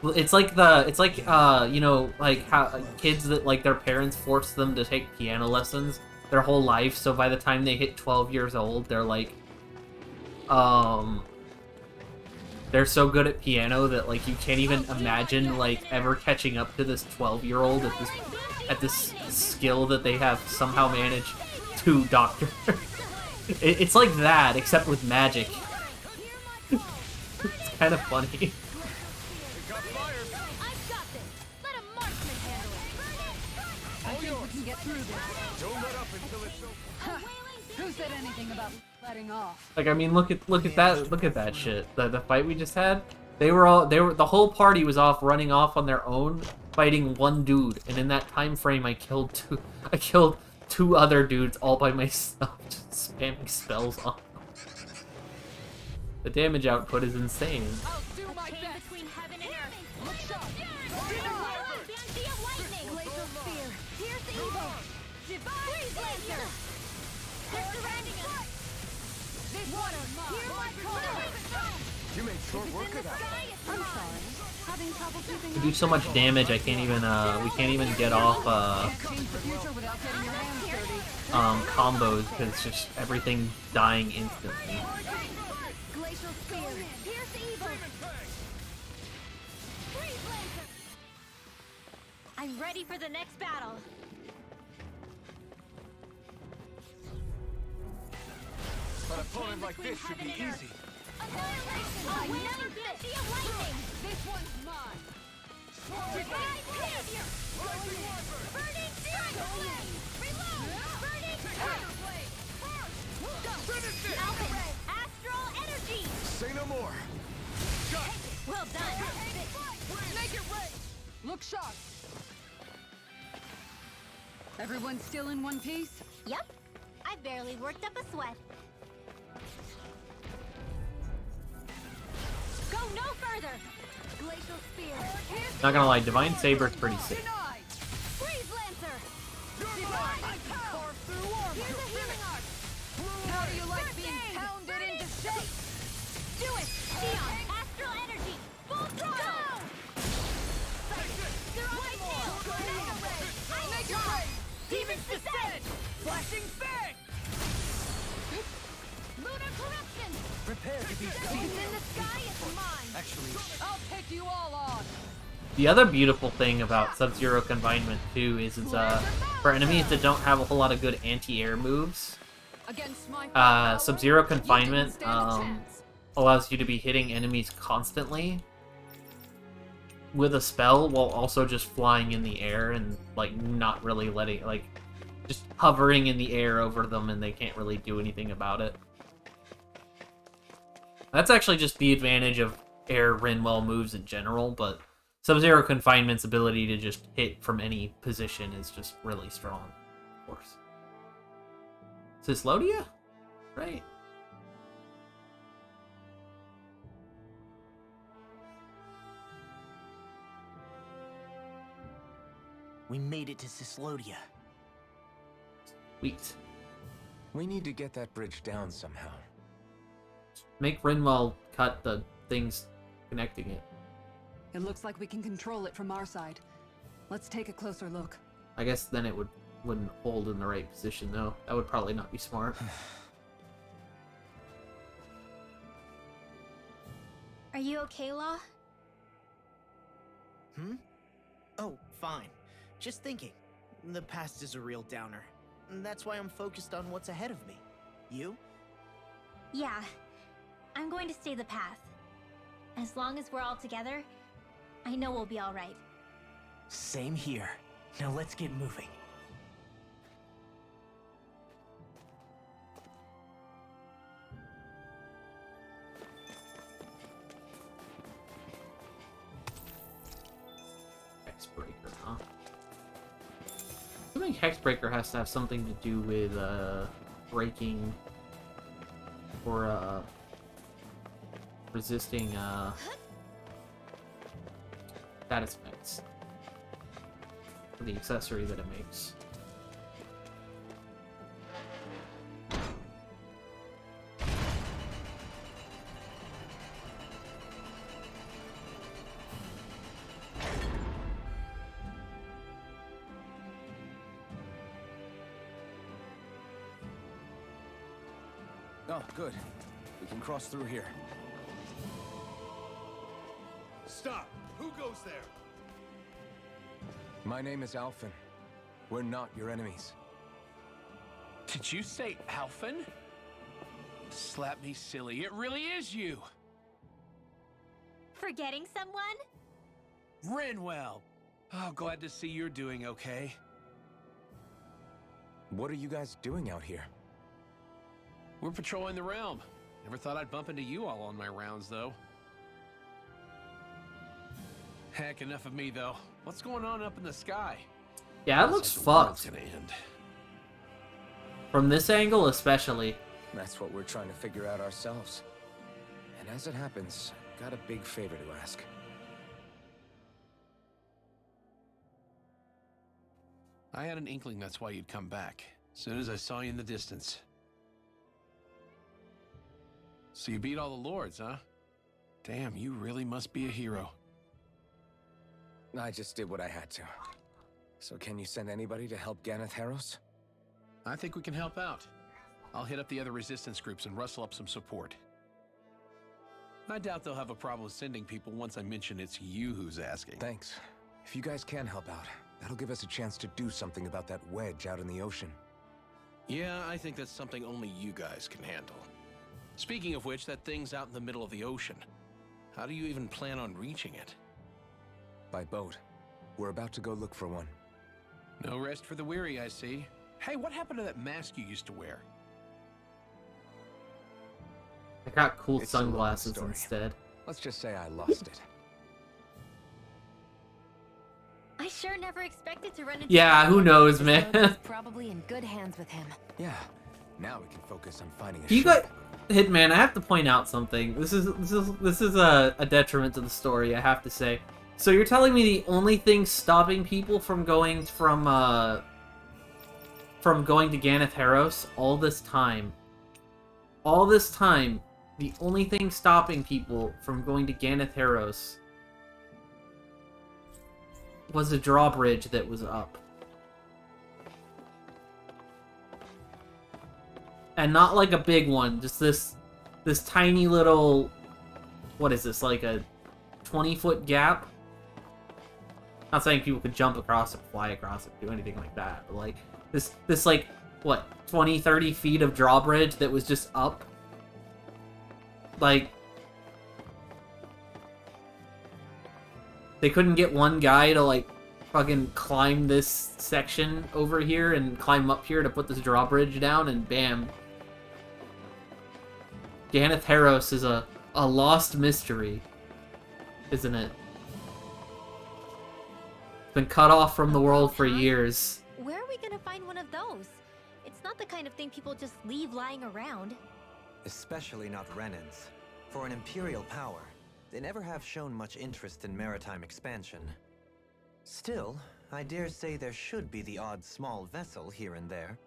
Speaker 1: It's like you know, like how kids that like their parents force them to take piano lessons their whole life, so by the time they hit 12 years old, they're like they're so good at piano that like you can't even imagine like ever catching up to this 12-year-old at this skill that they have somehow managed to doctor. It's like that except with magic. It's kind of funny.
Speaker 5: Who said anything about letting off?
Speaker 1: Like, I mean, look at that shit. The fight we just had. The whole party was off running off on their own, fighting one dude, and in that time frame, I killed two other dudes all by myself, just spamming spells on them. The damage output is insane.
Speaker 5: I'll do my best. Between heaven and earth. Look sharp. Fancy of lightning. Glacial spear. Pierce evil. Divine laser. They're surrounding us. This water. Hear my call.
Speaker 2: You made short work of that.
Speaker 5: I'm sorry. Having trouble keeping
Speaker 1: We do so much damage, I can't even we can't even get off
Speaker 5: change the future without getting your hands dirty.
Speaker 1: combos because it's just everything dying instantly.
Speaker 5: Glacial spear. Pierce evil. Freeze laser.
Speaker 7: I'm ready for the next battle.
Speaker 2: An opponent like this should be easy.
Speaker 5: Annihilation.
Speaker 7: Another fancy of lightning.
Speaker 5: This one's mine.
Speaker 7: Divine savior. Burning dragon. Reload. Burning counterblade. Alvin, astral energy.
Speaker 2: Say no more.
Speaker 7: Well done.
Speaker 5: Make it rain. Look sharp. Everyone still in one piece?
Speaker 7: Yep. I barely worked up a sweat. Go no further.
Speaker 5: Glacial spear.
Speaker 1: Not gonna lie, Divine Saber's pretty sick.
Speaker 5: Freeze lancer. Divine carve through armor. Here's a healing art. How do you like being pounded into shape?
Speaker 7: Do it. Neon, astral energy. Full throttle. They're on my tail.
Speaker 5: Make it rain. Demons descend. Flashing fang. Lunar corruption.
Speaker 4: Prepare to be
Speaker 5: It's in the sky. It's mine.
Speaker 4: Actually,
Speaker 5: I'll take you all on.
Speaker 1: The other beautiful thing about Sub-Zero Confinement too is it's for enemies that don't have a whole lot of good anti-air moves,
Speaker 5: Against my
Speaker 1: Sub-Zero
Speaker 5: you didn't
Speaker 1: Confinement
Speaker 5: stand a chance.
Speaker 1: allows you to be hitting enemies constantly with a spell while also just flying in the air and like not really letting like just hovering in the air over them and they can't really do anything about it. That's actually just the advantage of air Rinwell moves in general, but Sub-Zero Confinement's ability to just hit from any position is just really strong, of course. Cyslodia? Right.
Speaker 8: We made it to Cyslodia.
Speaker 1: Sweet.
Speaker 2: We need to get that bridge down somehow.
Speaker 1: Make Rinwell cut the things connecting it.
Speaker 5: It looks like we can control it from our side. Let's take a closer look.
Speaker 1: I guess then it wouldn't hold in the right position though. That would probably not be smart.
Speaker 7: Are you okay, Law?
Speaker 8: Oh, fine. Just thinking. The past is a real downer. That's why I'm focused on what's ahead of me. You?
Speaker 7: Yeah. I'm going to stay the path. As long as we're all together, I know we'll be all right.
Speaker 8: Same here. Now let's get moving.
Speaker 1: Hexbreaker, huh? I think Hexbreaker has to have something to do with breaking or resisting status effects for the accessory that it makes.
Speaker 2: Oh, good. We can cross through here.
Speaker 6: Stop! Who goes there?
Speaker 2: My name is Alphen. We're not your enemies.
Speaker 9: Did you say Alphen? Slap me silly, it really is you!
Speaker 7: Forgetting someone?
Speaker 9: Rinwell! Oh, glad to see you're doing okay.
Speaker 2: What are you guys doing out here?
Speaker 9: We're patrolling the realm. Never thought I'd bump into you all on my rounds, though. Heck, enough of me, though. What's going on up in the sky?
Speaker 1: Yeah, it
Speaker 9: Feels
Speaker 1: looks
Speaker 9: like the world's
Speaker 1: fucked.
Speaker 9: gonna end.
Speaker 1: From this angle, especially.
Speaker 2: That's what we're trying to figure out ourselves. And as it happens, I've got a big favor to ask.
Speaker 9: I had an inkling that's why you'd come back. As soon as I saw you in the distance. So you beat all the lords, huh? Damn, you really must be a hero.
Speaker 2: I just did what I had to. So can you send anybody to help Ganeth Harros?
Speaker 9: I think we can help out. I'll hit up the other resistance groups and rustle up some support. I doubt they'll have a problem sending people once I mention it's you who's asking.
Speaker 2: Thanks. If you guys can help out, that'll give us a chance to do something about that wedge out in the ocean.
Speaker 9: Yeah, I think that's something only you guys can handle. Speaking of which, that thing's out in the middle of the ocean. How do you even plan on reaching it?
Speaker 2: By boat. We're about to go look for one.
Speaker 9: No rest for the weary, I see. Hey, what happened to that mask you used to wear?
Speaker 1: I got cool
Speaker 2: It's a long
Speaker 1: sunglasses
Speaker 2: story.
Speaker 1: instead.
Speaker 2: Let's just say I lost it.
Speaker 7: I sure never expected to run into
Speaker 1: Yeah, who knows,
Speaker 3: The
Speaker 1: man?
Speaker 3: Soviet's probably in good hands with him.
Speaker 2: Yeah. Now we can focus on finding a
Speaker 1: You
Speaker 2: ship.
Speaker 1: got Hitman. I have to point out something. This is a detriment to the story. I have to say. So you're telling me the only thing stopping people from going to Ganeth Harros all this time, the only thing stopping people from going to Ganeth Harros was a drawbridge that was up. And not like a big one, just this tiny little, what is this, like a 20-foot gap? Not saying people could jump across it, fly across it, do anything like that, but like, this like, what, 20, 30 feet of drawbridge that was just up? Like, they couldn't get one guy to like fucking climb this section over here and climb up here to put this drawbridge down, and bam. Ganeth Harros is a lost mystery, isn't it? It's been cut off from the world for years.
Speaker 7: Where are we gonna find one of those? It's not the kind of thing people just leave lying around.
Speaker 4: Especially not Renans. For an Imperial power, they never have shown much interest in maritime expansion. Still, I dare say there should be the odd small vessel here and there.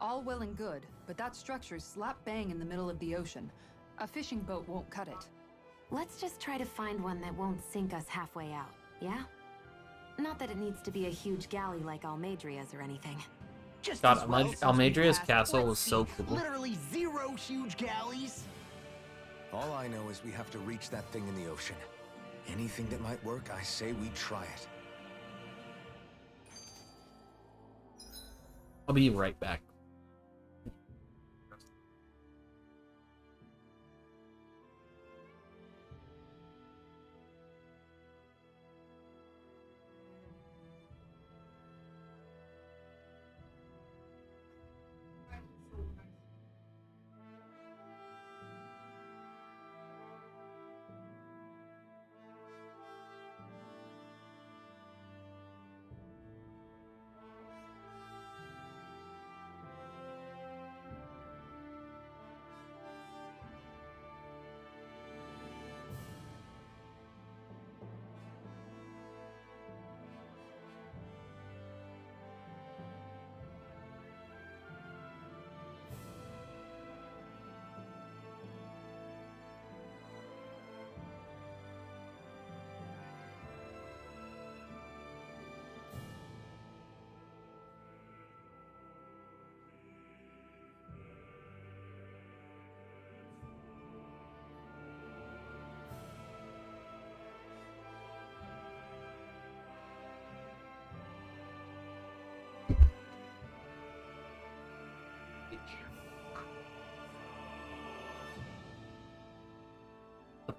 Speaker 5: All well and good, but that structure's slap bang in the middle of the ocean. A fishing boat won't cut it.
Speaker 3: Let's just try to find one that won't sink us halfway out, yeah? Not that it needs to be a huge galley like Almadria's or anything.
Speaker 8: Just
Speaker 1: God,
Speaker 8: as well, since we
Speaker 1: Almadria's
Speaker 8: passed,
Speaker 1: castle
Speaker 8: let's
Speaker 1: was so
Speaker 8: see,
Speaker 1: cool.
Speaker 8: Literally 0 huge galleys.
Speaker 2: All I know is we have to reach that thing in the ocean. Anything that might work, I say we try it.
Speaker 1: I'll be right back.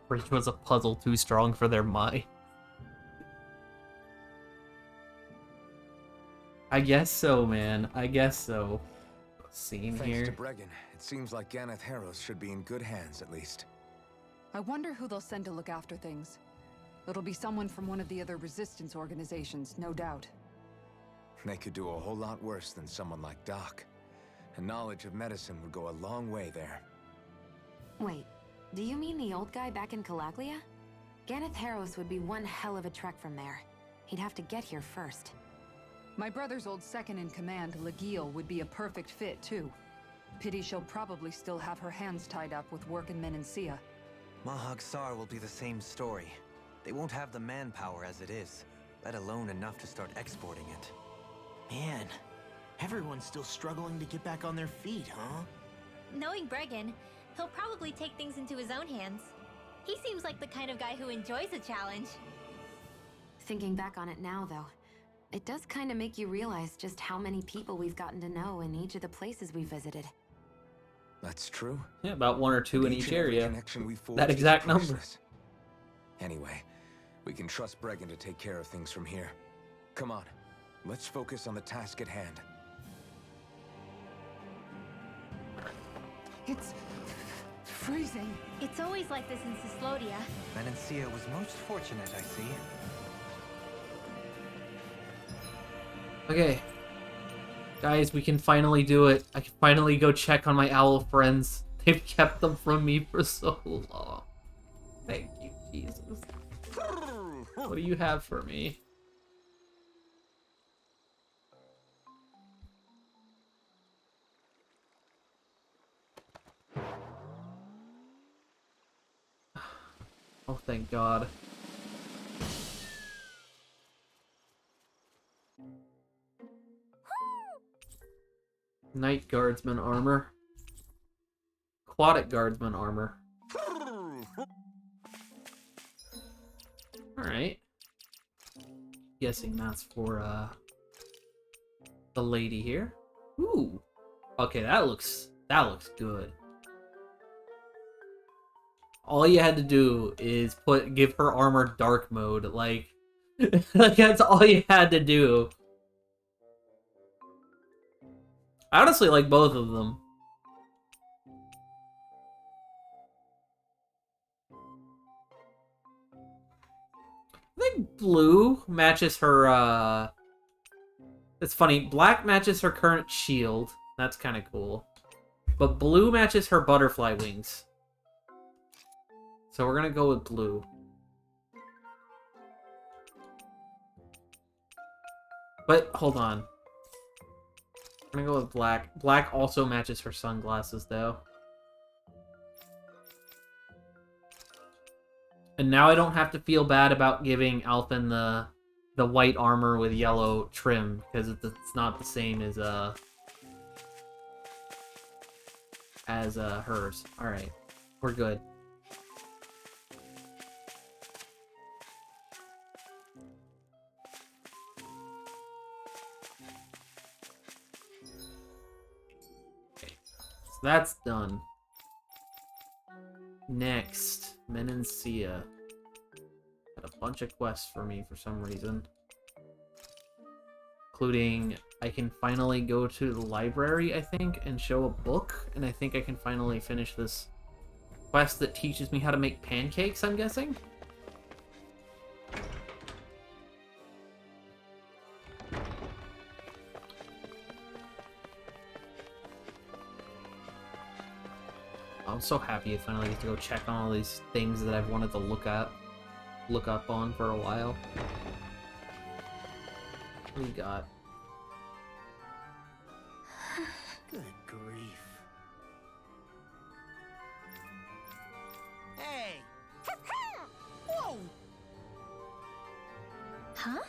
Speaker 1: Which was a puzzle too strong for their mind. I guess so, man. I guess so. Scene
Speaker 2: Thanks
Speaker 1: here.
Speaker 2: to Bregan, it seems like Ganeth Harros should be in good hands, at least.
Speaker 5: I wonder who they'll send to look after things. It'll be someone from one of the other resistance organizations, no doubt.
Speaker 2: They could do a whole lot worse than someone like Doc. And knowledge of medicine would go a long way there.
Speaker 3: Wait, do you mean the old guy back in Calaglia? Ganeth Harros would be one hell of a trek from there. He'd have to get here first.
Speaker 5: My brother's old second-in-command, Legil, would be a perfect fit, too. Pity she'll probably still have her hands tied up with work in Menancia.
Speaker 4: Mahag Sar will be the same story. They won't have the manpower as it is, let alone enough to start exporting it.
Speaker 8: Man, everyone's still struggling to get back on their feet, huh?
Speaker 7: Knowing Bregan, he'll probably take things into his own hands. He seems like the kind of guy who enjoys a challenge.
Speaker 3: Thinking back on it now, though, it does kind of make you realize just how many people we've gotten to know in each of the places we visited.
Speaker 2: That's true.
Speaker 1: Yeah, about 1 or 2 in each
Speaker 2: and every
Speaker 1: area.
Speaker 2: connection we forged
Speaker 1: That
Speaker 2: is
Speaker 1: exact number.
Speaker 2: priceless. Anyway, we can trust Bregan to take care of things from here. Come on, let's focus on the task at hand.
Speaker 5: It's freezing.
Speaker 7: It's always like this in Cyslodia.
Speaker 4: Menancia was most fortunate, I see.
Speaker 1: Okay. Guys, we can finally do it. I can finally go check on my owl friends. They've kept them from me for so long. Thank you, Jesus. What do you have for me? Oh, thank God. Night Guardsman armor. Aquatic Guardsman armor. Alright. Guessing that's for, the lady here. Ooh. Okay, that looks good. All you had to do is give her armor dark mode, like, like that's all you had to do. I honestly like both of them. I think blue matches her, it's funny, black matches her current shield. That's kind of cool. But blue matches her butterfly wings. So we're gonna go with blue. But, hold on. I'm gonna go with black. Black also matches her sunglasses, though. And now I don't have to feel bad about giving Alphen the white armor with yellow trim, because it's not the same as hers. Alright. We're good. That's done. Next, Menancia. Got a bunch of quests for me for some reason. Including, I can finally go to the library, I think, and show a book. And I think I can finally finish this quest that teaches me how to make pancakes, I'm guessing? I'm so happy I finally get to go check on all these things that I've wanted to look up on for a while. What do we got?
Speaker 8: Good grief. Hey! Whoa!
Speaker 7: Huh?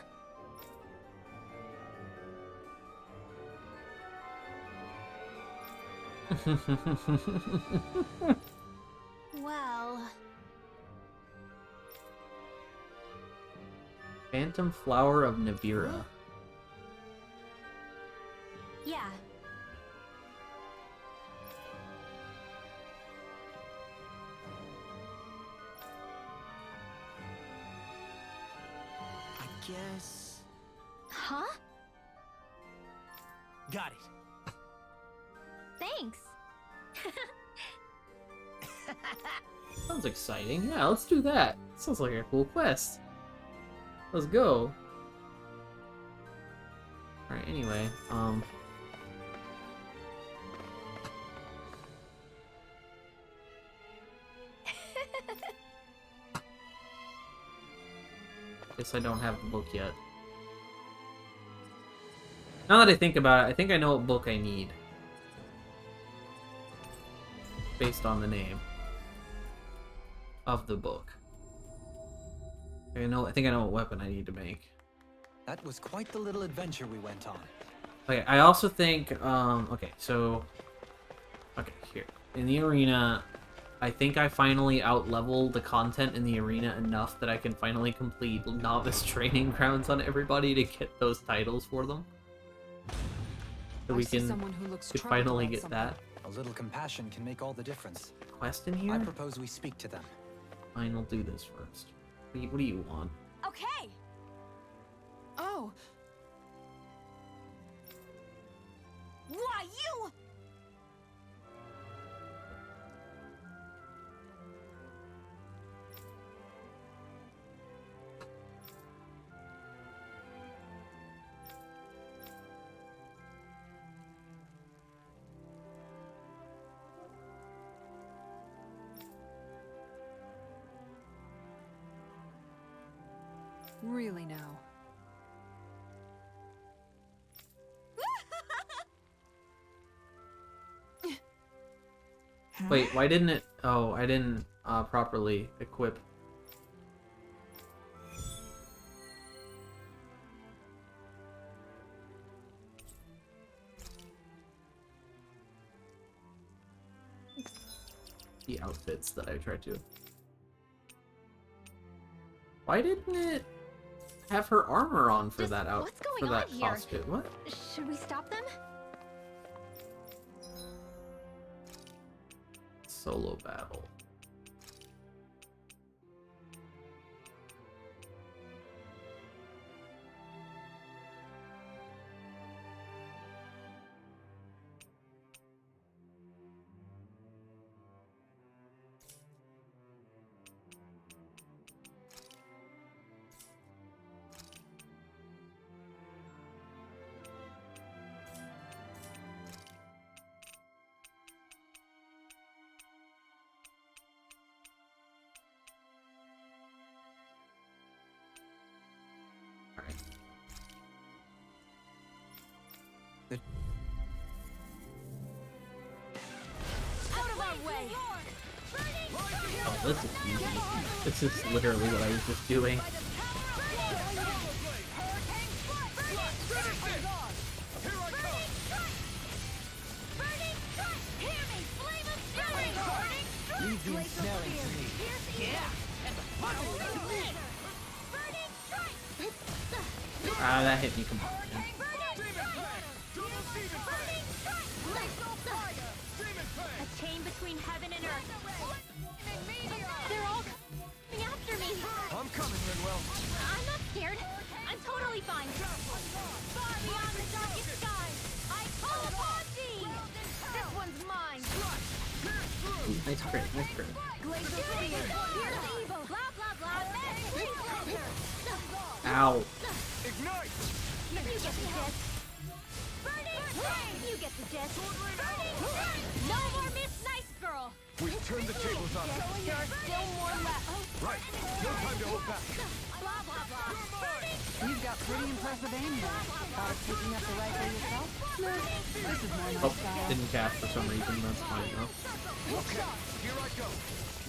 Speaker 7: Well...
Speaker 1: Phantom Flower of Navira.
Speaker 7: Yeah.
Speaker 8: guess...
Speaker 7: Huh?
Speaker 8: Got it.
Speaker 7: Thanks.
Speaker 1: Sounds exciting. Yeah, let's do that. Sounds like a cool quest. Let's go. Alright, anyway, guess I don't have the book yet. Now that I think about it, I think I know what book I need. Based on the name of the book. I think I know what weapon I need to make.
Speaker 4: That was quite the little adventure we went on.
Speaker 1: Okay, I also think, okay, so... Okay, here. In the arena, I think I finally out-leveled the content in the arena enough that I can finally complete novice training grounds on everybody to get those titles for them. So we can finally get that.
Speaker 4: A little compassion can make all the difference.
Speaker 1: Quest in here?
Speaker 4: I propose we speak to them.
Speaker 1: Fine, we'll do this first. What do you want?
Speaker 3: Okay.
Speaker 5: Oh,
Speaker 3: Why, you?
Speaker 5: really now.
Speaker 1: Wait, why didn't it... Oh, I didn't properly equip. The outfits that I tried to. Why didn't it have her armor on for that
Speaker 7: What's going
Speaker 1: for
Speaker 7: on
Speaker 1: that
Speaker 7: here?
Speaker 1: costume? What?
Speaker 7: Should we stop them?
Speaker 1: Solo battle.
Speaker 3: Out of our way!
Speaker 1: Oh, this is easy. This is literally what I was just doing.
Speaker 8: Leave the ensnaring to me.
Speaker 1: Ah, that hit me. Come on, man.
Speaker 7: A chain between heaven and earth. They're all coming after me.
Speaker 2: I'm coming, Rinwell.
Speaker 7: I'm not scared. I'm totally fine. Far beyond the darkest skies, I call upon thee. This one's mine.
Speaker 1: Ooh, nice crit, nice crit.
Speaker 7: Here's evil. Blah blah blah.
Speaker 1: Ow.
Speaker 2: Ignite!
Speaker 7: You get the gist. You get the gist. No more Miss Nice Girl.
Speaker 2: We've turned the tables on them.
Speaker 7: There are still more left.
Speaker 2: Right. No time to hold back.
Speaker 7: Blah blah blah.
Speaker 5: You've got pretty impressive aim there. Thought of picking up the rifle yourself? No, this is more my
Speaker 1: Oh,
Speaker 5: style.
Speaker 1: didn't cast for some reason. That's fine though.
Speaker 2: Okay, here I go.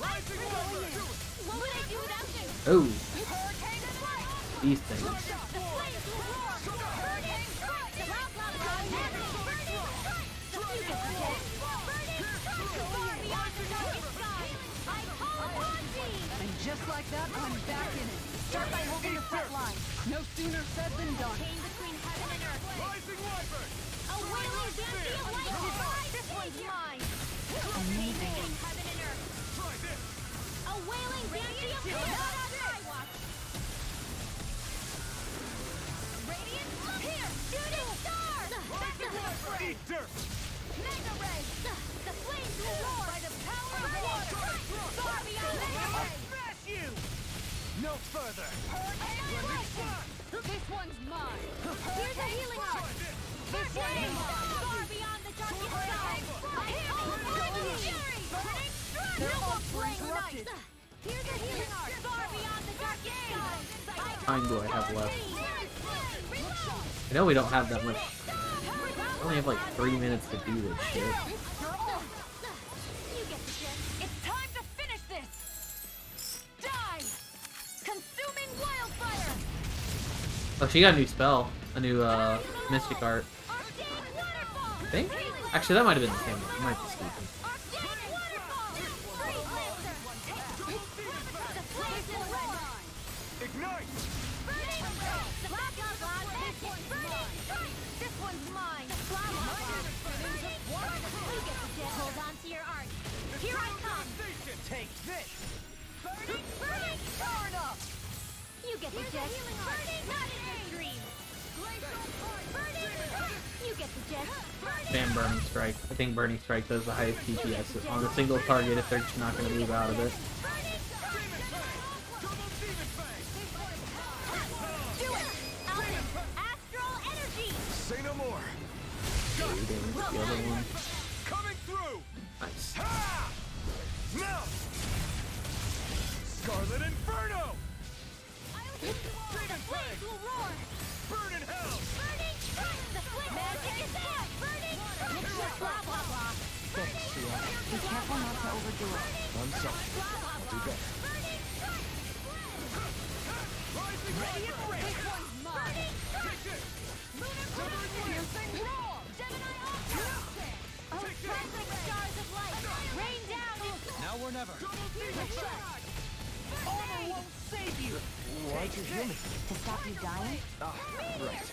Speaker 2: Rising Wyvern!
Speaker 7: What would I do without you?
Speaker 1: Oh, these things.
Speaker 5: And just like that, I'm back in it. Start by holding the front line. No sooner said than done.
Speaker 7: Chain between heaven and earth.
Speaker 2: Rising Wyvern!
Speaker 7: A wailing banshee of light. This one's mine.
Speaker 5: Amazing.
Speaker 7: Between heaven and earth.
Speaker 2: Try this!
Speaker 7: A wailing banshee of light. Not on my watch. Here! Shooting star!
Speaker 2: Eat dirt!
Speaker 7: Mega ray! The flames will roar by the power of water! Far beyond Mega ray!
Speaker 8: Smash you! No further.
Speaker 5: This one's mine.
Speaker 7: Here's a healing arc!
Speaker 5: This one's mine.
Speaker 7: Far beyond the darkest sky! Burning fury! Burning strike! No more playing night! Here's a healing arc! Far beyond the darkest sky!
Speaker 1: How much time do I have left? I know we don't have that much. I only have like 3 minutes to do this shit.
Speaker 7: You get the gist.
Speaker 5: It's time to finish this. Die! Consuming wildfire!
Speaker 1: Oh, she got a new spell. A new, Mystic Art.
Speaker 7: Arcane waterfall!
Speaker 1: I think? Actually, that might have been the same one. I might be stupid.
Speaker 7: Arcane waterfall! Freeze lancer! The flames will roar!
Speaker 2: Ignite!
Speaker 7: Burning strike! The black outlaw magic! Burning strike! This one's mine! Blah, blah, blah. Burning strike! You get the gist. Hold on to your art. Here I come!
Speaker 8: Take this!
Speaker 7: Burning far enough! You get the gist. Burning not in your dreams! Burning strike! You get the gist.
Speaker 1: Damn, Burning Strike. I think Burning Strike does the highest DPS on a single target if they're just not going to move out of it.
Speaker 7: Do it! Alvin! Astral energy!
Speaker 2: Say no more!
Speaker 1: Ooh, damage the other one.
Speaker 2: Coming through!
Speaker 1: Nice.
Speaker 2: Ha! Now! Scarlet Inferno!
Speaker 7: The flames will roar!
Speaker 2: Burn in hell!
Speaker 7: Burning strike! The flame magic is there! Burning strike! Blah, blah, blah.
Speaker 3: Be careful not to overdo it.
Speaker 2: I'm sorry.
Speaker 7: Blah, blah,
Speaker 2: Do
Speaker 7: blah.
Speaker 2: better.
Speaker 7: Burning strike!
Speaker 5: Ready and ready. This one's mine.
Speaker 7: Piercing roar! Gemini Ultra! Oh, cosmic stars of light! Rain down in...
Speaker 4: Now or never.
Speaker 8: Armor won't save you! Why'd you heal me?
Speaker 3: To stop you dying?
Speaker 2: Ah, right.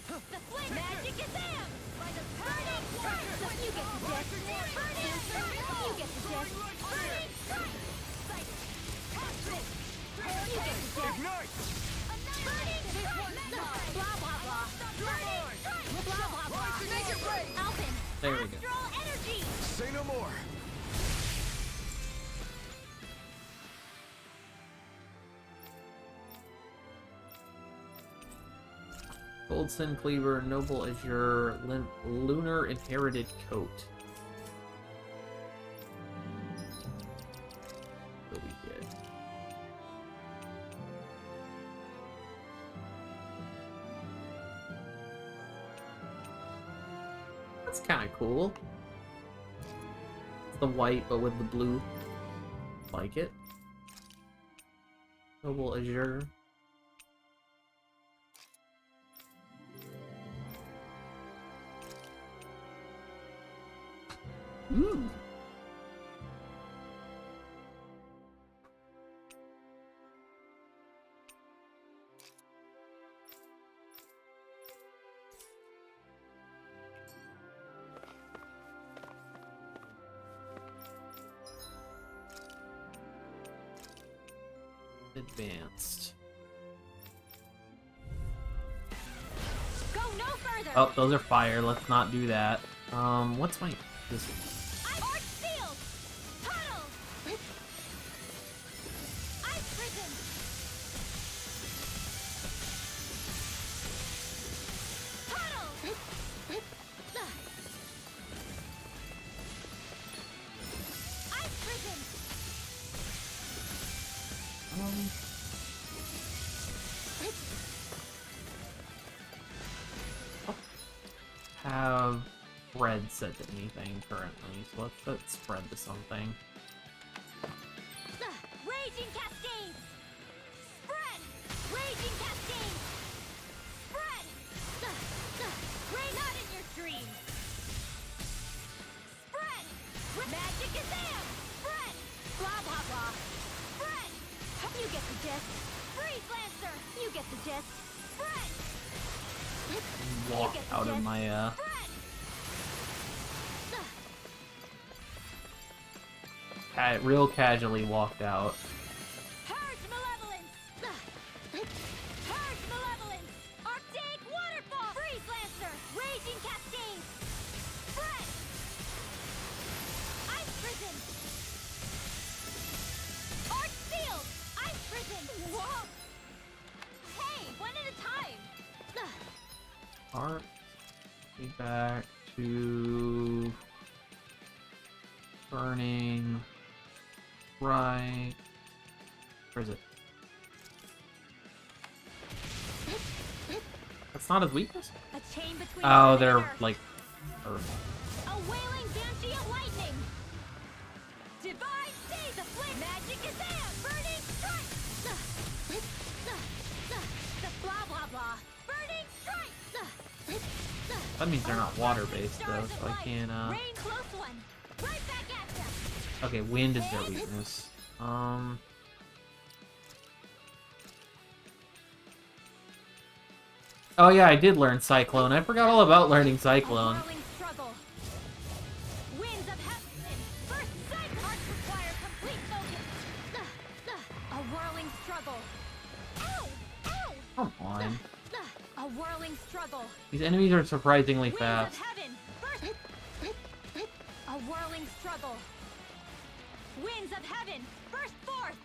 Speaker 7: The flame magic is there! By the burning strike! You get the gist! Burning strike! You get the gist! Burning strike! You get the gist!
Speaker 2: Ignite!
Speaker 7: Burning strike! Blah, blah, blah. Burning strike! Blah, blah, blah. Alvin!
Speaker 1: There we go.
Speaker 7: Astral energy!
Speaker 2: Say no more!
Speaker 1: Gold Sin Cleaver, Noble Azure, Lunar Inherited Coat. Really good. That's kind of cool. It's the white, but with the blue. Like it. Noble Azure. Ooh. Advanced.
Speaker 7: Go no further!
Speaker 1: Oh, those are fire. Let's not do that. What's my this?
Speaker 7: Arch field! Tunnel! Ice prison! Tunnel! Ice prison!
Speaker 1: Have red set to anything currently, so let's set spread to something.
Speaker 7: Raging cascades! Spread! Raging cascades! Spread! Rain not in your dreams! Spread! Magic is there! Spread! Blah blah blah! Spread! You get the gist! Freeze Lancer! You get the gist! Spread!
Speaker 1: Walk out of my real casually walked out.
Speaker 7: Purge malevolence! Purge malevolence! Arcane
Speaker 1: back to burning right. Where is it? That's not his weakness?
Speaker 7: A chain between
Speaker 1: Oh,
Speaker 7: heaven
Speaker 1: they're
Speaker 7: and earth.
Speaker 1: like earth.
Speaker 7: A wailing banshee of lightning. Divine seas of flame. Magic is there. Burning strike. The blah blah blah. Burning strike.
Speaker 1: That means they're not water based though, so I can't
Speaker 7: Rain close one. Right back at ya.
Speaker 1: okay, wind is their weakness. Oh yeah, I did learn Cyclone. I forgot all about learning Cyclone.
Speaker 7: A whirling struggle. Winds of heaven. First sight hearts require complete focus. A whirling struggle. Ow! Ow!
Speaker 1: Come on.
Speaker 7: A whirling struggle.
Speaker 1: These enemies are surprisingly
Speaker 7: Winds
Speaker 1: fast.
Speaker 7: of heaven. First. A whirling struggle. Winds of heaven. Burst forth.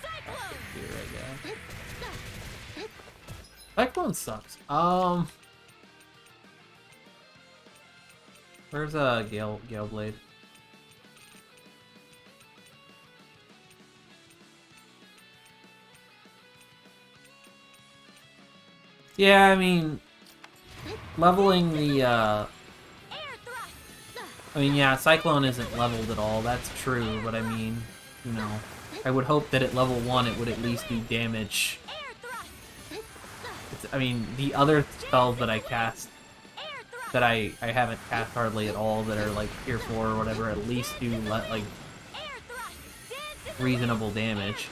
Speaker 7: Cyclone.
Speaker 1: Here I go. Cyclone sucks. Where's Gale Blade? Yeah, I mean, leveling the I mean, yeah, Cyclone isn't leveled at all. That's true, but I mean, you know, I would hope that at level 1 it would at least do damage. I mean, the other spells that I cast, that I haven't cast hardly at all, that are like tier 4 or whatever, at least do like reasonable damage.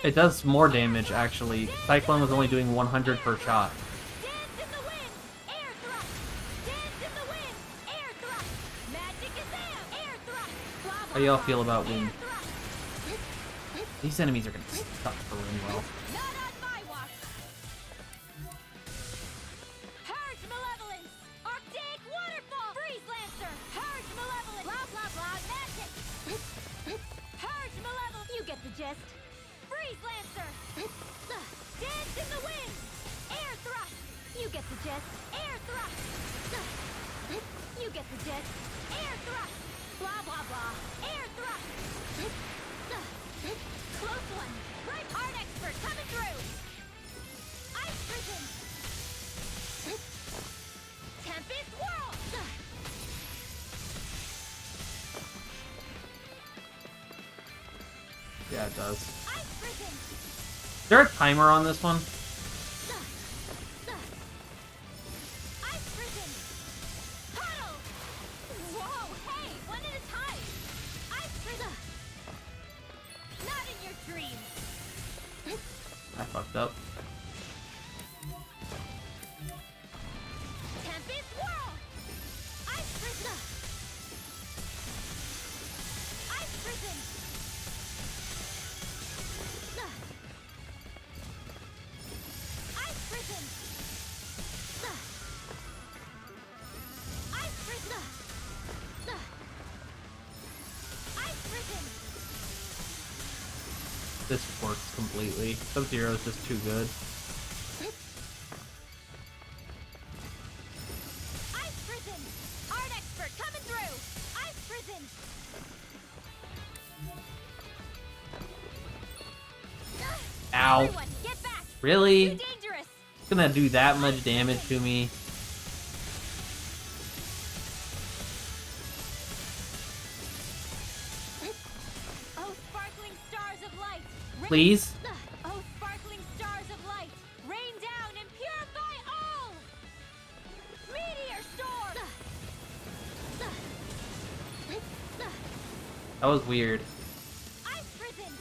Speaker 1: It does more damage, actually. Cyclone was only doing 100 per shot. How y'all feel about wind? These enemies are gonna suck for wind well.
Speaker 7: Not on my watch. Purge malevolence. Arctic waterfall. Freeze lancer. Purge malevolence. Blah blah blah. Magic. Purge malevolence. You get the gist. Freeze lancer. Dance in the wind. Air thrust. You get the gist. Air thrust. You get the gist. Air thrust. Blah blah blah. Air thrust. Close one. Right art expert coming through. Ice prison. Tempest whirl.
Speaker 1: Yeah, it does.
Speaker 7: Ice prison.
Speaker 1: Is there a timer on this one?
Speaker 7: Ice prison. Puddle. Whoa, hey, one at a time. Ice prison. Not in your dreams.
Speaker 1: I fucked up.
Speaker 7: Tempest whirl. Ice prison. Ice prison. Ice prison. Ice prison. Ice prison.
Speaker 1: This works completely. Sub-Zero is just too good.
Speaker 7: Ice prison. Art expert coming through. Ice prison.
Speaker 1: Ow.
Speaker 7: Everyone, get back.
Speaker 1: Really?
Speaker 7: Too dangerous.
Speaker 1: It's gonna do that much damage to me.
Speaker 7: Oh, sparkling stars of light.
Speaker 1: Please?
Speaker 7: Oh, sparkling stars of light. Rain down and purify all. Meteor storm.
Speaker 1: That was weird.
Speaker 7: Ice prison.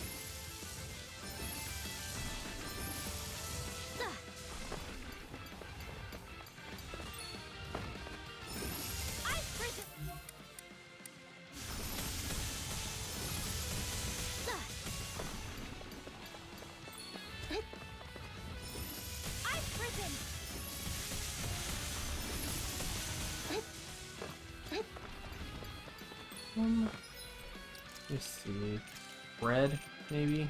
Speaker 7: Ice prison. Ice prison.
Speaker 1: Let's see. Bread, maybe?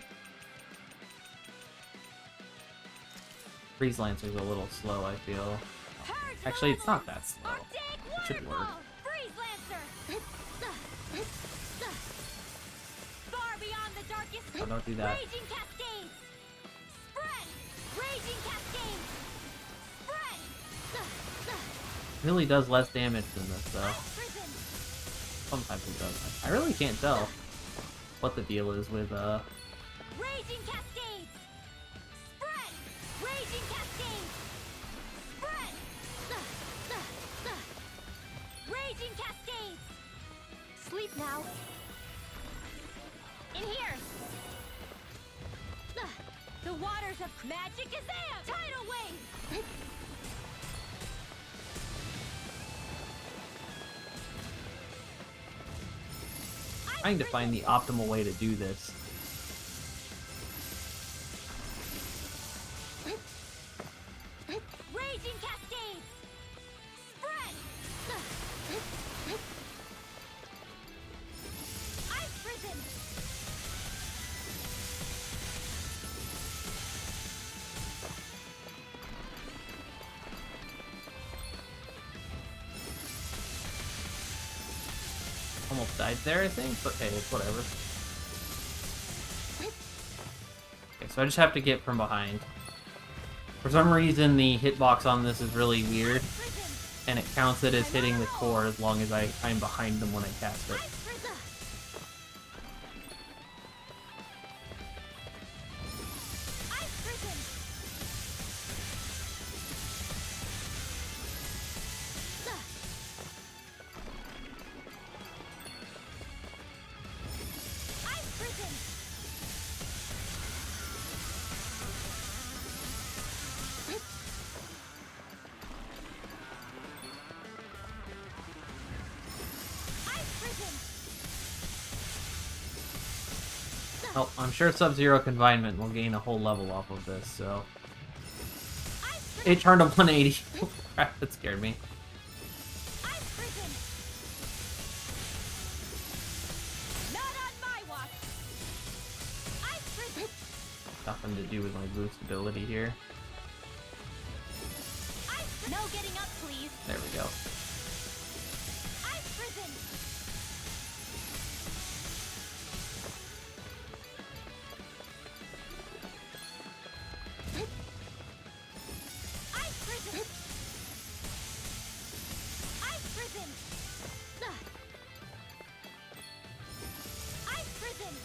Speaker 1: Freeze Lancer's a little slow, I feel. Actually, it's not that slow. It should work.
Speaker 7: Freeze Lancer! Far beyond the darkest.
Speaker 1: Oh, don't do that.
Speaker 7: Raging Cascades! Spread! Raging Cascades! Spread!
Speaker 1: Really does less damage than this, though.
Speaker 7: Ice Prison!
Speaker 1: Sometimes it does. I really can't tell what the deal is with,
Speaker 7: Raging Cascades! Spread! Raging Cascades! Spread! Raging Cascades! Sleep now. In here! The waters of magic is there! Tidal wave!
Speaker 1: trying to find the optimal way to do this.
Speaker 7: Raging Cascades! Spread! Ice Prison!
Speaker 1: Almost died there, I think, but hey, it's whatever. Okay, so I just have to get from behind. For some reason, the hitbox on this is really weird, and it counts it as hitting the core as long as I'm behind them when I cast it. Oh, I'm sure Sub-Zero Confinement will gain a whole level off of this, so... It turned a 180. Crap, that scared me. Nothing to do with my boost ability here.
Speaker 7: No getting up, please.
Speaker 1: There we go.
Speaker 7: Ice Prison! Ice Prison! Ice Prison! Ice Prison!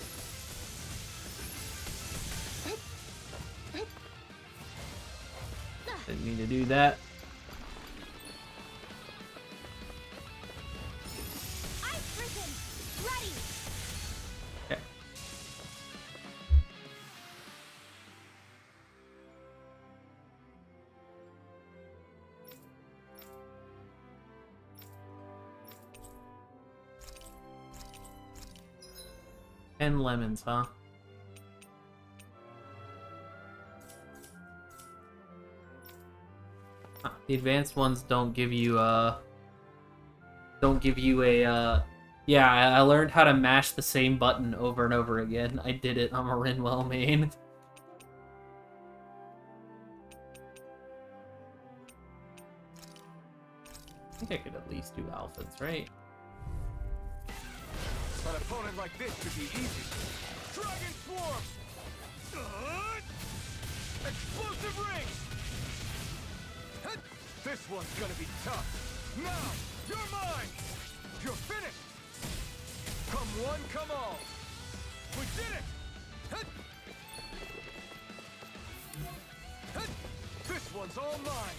Speaker 1: Didn't mean to do that.
Speaker 7: Ice Prison! Ready!
Speaker 1: Okay. And lemons, huh? The advanced ones don't give you a yeah, I learned how to mash the same button over and over again. I did it on a Rinwell main. I think I could at least do alphas, right?
Speaker 2: An opponent like this should be easy. Dragon Swarm! Explosive Ring! This one's gonna be tough. Now, you're mine! You're finished! Come one, come all! We did it! This one's all mine!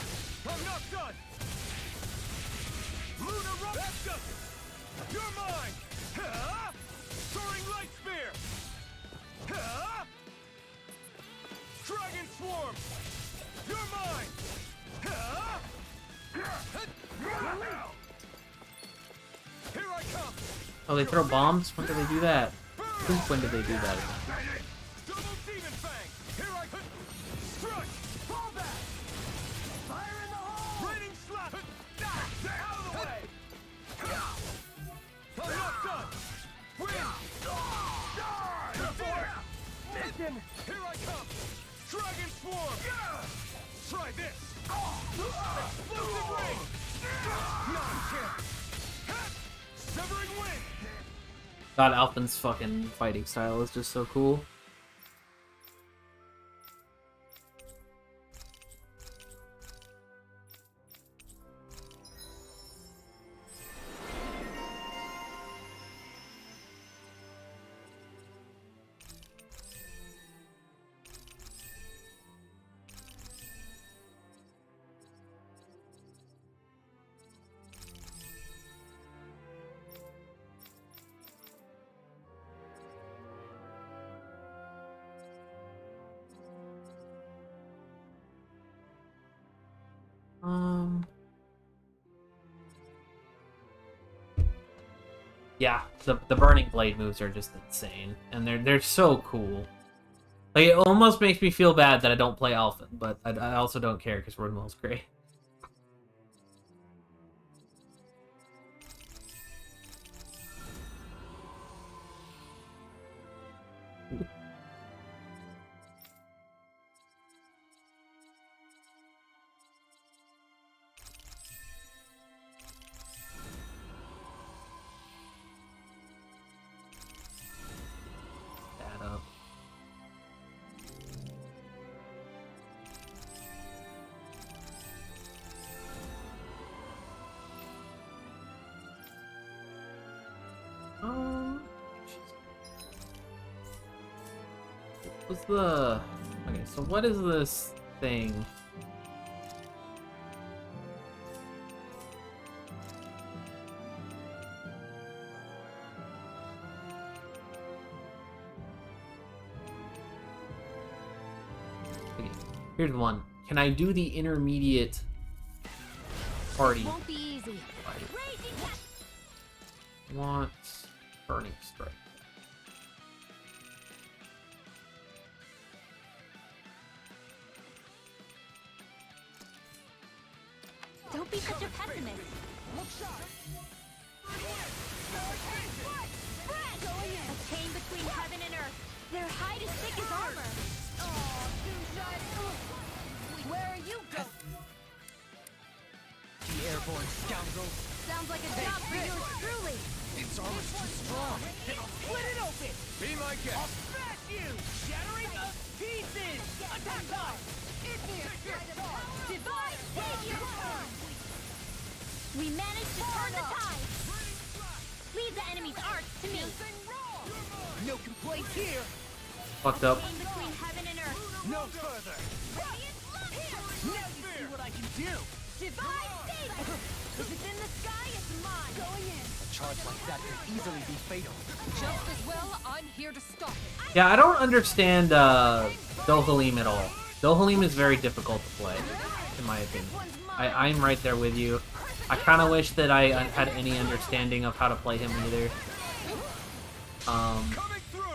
Speaker 2: I'm not done! Lunar Rock! That does it! You're mine! Soaring Light Spear! Dragon Swarm! You're mine! Here I come!
Speaker 1: Oh, they throw bombs? When do they do that? When did they do that?
Speaker 2: Double Demon Fang! Here I come! Strike! Fall back! Fire in the hole! Raining Slap! Out of the way! I'm not done! Win!
Speaker 6: Mission! Here I come! Dragon Swarm! Try this! Explosive Ring! Not a chance! Severing Wing!
Speaker 1: God, Alphen's fucking fighting style is just so cool. Yeah, the Burning Blade moves are just insane, and they're so cool. Like, it almost makes me feel bad that I don't play Alphen, but I also don't care because Rinwell's great. That up. What's the... Okay, so what is this thing? Okay, here's one. Can I do the intermediate party?
Speaker 3: Won't be easy.
Speaker 1: Want Burning Strike.
Speaker 7: Don't be such a pessimist. A chain between heaven and earth. Their hide is thick as armor. Where are you going?
Speaker 8: The airborne scoundrels.
Speaker 7: Sounds like a job for you truly.
Speaker 6: Its armor's too strong!
Speaker 8: I'll split it open!
Speaker 6: Be my
Speaker 8: I'll
Speaker 6: guest!
Speaker 8: smash you! Shattering to pieces! Attack time!
Speaker 7: Divine savior! We managed to turn the tide. Lead the enemy's arch to me.
Speaker 8: No complaints here!
Speaker 1: Fucked up.
Speaker 7: Chain between heaven and earth.
Speaker 8: No further! Now you see what I can do!
Speaker 7: Divine savior! If it's in the sky, it's mine. Going in.
Speaker 8: A charge like that could easily be fatal.
Speaker 5: Just as well, I'm here to stop it.
Speaker 1: Yeah, I don't understand Dohalim at all. Dohalim is very difficult to play, in my opinion. I'm right there with you. I kind of wish that I had any understanding of how to play him either.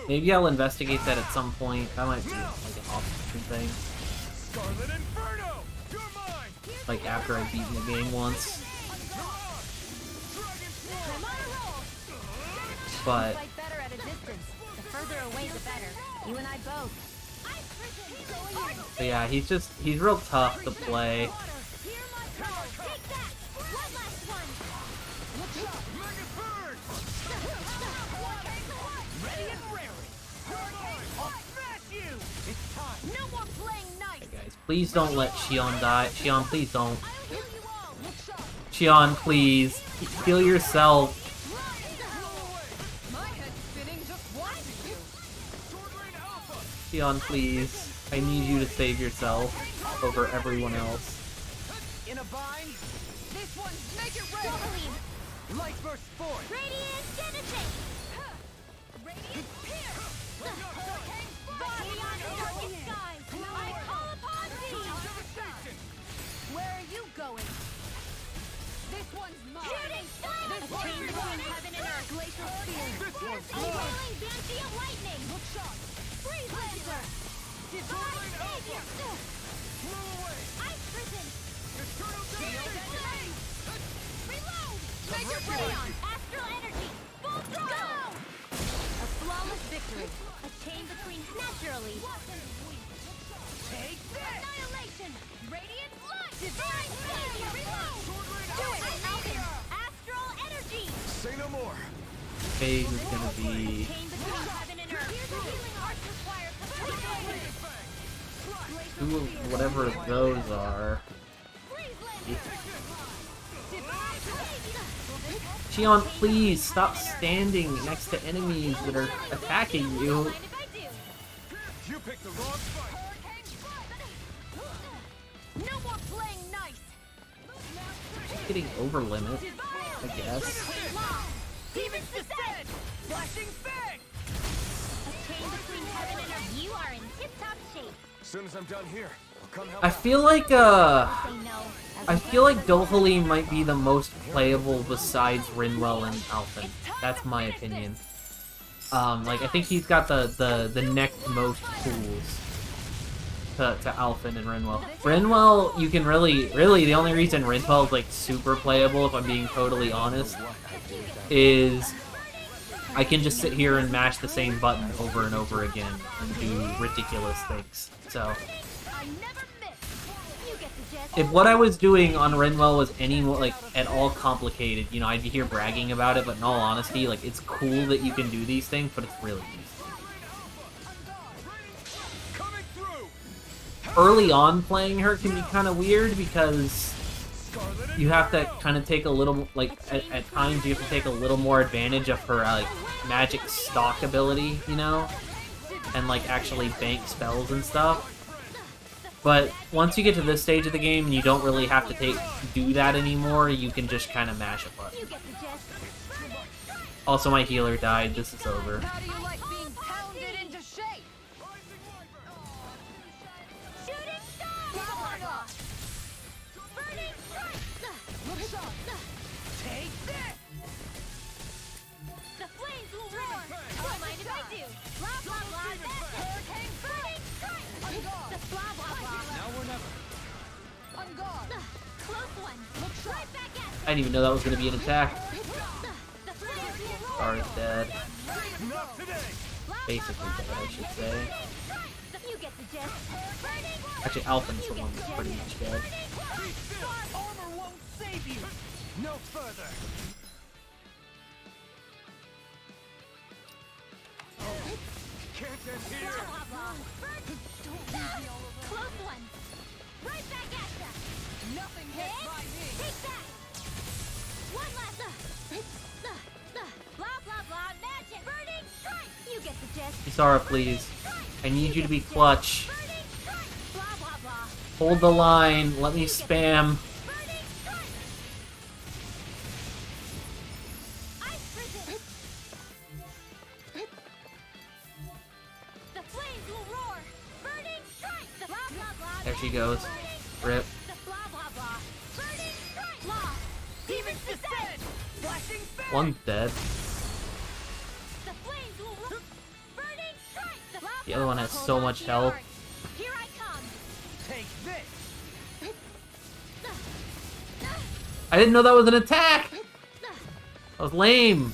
Speaker 1: Maybe I'll investigate that at some point. That might be like an option thing.
Speaker 6: Scarlet Inferno! You're mine!
Speaker 1: Like after I beat the game once. But
Speaker 3: Fight better at a distance. The further away, the better. You and I both.
Speaker 1: But yeah, he's real tough to play.
Speaker 7: No more playing nice.
Speaker 1: Hey guys, please don't let Xion die. Xion, please don't. Xion, please. Heal yourself.
Speaker 5: My head's spinning just watching you.
Speaker 1: Xion, please. I need you to save yourself over everyone else.
Speaker 8: In a bind,
Speaker 5: This one, make it rain.
Speaker 8: light burst forth!
Speaker 7: Radiant Genesis.
Speaker 5: Radiant
Speaker 7: Body on the darkest skies. I call upon thee.
Speaker 5: Where are you going? This one's mine.
Speaker 7: Shooting star. A chain between heaven and earth.
Speaker 5: Glacial spear.
Speaker 7: Unveiling Banshee of lightning. Freeze Lancer. Divine savior. Ice prison. Reload. Make it rain. Astral energy. Full throttle. Go. A Flawless victory. A chain between naturally. Take this! Annihilation! Radiant light! Divine Savior! Reload! Do it, Alvin! Astral energy!
Speaker 2: Say no more.
Speaker 1: Okay, who's gonna be...
Speaker 7: Chain between heaven and earth. Healing arts require complete
Speaker 1: Who, whatever those are. Xion, please stop standing next to enemies that are attacking you.
Speaker 2: You picked the wrong fight.
Speaker 7: No more playing nice.
Speaker 1: Just getting over limit, I guess.
Speaker 7: Demons descend! Flashing fang! A chain between heaven and earth. You are in tip-top shape.
Speaker 2: As soon as I'm done here, I'll come help
Speaker 1: I
Speaker 2: out.
Speaker 1: feel like,
Speaker 7: Say no.
Speaker 1: I feel like Dohalim might be the most playable besides Rinwell and Alphen. That's my opinion. Like, I think he's got the next most tools to Alphen and Rinwell. Rinwell, you can really, the only reason Rinwell is, like, super playable, if I'm being totally honest, is I can just sit here and mash the same button over and over again and do ridiculous things. So...
Speaker 7: I never miss. You get the gist.
Speaker 1: if what I was doing on Rinwell was any like at all complicated, you know, I'd be here bragging about it, but in all honesty, like, it's cool that you can do these things, but it's really easy.
Speaker 2: Coming through.
Speaker 1: Early on playing her can be kind of weird because you have to kind of take a little, like, at times you have to take a little more advantage of her, like, magic stock ability, you know? And, like, actually bank spells and stuff. But once you get to this stage of the game and you don't really have to do that anymore, you can just kind of mash a button.
Speaker 7: You get the gist.
Speaker 1: Also, my healer died. This is over.
Speaker 5: How do you like being pounded into shape?
Speaker 7: Shooting star! Burning strike!
Speaker 5: Take this!
Speaker 7: The flames will roar! Don't mind if I do! Blah blah blah! Hurricane burning strike! The blah blah blah!
Speaker 4: Now or never.
Speaker 5: On guard!
Speaker 7: Close one! Right back at
Speaker 1: I didn't even know that was going to be an attack.
Speaker 7: the flames will roar!
Speaker 1: Star is dead.
Speaker 2: Not today.
Speaker 1: Basically dead, I should say.
Speaker 7: You get the gist. Burning
Speaker 1: Actually, Alphen's the one that's pretty much dead.
Speaker 8: Armor won't save you! No further!
Speaker 2: Can't end here.
Speaker 7: blah blah blah! Close one! Right back at ya!
Speaker 5: Nothing gets by me!
Speaker 7: Take that! One last! Blah blah blah! Magic! Burning strike! You get the gist.
Speaker 1: Isara, please. I need you to be clutch.
Speaker 7: Burning strike! Blah blah blah!
Speaker 1: Hold the line. Let me spam.
Speaker 7: Burning strike! Ice prison! The flames will roar! Burning strike! The blah blah blah!
Speaker 1: There she goes. Rip.
Speaker 7: The blah blah blah! Burning strike! Blah! Demons descend! Flashing fang!
Speaker 1: One's dead.
Speaker 7: The flames will roar! Burning strike! The blah
Speaker 1: The other one has
Speaker 7: blah,
Speaker 1: so
Speaker 7: hold on
Speaker 1: much
Speaker 7: to your
Speaker 1: health.
Speaker 7: heart. Here I come!
Speaker 8: Take this!
Speaker 1: I didn't know that was an attack! That was lame.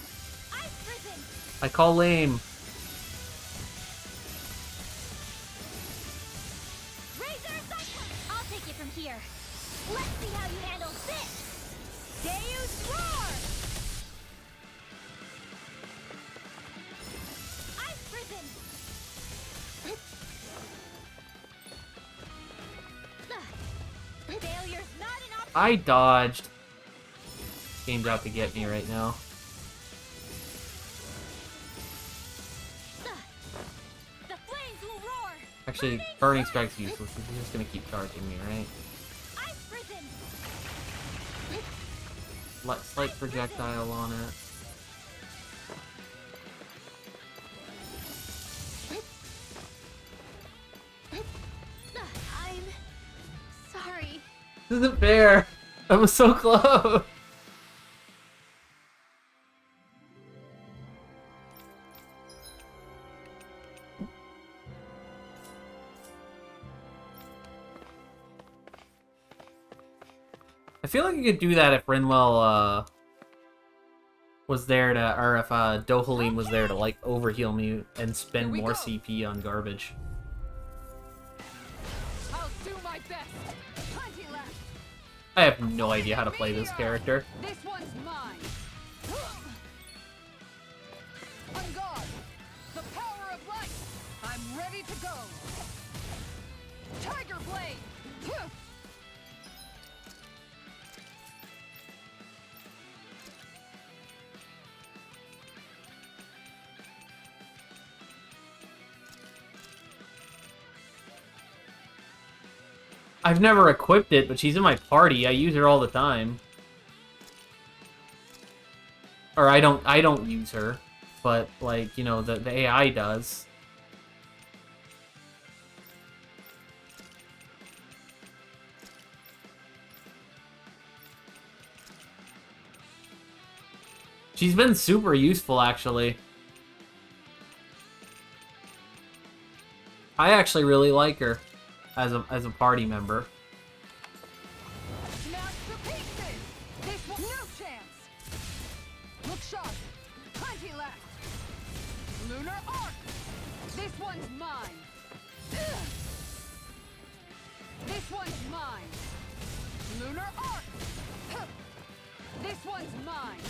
Speaker 7: Ice prison!
Speaker 1: I call lame.
Speaker 7: Razor Cyclone! I'll take it from here. Let's see how you handle this! Deus Roar! Ice prison! Failure's not an option!
Speaker 1: I dodged. Game's out to get me right now.
Speaker 7: The flames will roar!
Speaker 1: Actually, Burning Strike's useless. He's just gonna keep charging me, right?
Speaker 7: Ice prison!
Speaker 1: Slight projectile on it.
Speaker 7: I'm sorry.
Speaker 1: This isn't fair. I was so close. I feel like you could do that if Rinwell, was there to, or if Dohalim was there to like overheal me and spend more CP on garbage.
Speaker 5: I'll do my best. Plenty left.
Speaker 1: I have no idea how to play this character.
Speaker 5: This one's mine. On guard. The power of light. I'm ready to go. Tiger blade.
Speaker 1: I've never equipped it, but she's in my party. I use her all the time. Or I don't use her, but like, you know, the AI does. She's been super useful, actually. I actually really like her as a party member.
Speaker 5: Smash to pieces. This one, no chance. Look sharp. Plenty left. Lunar arc. This one's mine. This one's mine. Lunar arc. This one's mine.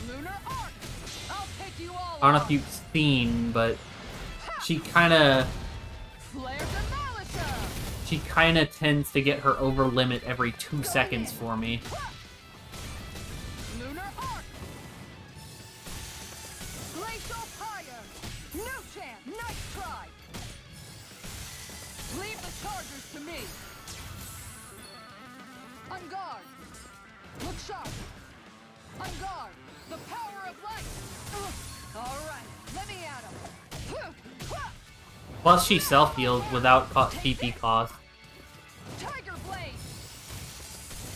Speaker 5: Lunar arc. I'll take you all.
Speaker 1: I don't know if you've seen, but she kind of tends to get her over limit every 2 seconds for me.
Speaker 5: Lunar arc. Glacial fire. No chance. Nice try. Leave the chargers to me. On guard. Look sharp. On guard. The power of light. All right. Let me at him.
Speaker 1: Plus, she self-heals without PP cost.
Speaker 5: Tiger blade.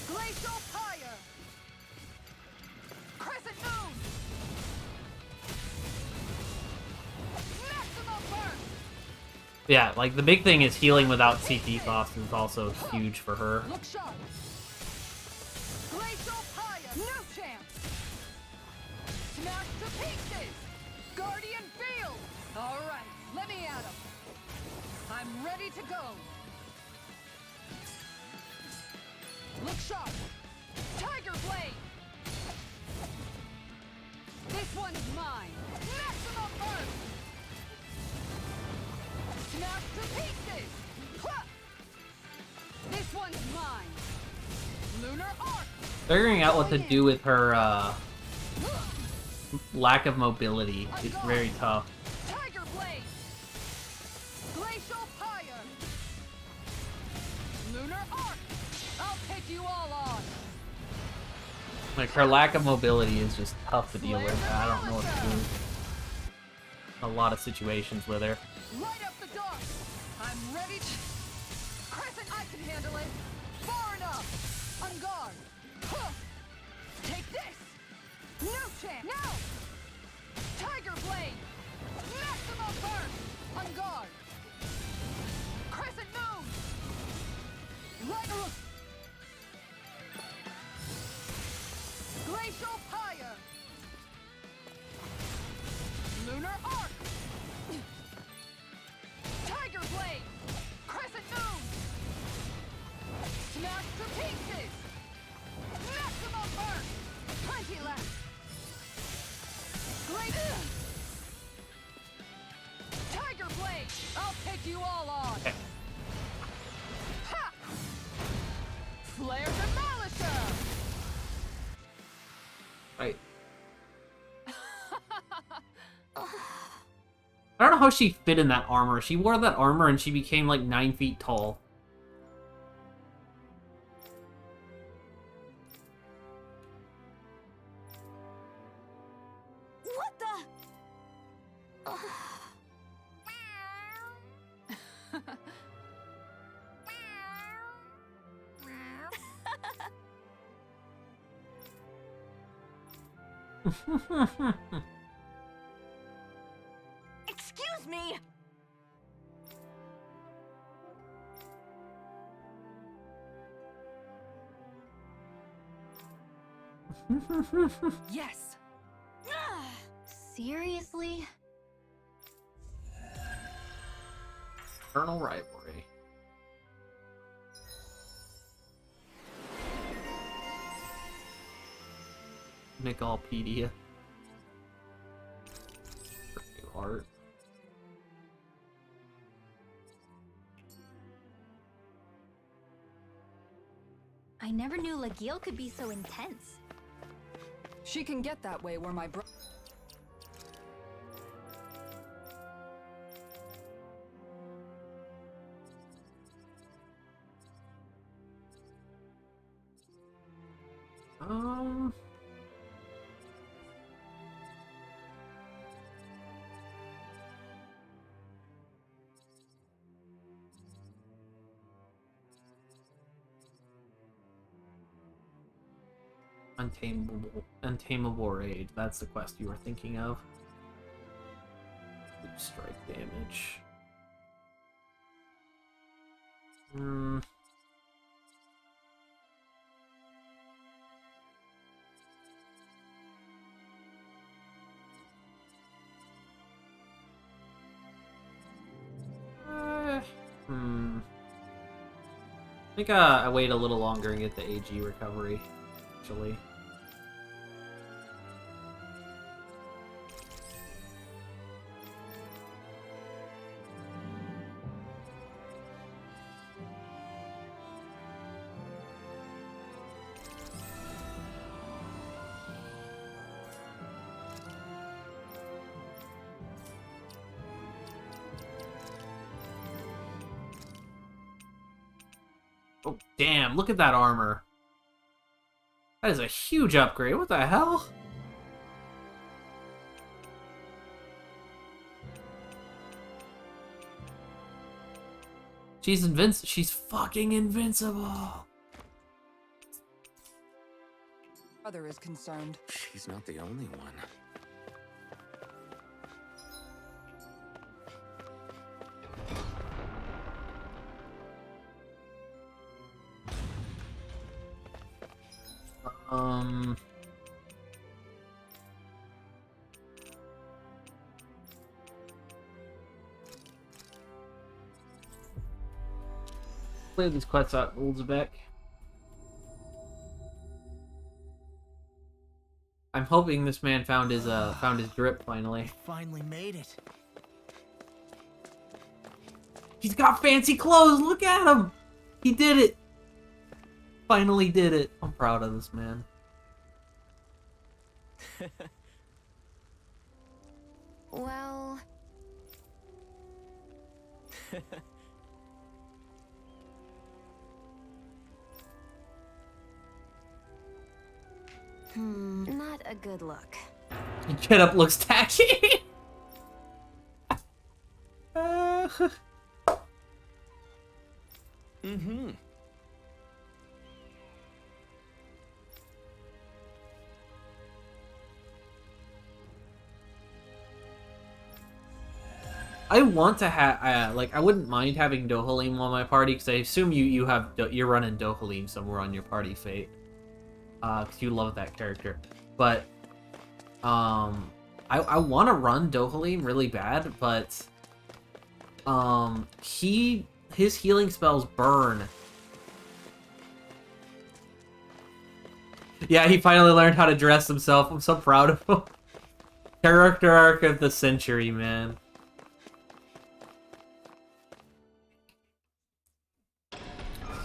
Speaker 5: Glacial fire. Crescent moon. Maximum burn.
Speaker 1: Yeah, like the big thing is healing without CP cost is also huge for her.
Speaker 5: Look sharp. Glacial fire. No chance. Smash to pieces. Guardian field. All right. Let me at him. I'm ready to go. Look sharp. Tiger blade. This one's mine. Maximum burn. Smash to pieces. This one's mine. Lunar arc.
Speaker 1: Figuring out what to do with her lack of mobility is very tough.
Speaker 5: Tiger blade. Glacial fire. Lunar arc. I'll take you all on.
Speaker 1: Like, her lack of mobility is just tough to deal with. I don't know what to do. A lot of situations with her.
Speaker 5: Light up the dark. I'm ready to... Crescent, I can handle it. Far enough. On guard. Huh. Take this. No chance. Now. Tiger blade. Maximum burn. On guard. Crescent moon. Light up. Glacial fire. Lunar arc. Tiger blade. Crescent moon. Smash to pieces. Maximum burn. Plenty left. Glacial. Tiger blade. I'll take you all on. Ha! Flare demolisher.
Speaker 1: Right. I don't know how she fit in that armor. She wore that armor and she became like 9 feet tall.
Speaker 3: What the? Excuse me!
Speaker 5: Yes!
Speaker 7: Seriously?
Speaker 1: Eternal rivalry. Nickelpedia. New art.
Speaker 7: I never knew Lagiel could be so intense.
Speaker 5: She can get that way where my
Speaker 1: Um... Untamable Rage. That's the quest you were thinking of. Deep strike damage. I think I wait a little longer and get the AG recovery, actually. Oh, damn, look at that armor. That is a huge upgrade. What the hell? She's fucking invincible.
Speaker 5: brother is concerned.
Speaker 2: She's not the only one.
Speaker 1: Play these quests out, Ulzbek. I'm hoping this man found his grip finally.
Speaker 8: Finally made it.
Speaker 1: He's got fancy clothes. Look at him. He did it. Finally did it. I'm proud of this man.
Speaker 3: Well... not a good look.
Speaker 1: Get up looks tacky.
Speaker 8: Mm-hmm.
Speaker 1: I want to have, like, I wouldn't mind having Dohalim on my party, because I assume you're running Dohalim somewhere on your party fate. Because you love that character. But, I want to run Dohalim really bad, but, his healing spells burn. Yeah, he finally learned how to dress himself. I'm so proud of him. Character arc of the century, man.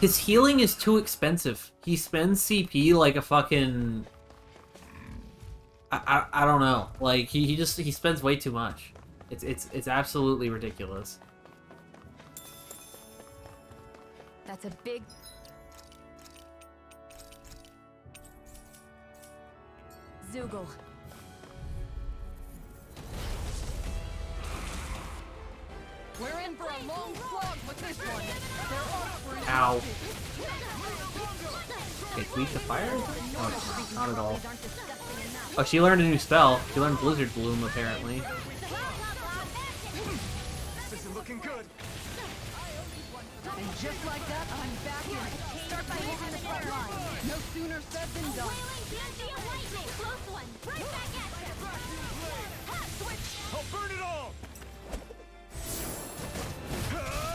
Speaker 1: His healing is too expensive. He spends CP like a fucking... I don't know. Like, he spends way too much. It's absolutely ridiculous.
Speaker 3: That's a big... Zoogle.
Speaker 5: We're in for a long slog with this one. They're off for you.
Speaker 1: Ow. Okay, tweak the fire? Oh, not at all. Oh, she learned a new spell. She learned Blizzard Bloom, apparently.
Speaker 6: This isn't looking good.
Speaker 5: And just like that, I'm back in it. Start by hitting the front line. No sooner said than done.
Speaker 7: Wailing Banshee of Lightning! Close one! Right back at you! Ha! Switch!
Speaker 6: I'll burn it all!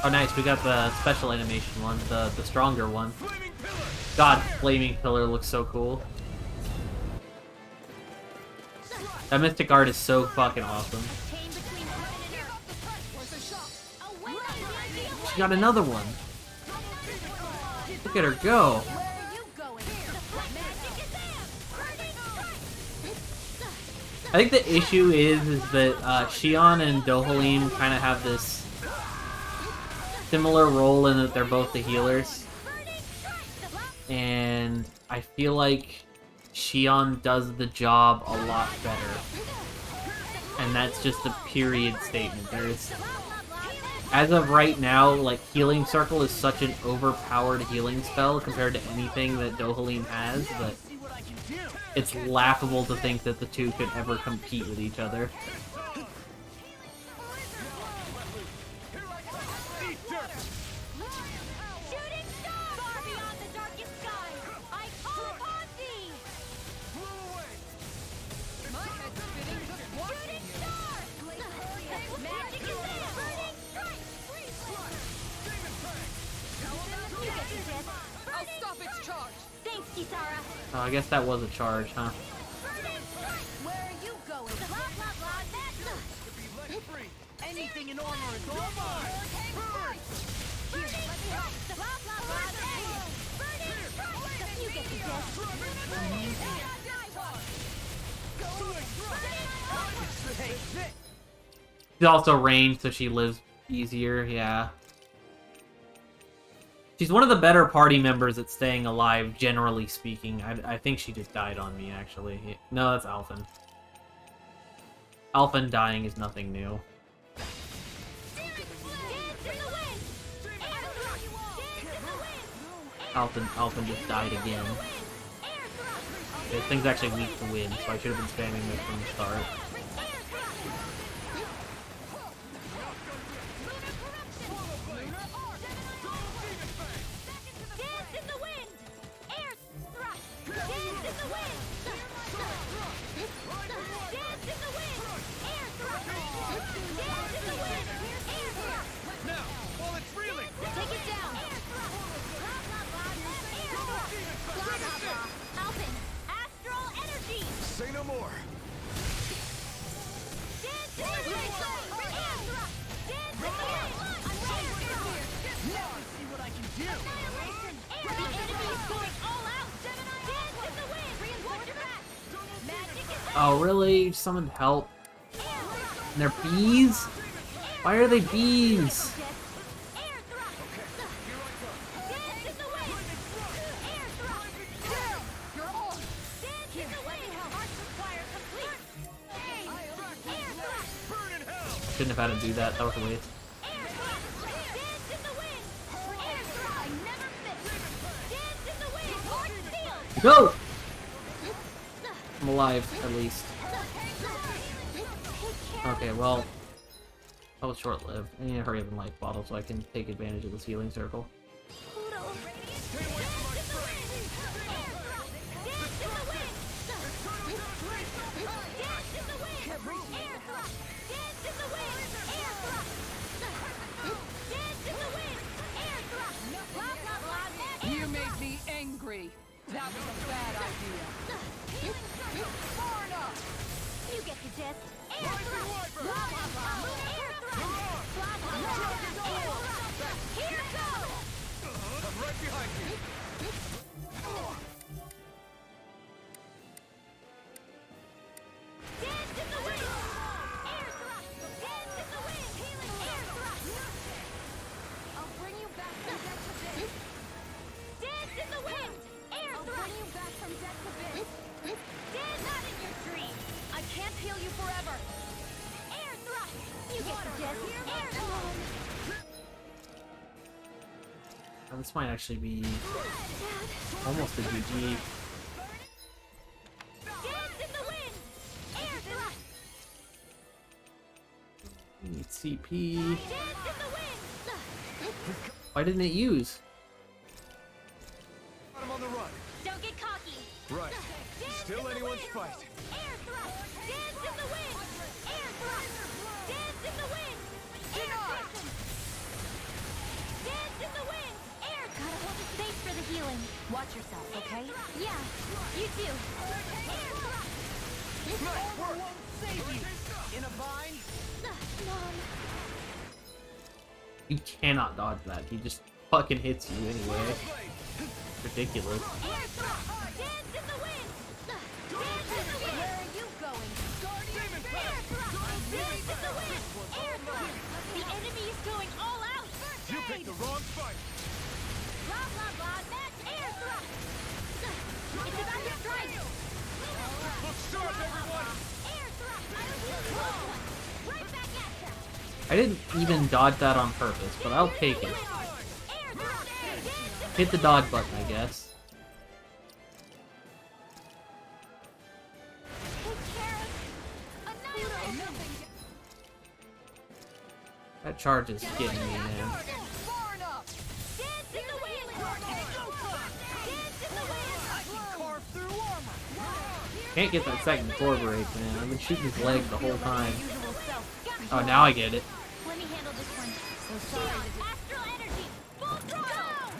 Speaker 1: Oh, nice. We got the special animation one, the stronger one.
Speaker 6: Flaming pillar!
Speaker 1: God, Flaming Pillar looks so cool. That mystic art is so fucking awesome.
Speaker 7: Chain between heaven and earth. A wailing Banshee of
Speaker 1: She got another one. Look at her go.
Speaker 7: Where are you going? The magic is there! Burning strike!
Speaker 1: I think the issue is that Shion and Dohalim kind of have this similar role in that they're both the healers. And I feel like Shion does the job a lot better. And that's just a period statement. There's, as of right now, like, Healing Circle is such an overpowered healing spell compared to anything that Dohalim has that it's laughable to think that the two could ever compete with each other.
Speaker 7: Shooting star! Far beyond the darkest sky! I call upon thee!
Speaker 5: My head's spinning just watching
Speaker 7: Shooting
Speaker 5: you.
Speaker 7: star! Magic is there! Burning strike! You get the gist.
Speaker 5: I'll stop its charge.
Speaker 7: Thanks, Kisara.
Speaker 1: Oh, I guess that was a charge, huh?
Speaker 7: Where are you going? Blah, blah, blah, that's
Speaker 8: Anything in armor is all mine!
Speaker 7: burning strike! Blah, blah, blah, that's burning strike! You get the gist.
Speaker 1: She's also ranged, so she lives easier, yeah. She's one of the better party members at staying alive, generally speaking. I think she just died on me, actually. No, that's Alphen. Alphen dying is nothing new. Alphen just died again. This thing's actually weak to wind, so I should have been spamming this from the start.
Speaker 2: Say no more.
Speaker 1: Oh, really? Someone help. And they're bees? Why are they bees? Shouldn't have had him do that. That was a waste. Go! I'm alive, at least. Okay, well, that was short-lived. I need to hurry up and life bottle so I can take advantage of this healing circle.
Speaker 5: You made me angry. That was a bad idea. Far enough.
Speaker 7: You get the gist. Air thrust! Blah, blah, blah. Air thrust! Blah, blah, blah. Air thrust! Here goes!
Speaker 6: I'm right behind you!
Speaker 7: Dance in the wind! Air thrust! Dance in the wind! Healing air thrust!
Speaker 5: I'll bring you back from death to bit.
Speaker 7: Dance in the wind! Air
Speaker 5: I'll
Speaker 7: thrust!
Speaker 5: bring you back from death to bit.
Speaker 7: Dance not in your dreams!
Speaker 5: I can't heal you forever.
Speaker 7: Air thrust! You get the gist. Air thrust!
Speaker 1: This might actually be almost a GG.
Speaker 7: Dance in the wind! Air thrust!
Speaker 1: We need CP.
Speaker 7: Dance in the wind!
Speaker 1: Why didn't it use?
Speaker 2: I'm on the run.
Speaker 7: Don't get cocky.
Speaker 2: Right.
Speaker 7: Dance
Speaker 2: Still
Speaker 7: in the
Speaker 2: anyone's
Speaker 7: wind.
Speaker 2: fight.
Speaker 7: Air thrust. Dance in the wind. Air thrust. Dance in the wind. Air thrust. Dance in the wind. Air thrust. Gotta hold the space for the healing.
Speaker 3: Watch yourself, okay?
Speaker 7: Yeah, you too. Air thrust.
Speaker 8: Nice work! Won't save you! In a bind?
Speaker 7: Mom.
Speaker 1: You cannot dodge that. He just fucking hits you anyway. Ridiculous.
Speaker 7: Air thrust. Dance in the wind. Dance in the wind.
Speaker 3: Where are you going?
Speaker 7: Air thrust. Dance in the wind. Air thrust. The enemy is going all out.
Speaker 2: You picked the wrong fight.
Speaker 7: Blah blah blah. That's air thrust. It's about to strike.
Speaker 2: Look sharp, everyone.
Speaker 7: Air thrust. Close one. Right back at ya.
Speaker 1: I didn't even dodge that on purpose, but I'll take it.
Speaker 7: Air thrust. Dance in
Speaker 1: Hit the dodge button, I guess.
Speaker 7: Take care of. Annihilate.
Speaker 1: That charge is getting me, man.
Speaker 7: Dance in the wind. Dance in the wind.
Speaker 8: Carve through armor!
Speaker 1: Can't get that second core break, man. I've been shooting his leg the whole time.
Speaker 3: Usual self.
Speaker 1: Oh, now I get it.
Speaker 7: Let me handle this one. Shield, astral energy, full throttle.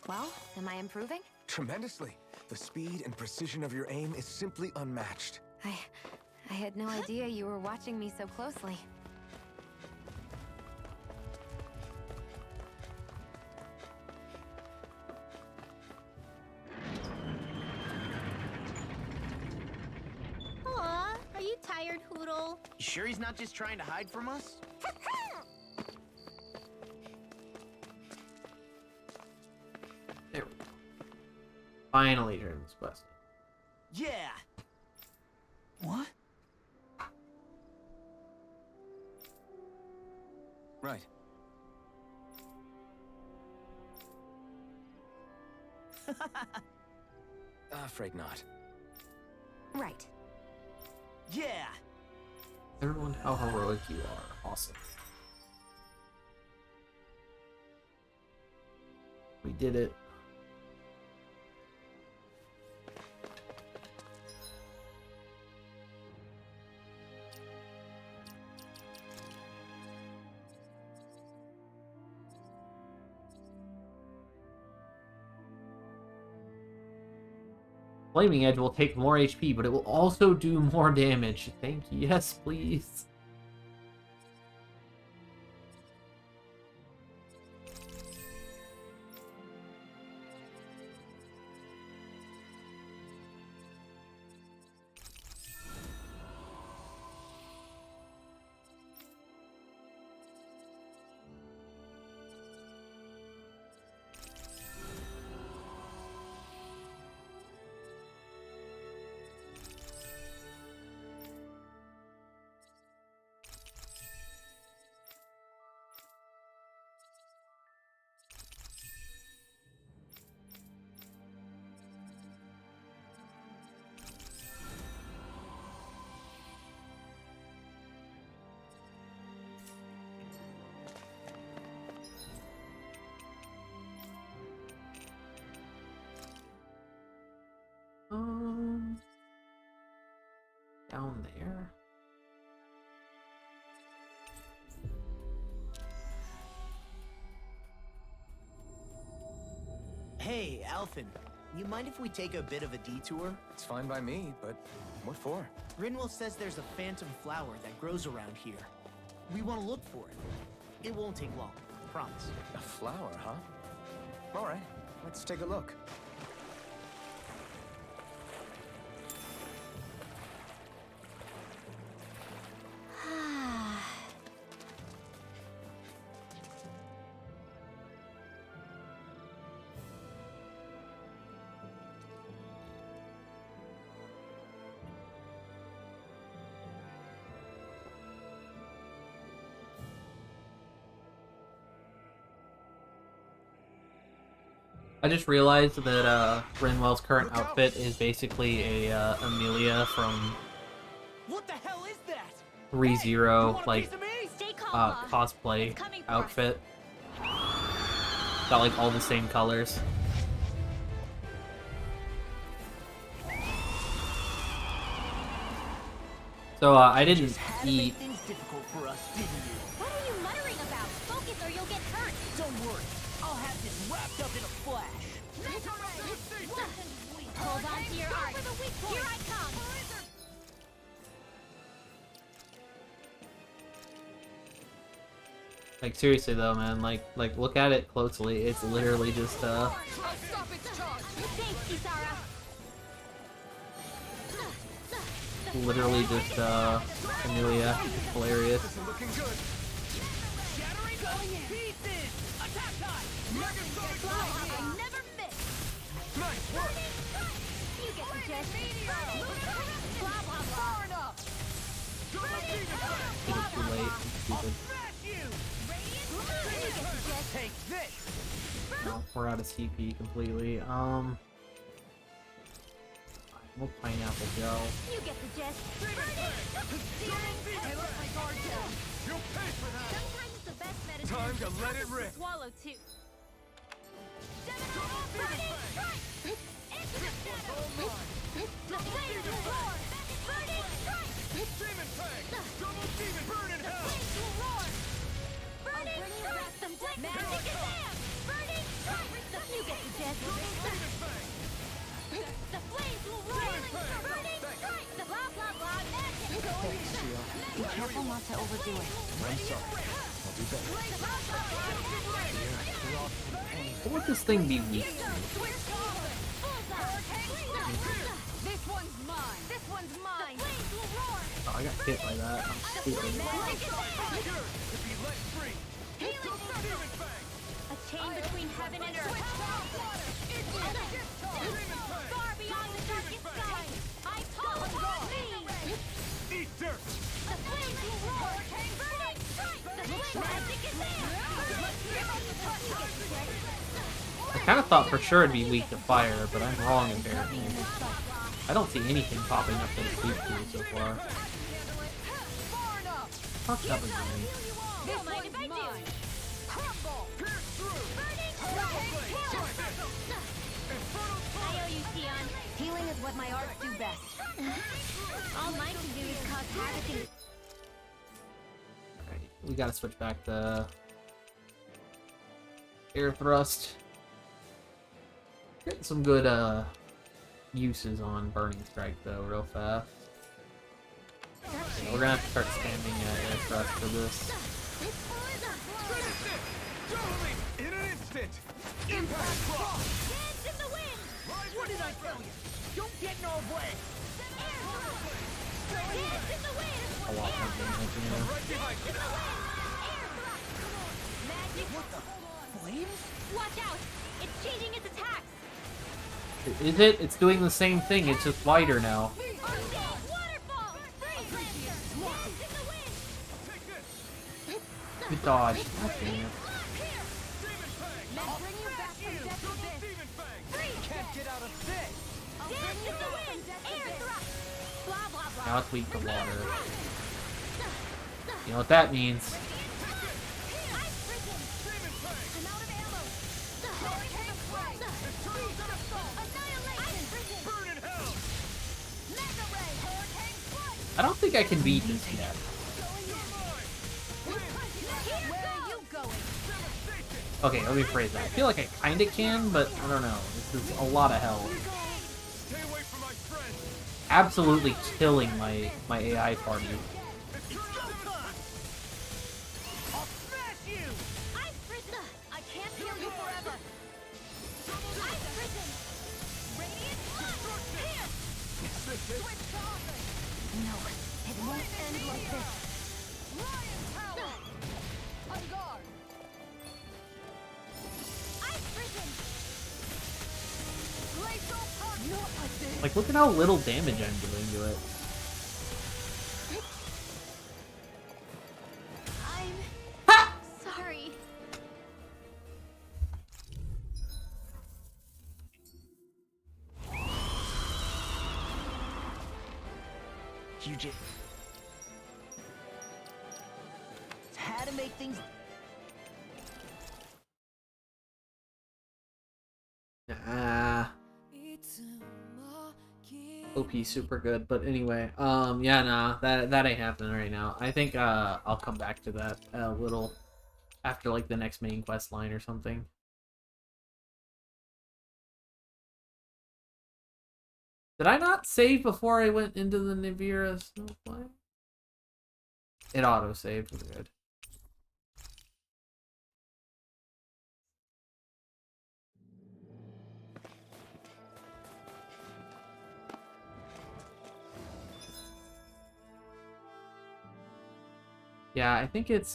Speaker 3: Well, am I improving?
Speaker 2: Tremendously. The speed and precision of your aim is simply unmatched.
Speaker 3: I had no idea you were watching me so closely.
Speaker 7: Aw, are you tired, Hoodle?
Speaker 8: You sure he's not just trying to hide from us?
Speaker 1: There we go. Finally during this quest.
Speaker 8: Yeah! What?
Speaker 2: Right. Afraid not.
Speaker 3: Right.
Speaker 8: Yeah!
Speaker 1: Everyone, how heroic you are. Awesome. We did it. Flaming Edge will take more HP, but it will also do more damage. Thank you. Yes, please. Down there.
Speaker 8: Hey, Alphen, you mind if we take a bit of a detour?
Speaker 2: It's fine by me, but what for?
Speaker 8: Rinwell says there's a phantom flower that grows around here. We want to look for it. It won't take long, promise.
Speaker 2: A flower, huh? All right, let's take a look.
Speaker 1: I just realized that Rinwell's current outfit is basically a Amelia from
Speaker 8: What the hell is that?
Speaker 1: ReZero, like
Speaker 7: Stay calm, Ma.
Speaker 1: cosplay
Speaker 7: It's coming for
Speaker 1: outfit. Got like all the same colors. So I didn't eat.
Speaker 8: Things difficult for us, didn't you?
Speaker 7: What are you muttering about? Focus or you'll get hurt.
Speaker 8: Don't worry. I'll have this wrapped up in a flash.
Speaker 7: Hold on to your art. Here I come.
Speaker 1: Like seriously though, man, like look at it closely. It's literally just
Speaker 7: Thanks, Kisara.
Speaker 1: literally just Amelia. Hilarious.
Speaker 6: Looking good.
Speaker 8: Shattering going pieces! Attack time!
Speaker 7: I never miss.
Speaker 6: Nice work.
Speaker 7: You get the gist. Blah, blah, blah.
Speaker 8: Far enough!
Speaker 1: It's too late. It's stupid.
Speaker 8: Smash you!
Speaker 7: You get the gist.
Speaker 8: Take this!
Speaker 1: No, we're out of CP completely. We'll pineapple gel.
Speaker 7: You get the gist.
Speaker 8: I let my guard down!
Speaker 6: You'll pay for that.
Speaker 7: Sometimes the best medicine
Speaker 6: Time to
Speaker 7: is
Speaker 6: let it
Speaker 7: to
Speaker 6: rip.
Speaker 7: swallow too.
Speaker 6: Demon Fang! Double Demon Burn in hell!
Speaker 7: You get the gist.
Speaker 6: Demon Fang!
Speaker 7: The flames will roar. Burning strike. The blah blah blah magic.
Speaker 3: Be careful not to overdo it.
Speaker 2: I'm sorry. I'll do better.
Speaker 1: What would this thing be weak to?
Speaker 5: This one's mine. This one's mine.
Speaker 1: Oh, I got hit by that. I'm stupid.
Speaker 6: To be let free! Double Demon Fang!
Speaker 7: A chain between heaven and earth. Far beyond the darkest sky. I call upon thee.
Speaker 6: Eat dirt!
Speaker 7: The flames will roar. Burning strike. The magic is there.
Speaker 1: I kind of thought for sure it'd be weak to fire, but I'm wrong apparently. I don't see anything popping up that's weak to it so far. Fuck up again.
Speaker 7: Don't mind if I do. I owe you, Tion.
Speaker 3: Healing is what my arts do best.
Speaker 7: All mine can do is cause havoc and...
Speaker 1: Alright, we gotta switch back to air thrust. Getting some good uses on Burning Strike though, real fast. Yeah, we're gonna have to start spamming air thrust for this.
Speaker 6: In an instant! Impact Rock!
Speaker 7: Dance in the wind!
Speaker 8: What did I tell you? Don't get in our way!
Speaker 7: Dance in the wind!
Speaker 1: A lot more damage, you know.
Speaker 6: Right behind you!
Speaker 7: Magic!
Speaker 8: What the? Flames?
Speaker 7: Watch out! It's changing its attacks!
Speaker 1: Is it? It's doing the same thing, it's just wider now.
Speaker 7: Waterfall! Freeze! Dance in the wind!
Speaker 6: Take this!
Speaker 1: Good dodge. God damn it.
Speaker 6: Demon Fang!
Speaker 5: Let's bring you back from death to
Speaker 6: Double
Speaker 5: this.
Speaker 6: Demon Fang!
Speaker 8: Can't get out of this!
Speaker 7: Dance in the wind! Air thrust! Blah blah blah!
Speaker 1: Now it's weak to water. You know what that means?
Speaker 7: I'm freaking!
Speaker 6: Demon Fang!
Speaker 7: I'm out of ammo! Hurricane strike! Annihilation! I'm freaking!
Speaker 6: Burn in hell!
Speaker 7: Mega ray! Hurricane strike!
Speaker 1: I don't think I can beat this yet.
Speaker 7: Where are you going?
Speaker 1: Okay, let me phrase that. I feel like I kinda can, but I don't know. This is a lot of hell.
Speaker 6: Stay away from my friend!
Speaker 1: Absolutely killing my AI party.
Speaker 8: I'll smash you!
Speaker 7: I'm freaking! I can't heal you forever! I'm freaking! Radiant blood! Here! Switch to offense!
Speaker 3: No, it won't end like this.
Speaker 5: Lion power! On guard!
Speaker 7: I'm freaking!
Speaker 5: Glacial punch! Not like this!
Speaker 1: Like, look at how little damage I'm doing to it.
Speaker 7: I'm sorry.
Speaker 8: You just had to make things.
Speaker 1: OP super good, but anyway, yeah, nah, that ain't happening right now. I think I'll come back to that a little after like the next main quest line or something. Did I not save before I went into the Nivira snowflake? It auto-saved. We're good. Yeah, I think it's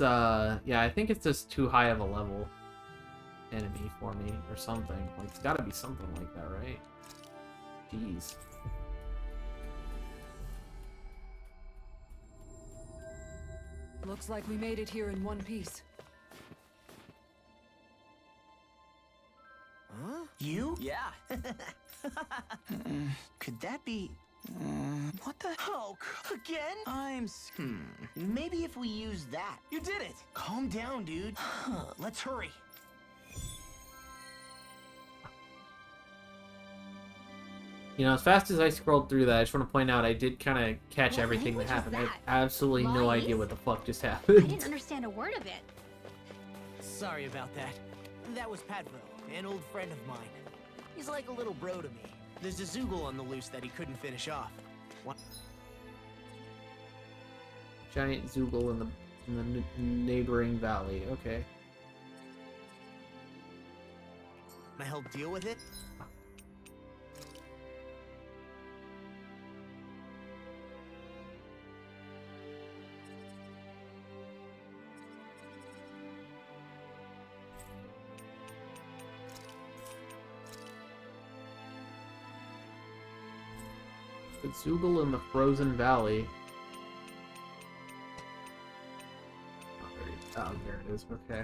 Speaker 1: just too high of a level enemy for me or something. Like it's gotta be something like that, right? Jeez.
Speaker 5: Looks like we made it here in one piece.
Speaker 8: Huh? You? Yeah. Could that be... what the... Oh, again? Maybe if we use that. You did it! Calm down, dude. Let's hurry.
Speaker 1: You know, as fast as I scrolled through that, I just want to point out I did kind of catch
Speaker 7: What
Speaker 1: everything that
Speaker 7: language was
Speaker 1: happened. I have
Speaker 7: that?
Speaker 1: absolutely no
Speaker 7: Lies?
Speaker 1: idea what the fuck just
Speaker 7: I
Speaker 1: happened.
Speaker 7: didn't understand a word of it.
Speaker 8: Sorry about that. That was Padvo, an old friend of mine. He's like a little bro to me. There's a Zoogle on the loose that he couldn't finish off.
Speaker 1: Giant Zoogle in the neighboring valley. Okay.
Speaker 8: Can I help deal with it?
Speaker 1: The Zoogle in the frozen valley. Oh, there it is. Okay.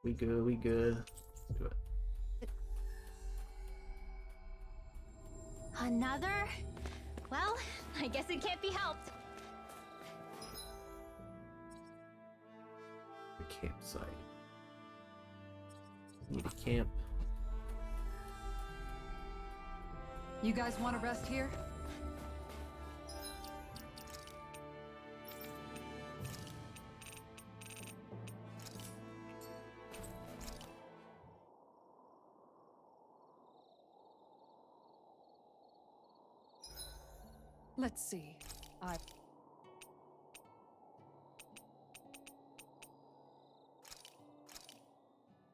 Speaker 1: We good, we good. Let's do it.
Speaker 7: Another? Well, I guess it can't be helped.
Speaker 1: The campsite. Need a camp.
Speaker 5: You guys want to rest here? Let's see.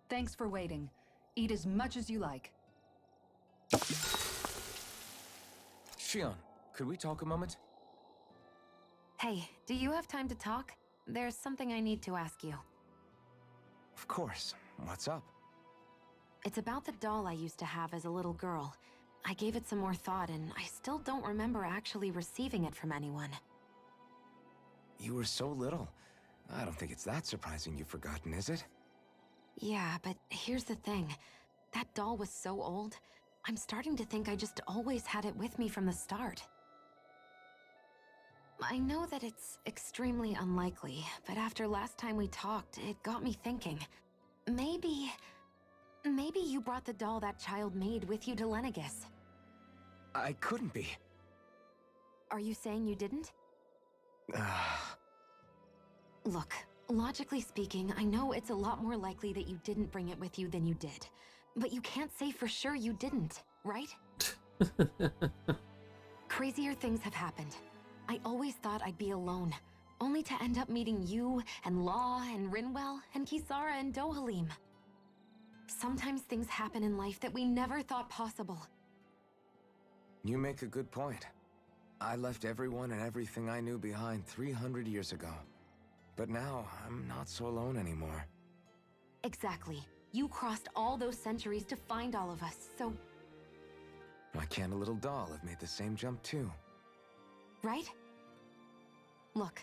Speaker 5: Thanks for waiting. Eat as much as you like.
Speaker 2: Shion, could we talk a moment?
Speaker 3: Hey, do you have time to talk? There's something I need to ask you.
Speaker 2: Of course. What's up?
Speaker 3: It's about the doll I used to have as a little girl. I gave it some more thought, and I still don't remember actually receiving it from anyone.
Speaker 2: You were so little. I don't think it's that surprising you've forgotten, is it?
Speaker 3: Yeah, but here's the thing. That doll was so old, I'm starting to think I just always had it with me from the start. I know that it's extremely unlikely, but after last time we talked, it got me thinking. Maybe you brought the doll that child made with you to Lenegis.
Speaker 2: I couldn't be.
Speaker 3: Are you saying you didn't? Look, logically speaking, I know it's a lot more likely that you didn't bring it with you than you did. But you can't say for sure you didn't, right? Crazier things have happened. I always thought I'd be alone, only to end up meeting you, and Law, and Rinwell, and Kisara, and Dohalim. Sometimes things happen in life that we never thought possible.
Speaker 2: You make a good point. I left everyone and everything I knew behind 300 years ago. But now, I'm not so alone anymore.
Speaker 3: Exactly. You crossed all those centuries to find all of us, so...
Speaker 2: Why can't a little doll have made the same jump too?
Speaker 3: Right? Look,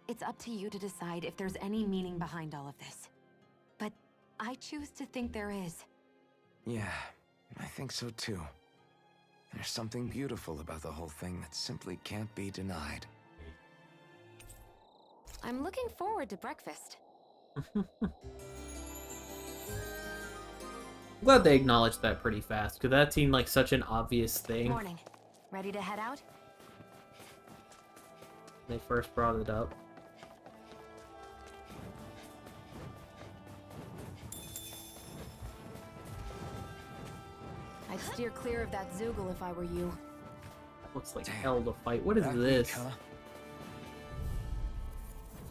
Speaker 3: it's up to you to decide if there's any meaning behind all of this. But I choose to think there is.
Speaker 2: Yeah, I think so too. There's something beautiful about the whole thing that simply can't be denied.
Speaker 3: I'm looking forward to breakfast.
Speaker 1: Glad they acknowledged that pretty fast, because that seemed like such an obvious thing.
Speaker 3: Morning. Ready to head out?
Speaker 1: When they first brought it up.
Speaker 3: I'd steer clear of that Zoogle if I were you.
Speaker 1: Looks like
Speaker 2: Damn.
Speaker 1: hell to fight. What is
Speaker 2: That
Speaker 1: this?
Speaker 2: weak, huh?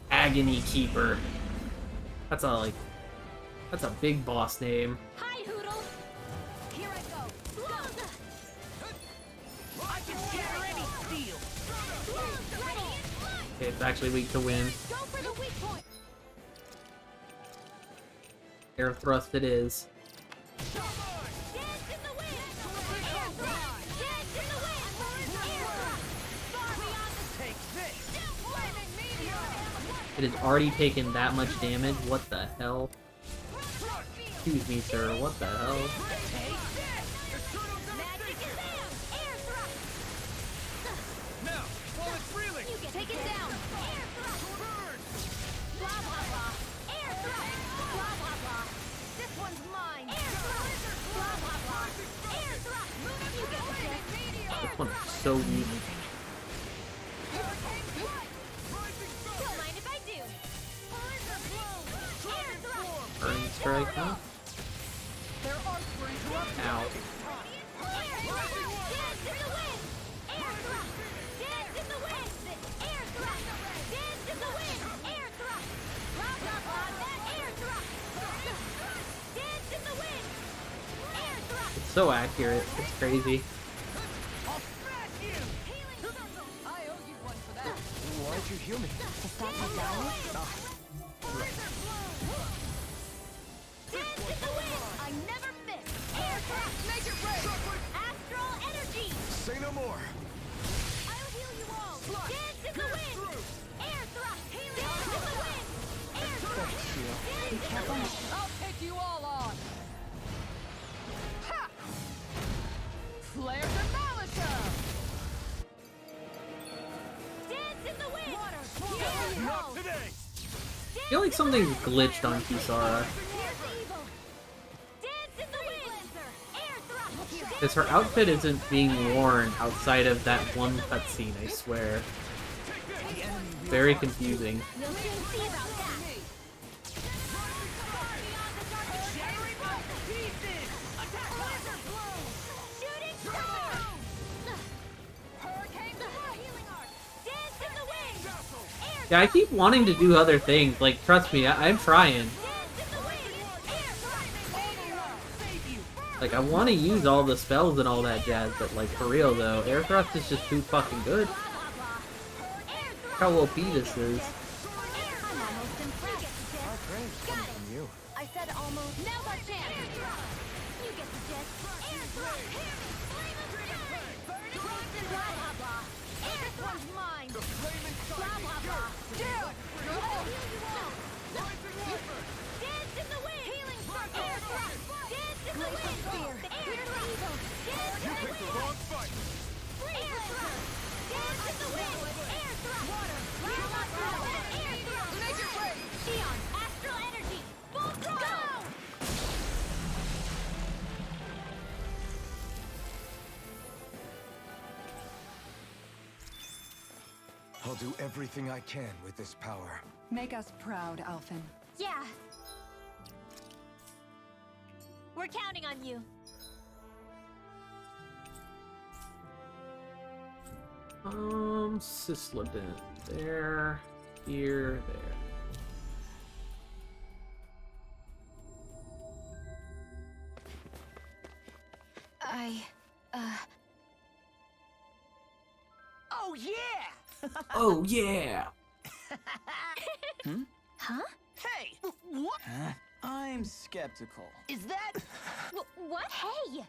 Speaker 1: Agony Keeper. That's a big boss name.
Speaker 7: Hi, Hoodle!
Speaker 8: Here I go. I can shatter any steel.
Speaker 1: Okay, it's actually weak to wind.
Speaker 7: Go for the weak point!
Speaker 1: Air thrust it is.
Speaker 7: Dance in the wind! Air thrust! Dance in the wind! Air thrust! Far beyond the
Speaker 8: Take this.
Speaker 7: flaming meteor!
Speaker 1: It has already taken that much damage. What the hell? Excuse me, sir. What the hell?
Speaker 7: Magic is down! Air thrust!
Speaker 6: Now, while it's reeling!
Speaker 7: You can take it down! Air thrust! Blah blah blah! Air thrust! Blah blah blah! This one's mine! Air thrust! Blah blah blah! Air thrust! You get the jet!
Speaker 1: This one is so weak.
Speaker 7: Don't mind if I do! Air thrust!
Speaker 1: Burning strike, huh?
Speaker 5: Their arcs were interrupted.
Speaker 1: Ow.
Speaker 7: Dance in the wind! Air thrust! Dance in the wind! Air thrust! Dance in the wind! Air thrust! Blah blah blah! Air thrust! Dance in the wind! Air thrust!
Speaker 1: It's so accurate. It's crazy.
Speaker 8: I'll smash you.
Speaker 5: I owe you one for that.
Speaker 2: Why'd you heal me?
Speaker 3: To stop my dying?
Speaker 7: Dance in the wind! I never miss! Air thrust!
Speaker 5: Make it rain!
Speaker 7: Astral energy!
Speaker 2: Say no more.
Speaker 7: I'll heal you all! Dance in the wind! Air thrust! Dance in the wind! Air thrust! Dance in the wind!
Speaker 5: I'll take you all on! Ha! Flare demolition!
Speaker 7: Dance in the wind! Water!
Speaker 6: Not today!
Speaker 1: I feel like something's glitched on Kisara.
Speaker 7: Here's evil! Dance in the wind! Air thrust!
Speaker 1: Because her outfit isn't being worn outside of that one cutscene, I swear. Very confusing.
Speaker 7: We'll soon see about that!
Speaker 8: Shattering bolt to pieces. Attack
Speaker 7: Blizzard blow! Shooting star!
Speaker 5: Hurricane
Speaker 7: Healing arc! Dance in the wind! Air
Speaker 1: Yeah, I keep wanting to do other things. Like, trust me, I'm trying.
Speaker 7: dance in the wind! Air thrust!
Speaker 8: save you.
Speaker 1: Like, I want to use all the spells and all that jazz, but like, for real though, Air Thrust is just too fucking good.
Speaker 7: Blah blah blah! Air
Speaker 1: Look
Speaker 7: thrust!
Speaker 1: how OP this is.
Speaker 7: I'm almost impressed. Got it!
Speaker 2: You.
Speaker 7: I said almost. Now's our chance! Air thrust! You get the gist. Air thrust! Flame of fury! Blah blah blah! Air thrust! Mine! Blah blah blah! I'll heal you all! Dance in the wind! Healing circle! Air thrust! Dance in the wind! Air thrust! Dance in the wind! Air thrust! Dance in the wind! Air thrust! Water! Blah blah blah! Air thrust!
Speaker 5: Make it rain!
Speaker 7: Xion! Astral energy! Full throttle!
Speaker 2: I'll do everything I can with this power.
Speaker 5: Make us proud, Alphen.
Speaker 7: Yeah. We're counting on you.
Speaker 1: Sisladin. There, here, there.
Speaker 8: Oh yeah.
Speaker 1: Oh yeah!
Speaker 7: Huh?
Speaker 8: Hey. What?
Speaker 10: I'm skeptical.
Speaker 8: Is that?
Speaker 7: What? Hey!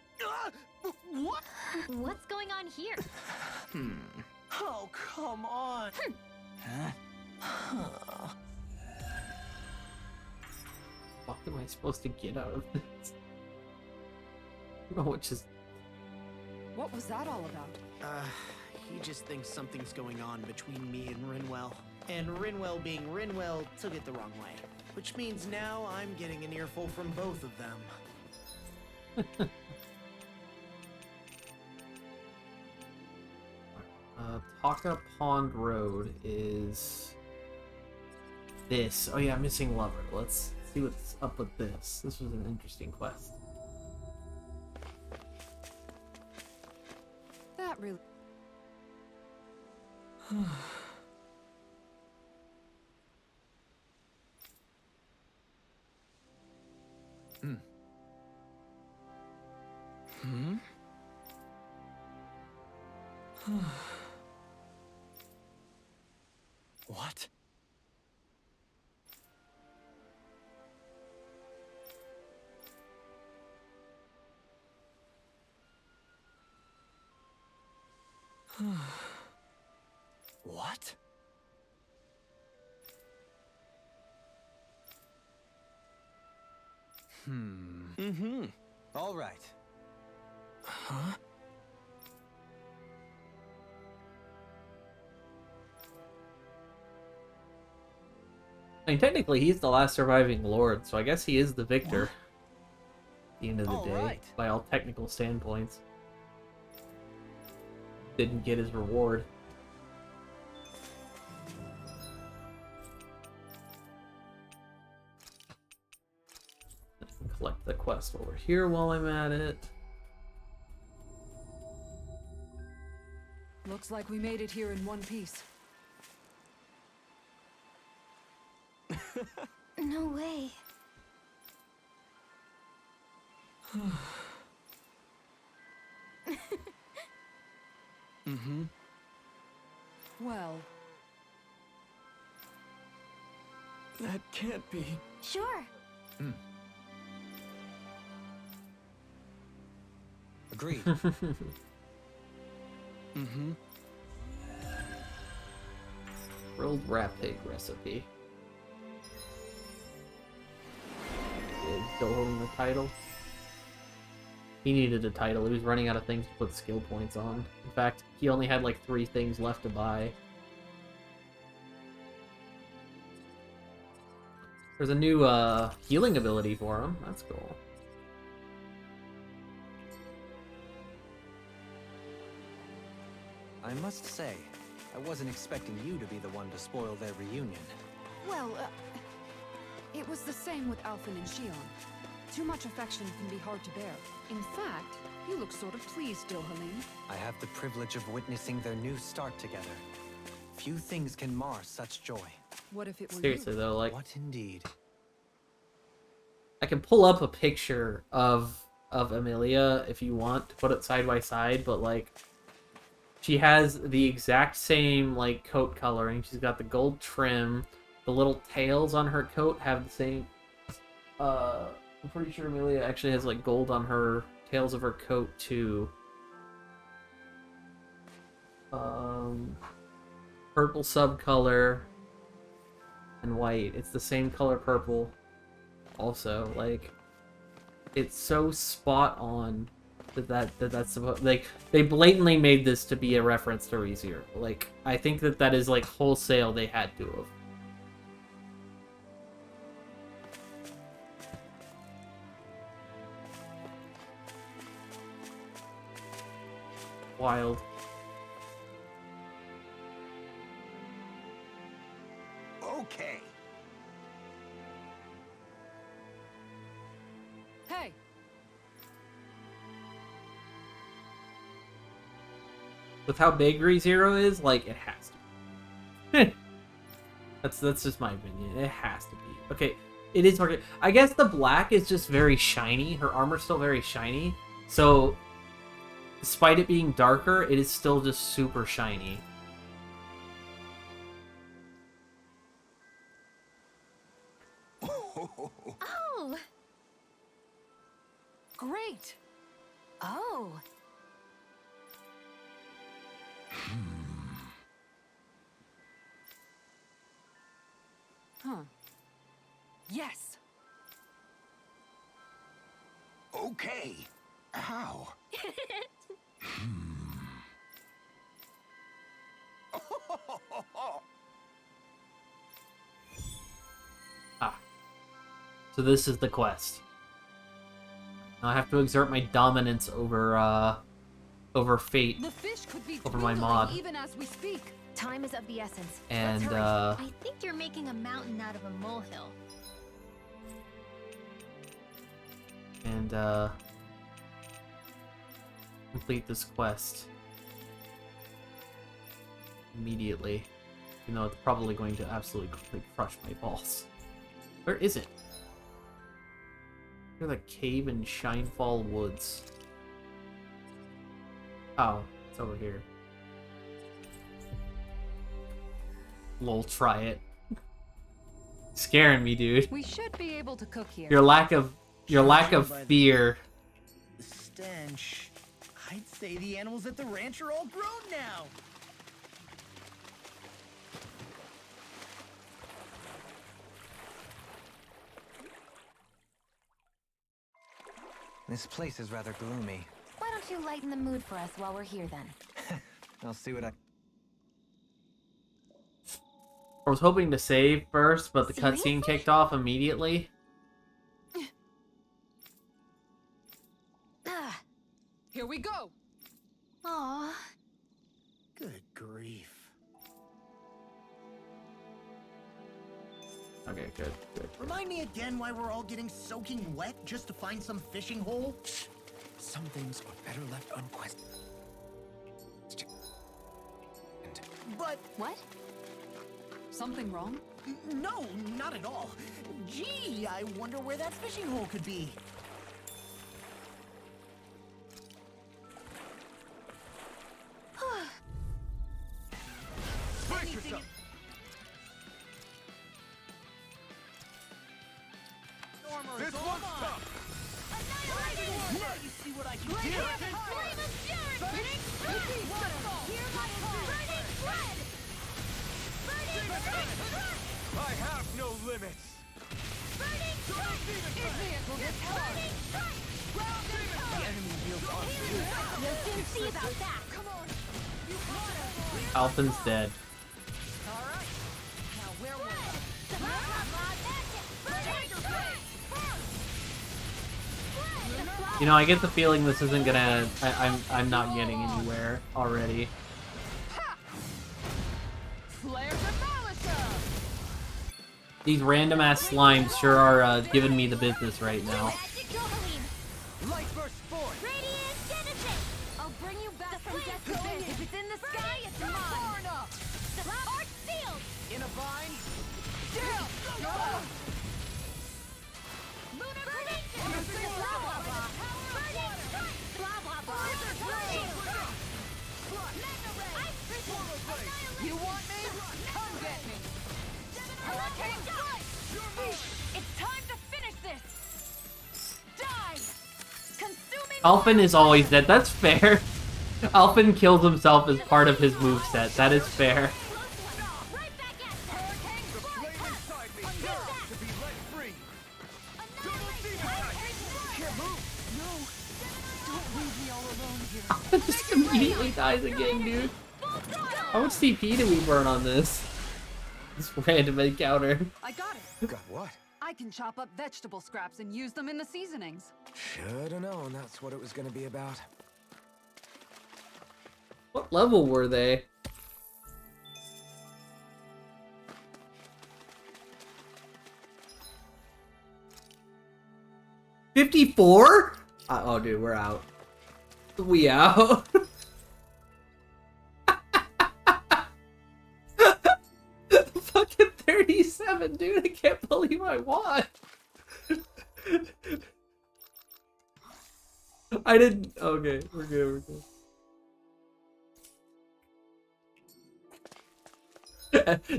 Speaker 8: What?
Speaker 7: What's going on here?
Speaker 10: Oh, come on.
Speaker 1: What am I supposed to get out of this? Oh, it just
Speaker 5: What was that all about?
Speaker 8: He just thinks something's going on between me and Rinwell. And Rinwell being Rinwell took it the wrong way. Which means now I'm getting an earful from both of them.
Speaker 1: Taka Pond Road is this. Oh yeah, missing lover. Let's see what's up with this. This was an interesting quest.
Speaker 5: That really...
Speaker 10: What? What?
Speaker 4: All right.
Speaker 10: Huh?
Speaker 1: I mean, technically, he's the last surviving lord, so I guess he is the victor. At the end of the day,
Speaker 4: Alright.
Speaker 1: by all technical standpoints. Didn't get his reward. I can collect the quest over here while I'm at it.
Speaker 5: Looks like we made it here in one piece.
Speaker 7: No way.
Speaker 5: Well,
Speaker 6: That can't be.
Speaker 7: Sure.
Speaker 4: Agreed.
Speaker 1: Grilled rat pig recipe. Is still holding the title. He needed a title. He was running out of things to put skill points on. In fact, he only had like 3 things left to buy. There's a new healing ability for him. That's cool.
Speaker 4: I must say, I wasn't expecting you to be the one to spoil their reunion.
Speaker 5: well, it was the same with Alphen and Shion. Too much affection can be hard to bear. In fact, you look sort of pleased, Dohalim.
Speaker 4: I have the privilege of witnessing their new start together. Few things can mar such joy.
Speaker 5: What if it were
Speaker 1: Seriously
Speaker 5: you?
Speaker 1: though, like,
Speaker 4: What indeed?
Speaker 1: I can pull up a picture of Amelia if you want to put it side by side, but like, she has the exact same like coat coloring. She's got the gold trim. The little tails on her coat have the same. I'm pretty sure Amelia actually has like gold on her tails of her coat too. Purple subcolor and white. It's the same color purple. Also, like, it's so spot on that's supposed, like, they blatantly made this to be a reference to ReZero. Like, I think that is like wholesale. They had to have. Wild.
Speaker 2: Okay.
Speaker 5: Hey!
Speaker 1: With how big ReZero is, like, it has to. That's just my opinion. It has to be. Okay, it is working. I guess the black is just very shiny. Her armor's still very shiny. So, despite it being darker, it is still just super shiny.
Speaker 7: Oh!
Speaker 5: Great!
Speaker 7: Oh!
Speaker 5: Huh. Yes!
Speaker 2: Okay. How?
Speaker 1: Ah. So this is the quest. Now I have to exert my dominance over fate.
Speaker 5: The fish could be
Speaker 1: Over my
Speaker 5: dwindling
Speaker 1: mod.
Speaker 5: even as we speak.
Speaker 3: Time is of the essence.
Speaker 1: And,
Speaker 3: Let's hurry.
Speaker 7: I think you're making a mountain out of a molehill.
Speaker 1: Complete this quest immediately. Even though it's probably going to absolutely crush my balls. Where is it? Near the cave in Shinefall Woods. Oh, it's over here. Lol, try it. Scaring me, dude.
Speaker 5: We should be able to cook here.
Speaker 1: Your lack of fear.
Speaker 8: The stench. I'd say the animals at the ranch are all grown now.
Speaker 4: This place is rather gloomy.
Speaker 3: Why don't you lighten the mood for us while we're here then?
Speaker 4: I'll see what I...
Speaker 1: I was hoping to save first, but the
Speaker 3: Seriously?
Speaker 1: cutscene kicked off immediately.
Speaker 3: Ah,
Speaker 5: Here we go.
Speaker 3: aw.
Speaker 8: Good grief.
Speaker 1: Okay, good.
Speaker 8: Remind me again why we're all getting soaking wet just to find some fishing hole?
Speaker 2: Some things are better left unquestioned.
Speaker 8: But
Speaker 5: What? Something wrong?
Speaker 8: no, not at all. Gee, I wonder where that fishing hole could be.
Speaker 2: Brace yourself! This one's tough!
Speaker 8: Now you see what I can do.
Speaker 2: I have no limits!
Speaker 7: You'll soon see about that.
Speaker 1: Alphin's dead. You know, I get the feeling this isn't gonna... I'm not getting anywhere already. These random-ass slimes sure are giving me the business right now.
Speaker 2: Light burst forth!
Speaker 7: Radiant Genesis!
Speaker 3: I'll bring you back from death to this. If it's in the sky, it's mine.
Speaker 7: The arc sealed!
Speaker 8: In a vine?
Speaker 7: Lunar prediction! Blah blah blah! Burning strike! Blah blah blah! Ice crystal!
Speaker 5: You want me? Come get me. Hurricane strike! It's time to finish this. Die! Consuming.
Speaker 1: Alphin is always dead. That's fair. Alphin kills himself as part of his moveset. That is fair.
Speaker 7: Right back at you!
Speaker 5: Hurricane
Speaker 2: The
Speaker 5: strike!
Speaker 2: flame inside me yearns to be let free!
Speaker 8: Can't move.
Speaker 5: No. Don't leave me all alone here.
Speaker 1: Just immediately dies again, dude. How much CP do we burn on this? This random encounter.
Speaker 5: I got it.
Speaker 2: Got what?
Speaker 5: I can chop up vegetable scraps and use them in the seasonings.
Speaker 2: Should've known that's what it was gonna be about.
Speaker 1: What level were they? $54? Oh, dude, we're out. We out. Fucking 37, dude. I can't believe I won. I didn't. Okay, we're good.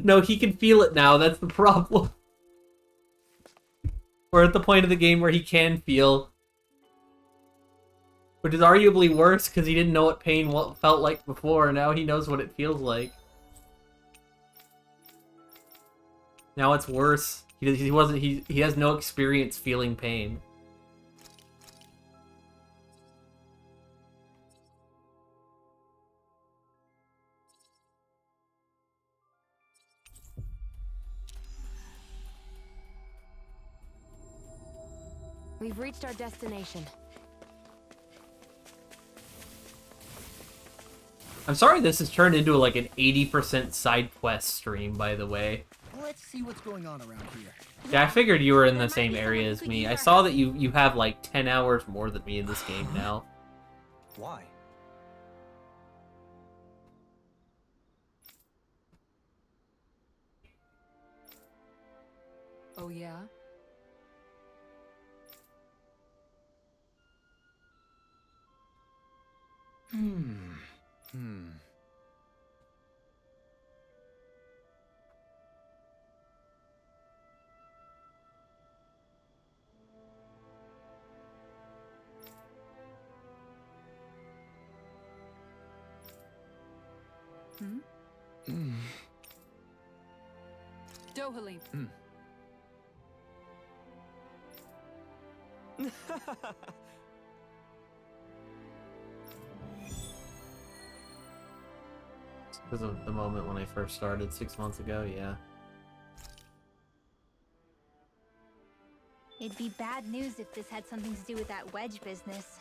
Speaker 1: No, he can feel it now. That's the problem. We're at the point of the game where he can feel. Which is arguably worse because he didn't know what pain felt like before, and now he knows what it feels like. Now it's worse. He has no experience feeling pain.
Speaker 3: We've reached our destination.
Speaker 1: I'm sorry this has turned into like an 80% side quest stream, by the way.
Speaker 11: Let's see what's going on around here.
Speaker 1: Yeah, I figured you were in the same area as me. I saw that you have like 10 hours more than me in this game now.
Speaker 4: Why?
Speaker 5: Oh yeah? Dohalim.
Speaker 1: Because of the moment when I first started 6 months ago, yeah.
Speaker 7: It'd be bad news if this had something to do with that wedge business.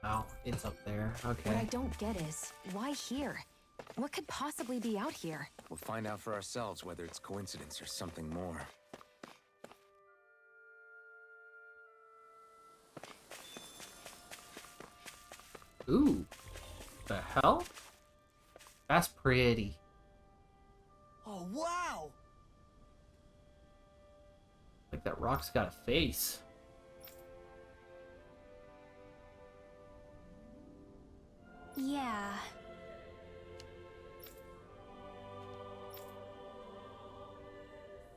Speaker 1: Oh, it's up there.
Speaker 3: What I
Speaker 1: Okay.
Speaker 3: don't get is, why here? What could possibly be out here?
Speaker 2: We'll find out for ourselves whether it's coincidence or something more.
Speaker 1: Ooh. The hell? That's pretty.
Speaker 11: Oh, wow!
Speaker 1: Like that rock's got a face.
Speaker 7: Yeah.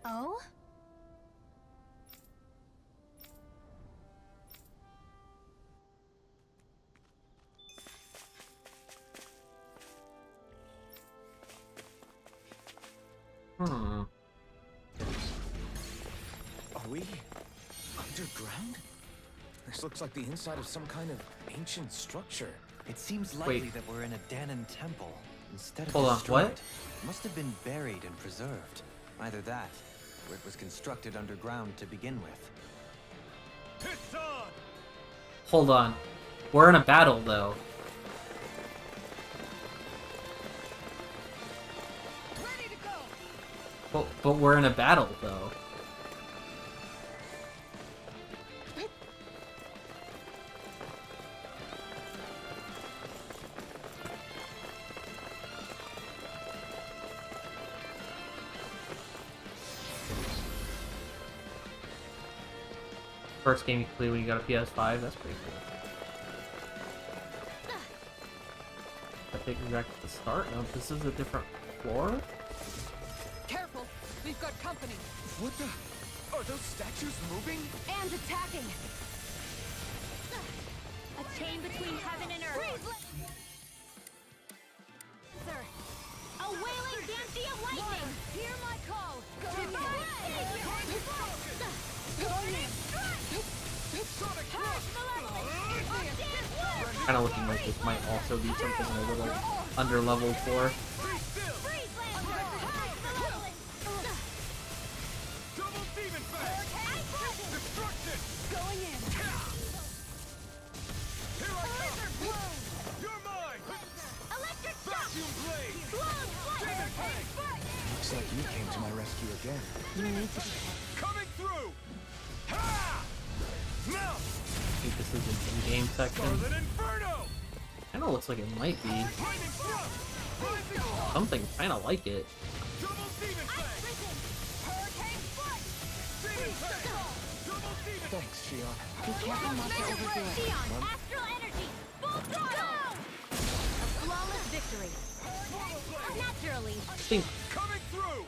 Speaker 7: Oh?
Speaker 1: Hmm.
Speaker 2: Are we underground? This looks like the inside of some kind of ancient structure.
Speaker 4: It seems likely
Speaker 1: Wait.
Speaker 4: that we're in a Danon temple instead of
Speaker 1: Hold on,
Speaker 4: destroyed.
Speaker 1: what?
Speaker 4: Must have been buried and preserved. Either that, or it was constructed underground to begin with.
Speaker 1: Hold on. We're in a battle, though.
Speaker 5: Ready to go!
Speaker 1: But we're in a battle, though. First game you play when you got a PS5, that's pretty cool. That takes me back to the start. No, this is a different floor?
Speaker 5: Careful! We've got company!
Speaker 2: What the? Are those statues moving?
Speaker 3: And attacking!
Speaker 7: A chain between heaven and earth. A wailing banshee of lightning!
Speaker 5: Hear my call!
Speaker 1: Kind of looking like this might also be something I'm a little underleveled for.
Speaker 6: Double demon fang! Destruction!
Speaker 5: Going in!
Speaker 6: Here I come! You're mine!
Speaker 7: Electric shock!
Speaker 6: Vacuum blade!
Speaker 7: Demon
Speaker 6: fang!
Speaker 2: Looks like you came to my rescue again.
Speaker 3: You need to be
Speaker 6: Coming through! Ha! Melt!
Speaker 1: I think this is an in-game section.
Speaker 6: Scarlet Inferno!
Speaker 1: Kind of looks like it might be.
Speaker 6: Lightning thrust! Rising Hawk!
Speaker 1: Something kind of like it.
Speaker 6: Double demon fang!
Speaker 7: Hurricane foot!
Speaker 6: Demon fang! Double demon fang!
Speaker 2: Thanks, Shion.
Speaker 3: Be careful not to overdo it.
Speaker 7: Xion, astral energy! Full throttle! A flawless victory. Naturally.
Speaker 1: I think
Speaker 6: Coming through!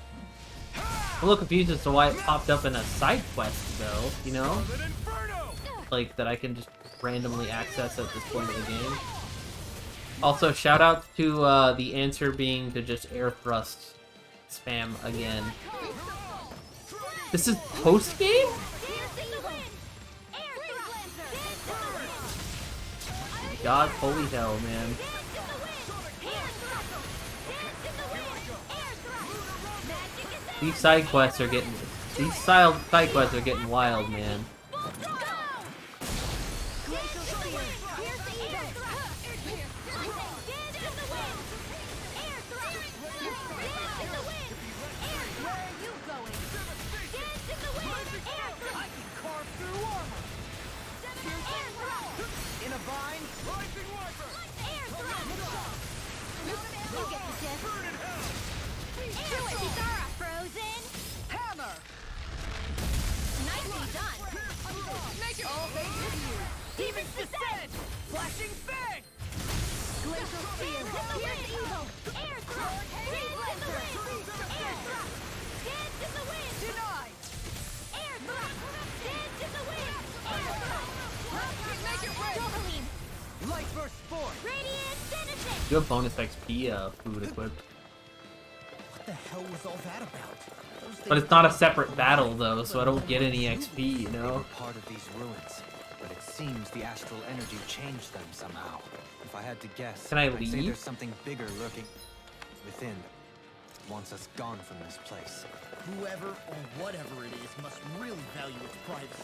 Speaker 1: I'm a little confused as to why it popped up in a side quest, though. You know,
Speaker 6: Scarlet Inferno!
Speaker 1: like that I can just randomly access at this point of the game. Also, shout out to the answer being to just air thrust spam again. This is post game? God, holy hell, man. These side quests are getting wild, man.
Speaker 8: In a vine.
Speaker 7: You get the gist. Do it, Kisara! Frozen!
Speaker 5: Hammer!
Speaker 7: Nicely done!
Speaker 5: Make it all thanks to you!
Speaker 7: Demon's Descent!
Speaker 8: Flashing Fang.
Speaker 7: Glacial Spear! Here's evil! Air thrust! Breeze Lancer! Air thrust! Dance in the wind!
Speaker 5: Denied!
Speaker 7: Air thrust! Dance in the wind! Air thrust!
Speaker 5: Make it rain!
Speaker 7: Dohalim!
Speaker 8: Light Burst Spore.
Speaker 7: Radiant Denison!
Speaker 1: You have bonus XP food equipped.
Speaker 8: What the hell was all that about?
Speaker 1: But it's not a separate battle though, so I don't get any XP, you
Speaker 4: They
Speaker 1: know?
Speaker 4: were part of these ruins, but it seems the astral energy changed them somehow. If I had to guess,
Speaker 1: Can I
Speaker 4: I'd say
Speaker 1: leave?
Speaker 4: there's something bigger lurking within that wants us gone from this place.
Speaker 11: Whoever or whatever it is must really value its privacy.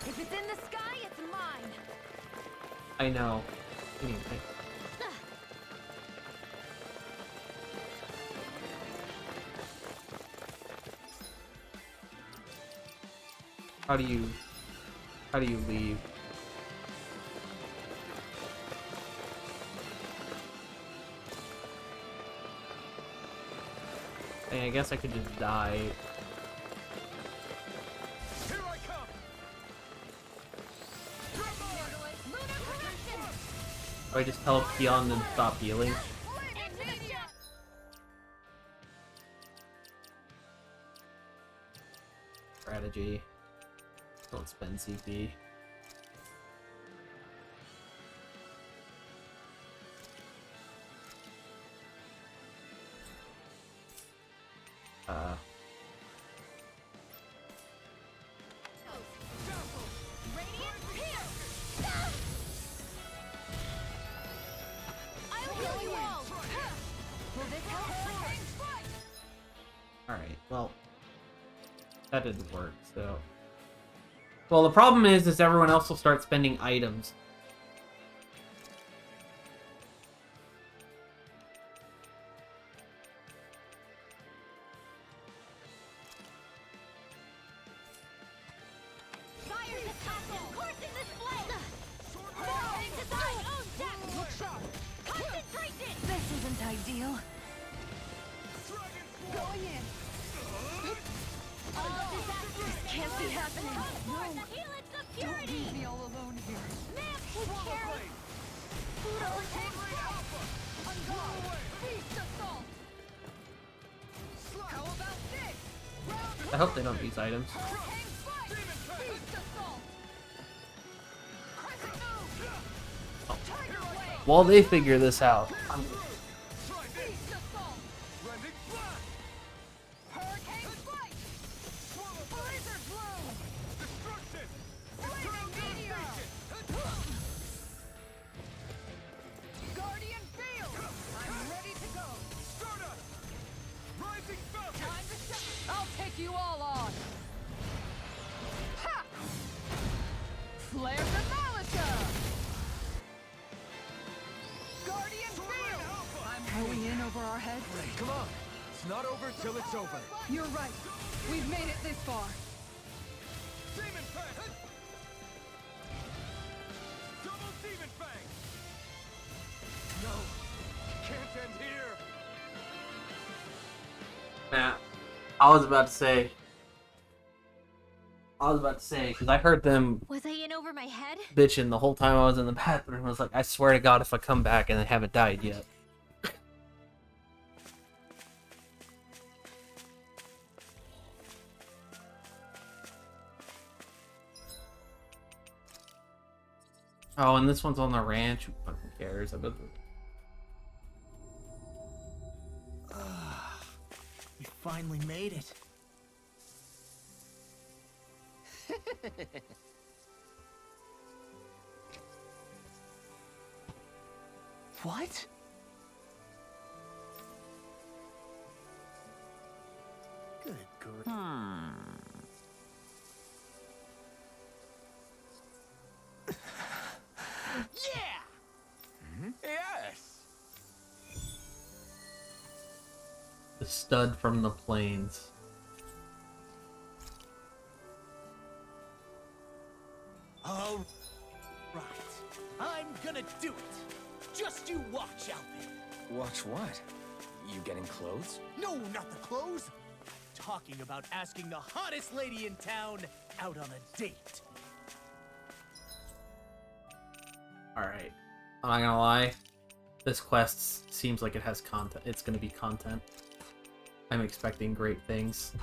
Speaker 7: If it's in the sky, it's mine!
Speaker 1: I know. Anyway. How do you leave? Hey, I guess I could just die.
Speaker 6: Here I come!
Speaker 1: Or I just tell Keon and stop healing. Strategy. Don't spend CP. Alright, well, that didn't work, so... Well, the problem is everyone else will start spending items.
Speaker 3: This isn't ideal.
Speaker 5: Going in!
Speaker 3: This can't be happening.
Speaker 5: Don't leave me all alone here. Feast assault! How about this?
Speaker 1: I hope they don't use items.
Speaker 5: Hurricane Spike! Feast assault! Crescent move! Tiger Wave!
Speaker 1: While they figure this out,
Speaker 5: Feast assault!
Speaker 6: Rending Blast!
Speaker 5: Hurricane Spike! Blizzard Bloom!
Speaker 6: Destruction!
Speaker 5: Flaming Meteor! Guardian Field! I'm ready to go!
Speaker 6: Stardust! Rising Falcon!
Speaker 5: Time to shut. I'll take you all on! Ha! Flare Demolitor! Guardian Field! I'm going in over our heads.
Speaker 6: Come on! It's not over till it's over.
Speaker 5: You're right. We've made it this far.
Speaker 6: Demon Fang! Double Demon Fang! No! Can't end here!
Speaker 1: nah, I was about to say, because I heard them
Speaker 7: Was I in over my head?
Speaker 1: bitching the whole time I was in the bathroom. I was like, I swear to God, if I come back and I haven't died yet. Oh, and this one's on the ranch. Who fucking cares? I bet
Speaker 11: We finally made it. What?
Speaker 1: stud from the plains.
Speaker 11: All right. I'm gonna do it. Just you watch, Alvin.
Speaker 2: Watch what? You getting clothes?
Speaker 11: No, not the clothes. Talking about asking the hottest lady in town out on a date.
Speaker 1: Alright. I'm not gonna lie. This quest seems like it has content. It's gonna be content. I'm expecting great things.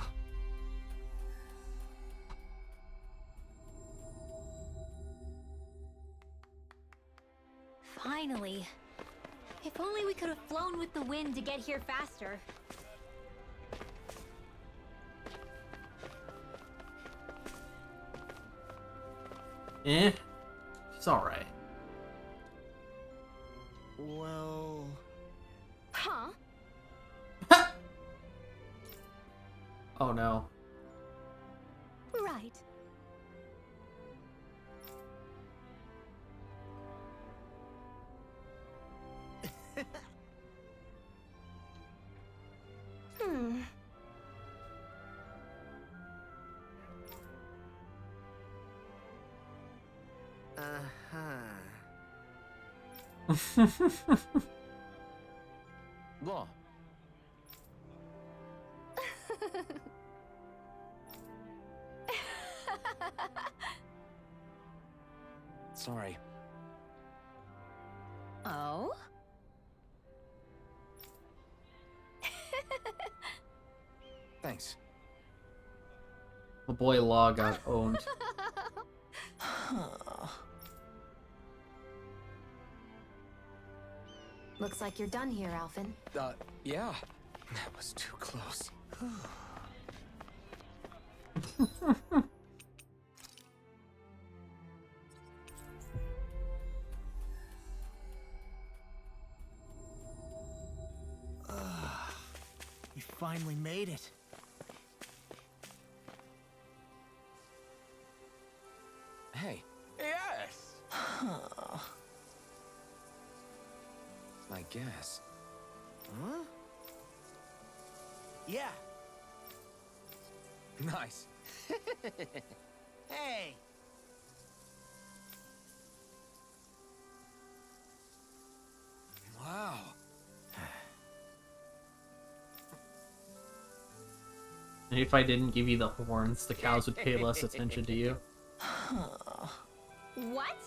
Speaker 7: Finally. If only we could have flown with the wind to get here faster.
Speaker 1: It's alright.
Speaker 8: Well...
Speaker 3: Huh?
Speaker 1: Oh no.
Speaker 7: Right.
Speaker 3: Hmm.
Speaker 2: Law. Sorry.
Speaker 3: Oh?
Speaker 2: Thanks.
Speaker 1: The boy Law got owned.
Speaker 3: Looks like you're done here, Alvin.
Speaker 2: Yeah. That was too close.
Speaker 8: We finally made it.
Speaker 2: Hey.
Speaker 8: Yes!
Speaker 2: I guess.
Speaker 8: Huh? Yeah.
Speaker 2: Nice.
Speaker 8: Hey!
Speaker 2: Wow.
Speaker 1: And if I didn't give you the horns, the cows would pay less attention to you.
Speaker 7: What?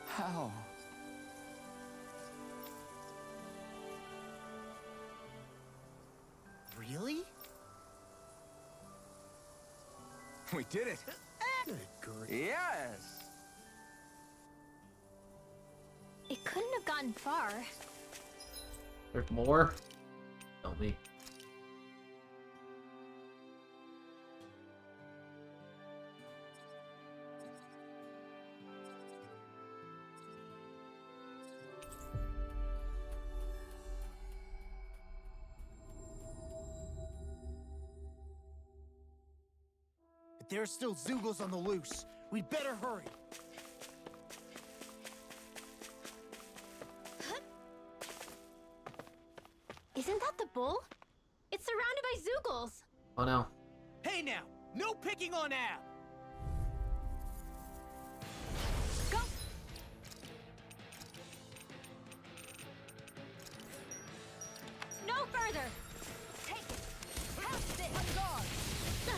Speaker 8: How? Really?
Speaker 2: We did it.
Speaker 8: Good grief.
Speaker 2: Yes.
Speaker 7: It couldn't have gotten far.
Speaker 1: There's more? Tell me.
Speaker 8: There are still Zoogles on the loose. We'd better hurry.
Speaker 7: Isn't that the bull? It's surrounded by Zoogles.
Speaker 1: Oh no.
Speaker 11: Hey now, no picking on Ab.
Speaker 7: Go! No further! Take it! Have this! On guard! The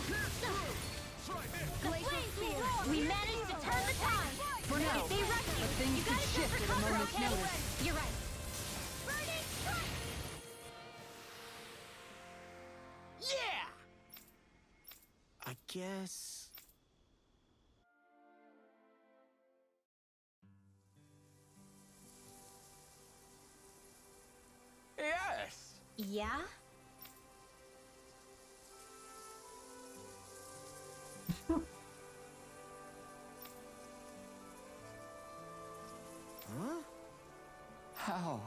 Speaker 7: flames will roar! We managed to turn the tide!
Speaker 5: For now,
Speaker 7: If they rush you,
Speaker 5: but things
Speaker 7: you
Speaker 5: could
Speaker 7: gotta
Speaker 5: shift
Speaker 7: jump
Speaker 5: at
Speaker 7: for
Speaker 5: a
Speaker 7: cover,
Speaker 5: moment's
Speaker 7: okay?
Speaker 5: notice.
Speaker 7: You're right. Burning strike!
Speaker 8: Yeah! I guess...
Speaker 2: Yes.
Speaker 7: Yeah?
Speaker 8: Huh? How?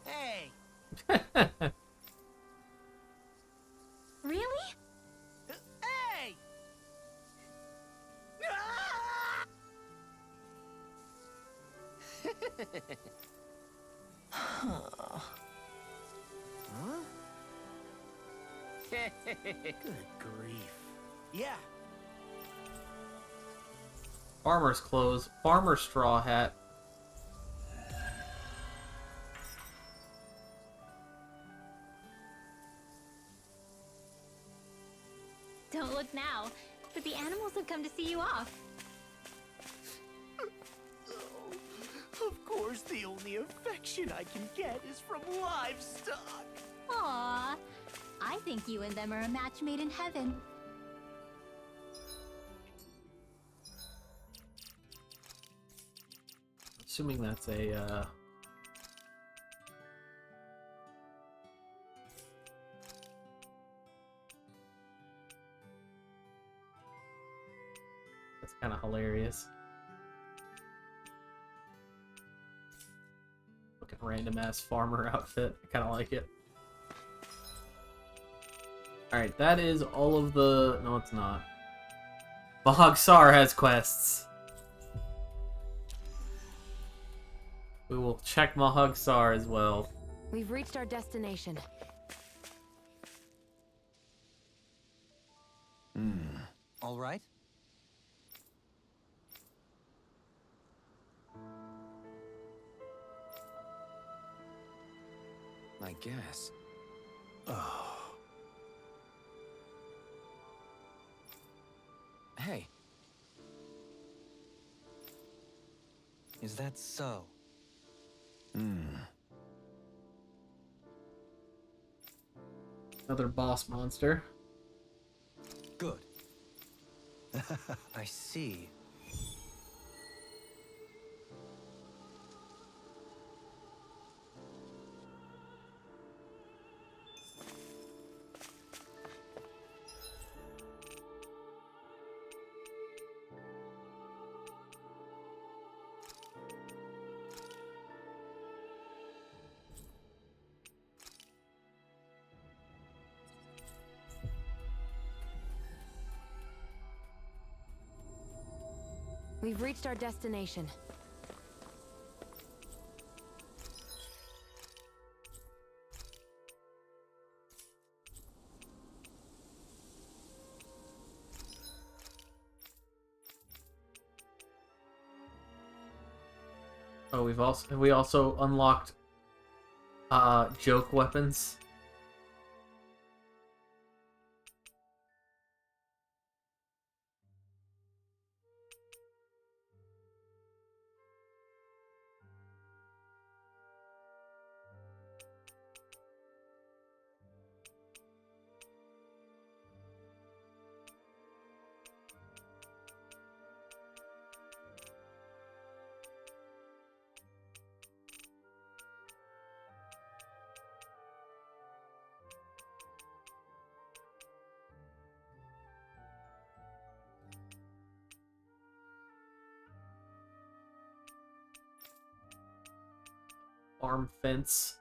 Speaker 8: Hey!
Speaker 7: Really?
Speaker 8: Hey! Ah! Good grief. Yeah,
Speaker 1: Farmer's clothes, farmer's straw hat.
Speaker 7: Don't look now, but the animals have come to see you off.
Speaker 11: Of course, the only affection I can get is from livestock.
Speaker 7: Aww. I think you and them are a match made in heaven.
Speaker 1: Assuming that's a, that's kind of hilarious. Looking random ass farmer outfit. I kind of like it. Alright, that is all of the... No, it's not. Bahagsar has quests. We will check Mahagsar as well.
Speaker 3: We've reached our destination.
Speaker 4: All right?
Speaker 2: I guess.
Speaker 10: Oh.
Speaker 2: Hey,
Speaker 4: Is that so?
Speaker 1: Another boss monster.
Speaker 4: Good. I see.
Speaker 3: We've reached our destination.
Speaker 1: Oh, we also unlocked joke weapons. Arm fence.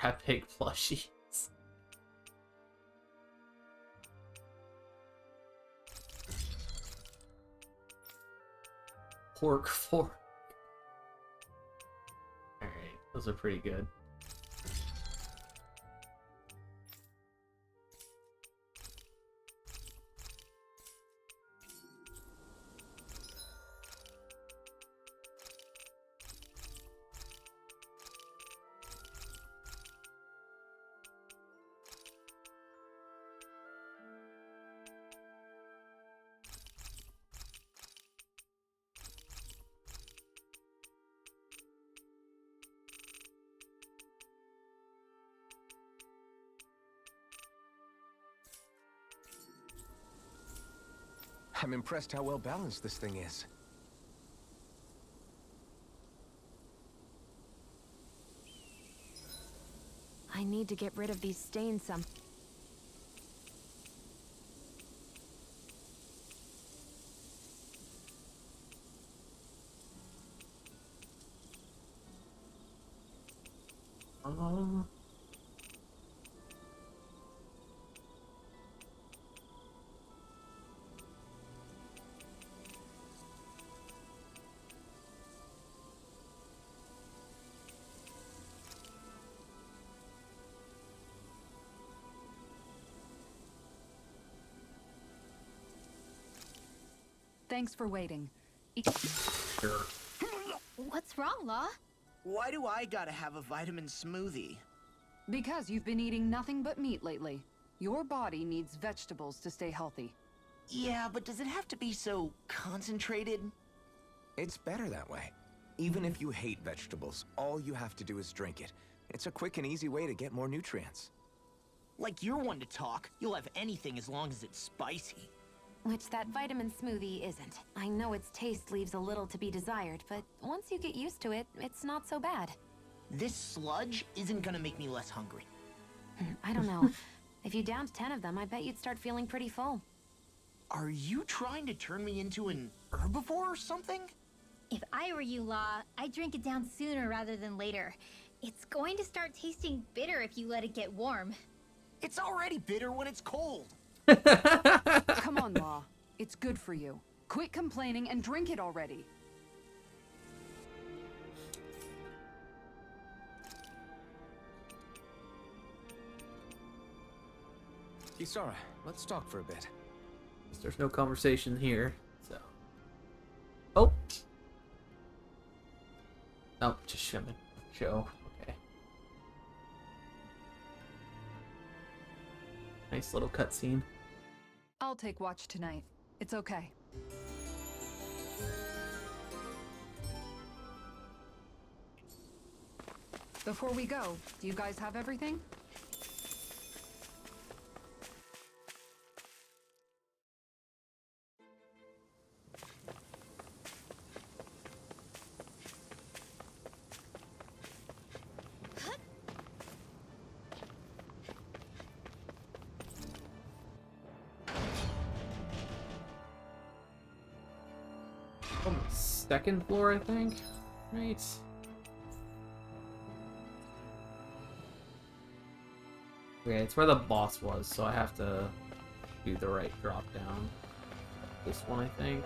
Speaker 1: Rat pig plushies. Pork fork. Alright, those are pretty good.
Speaker 2: I'm impressed how well balanced this thing is.
Speaker 3: I need to get rid of these stains some.
Speaker 5: thanks for waiting.
Speaker 1: Sure.
Speaker 7: What's wrong, Law?
Speaker 8: Why do I gotta have a vitamin smoothie?
Speaker 5: Because you've been eating nothing but meat lately. Your body needs vegetables to stay healthy.
Speaker 8: Yeah, but does it have to be so concentrated?
Speaker 2: It's better that way. Even if you hate vegetables, all you have to do is drink it. It's a quick and easy way to get more nutrients.
Speaker 8: Like you're one to talk. You'll have anything as long as it's spicy.
Speaker 3: Which that vitamin smoothie isn't. I know its taste leaves a little to be desired, but once you get used to it, it's not so bad.
Speaker 8: This sludge isn't gonna make me less hungry.
Speaker 3: I don't know. If you downed 10 of them, I bet you'd start feeling pretty full.
Speaker 8: Are you trying to turn me into an herbivore or something?
Speaker 7: If I were you, Law, I'd drink it down sooner rather than later. It's going to start tasting bitter if you let it get warm.
Speaker 8: It's already bitter when it's cold.
Speaker 5: Come on, Law. It's good for you. Quit complaining and drink it already.
Speaker 2: Kisara, let's talk for a bit.
Speaker 1: There's no conversation here, so. Oh! Oh, just showing. Show. Okay. Nice little cutscene.
Speaker 5: I'll take watch tonight. It's okay. Before we go, do you guys have everything?
Speaker 1: Second floor, I think. Right. Okay, it's where the boss was, so I have to do the right drop down. This one, I think.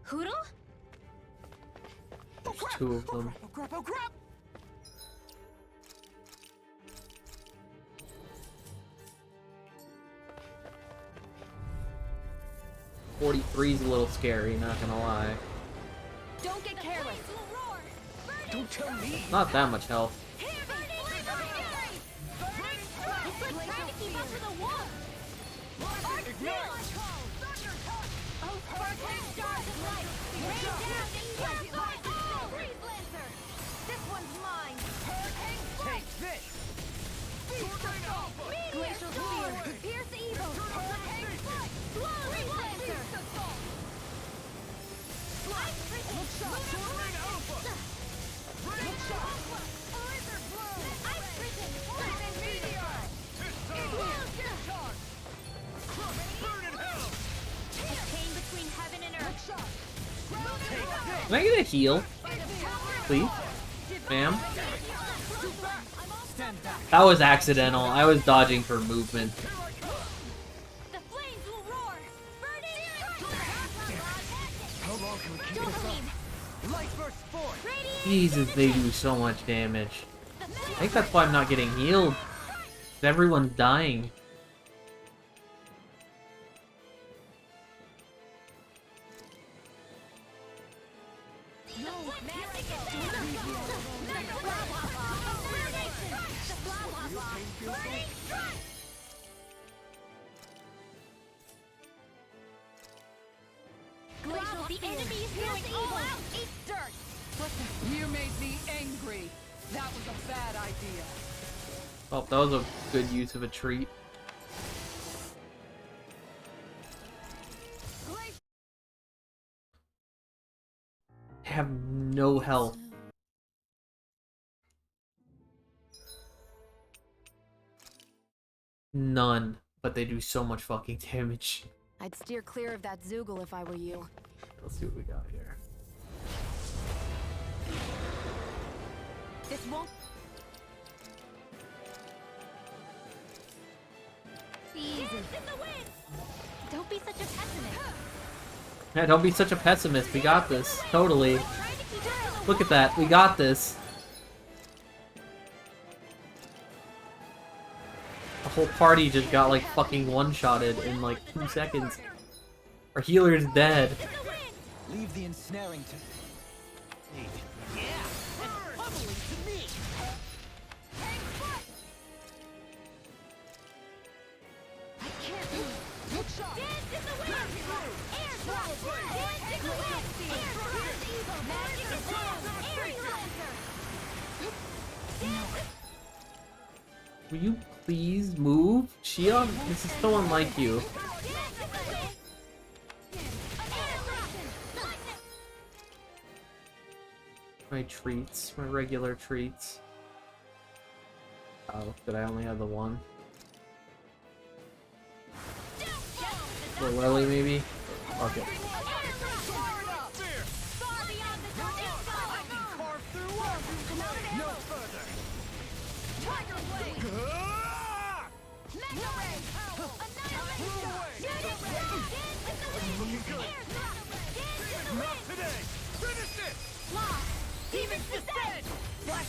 Speaker 7: Hoodle?
Speaker 1: There's two of them.
Speaker 8: Oh crap, oh crap!
Speaker 1: 43 is a little scary, not gonna lie.
Speaker 3: Don't get careless.
Speaker 8: Don't tell me!
Speaker 1: Not that much health.
Speaker 8: Take this!
Speaker 3: Glacial Spear. Pierce evil.
Speaker 1: Can I get a heal? Please? Ma'am? That was accidental. I was dodging for movement. Jesus, they do so much damage. I think that's why I'm not getting healed. Everyone's dying.
Speaker 7: The enemy is going all out! Eat dirt!
Speaker 5: You made me angry. That was a bad idea.
Speaker 1: Oh, that was a good use of a treat. I have no health. None. But they do so much fucking damage.
Speaker 3: I'd steer clear of that Zoogle if I were you.
Speaker 1: Let's see what we got here.
Speaker 3: This won't.
Speaker 7: Easy. Don't be such a pessimist.
Speaker 1: Yeah, don't be such a pessimist. We got this. Totally. Look at that. We got this. whole party just got like fucking one-shotted in like 2 seconds. Our healer's dead.
Speaker 8: Leave the ensnaring to me.
Speaker 11: Yeah, and pummeling to me.
Speaker 5: I can't move. Look shot.
Speaker 7: Dance in the wind! Air drop! Dance in the wind! Air drop! Magic is strong! Air drop!
Speaker 1: Will you please move? Shion, this is so unlike you. My treats, my regular treats. Oh, did I only have the one? The Lily, maybe? Okay.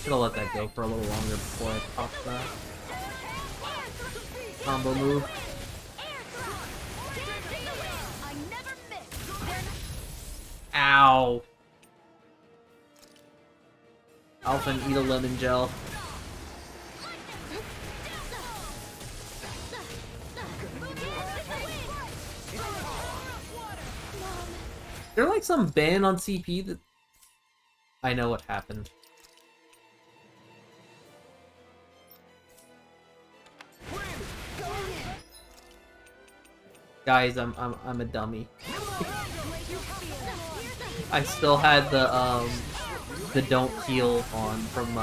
Speaker 1: Should have let that go for a little longer before I popped that. Combo move. Ow! Alpha, eat a lemon gel. Is there like some ban on CP that... I know what happened. Guys, I'm a dummy. I still had the don't heal on from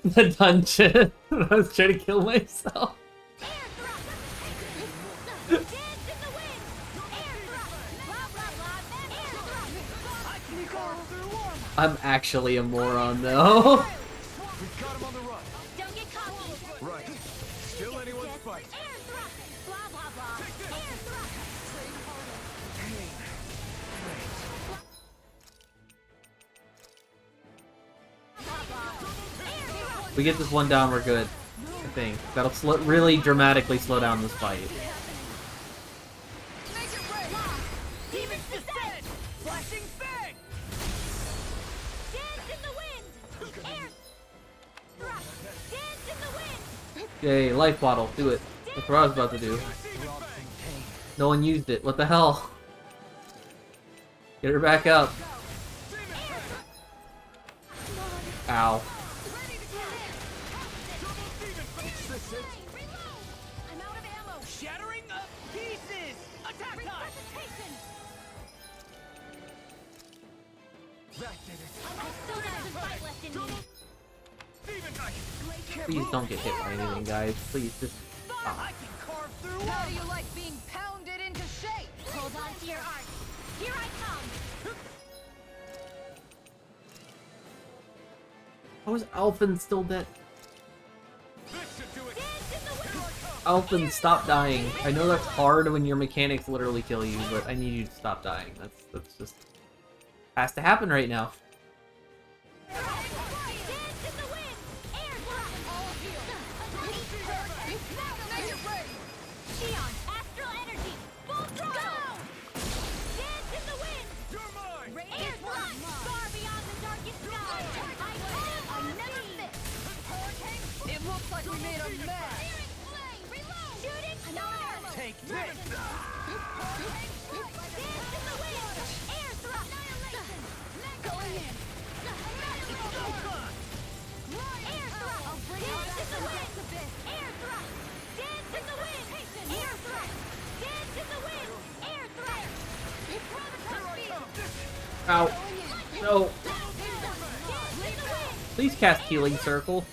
Speaker 1: the dungeon. I was trying to kill myself. I'm actually a moron though.
Speaker 2: We've got him on the run.
Speaker 7: Don't get cocky!
Speaker 2: Right. Still anyone's fight.
Speaker 7: Air thrust! Blah blah blah! Air thrust!
Speaker 1: If we get this one down, we're good. I think that'll really dramatically slow down this fight.
Speaker 11: Demons descend! Flashing fang!
Speaker 7: Dance in the wind! Air thrust! Dance in the wind!
Speaker 1: Yay, life bottle, do it. That's what I was about to do. No one used it. What the hell? Get her back up. Ow.
Speaker 11: I'm out of ammo! Shattering of pieces! Attack time!
Speaker 2: That did it.
Speaker 7: I still have some fight left in me.
Speaker 1: Please don't get hit by anything, guys. Please, just stop.
Speaker 11: I can carve through
Speaker 5: How do you like being pounded into shape?
Speaker 7: Hold on to your art. Here I come!
Speaker 1: How is Alphen still dead?
Speaker 7: Dance in the wind!
Speaker 1: Alphen, stop dying. I know that's hard when your mechanics literally kill you, but I need you to stop dying. That's just has to happen right now.
Speaker 7: Dance in the wind! Air thrust! All heal! Shion, astral energy! Full throttle! Dance in the wind! Air thrust! Far beyond the darkest sky! I never miss!
Speaker 5: It looks like we made a mess.
Speaker 7: Shooting star!
Speaker 11: Take this!
Speaker 7: Dance in the wind! Air thrust!
Speaker 5: Going in.
Speaker 7: Air thrust! Dance in the wind! Air thrust! Dance in the wind! Air thrust! Dance in the wind! Air thrust!
Speaker 1: Ow. No.
Speaker 7: Dance in the wind!
Speaker 1: Please cast Healing Circle.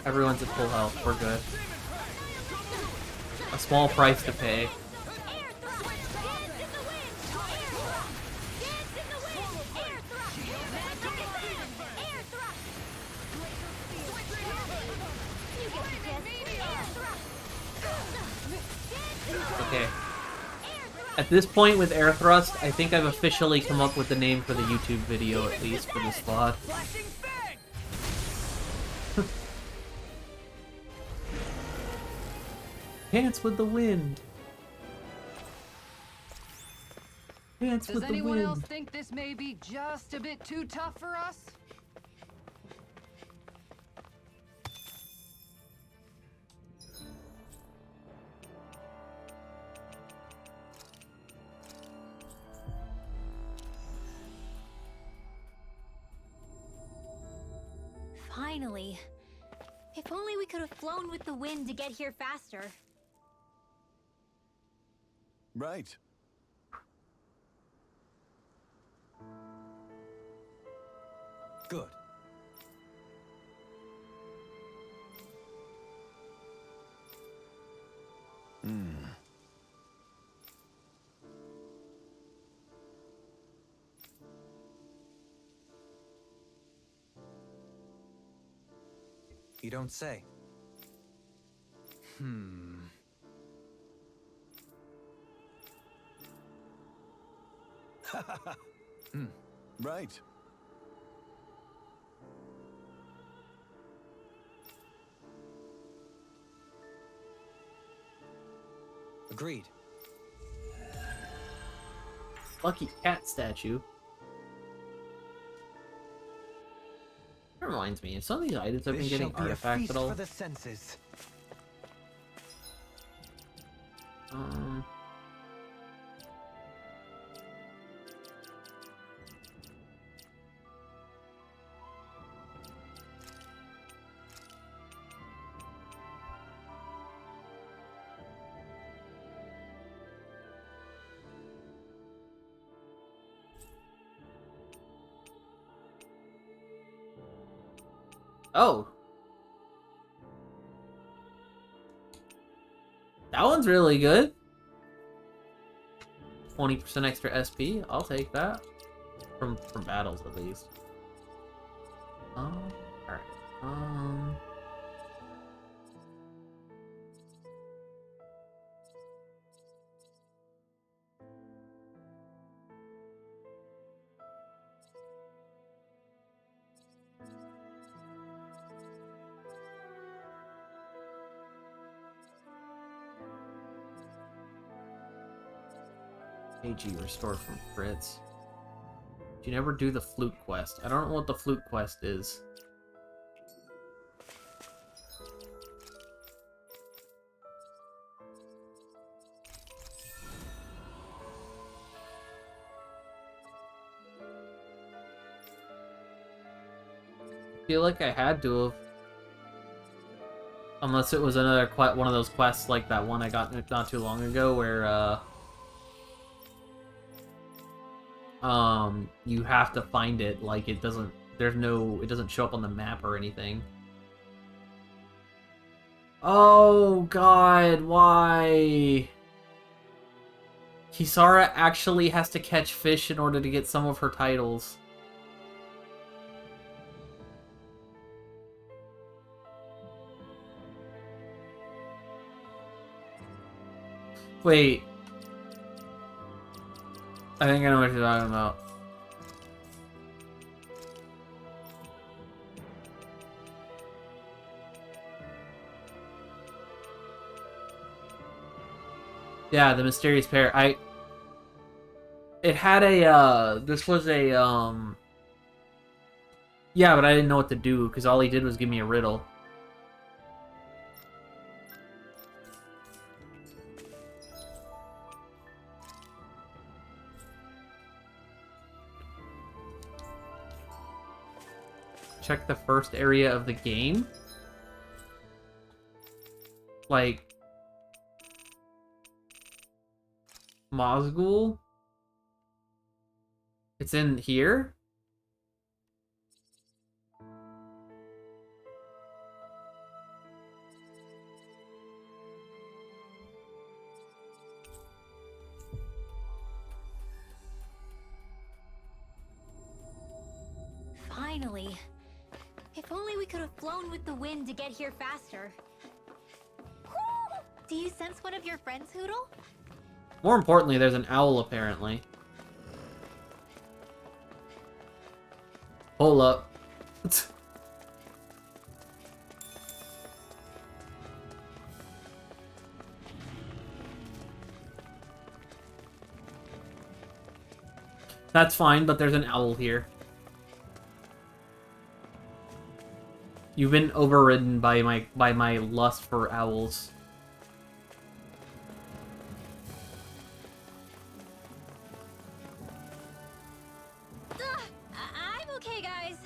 Speaker 1: Everyone's at full health. We're good. A small price to pay. Okay. At this point with air thrust, I think I've officially come up with the name for the YouTube video, at least for the squad. Dance with the wind. Dance with
Speaker 5: Does
Speaker 1: the
Speaker 5: anyone
Speaker 1: wind.
Speaker 5: else think this may be just a bit too tough for us?
Speaker 7: Finally. If only we could have flown with the wind to get here faster.
Speaker 10: Right.
Speaker 4: Good. You don't say.
Speaker 10: Right.
Speaker 4: Agreed.
Speaker 1: Lucky cat statue. That reminds me, some of these items have been
Speaker 4: This
Speaker 1: getting
Speaker 4: shall be a
Speaker 1: artifacts
Speaker 4: feast
Speaker 1: at all.
Speaker 4: for the senses.
Speaker 1: Oh. That one's really good. 20% extra SP. I'll take that. From battles at least. Alright. AG restored from crits. You never do the flute quest. I don't know what the flute quest is. I feel like I had to have. Unless it was another one of those quests like that one I got not too long ago where you have to find it, like it doesn't show up on the map or anything. Oh god, why? Kisara actually has to catch fish in order to get some of her titles. Wait. I think I know what you're talking about. Yeah, the mysterious pair. It had a, this was a, yeah, but I didn't know what to do, because all he did was give me a riddle. Check the first area of the game. Like Mozgul. It's in here?
Speaker 7: Finally. If only we could have flown with the wind to get here faster. Do you sense one of your friends, Hoodle?
Speaker 1: More importantly, there's an owl apparently. Hold up. That's fine, but there's an owl here. You've been overridden by my lust for owls.
Speaker 7: I'm okay, guys.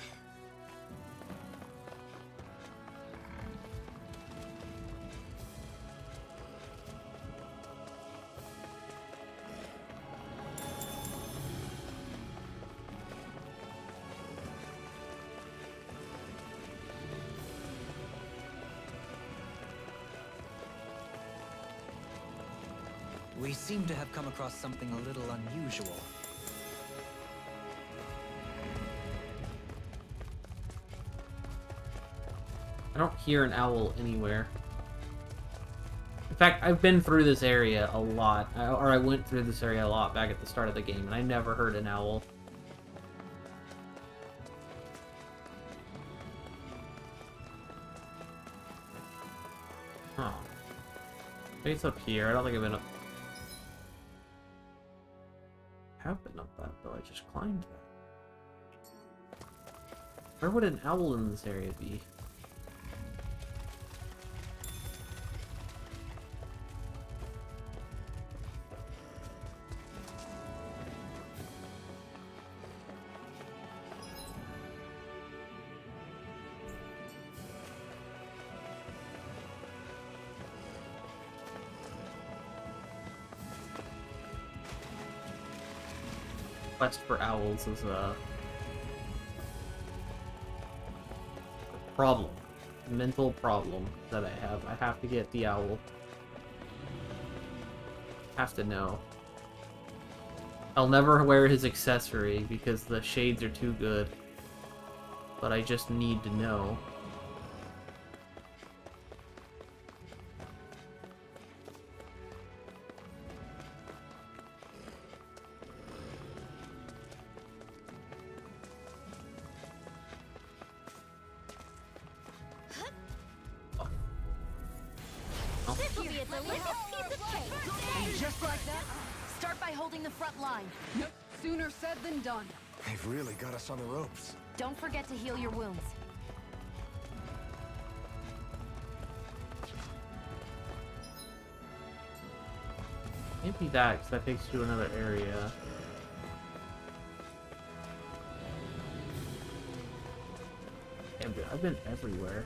Speaker 4: We seem to have come across something a little unusual.
Speaker 1: I don't hear an owl anywhere. In fact, I've been through this area a lot. I went through this area a lot back at the start of the game, and I never heard an owl. Huh. Maybe it's up here. I don't think I've been up... I have been up that, though. I just climbed that. Where would an owl in this area be? Quest for owls is a problem. Mental problem that I have. I have to get the owl. Have to know. I'll never wear his accessory because the shades are too good. But I just need to know.
Speaker 7: This will be a delicious piece of cake.
Speaker 5: And just like that,
Speaker 3: Start by holding the front line.
Speaker 5: nope, sooner said than done.
Speaker 2: They've really got us on the ropes.
Speaker 3: Don't forget to heal your wounds.
Speaker 1: Can't be that, because that takes you to another area. Damn, dude, I've been everywhere.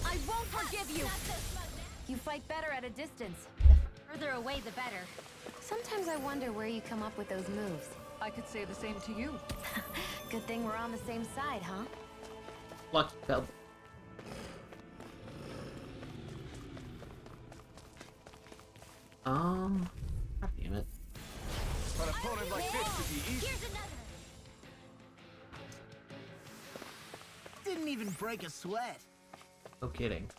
Speaker 3: I won't forgive you! You fight better at a distance.
Speaker 7: The further away, the better.
Speaker 3: Sometimes I wonder where you come up with those moves.
Speaker 5: I could say the same to you.
Speaker 3: Good thing we're on the same side, huh?
Speaker 1: Lucky pebble. God damn it.
Speaker 2: An opponent like this should be easy.
Speaker 7: Here's another.
Speaker 8: Didn't even break a sweat.
Speaker 1: No kidding.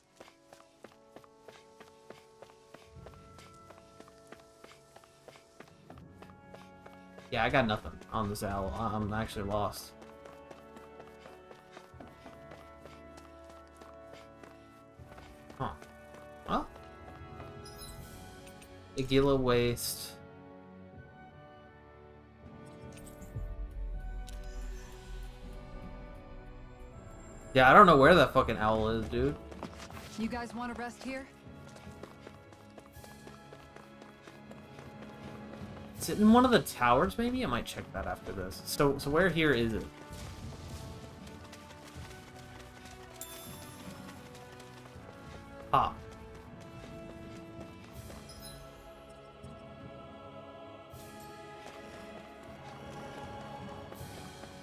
Speaker 1: Yeah, I got nothing on this owl. I'm actually lost. Huh. Well. Igila Waste. Yeah, I don't know where that fucking owl is, dude.
Speaker 5: You guys want to rest here?
Speaker 1: Is it in one of the towers, maybe? I might check that after this. So where here is it? Ah.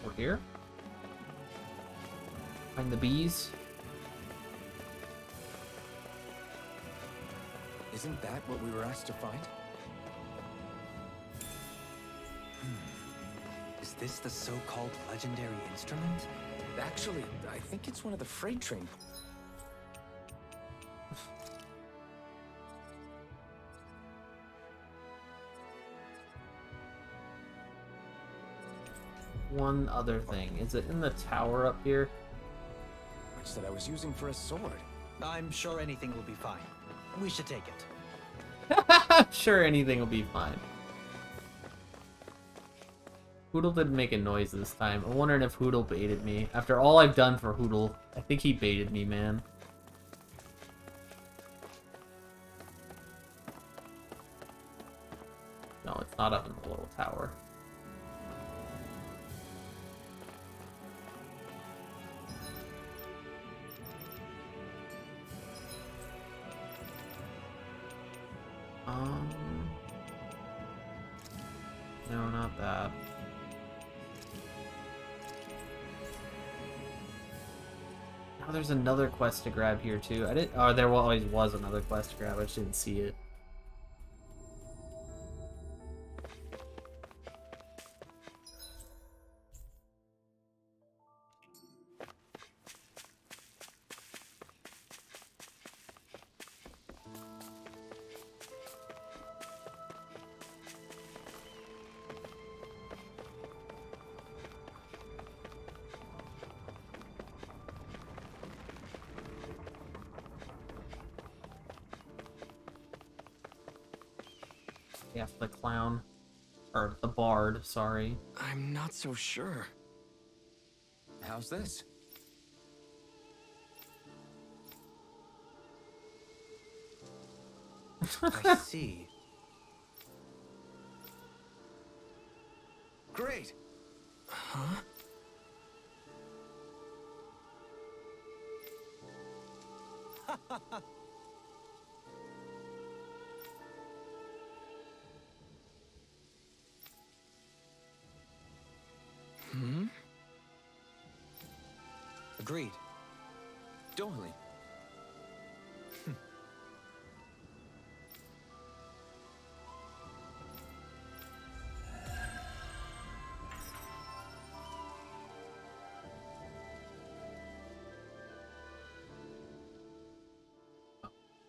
Speaker 1: We're here? Find the bees?
Speaker 2: Isn't that what we were asked to find?
Speaker 4: Is this the so-called legendary instrument?
Speaker 2: Actually, I think it's one of the freight train.
Speaker 1: one other thing. Is it in the tower up here?
Speaker 2: Which that I was using for a sword.
Speaker 4: I'm sure anything will be fine. We should take it.
Speaker 1: Sure, anything will be fine. Hoodle didn't make a noise this time. I'm wondering if Hoodle baited me. After all I've done for Hoodle, I think he baited me, man. No, it's not up in the little tower. No, not that. Oh, there's another quest to grab here too. I didn't. Oh, there always was another quest to grab. I just didn't see it. Yeah, the clown. Or the bard, sorry.
Speaker 6: I'm not so sure.
Speaker 2: How's this?
Speaker 4: I see.
Speaker 2: Great!
Speaker 6: Huh? Hmm?
Speaker 4: Agreed.
Speaker 2: Dohalim.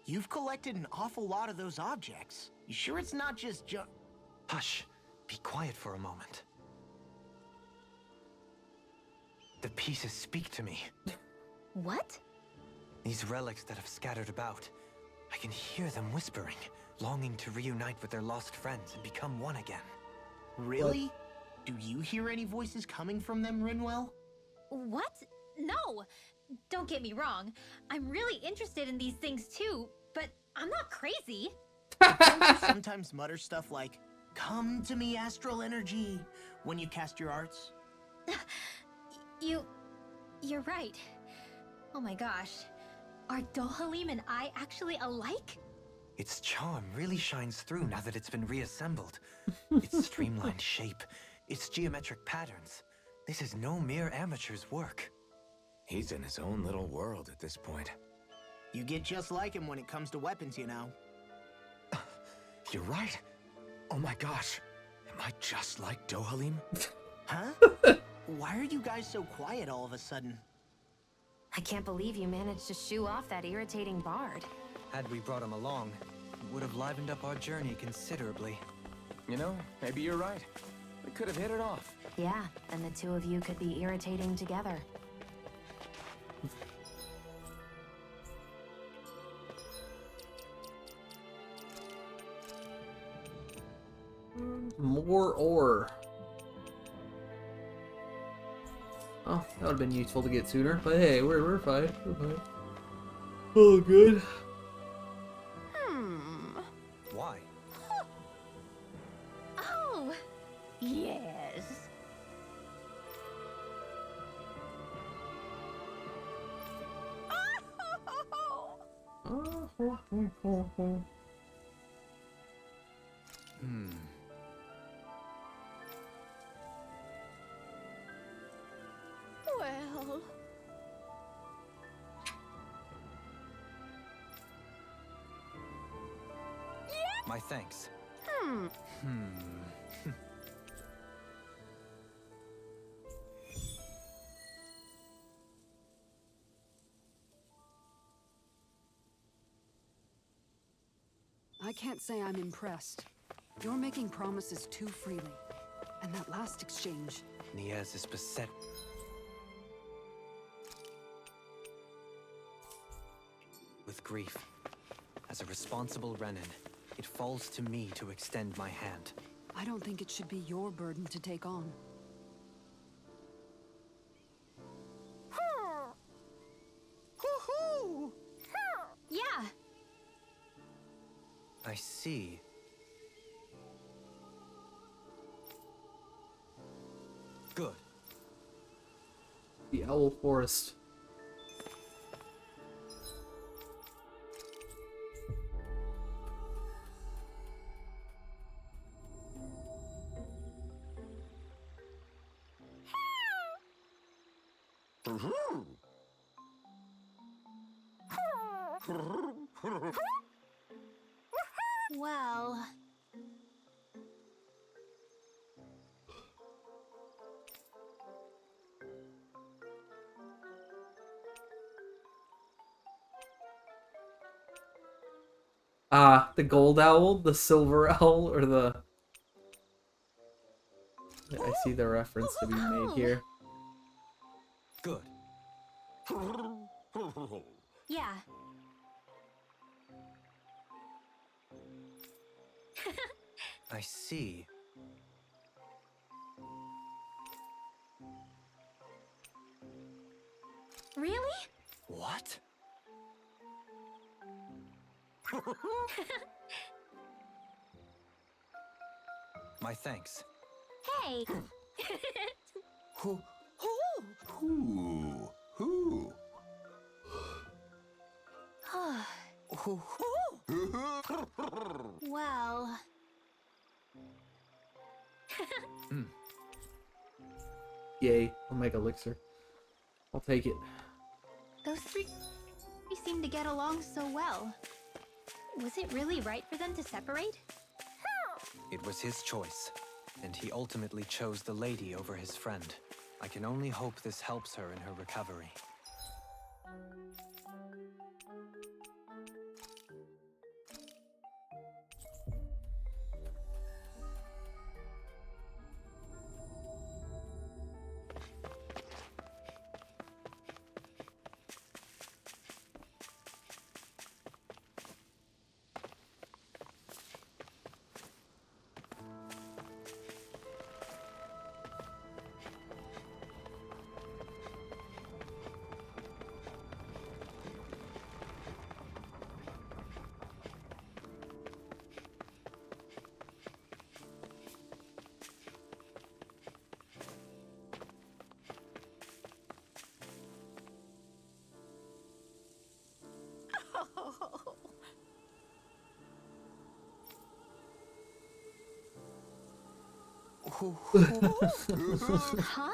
Speaker 8: You've collected an awful lot of those objects. You sure it's not just
Speaker 4: Hush. Be quiet for a moment. The pieces speak to me.
Speaker 7: What?
Speaker 4: These relics that have scattered about. I can hear them whispering, longing to reunite with their lost friends and become one again.
Speaker 8: Really? Do you hear any voices coming from them, Rinwell?
Speaker 7: What? No! Don't get me wrong. I'm really interested in these things too, but I'm not crazy.
Speaker 8: Don't you sometimes mutter stuff like, "Come to me, astral energy," when you cast your arts?
Speaker 7: You're right. Oh my gosh. Are Dohalim and I actually alike?
Speaker 4: Its charm really shines through now that it's been reassembled. Its streamlined shape, its geometric patterns. This is no mere amateur's work.
Speaker 2: He's in his own little world at this point.
Speaker 8: You get just like him when it comes to weapons, you know.
Speaker 2: You're right. Oh my gosh. Am I just like Dohalim?
Speaker 8: Huh? Why are you guys so quiet all of a sudden?
Speaker 3: I can't believe you managed to shoo off that irritating bard.
Speaker 4: Had we brought him along, it would have livened up our journey considerably.
Speaker 2: You know, maybe you're right. We could have hit it off.
Speaker 3: Yeah, and the two of you could be irritating together.
Speaker 1: More ore. Oh, that would have been useful to get sooner, but hey, we're fine. We're fine. Oh, good.
Speaker 4: Why?
Speaker 7: Oh, yes. Well,
Speaker 4: My thanks.
Speaker 5: I can't say I'm impressed. You're making promises too freely. And that last exchange...
Speaker 4: Niez is beset with grief. As a responsible Renin, it falls to me to extend my hand.
Speaker 5: I don't think it should be your burden to take on.
Speaker 7: Yeah.
Speaker 4: I see. Good.
Speaker 1: The Owl Forest.
Speaker 7: Well...
Speaker 1: Ah, the gold owl, the silver owl, or the... I see the reference to be made here.
Speaker 4: Good.
Speaker 7: Yeah.
Speaker 4: I see.
Speaker 7: Really?
Speaker 4: What? My thanks.
Speaker 7: Hey!
Speaker 10: Who? Who?
Speaker 7: Well...
Speaker 1: Yay, Omega Elixir. I'll take it.
Speaker 7: Those three seem to get along so well. Was it really right for them to separate?
Speaker 4: It was his choice, and he ultimately chose the lady over his friend. I can only hope this helps her in her recovery.
Speaker 7: Huh?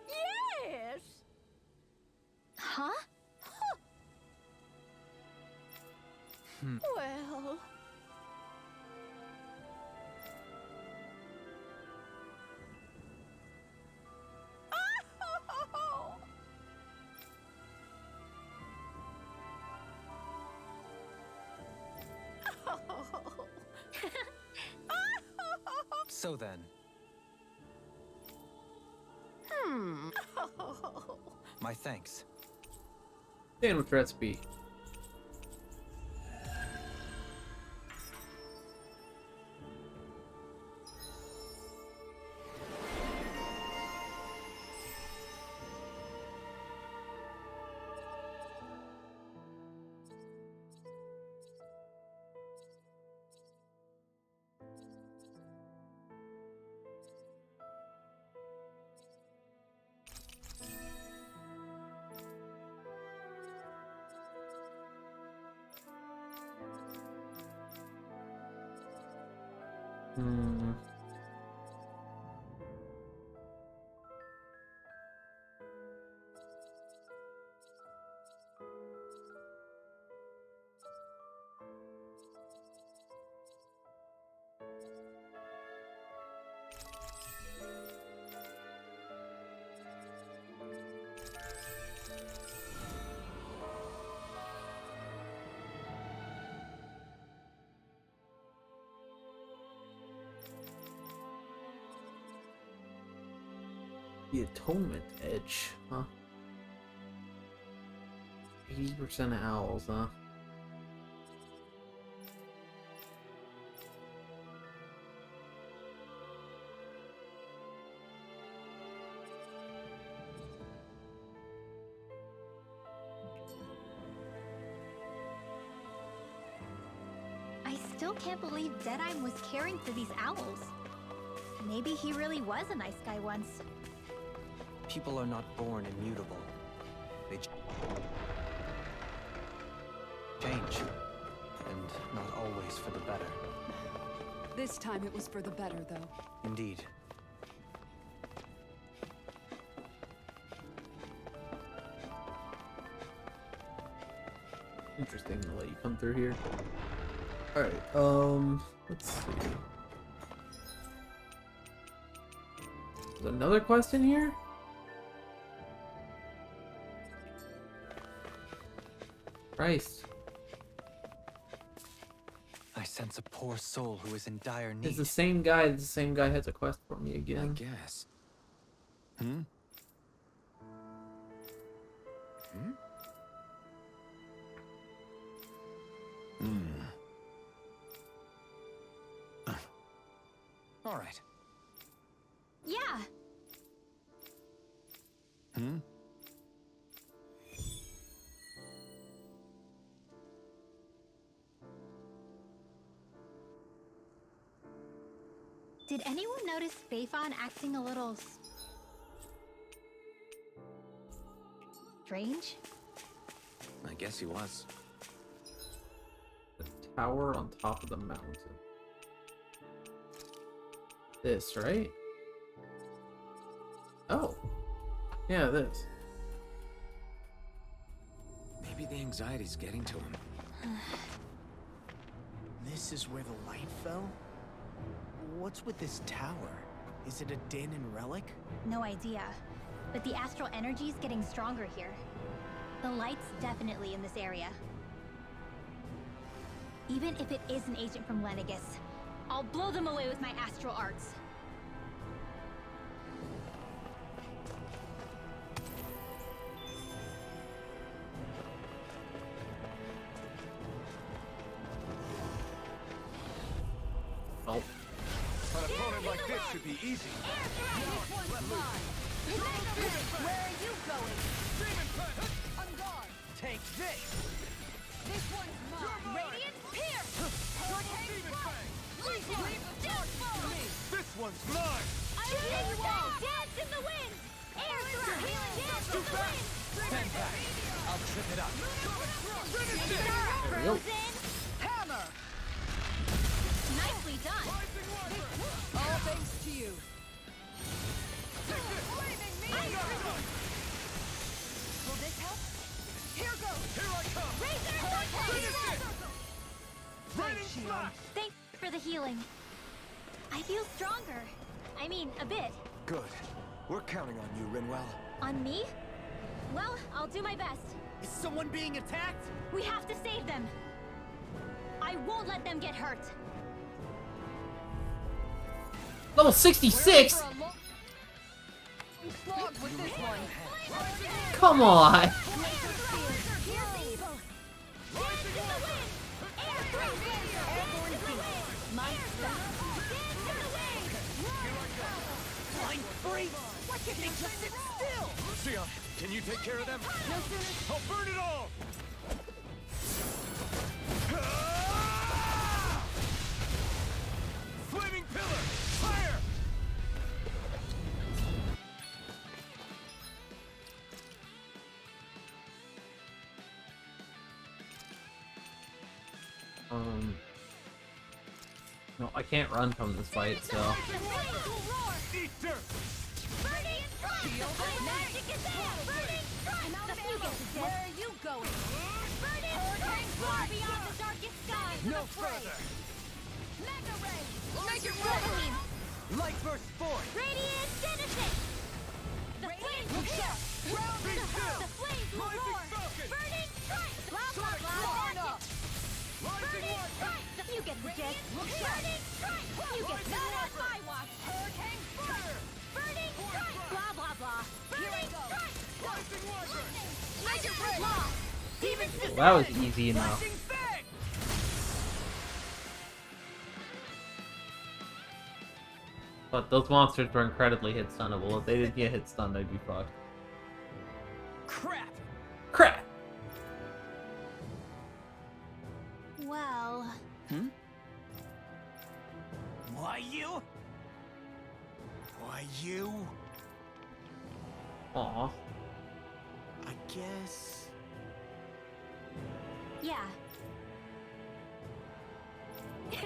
Speaker 11: Yes!
Speaker 7: Huh?
Speaker 11: Well...
Speaker 4: So then, my thanks.
Speaker 1: Sandwich recipe. Hmm. The Atonement Edge, huh? 80% of owls, huh?
Speaker 7: I still can't believe Deadeye was caring for these owls. Maybe he really was a nice guy once.
Speaker 4: People are not born immutable. They change. And not always for the better.
Speaker 5: This time it was for the better, though.
Speaker 4: Indeed.
Speaker 1: Interesting to let you come through here. Alright, let's see. There's another quest in here? Christ.
Speaker 4: I sense a poor soul who is in dire need.
Speaker 1: It's the same guy. The same guy has a quest for me again.
Speaker 2: I guess. Hmm? Hmm? Hmm. All right.
Speaker 7: Yeah.
Speaker 2: Hmm?
Speaker 7: Did anyone notice Beifan acting a little strange?
Speaker 2: I guess he was.
Speaker 1: The tower on top of the mountain. This, right? Oh. Yeah, this.
Speaker 2: Maybe the anxiety's getting to him.
Speaker 8: This is where the light fell? What's with this tower? Is it a den and relic?
Speaker 7: No idea. But the astral energy's getting stronger here. The light's definitely in this area. Even if it is an agent from Lenegus, I'll blow them away with my astral arts.
Speaker 1: Oh.
Speaker 2: An opponent like this should be easy.
Speaker 5: Where are you going? On guard.
Speaker 11: Take this!
Speaker 5: This one's mine.
Speaker 11: Radiant Pierce!
Speaker 2: This one's mine!
Speaker 7: I'll take you all! Dance in the wind! Air thrust! Dance in the wind!
Speaker 11: Stand back! I'll trip it up.
Speaker 1: There we go.
Speaker 7: Frozen!
Speaker 5: Hammer!
Speaker 7: Nicely done!
Speaker 5: All thanks to you. Will this help? Here goes!
Speaker 2: Here I come!
Speaker 5: Thanks, Shion.
Speaker 7: Thanks for the healing. I feel stronger. I mean, a bit.
Speaker 2: Good. We're counting on you, Rinwell.
Speaker 7: On me? Well, I'll do my best.
Speaker 11: Is someone being attacked?
Speaker 7: We have to save them. I won't let them get hurt.
Speaker 1: Level 66?
Speaker 5: Slog with this one.
Speaker 1: Come on!
Speaker 11: Flying freaks! Why can't they just sit still?
Speaker 2: Sion, can you take care of them?
Speaker 5: No sooner.
Speaker 2: I'll burn it all! Flaming pillar! Fire!
Speaker 1: No, I can't run from this fight, so.
Speaker 2: Eat dirt!
Speaker 5: Where are you going?
Speaker 11: No further!
Speaker 5: Mega ray!
Speaker 7: Make it rain!
Speaker 11: Light burst forth!
Speaker 7: Radiant Genesis! The flame will The flames will roar! Burning strike! Blah, blah, blah! Burning strike! You get the gist! Burning strike! You get the not on my watch! Hurricane fire! Burning strike! Blah, blah, blah! Burning strike! Major law! Demons
Speaker 1: Well, that was easy enough. But those monsters were incredibly hit stunnable. If they didn't get hit stunned, I'd be fucked.
Speaker 11: Crap!
Speaker 1: Crap!
Speaker 7: Well...
Speaker 8: Why you? Why you?
Speaker 1: Aw.
Speaker 8: I guess...
Speaker 7: Yeah.
Speaker 8: Damn.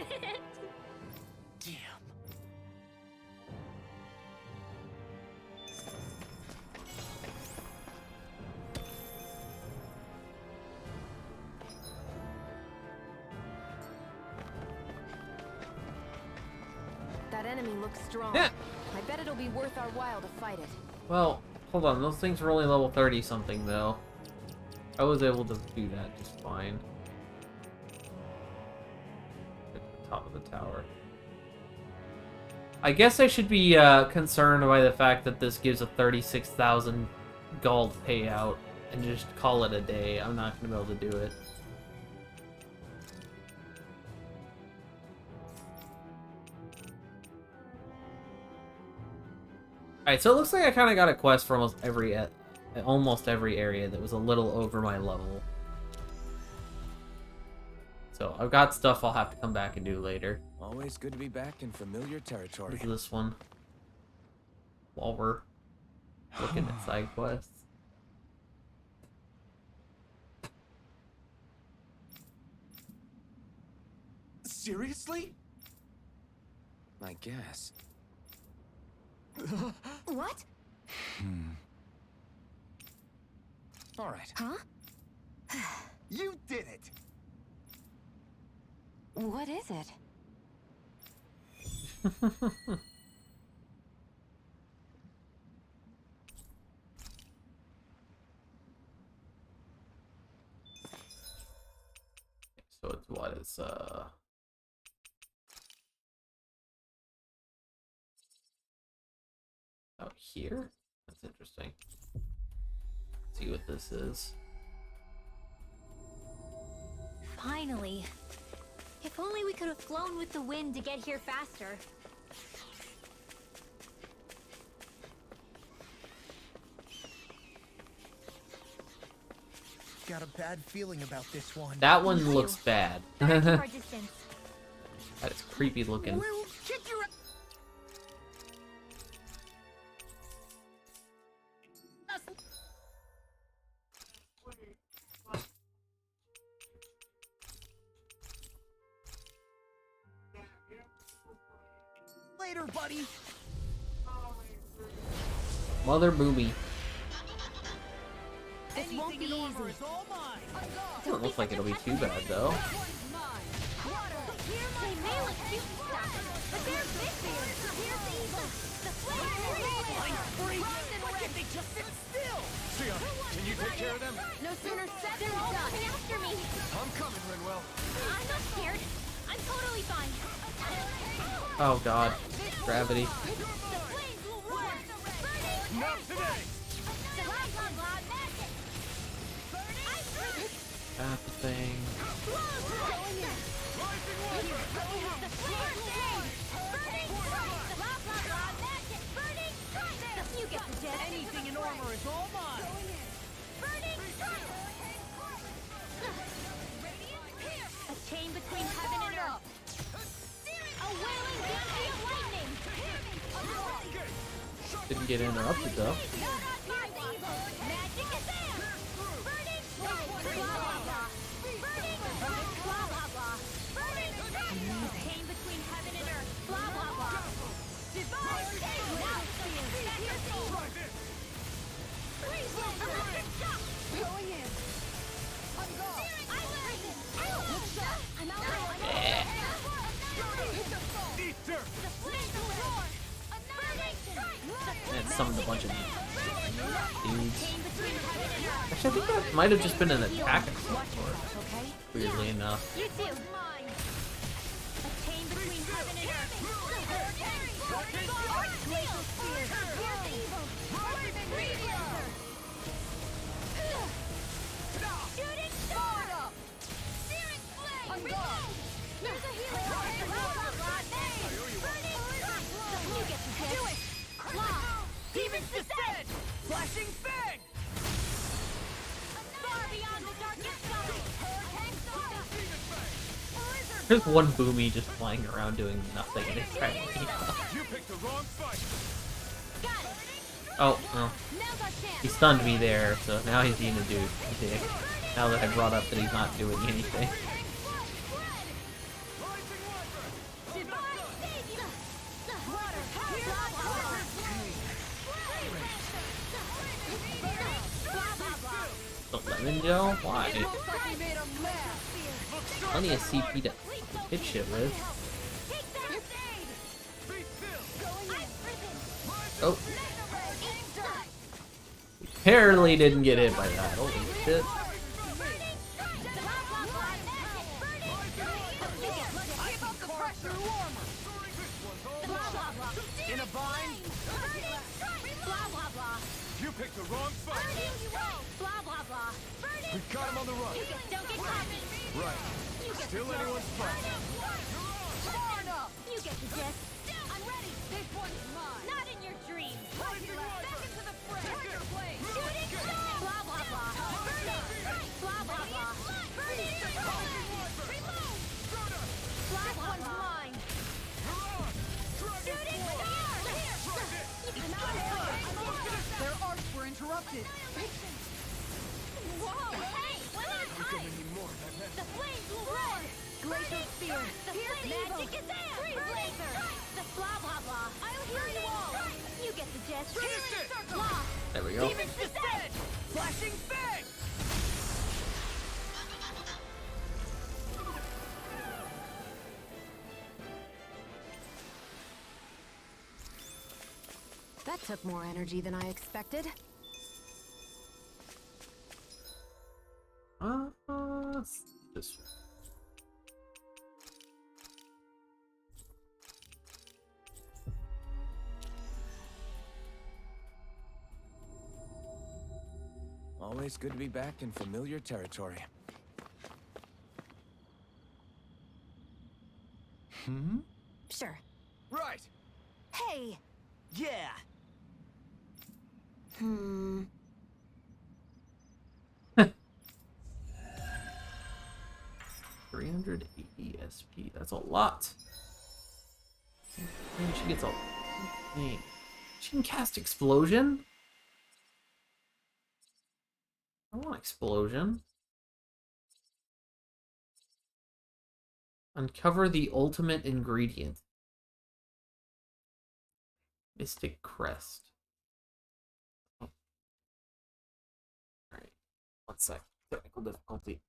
Speaker 3: That enemy looks strong.
Speaker 1: Yeah.
Speaker 3: I bet it'll be worth our while to fight it.
Speaker 1: Well, hold on. Those things were only level 30 something, though. I was able to do that just fine. At the top of the tower. I guess I should be concerned by the fact that this gives a 36,000 gold payout and just call it a day. I'm not going to be able to do it. Alright, so it looks like I kind of got a quest for almost every area that was a little over my level. So I've got stuff I'll have to come back and do later.
Speaker 2: Always good to be back in familiar territory.
Speaker 1: Here's this one. While we're looking at side quests.
Speaker 6: Seriously?
Speaker 2: I guess.
Speaker 3: What?
Speaker 2: All right.
Speaker 3: Huh?
Speaker 8: You did it!
Speaker 3: What is it?
Speaker 1: So it's what is out here? That's interesting. Let's see what this is.
Speaker 7: Finally. If only we could have flown with the wind to get here faster.
Speaker 11: Got a bad feeling about this one.
Speaker 1: That one looks bad.
Speaker 7: Better keep our distance.
Speaker 1: That is creepy looking.
Speaker 11: We'll kick your later, buddy.
Speaker 1: Mother Boomy.
Speaker 3: This won't be easy.
Speaker 1: Doesn't look like it'll be too bad though.
Speaker 7: They may look cute and stuff, but they're vicious. Here's the evil. The flames are rolling.
Speaker 11: Why can't they just sit still?
Speaker 2: Sion, can you take care of them?
Speaker 3: No sooner said than
Speaker 7: They're all
Speaker 3: done.
Speaker 7: coming after me.
Speaker 2: I'm coming, Rinwell.
Speaker 7: I'm not scared. I'm totally fine.
Speaker 1: Oh god. Gravity.
Speaker 7: The flames will roar. Burning.
Speaker 2: Not today.
Speaker 7: Blah, blah, blah, magic. Burning.
Speaker 1: That thing.
Speaker 7: The flames change. Burning strike. Blah, blah, blah, magic. Burning strike. You get the gist.
Speaker 11: Anything in armor is all mine.
Speaker 7: Burning strike. A chain between heaven and earth. A wailing beauty of lightning.
Speaker 1: Didn't get interrupted though.
Speaker 7: Magic is there. Burning strike. Blah, blah, blah. Burning strike. Blah, blah, blah. Burning strike. A chain between heaven and earth. Blah, blah, blah. Divine chain. Now for you. Here's the evil. Electric shock.
Speaker 5: Going in.
Speaker 7: I'm out.
Speaker 2: Eat dirt.
Speaker 7: The flames will roar. Annihilation.
Speaker 1: And it summoned a bunch of Dudes. Actually, I think that might have just been an attack of some sort. Weirdly enough.
Speaker 7: You too. A chain between heaven and earth. Glacial spear. Here's evil. Shooting star. Searing flame. There's a healing. You get to do it. Claw.
Speaker 11: Demon's descent! Flashing fang!
Speaker 7: Far beyond the darkest sky.
Speaker 1: There's one Boomy just flying around doing nothing and it's trying to keep up.
Speaker 11: You picked the wrong fight!
Speaker 7: Got it.
Speaker 1: Oh, well.
Speaker 7: Now's our chance.
Speaker 1: He stunned me there, so now he's being a dude. Okay. Now that I brought up that he's not doing anything. The lemon gel? Why? Plenty of CP to hit shit with. Oh. Apparently didn't get hit by that. Holy shit.
Speaker 11: In a bind? You picked the wrong fight!
Speaker 7: Blah blah blah.
Speaker 11: We got him on the run!
Speaker 7: Don't get cocky.
Speaker 11: Right. Still anyone's fight.
Speaker 7: You get the gist. I'm ready. This one's mine. Not in your dreams. Back into the fray. Shooting star. Blah blah blah. Blah blah blah. Reload. Blah blah blah. Mine. Shooting star.
Speaker 5: Their arcs were interrupted.
Speaker 7: Whoa! Hey, one at a time. The flames will roar. Glacial spear. The magic is there. Freeze laser. The blah blah blah. I'll heal you all. You get the gist.
Speaker 11: Finish it!
Speaker 7: Blah.
Speaker 1: There we go.
Speaker 11: Demon's descent! Flashing fang!
Speaker 3: That took more energy than I expected.
Speaker 1: This one.
Speaker 2: Always good to be back in familiar territory.
Speaker 3: Sure.
Speaker 11: Right!
Speaker 3: Hey!
Speaker 11: Yeah!
Speaker 1: 380 SP. That's a lot. And she gets a. Dang. She can cast explosion. I want explosion. Uncover the ultimate ingredient. Mystic Crest. Oh. Alright. 1 sec. Technical difficulty.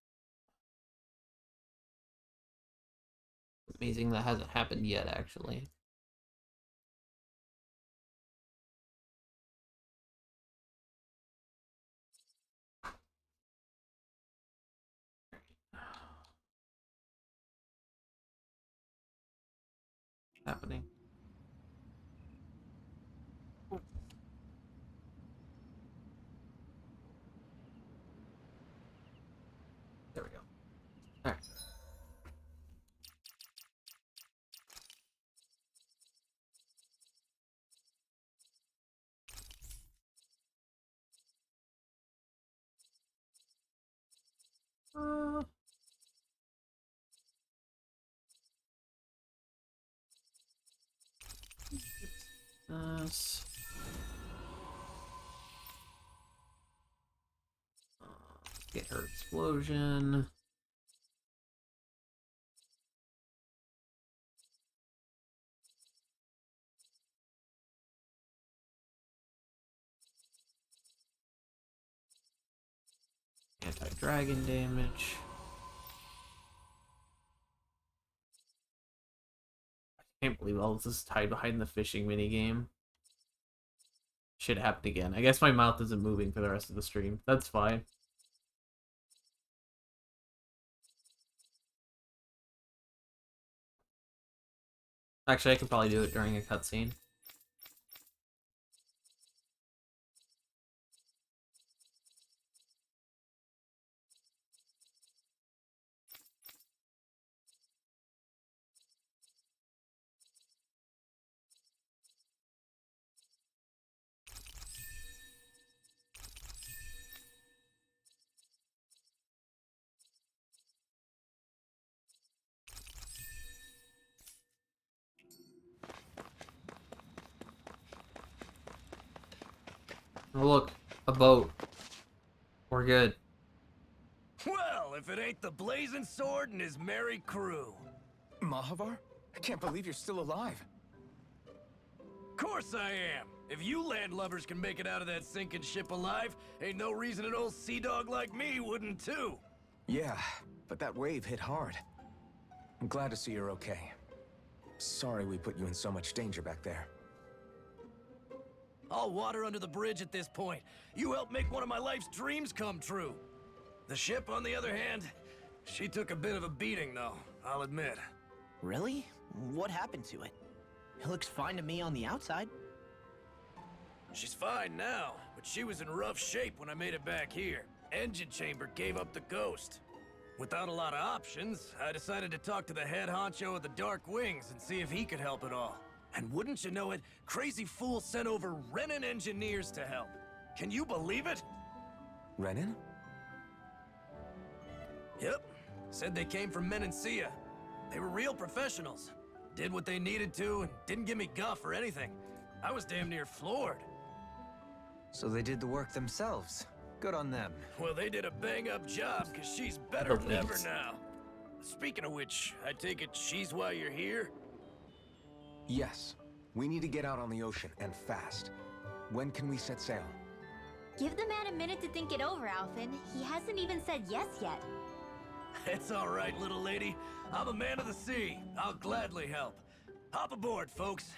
Speaker 1: Amazing that hasn't happened yet, actually. Happening. There we go. All right. This. Get her explosion. Anti-dragon damage. I can't believe all this is tied behind the fishing minigame. shit happened again. I guess my mouth isn't moving for the rest of the stream. That's fine. Actually, I could probably do it during a cutscene. Oh, look, a boat. We're good.
Speaker 11: Well, if it ain't the Blazing Sword and his merry crew.
Speaker 2: Mahavar? I can't believe you're still alive.
Speaker 11: Course I am. If you landlubbers can make it out of that sinking ship alive, ain't no reason an old sea dog like me wouldn't too.
Speaker 2: Yeah, but that wave hit hard. I'm glad to see you're okay. Sorry we put you in so much danger back there.
Speaker 11: All water under the bridge at this point. You helped make one of my life's dreams come true. The ship, on the other hand, she took a bit of a beating, though, I'll admit.
Speaker 8: Really? What happened to it? It looks fine to me on the outside.
Speaker 11: She's fine now, but she was in rough shape when I made it back here. Engine chamber gave up the ghost. Without a lot of options, I decided to talk to the head honcho of the Dark Wings and see if he could help at all. And wouldn't you know it, Crazy Fool sent over Renin engineers to help. Can you believe it?
Speaker 2: Renin?
Speaker 11: Yep. Said they came from Menancia. They were real professionals. Did what they needed to and didn't give me guff or anything. I was damn near floored.
Speaker 4: So they did the work themselves. Good on them.
Speaker 11: Well, they did a bang-up job, because she's better than ever
Speaker 1: Thanks.
Speaker 11: now. Speaking of which, I take it she's why you're here?
Speaker 2: Yes. We need to get out on the ocean, and fast. When can we set sail?
Speaker 7: Give the man a minute to think it over, Alphen. He hasn't even said yes yet.
Speaker 11: It's all right, little lady. I'm a man of the sea. I'll gladly help. Hop aboard, folks.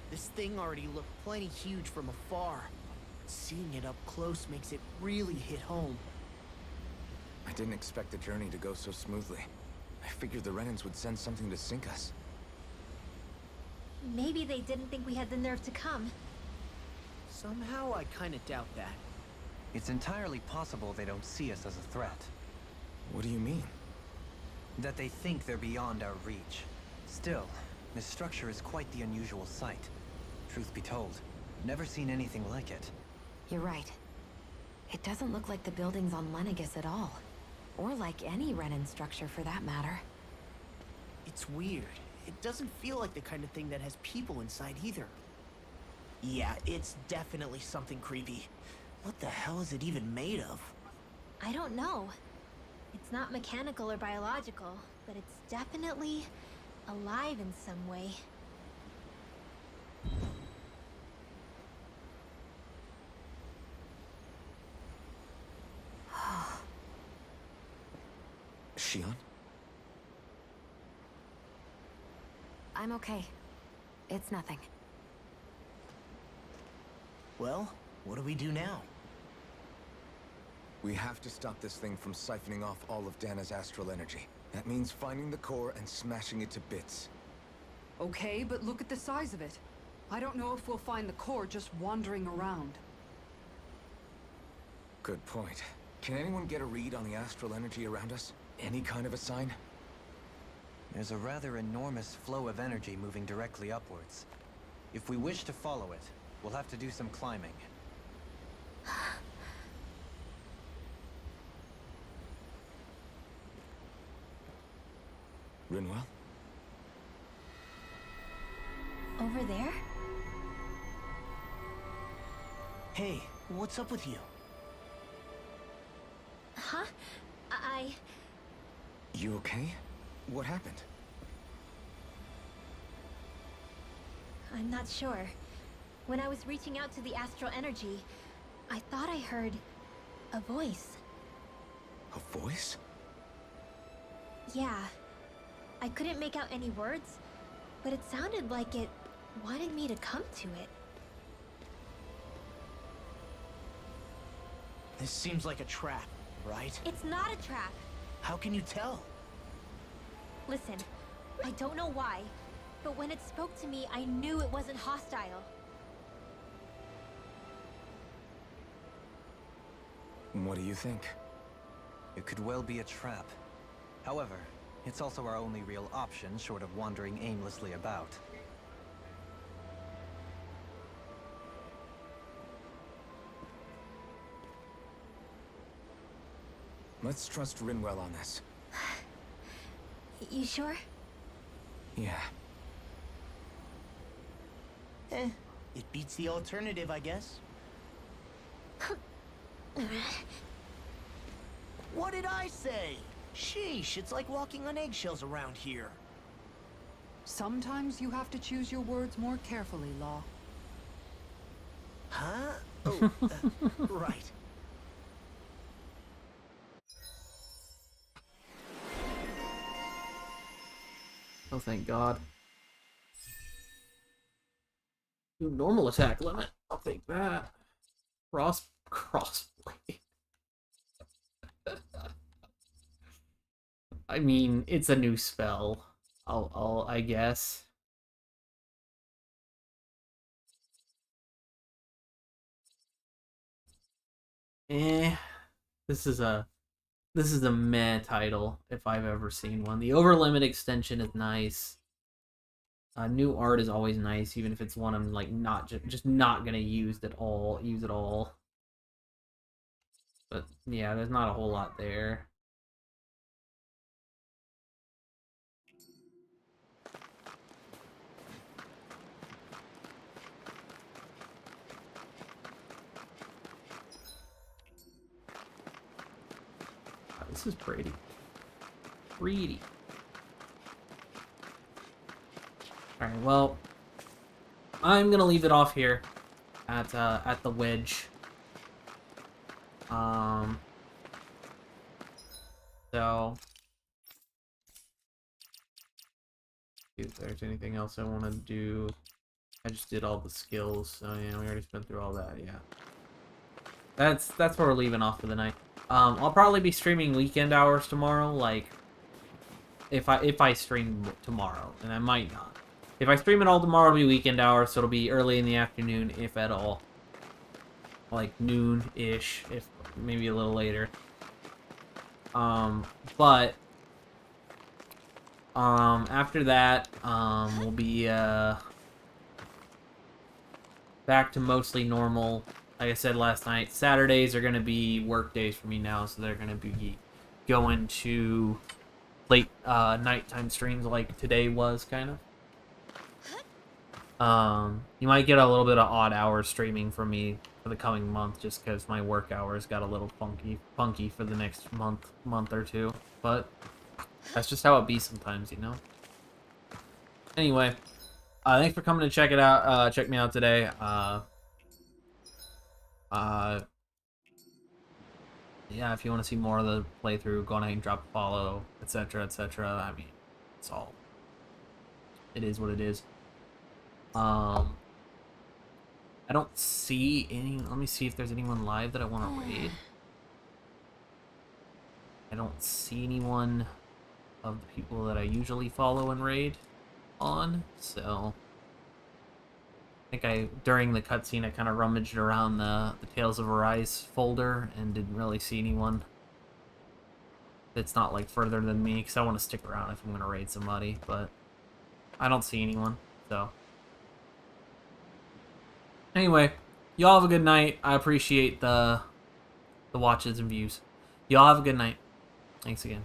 Speaker 8: This thing already looked plenty huge from afar. Seeing it up close makes it really hit home.
Speaker 2: I didn't expect the journey to go so smoothly. I figured the Renins would send something to sink us.
Speaker 7: Maybe they didn't think we had the nerve to come.
Speaker 8: Somehow I kinda doubt that.
Speaker 4: It's entirely possible they don't see us as a threat.
Speaker 2: What do you mean?
Speaker 4: That they think they're beyond our reach. Still, this structure is quite the unusual sight. Truth be told, never seen anything like it.
Speaker 3: You're right. It doesn't look like the buildings on Lenegis at all. Or like any Renin structure for that matter.
Speaker 8: It's weird. It doesn't feel like the kind of thing that has people inside either. Yeah, it's definitely something creepy. What the hell is it even made of?
Speaker 7: I don't know. It's not mechanical or biological, but it's definitely alive in some way.
Speaker 2: Shion?
Speaker 3: I'm okay. It's nothing.
Speaker 8: Well, what do we do now?
Speaker 2: We have to stop this thing from siphoning off all of Dana's astral energy. That means finding the core and smashing it to bits.
Speaker 5: Okay, but look at the size of it. I don't know if we'll find the core just wandering around.
Speaker 2: Good point. Can anyone get a read on the astral energy around us? Any kind of a sign?
Speaker 4: There's a rather enormous flow of energy moving directly upwards. If we wish to follow it, we'll have to do some climbing.
Speaker 2: Rinwell?
Speaker 7: Over there?
Speaker 8: Hey, what's up with you?
Speaker 7: Huh?
Speaker 2: You okay? What happened?
Speaker 7: I'm not sure. When I was reaching out to the astral energy, I thought I heard a voice.
Speaker 2: A voice?
Speaker 7: Yeah. I couldn't make out any words, but it sounded like it wanted me to come to it.
Speaker 8: This seems like a trap, right?
Speaker 7: It's not a trap.
Speaker 8: How can you tell?
Speaker 7: Listen, I don't know why, but when it spoke to me, I knew it wasn't hostile.
Speaker 2: What do you think?
Speaker 4: It could well be a trap. However, it's also our only real option short of wandering aimlessly about.
Speaker 2: Let's trust Rinwell on this.
Speaker 7: You sure?
Speaker 2: Yeah.
Speaker 8: It beats the alternative, I guess. What did I say? Sheesh, it's like walking on eggshells around here.
Speaker 5: Sometimes you have to choose your words more carefully, Law.
Speaker 8: Huh? Oh, right.
Speaker 1: Oh, thank God. New normal attack limit. I'll take that. Crossblade. I mean, it's a new spell. I guess. This is a meh title if I've ever seen one. The overlimit extension is nice. New art is always nice, even if it's one I'm like not just not gonna use at all. But yeah, there's not a whole lot there. Wow, this is pretty. Pretty. Alright, well, I'm gonna leave it off here at the wedge. So if there's anything else I want to do, I just did all the skills. So yeah, we already spent through all that. Yeah, that's where we're leaving off for the night. I'll probably be streaming weekend hours tomorrow. Like, if I stream tomorrow, and I might not. If I stream it all tomorrow, it'll be weekend hours, so it'll be early in the afternoon, if at all. Like noon-ish, if maybe a little later. But after that, we'll be back to mostly normal. Like I said last night, Saturdays are gonna be work days for me now, so they're gonna be going to late nighttime streams like today was, kind of. You might get a little bit of odd hours streaming from me for the coming month, just because my work hours got a little funky for the next month or two. But that's just how it be sometimes, you know. Anyway, thanks for coming to check it out. Check me out today. Yeah, if you want to see more of the playthrough, go ahead and drop a follow, etc., etc. I mean, it's all. It is what it is. I don't see any. Let me see if there's anyone live that I want to raid. I don't see anyone of the people that I usually follow and raid on, so I think during the cutscene I kind of rummaged around the Tales of Arise folder and didn't really see anyone that's not like further than me, because I want to stick around if I'm going to raid somebody, but I don't see anyone, so. Anyway, y'all have a good night. I appreciate the watches and views. Y'all have a good night. Thanks again.